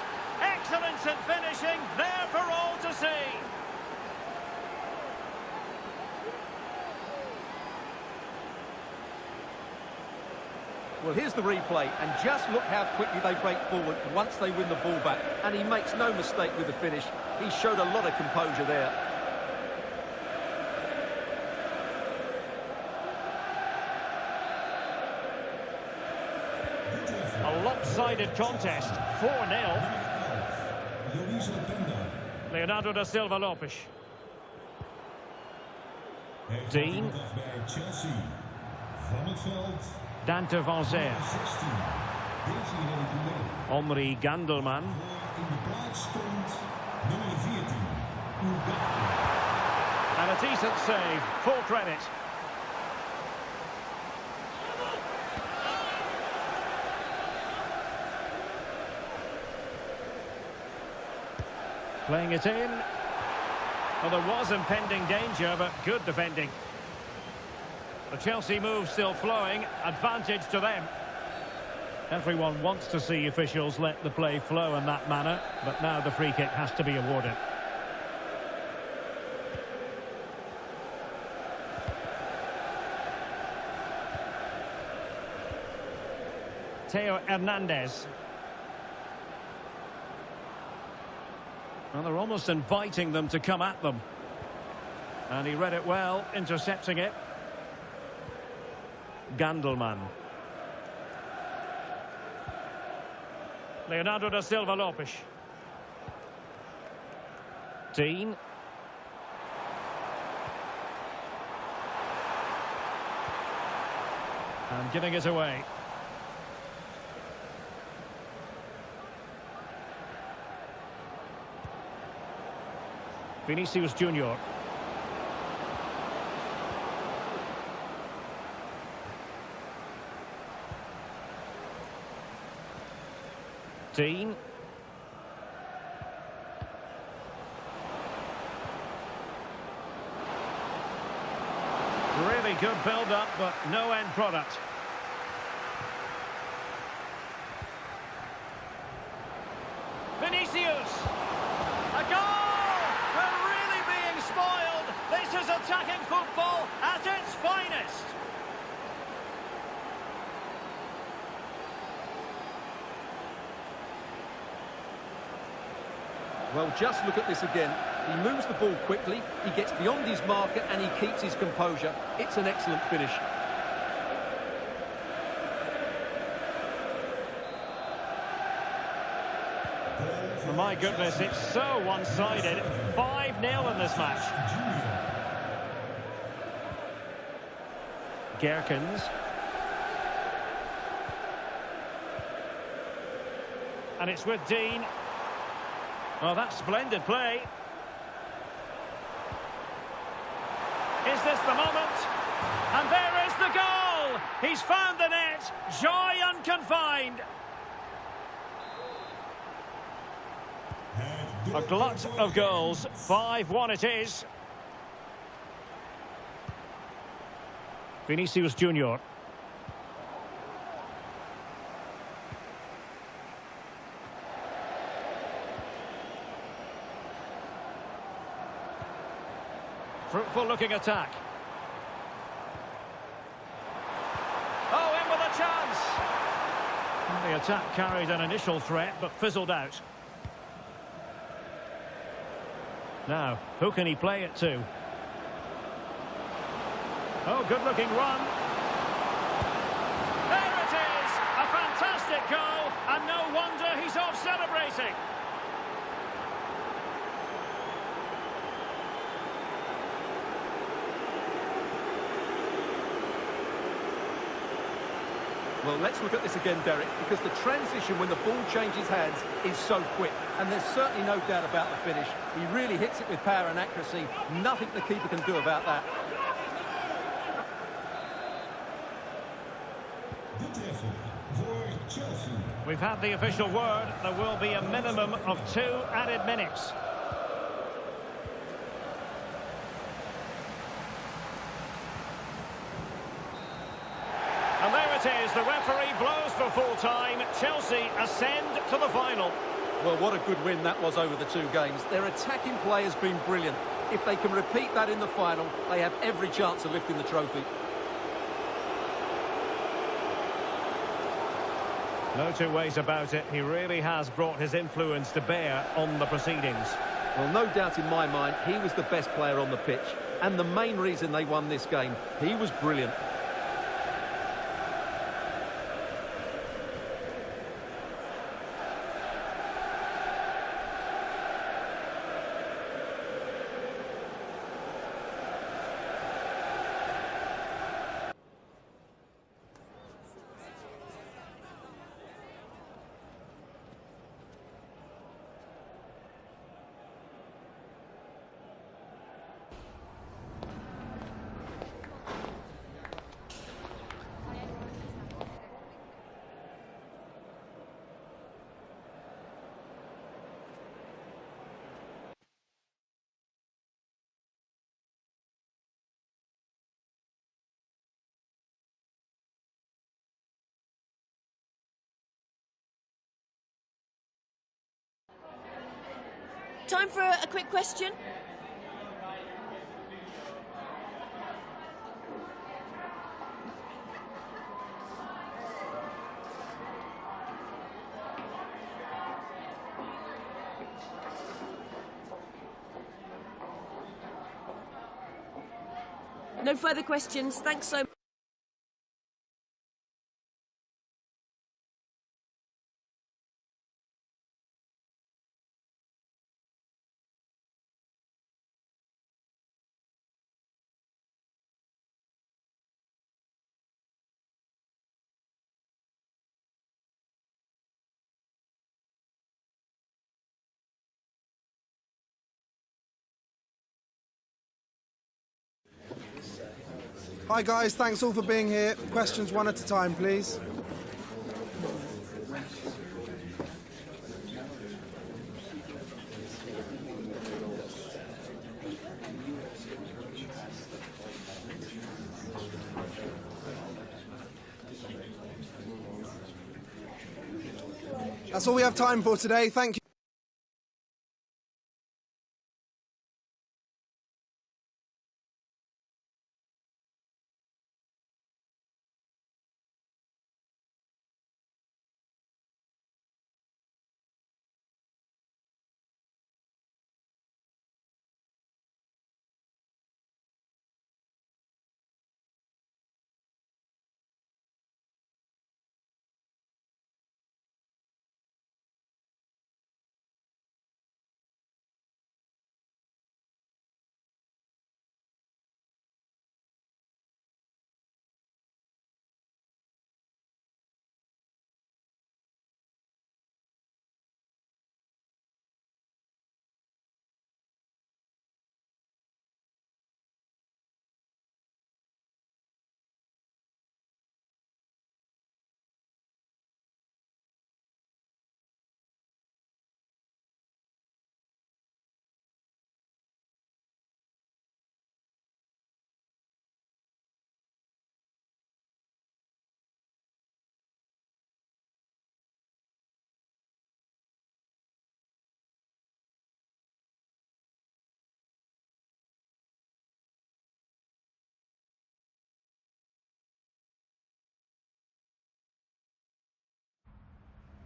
Excellence in finishing, there for all to see. Well, here's the replay, and just look how quickly they break forward once they win the ball back. And he makes no mistake with the finish. He showed a lot of composure there. A lopsided contest, 4-0. Leonardo da Silva Lopes. Dean. Dante Van Zeer. Omri Gandelman. And a decent save, full credit. Playing it in. Well, there was impending danger, but good defending. The Chelsea move still flowing, advantage to them. Everyone wants to see officials let the play flow in that manner, but now the free kick has to be awarded. Theo Hernandez. Well, they're almost inviting them to come at them. And he read it well, intercepting it. Gandelman. Leonardo da Silva Lopes. Dean. And giving it away. Vinicius Junior. Dean. Really good build-up, but no end product. Vinicius! A goal! We're really being spoiled. This is attacking football at its finest. Well, just look at this again. He moves the ball quickly, he gets beyond his marker, and he keeps his composure. It's an excellent finish. Oh my goodness, it's so one-sided. 5-0 in this match. Gerkens. And it's with Dean. Oh, that's splendid play. Is this the moment? And there is the goal! He's found the net. Joy unconfined. A glut of goals. 5-1 it is. Vinicius Junior. Fruitful looking attack. Oh, in with a chance. The attack carried an initial threat but fizzled out. Now, who can he play it to? Oh, good looking run. There it is! A fantastic goal, and no wonder he's off celebrating. Well, let's look at this again, Derek, because the transition when the ball changes hands is so quick, and there's certainly no doubt about the finish. He really hits it with power and accuracy. Nothing the keeper can do about that. We've had the official word. There will be a minimum of 2 added minutes. And there it is, the referee blows for full time. Chelsea ascend to the final. Well, what a good win that was over the 2 games. Their attacking play has been brilliant. If they can repeat that in the final, they have every chance of lifting the trophy. No two ways about it. He really has brought his influence to bear on the proceedings. Well, no doubt in my mind, he was the best player on the pitch. And the main reason they won this game, he was brilliant. Time for a quick question. No further questions. Thanks so much. Hi guys, thanks all for being here. Questions one at a time, please. That's all we have time for today. Thank you.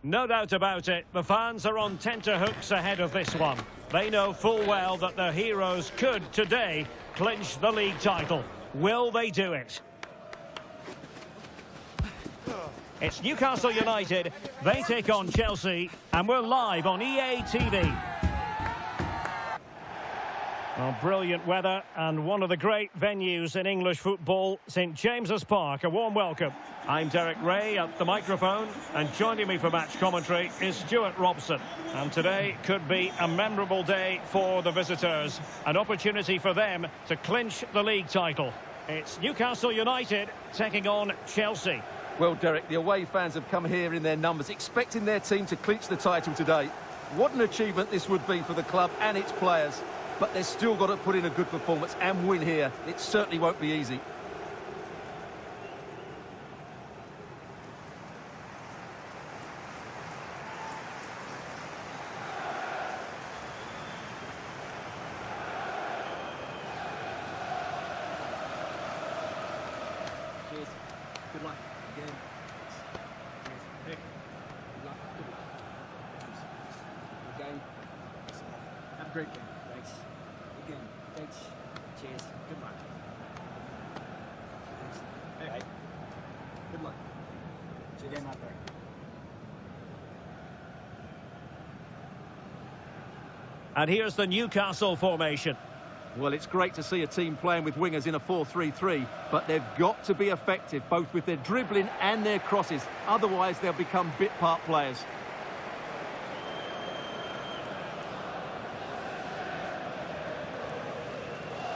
No doubt about it, the fans are on tenterhooks ahead of this one. They know full well that their heroes could, today, clinch the league title. Will they do it? It's Newcastle United, they take on Chelsea, and we're live on EA TV. Oh, brilliant weather and one of the great venues in English football, St James's Park. A warm welcome. I'm Derek Ray at the microphone, and joining me for match commentary is Stuart Robson. And today could be a memorable day for the visitors, an opportunity for them to clinch the league title. It's Newcastle United taking on Chelsea. Well, Derek, the away fans have come here in their numbers, expecting their team to clinch the title today. What an achievement this would be for the club and its players. But they've still got to put in a good performance and win here. It certainly won't be easy. Cheers. Good luck. Again. Cheers. Good luck. Good game. Have a great game. Thanks. Again. Thanks. Cheers. Good luck. Thanks. Hey. Good luck. See you again out there. And here's the Newcastle formation. Well, it's great to see a team playing with wingers in a 4-3-3, but they've got to be effective, both with their dribbling and their crosses. Otherwise, they'll become bit-part players.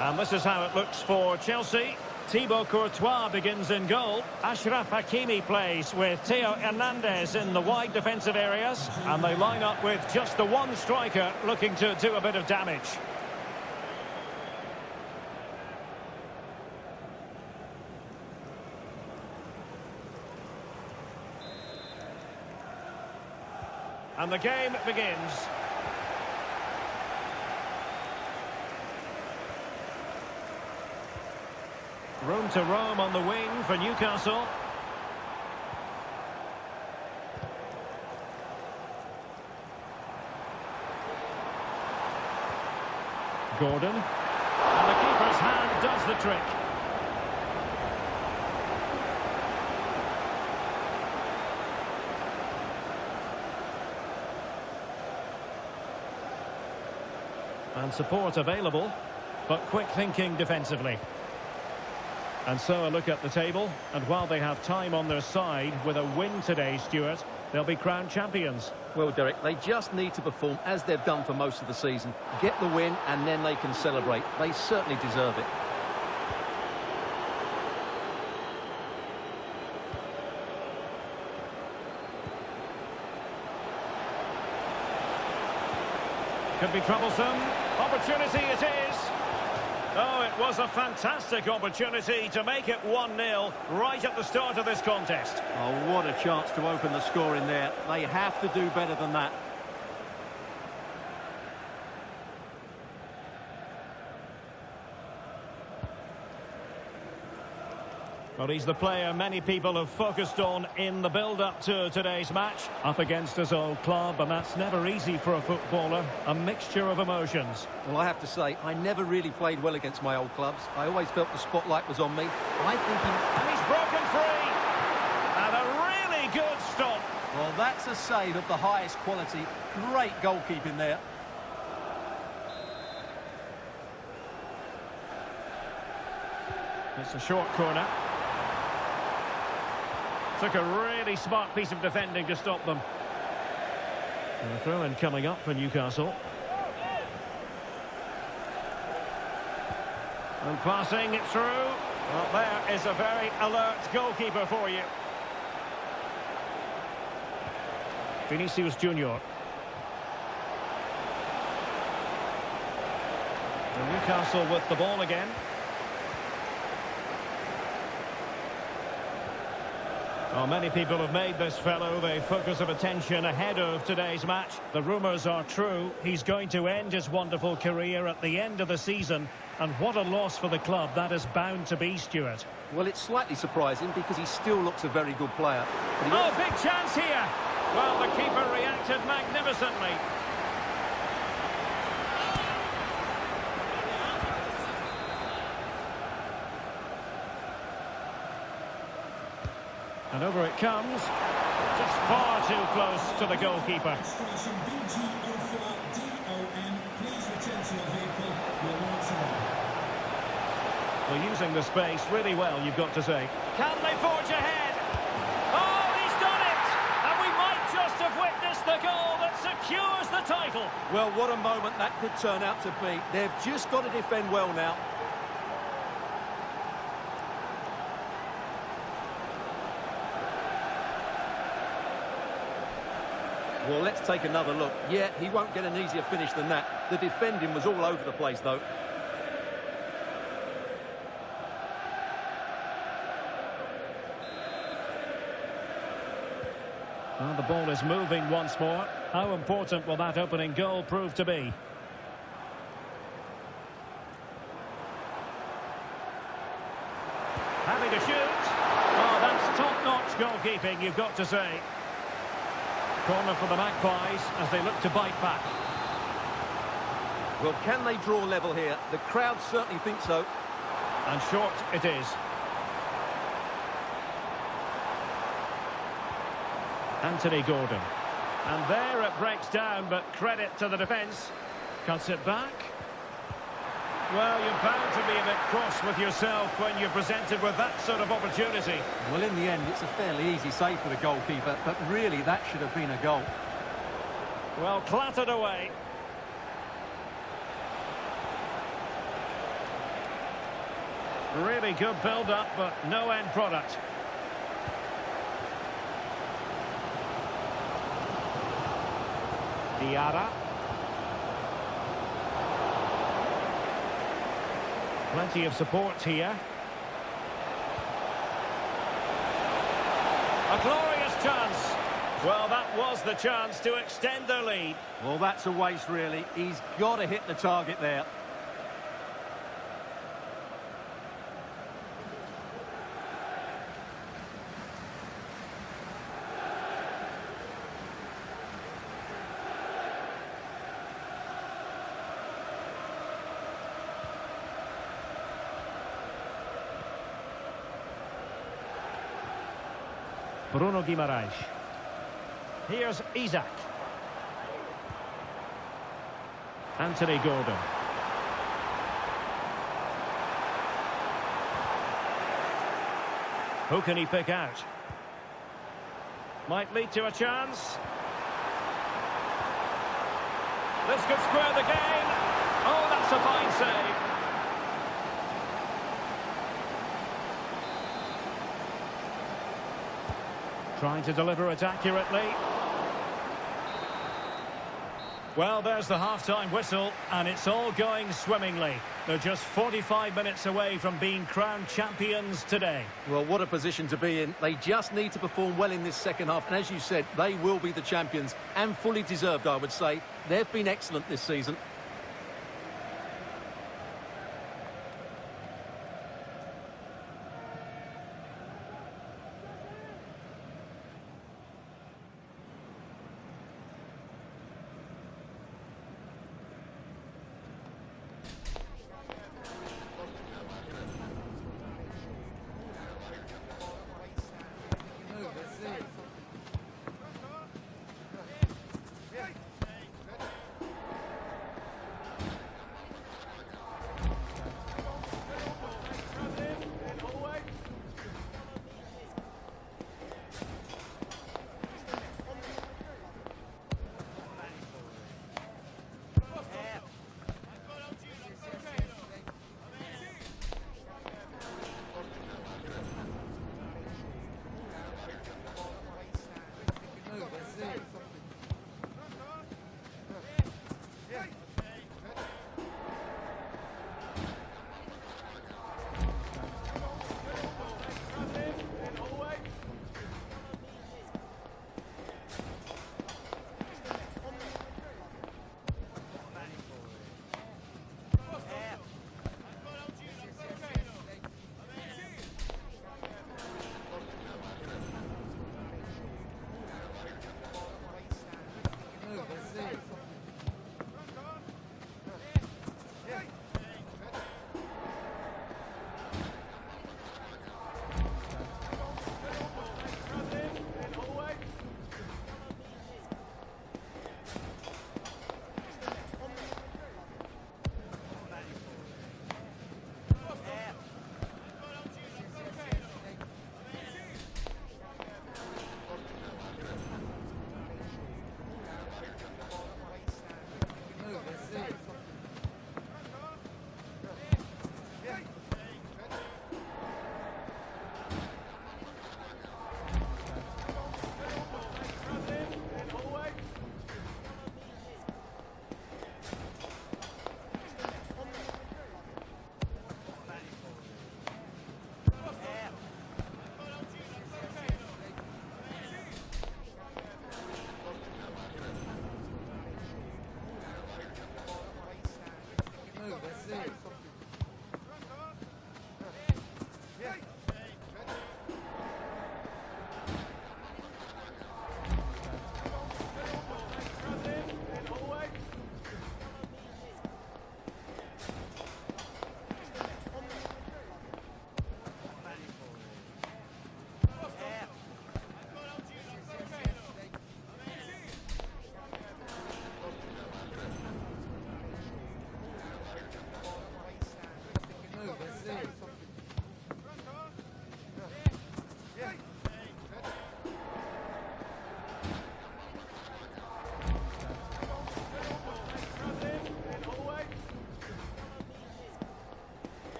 And this is how it looks for Chelsea. Thibaut Courtois begins in goal. Achraf Hakimi plays with Theo Hernandez in the wide defensive areas. And they line up with just the one striker looking to do a bit of damage. And the game begins. Room to roam on the wing for Newcastle. Gordon. And the keeper's hand does the trick. And support available, but quick thinking defensively. And so a look at the table, and while they have time on their side with a win today, Stuart, they'll be crowned champions. Well, Derek, they just need to perform as they've done for most of the season. Get the win, and then they can celebrate. They certainly deserve it. Could be troublesome. Opportunity it is. Oh, it was a fantastic opportunity to make it 1-0 right at the start of this contest. Oh, what a chance to open the score in there. They have to do better than that. Well, he's the player many people have focused on in the build-up to today's match. Up against his old club, and that's never easy for a footballer. A mixture of emotions. Well, I have to say, I never really played well against my old clubs. I always felt the spotlight was on me. I think And he's broken free! And a really good stop. Well, that's a save of the highest quality. Great goalkeeping there. It's a short corner. Took a really smart piece of defending to stop them. And a throw-in coming up for Newcastle. And passing it through. Well, there is a very alert goalkeeper for you. Vinicius Junior. And Newcastle with the ball again. Well, many people have made this fellow the focus of attention ahead of today's match. The rumours are true. He's going to end his wonderful career at the end of the season. And what a loss for the club that is bound to be, Stuart. Well, it's slightly surprising because he still looks a very good player. Oh, big chance here. Well, the keeper reacted magnificently. And over it comes. Just far too close to the goalkeeper. Well, using the space really well, you've got to say. Can they forge ahead? Oh, he's done it! And we might just have witnessed the goal that secures the title. Well, what a moment that could turn out to be. They've just got to defend well now. Well, let's take another look. Yeah, he won't get an easier finish than that. The defending was all over the place, though. Well, the ball is moving once more. How important will that opening goal prove to be? Having to shoot. Oh, that's top-notch goalkeeping, you've got to say. Corner for the Magpies as they look to bite back. Well, can they draw level here? The crowd certainly think so. And short it is. Anthony Gordon. And there it breaks down, but credit to the defence. Cuts it back. Well, you're bound to be a bit cross with yourself when you're presented with that sort of opportunity. Well, in the end, it's a fairly easy save for the goalkeeper, but really that should have been a goal. Well, clattered away. Really good build-up, but no end product. Diarra. Plenty of support here. A glorious chance. Well, that was the chance to extend their lead. Well, that's a waste, really. He's got to hit the target there. Bruno Guimaraes. Here's Isaac. Anthony Gordon. Who can he pick out? Might lead to a chance. This could square the game. Oh, that's a fine save. Trying to deliver it accurately. Well, there's the half-time whistle, and it's all going swimmingly. They're just 45 minutes away from being crowned champions today. Well, what a position to be in. They just need to perform well in this second half, and as you said, they will be the champions, and fully deserved, I would say. They've been excellent this season.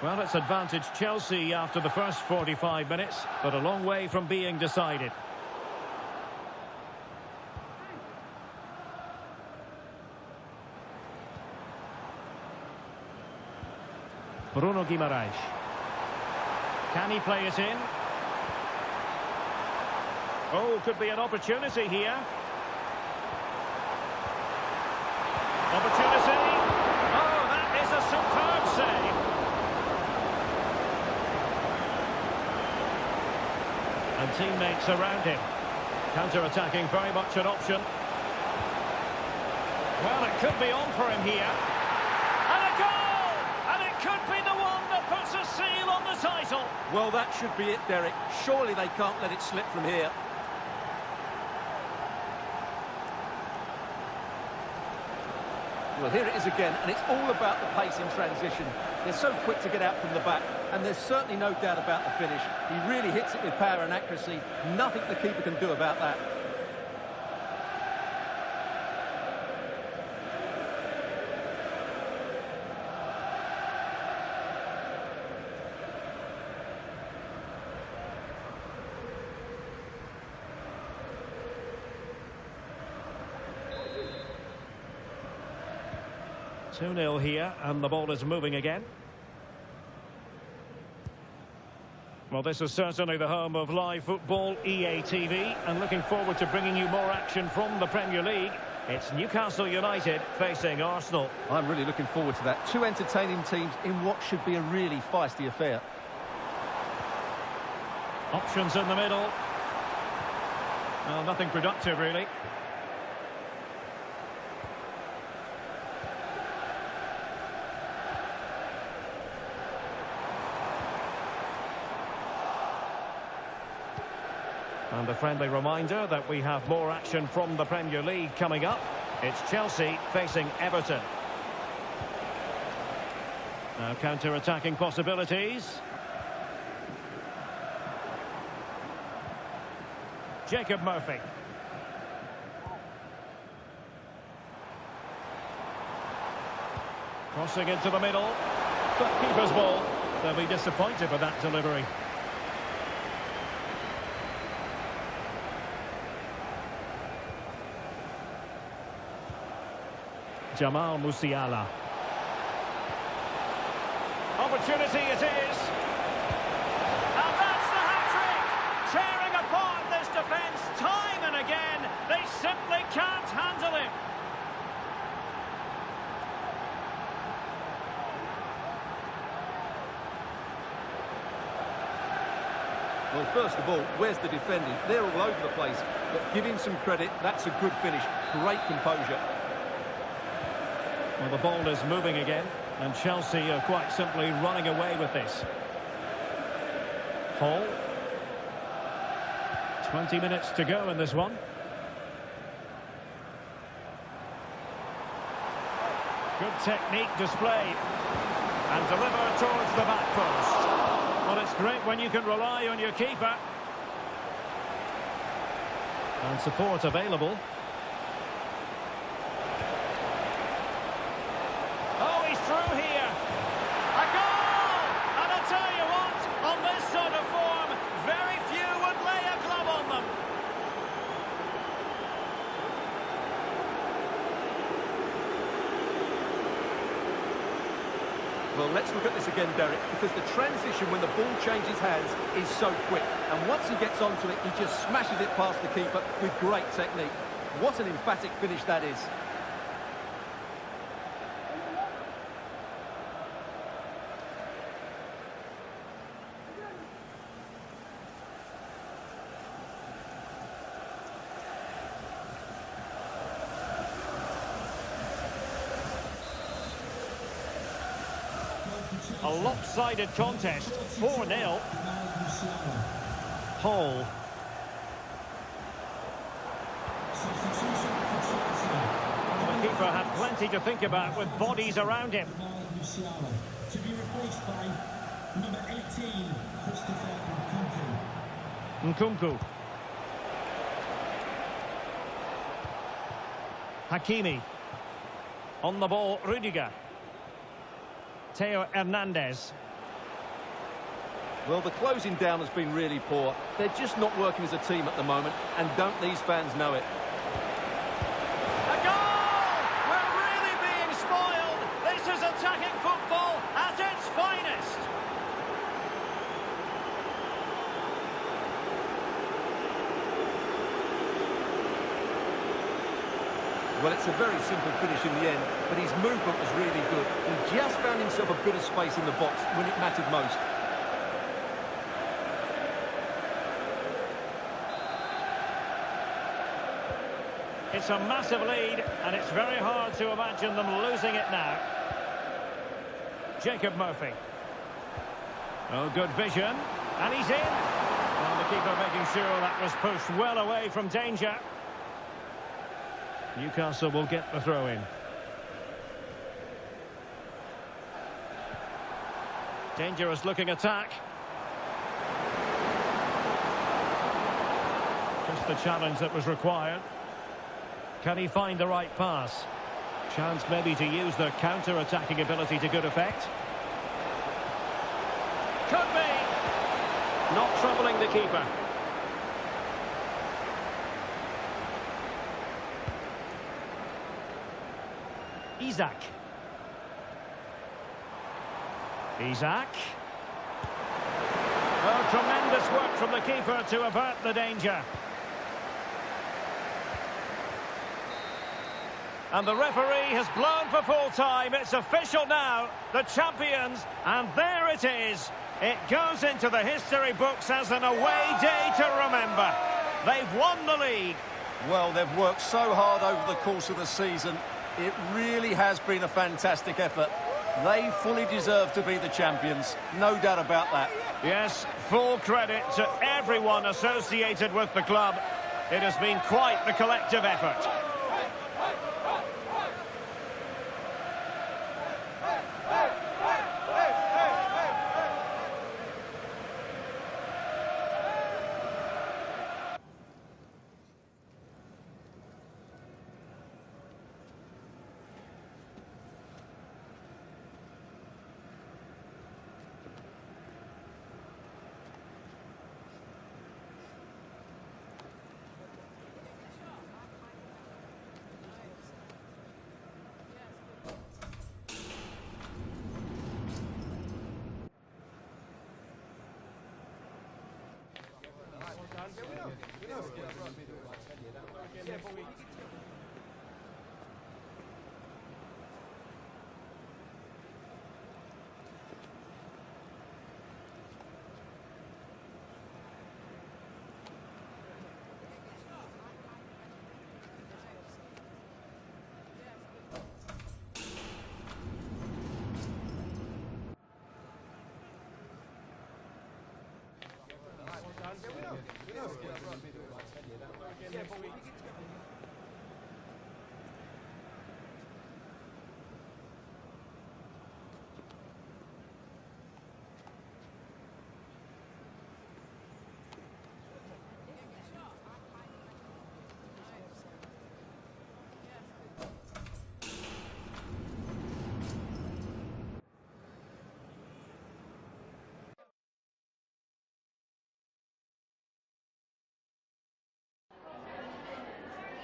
Well, it's advantage Chelsea after the first 45 minutes, but a long way from being decided. Bruno Guimaraes. Can he play it in? Oh, could be an opportunity here. Opportunity. Oh, that is a superb save. And teammates around him. Counter-attacking, very much an option. Well, it could be on for him here. And a goal! And it could be the one that puts a seal on the title. Well, that should be it, Derek. Surely they can't let it slip from here. Well, here it is again, and it's all about the pace in transition. They're so quick to get out from the back, and there's certainly no doubt about the finish. He really hits it with power and accuracy. Nothing the keeper can do about that. Two-nil here, and the ball is moving again. Well, this is certainly the home of live football, EA TV, and looking forward to bringing you more action from the Premier League. It's Newcastle United facing Arsenal. I'm really looking forward to that. Two entertaining teams in what should be a really feisty affair. Options in the middle. Well, nothing productive, really. And a friendly reminder that we have more action from the Premier League coming up. It's Chelsea facing Everton. Now counter-attacking possibilities. Jacob Murphy. Crossing into the middle. But keeper's ball. They'll be disappointed with that delivery. Jamal Musiala. Opportunity it is. And that's the hat-trick! Tearing apart this defence time and again. They simply can't handle him. Well, first of all, where's the defending? They're all over the place. But give him some credit. That's a good finish. Great composure. Well, the ball is moving again, and Chelsea are quite simply running away with this. Hall. 20 minutes to go in this one. Good technique displayed. And delivered towards the back post. Well, it's great when you can rely on your keeper. And support available. Oh, he's through here. A goal! And I'll tell you what, on this sort of form, very few would lay a glove on them. Well, let's look at this again, Derek, because the transition when the ball changes hands is so quick. And once he gets onto it, he just smashes it past the keeper with great technique. What an emphatic finish that is. A lopsided contest, 4-0. Hall. The keeper had plenty to think about with bodies around him. To be replaced by number 18, Christopher Nkunku. Hakimi. On the ball, Rudiger. Theo Hernandez. Well, the closing down has been really poor. They're just not working as a team at the moment, and don't these fans know it? A goal! We're really being spoiled. This is attacking football at its finest. Well, it's a very simple finish in the end, but his movement was really good. He just found himself a bit of space in the box when it mattered most. It's a massive lead, and it's very hard to imagine them losing it now. Jacob Murphy. Oh, good vision. And he's in. And the keeper making sure that was pushed well away from danger. Newcastle will get the throw in. Dangerous looking attack. Just the challenge that was required. Can he find the right pass? Chance maybe to use their counter-attacking ability to good effect. Could be. Not troubling the keeper. Isak. Oh, tremendous work from the keeper to avert the danger. And the referee has blown for full time. It's official now. The champions, and there it is. It goes into the history books as an away day to remember. They've won the league. Well, they've worked so hard over the course of the season. It really has been a fantastic effort. They fully deserve to be the champions. No doubt about that. Yes, full credit to everyone associated with the club. It has been quite the collective effort.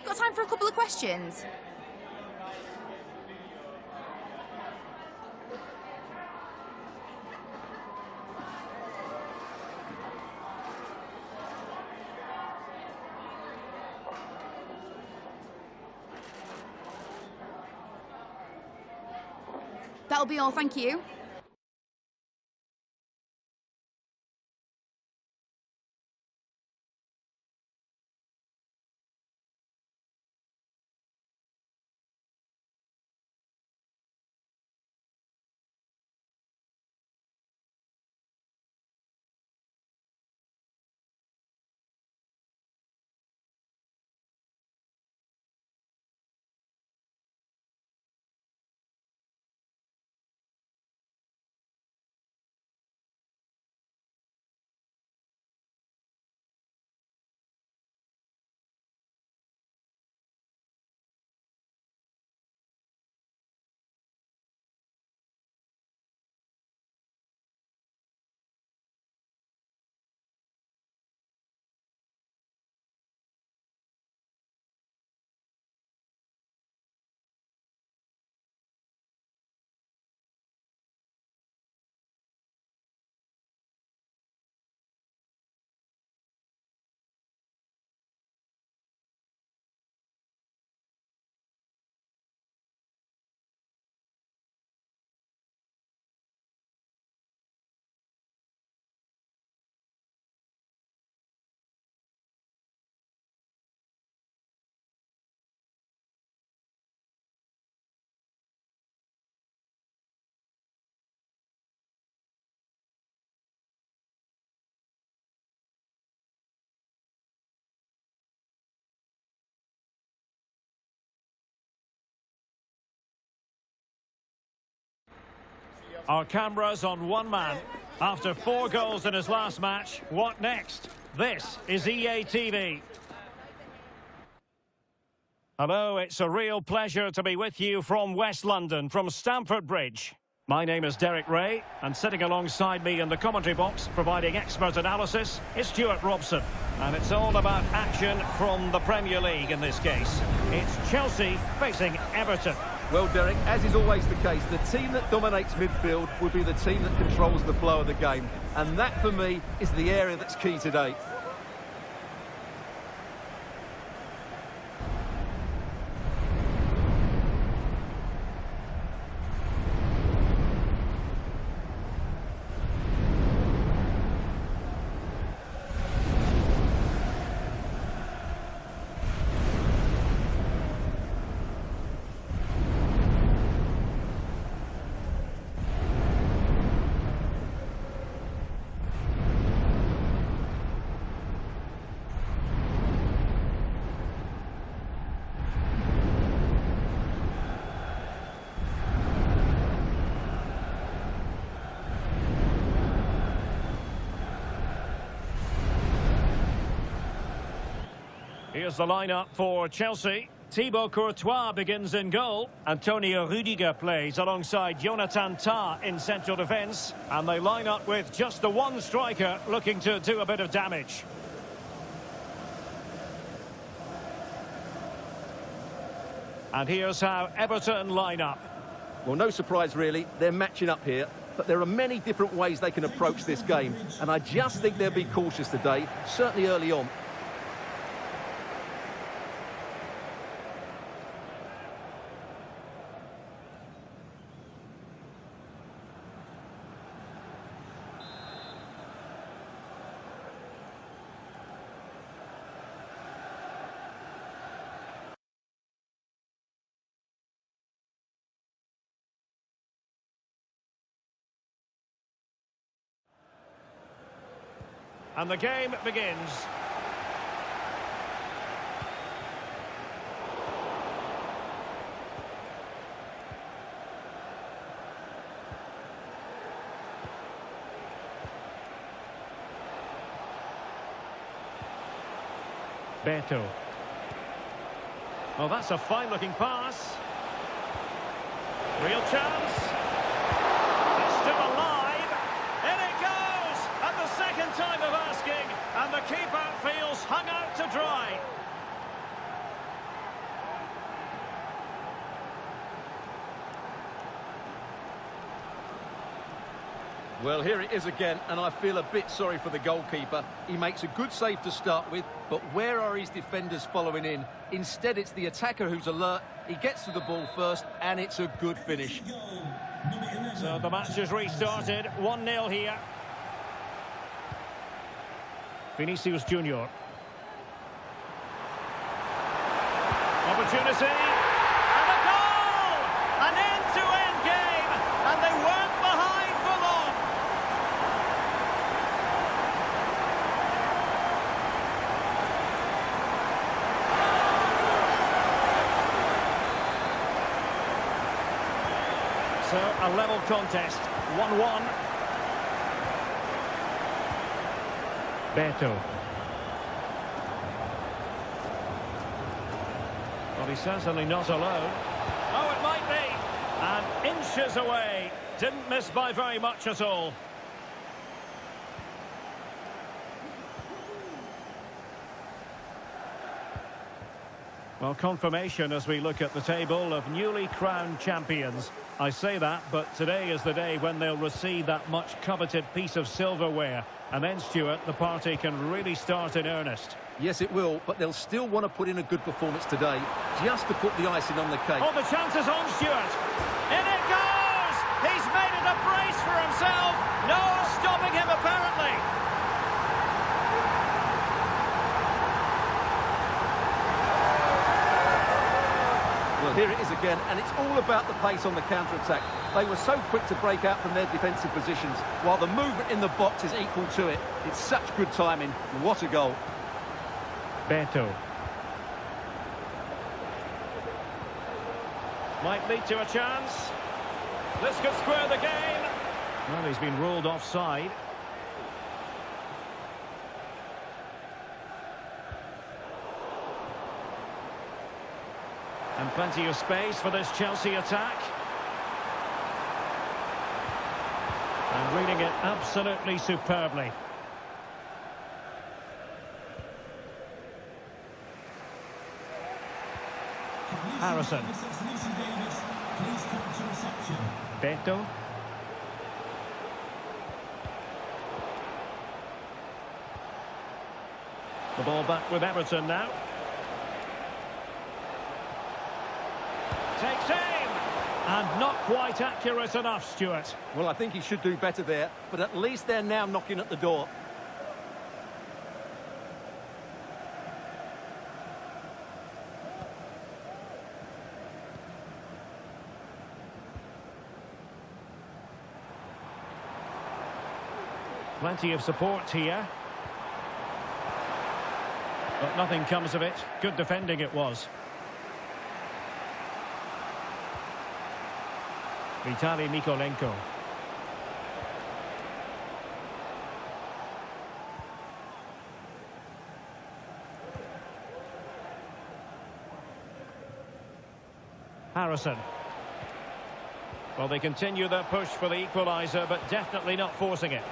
Got time for a couple of questions? That'll be all, thank you. Our cameras on one man. After 4 goals in his last match, what next? This is EA TV. Hello, it's a real pleasure to be with you from West London, from Stamford Bridge. My name is Derek Ray, and sitting alongside me in the commentary box, providing expert analysis, is Stuart Robson. And it's all about action from the Premier League in this case. It's Chelsea facing Everton. Well, Derek, as is always the case, the team that dominates midfield will be the team that controls the flow of the game. And that, for me, is the area that's key today. Here's the lineup for Chelsea. Thibaut Courtois begins in goal. Antonio Rudiger plays alongside Jonathan Tah in central defence. And they line up with just the one striker looking to do a bit of damage. And here's how Everton line up. Well, no surprise, really. They're matching up here. But there are many different ways they can approach this game. And I just think they'll be cautious today, certainly early on. And the game begins. Beto. Well, that's a fine-looking pass. Real chance. It's still alive. In it goes! At the second time of asking, and the keeper feels hung out to dry. Well, here it is again, and I feel a bit sorry for the goalkeeper. He makes a good save to start with, but where are his defenders following in? Instead, it's the attacker who's alert. He gets to the ball first, and it's a good finish. So the match has restarted. 1-0 here. Vinicius Junior. Opportunity. And a goal! An end-to-end game, and they weren't behind for long. So a level contest, 1-1. Beto. Well, he's certainly not alone. Oh, it might be. And inches away. Didn't miss by very much at all. Well, confirmation as we look at the table of newly crowned champions. I say that, but today is the day when they'll receive that much coveted piece of silverware. And then, Stuart, the party can really start in earnest. Yes, it will, but they'll still want to put in a good performance today, just to put the icing on the cake. Oh, the chance is on, Stuart. In it goes! He's made it a brace for himself. No stopping him, apparently. Well, here it is again, and it's all about the pace on the counter-attack. They were so quick to break out from their defensive positions, while the movement in the box is equal to it. It's such good timing. What a goal. Beto. Might lead to a chance. This could square the game. Well, he's been ruled offside. And plenty of space for this Chelsea attack. And reading it absolutely superbly. Harrison. Beto. The ball back with Everton now. Takes aim! And not quite accurate enough, Stuart. Well, I think he should do better there, but at least they're now knocking at the door. Plenty of support here. But nothing comes of it. Good defending it was. Vitaly Mykolenko. Harrison. Well, they continue their push for the equaliser, but definitely not forcing it.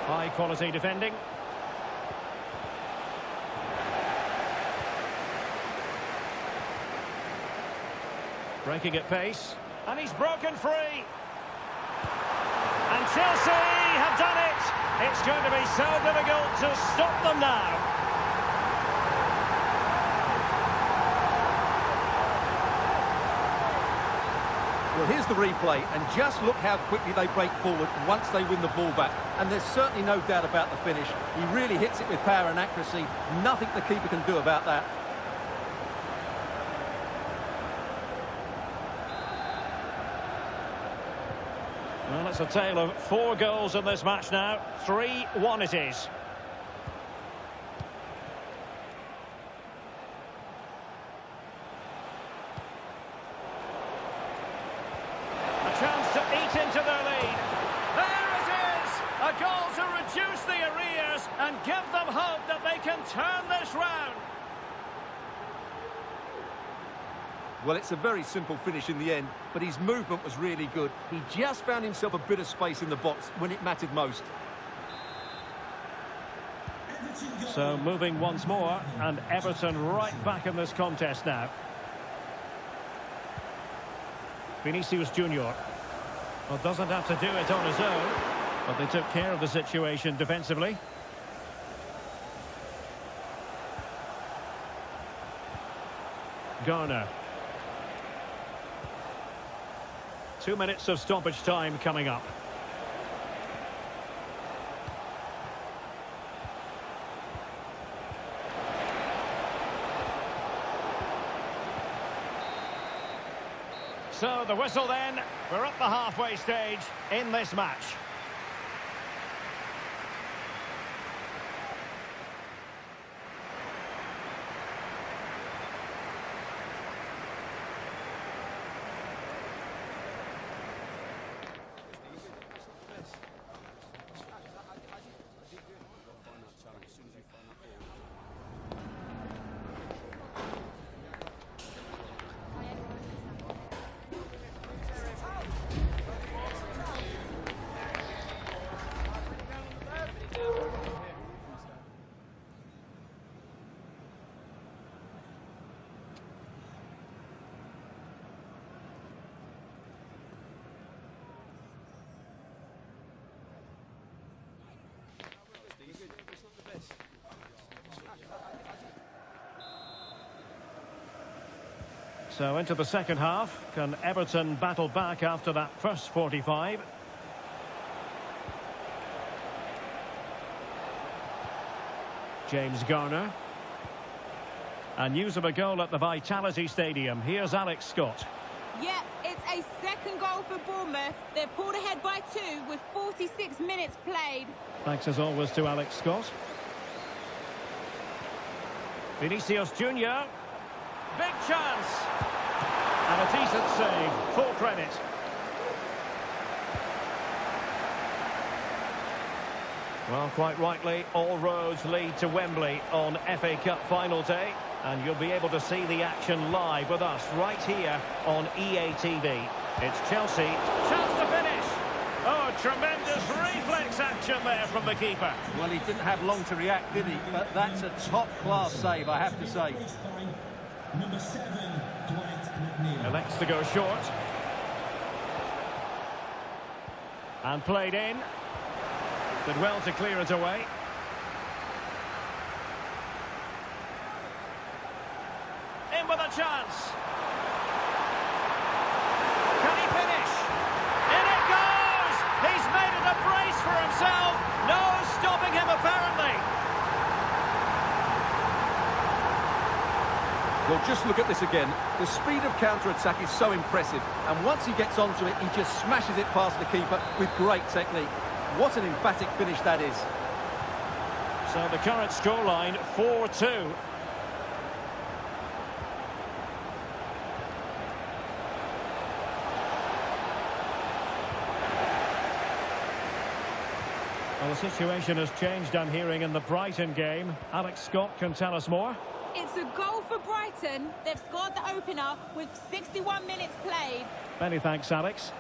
High quality defending. Breaking at pace. And he's broken free. And Chelsea have done it. It's going to be so difficult to stop them now. Well, here's the replay, and just look how quickly they break forward once they win the ball back. And there's certainly no doubt about the finish. He really hits it with power and accuracy. Nothing the keeper can do about that. Well, it's a tale of 4 goals in this match now. 3-1 it is. Chance to eat into their lead. There it is! A goal to reduce the arrears and give them hope that they can turn this round. Well, it's a very simple finish in the end, but his movement was really good. He just found himself a bit of space in the box when it mattered most. So moving once more, and Everton right back in this contest now. Vinicius Junior. Well, doesn't have to do it on his own, but they took care of the situation defensively. Garner. 2 minutes of stoppage time coming up. So the whistle then, we're at the halfway stage in this match. So into the second half. Can Everton battle back after that first 45? James Garner. And news of a goal at the Vitality Stadium. Here's Alex Scott. Yeah, it's a second goal for Bournemouth. They're pulled ahead by 2 with 46 minutes played. Thanks as always to Alex Scott. Vinicius Junior. big chance. And a decent save, full credit. Well, quite rightly, all roads lead to Wembley on FA Cup final day. And you'll be able to see the action live with us right here on EA TV. It's Chelsea, chance to finish. Oh, tremendous reflex action there from the keeper. Well, he didn't have long to react, did he? But that's a top-class save, I have to say. Number 7, Dwight McNeil. Elects to go short. And played in. Did well to clear it away. In with a chance. Can he finish? In it goes! He's made it a brace for himself. No stopping him, apparently. Well, just look at this again. The speed of counter-attack is so impressive. And once he gets onto it, he just smashes it past the keeper with great technique. What an emphatic finish that is. So the current scoreline, 4-2. Well, the situation has changed, I'm hearing, in the Brighton game. Alex Scott can tell us more. It's a goal for Brighton. They've scored the opener with 61 minutes played. Many thanks, Alex.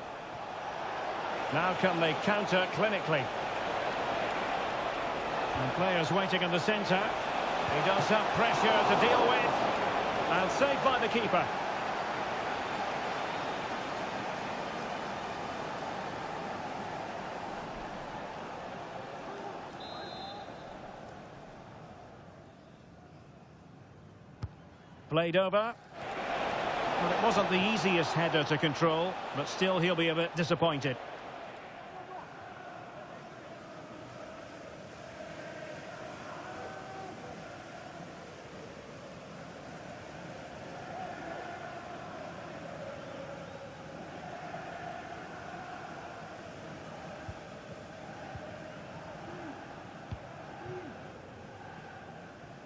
Now can they counter clinically. And players waiting in the centre. He does have pressure to deal with. And saved by the keeper. Played over. Well, it wasn't the easiest header to control, but still he'll be a bit disappointed.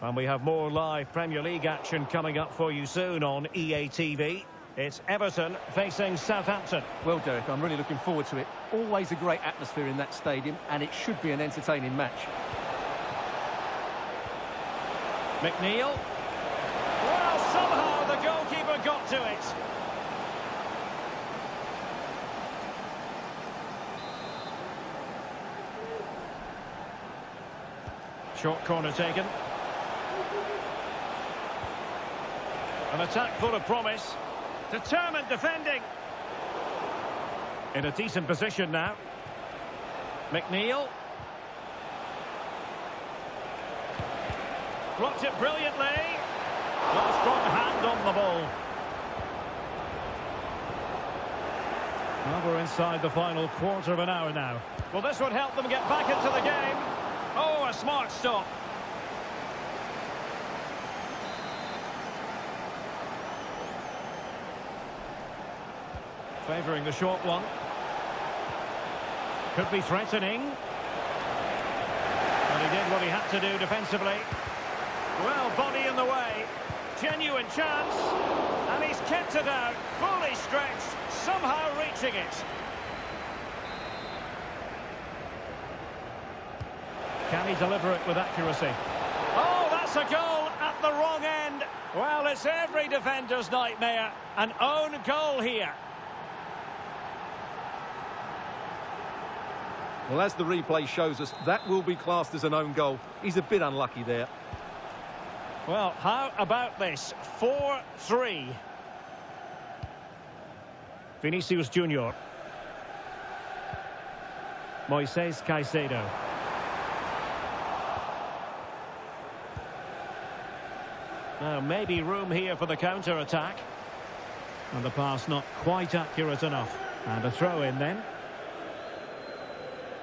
And we have more live Premier League action coming up for you soon on EA TV. It's Everton facing Southampton. Well, Derek, I'm really looking forward to it. Always a great atmosphere in that stadium, and it should be an entertaining match. McNeil. Well, somehow the goalkeeper got to it. Short corner taken. An attack full of promise. Determined defending. In a decent position now. McNeil. Blocked it brilliantly. Well, strong hand on the ball. Well, we're inside the final quarter of an hour now. Well, this would help them get back into the game. Oh, a smart stop. Favouring the short one. Could be threatening. And he did what he had to do defensively. Well, body in the way. Genuine chance. And he's kept it out. Fully stretched. Somehow reaching it. Can he deliver it with accuracy? Oh, that's a goal at the wrong end. Well, it's every defender's nightmare. An own goal here. Well, as the replay shows us, that will be classed as an own goal. He's a bit unlucky there. Well, how about this? 4-3. Vinicius Junior. Moises Caicedo. Now, maybe room here for the counter-attack. And the pass not quite accurate enough. And a throw-in then.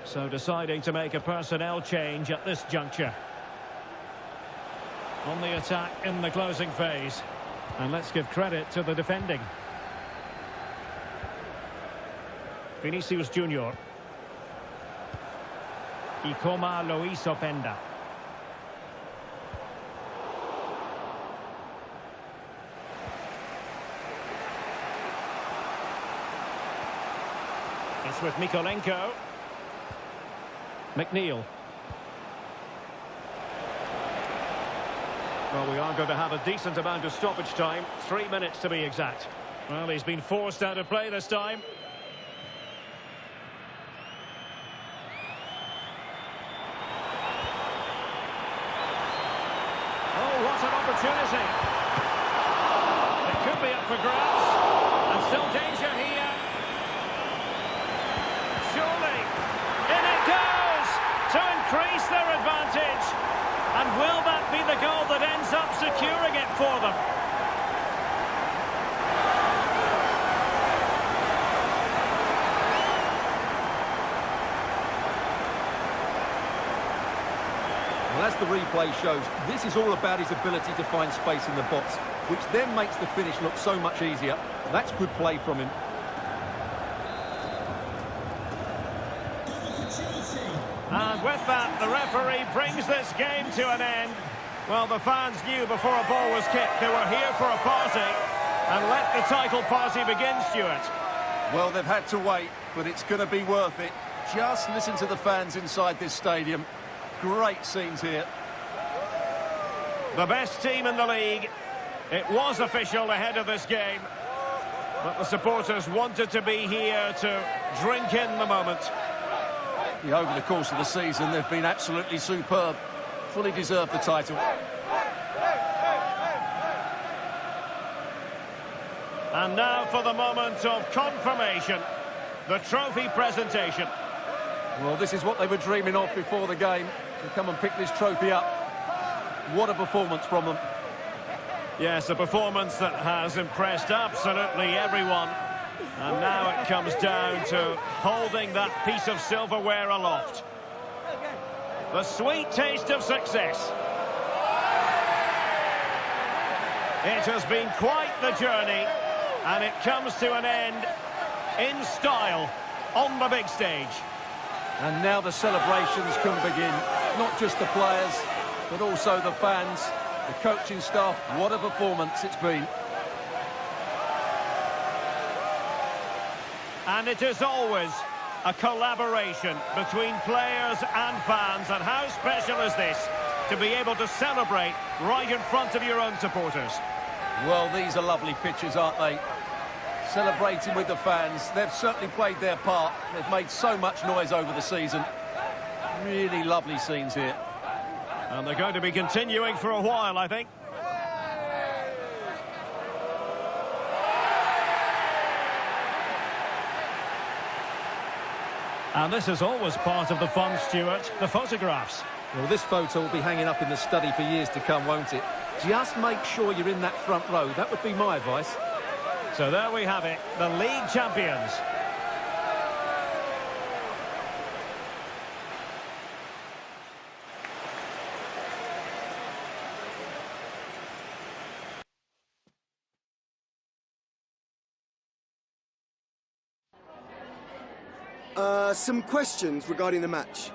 So deciding to make a personnel change at this juncture. On the attack in the closing phase. And let's give credit to the defending. Vinicius Junior. Ikoma Luis Openda. chance with Mikolenko. McNeil. Well, we are going to have a decent amount of stoppage time. 3 minutes to be exact. Well, he's been forced out of play this time. Oh, what an opportunity. It could be up for grabs. And still danger here. Surely. In it goes to increase their advantage. And will that be the goal that ends up securing it for them? Well, as the replay shows, this is all about his ability to find space in the box, which then makes the finish look so much easier. That's good play from him. And with that, the referee brings this game to an end. Well, the fans knew before a ball was kicked they were here for a party. And let the title party begin, Stuart. Well, they've had to wait, but it's going to be worth it. Just listen to the fans inside this stadium. Great scenes here. The best team in the league. It was official ahead of this game. But the supporters wanted to be here to drink in the moment. Yeah, over the course of the season, they've been absolutely superb. Fully deserved the title. And now for the moment of confirmation. The trophy presentation. Well, this is what they were dreaming of before the game. To come and pick this trophy up. What a performance from them. Yes, a performance that has impressed absolutely everyone. And now it comes down to holding that piece of silverware aloft. The sweet taste of success. It has been quite the journey, and it comes to an end in style on the big stage. And now the celebrations can begin. Not just the players, but also the fans, the coaching staff. What a performance it's been. And it is always a collaboration between players and fans. And how special is this to be able to celebrate right in front of your own supporters? Well, these are lovely pictures, aren't they? Celebrating with the fans. They've certainly played their part. They've made so much noise over the season. Really lovely scenes here. And they're going to be continuing for a while, I think. And this is always part of the fun, Stuart, the photographs. Well, this photo will be hanging up in the study for years to come, won't it? Just make sure you're in that front row. That would be my advice. So there we have it, the league champions. Some questions regarding the match.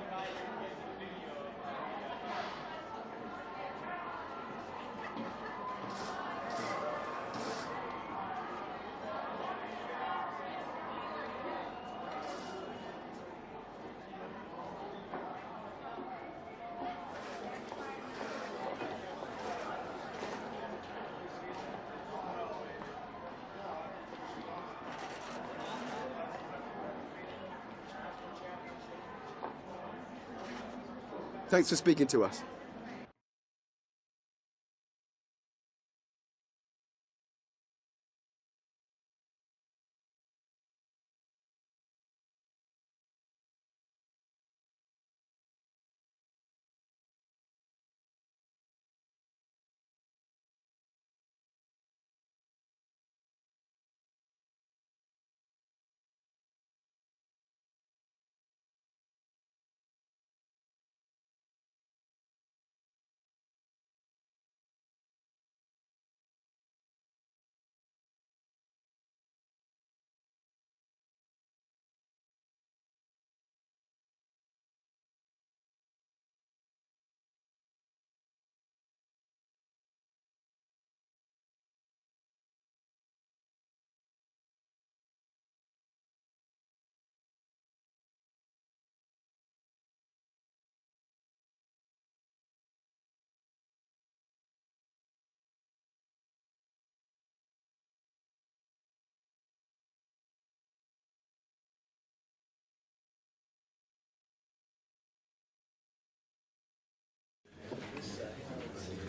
Thanks for speaking to us.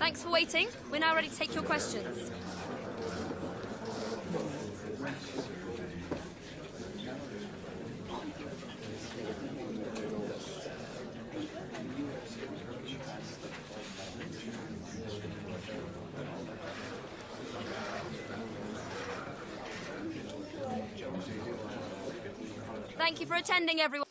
Thanks for waiting. We're now ready to take your questions. Thank you for attending, everyone.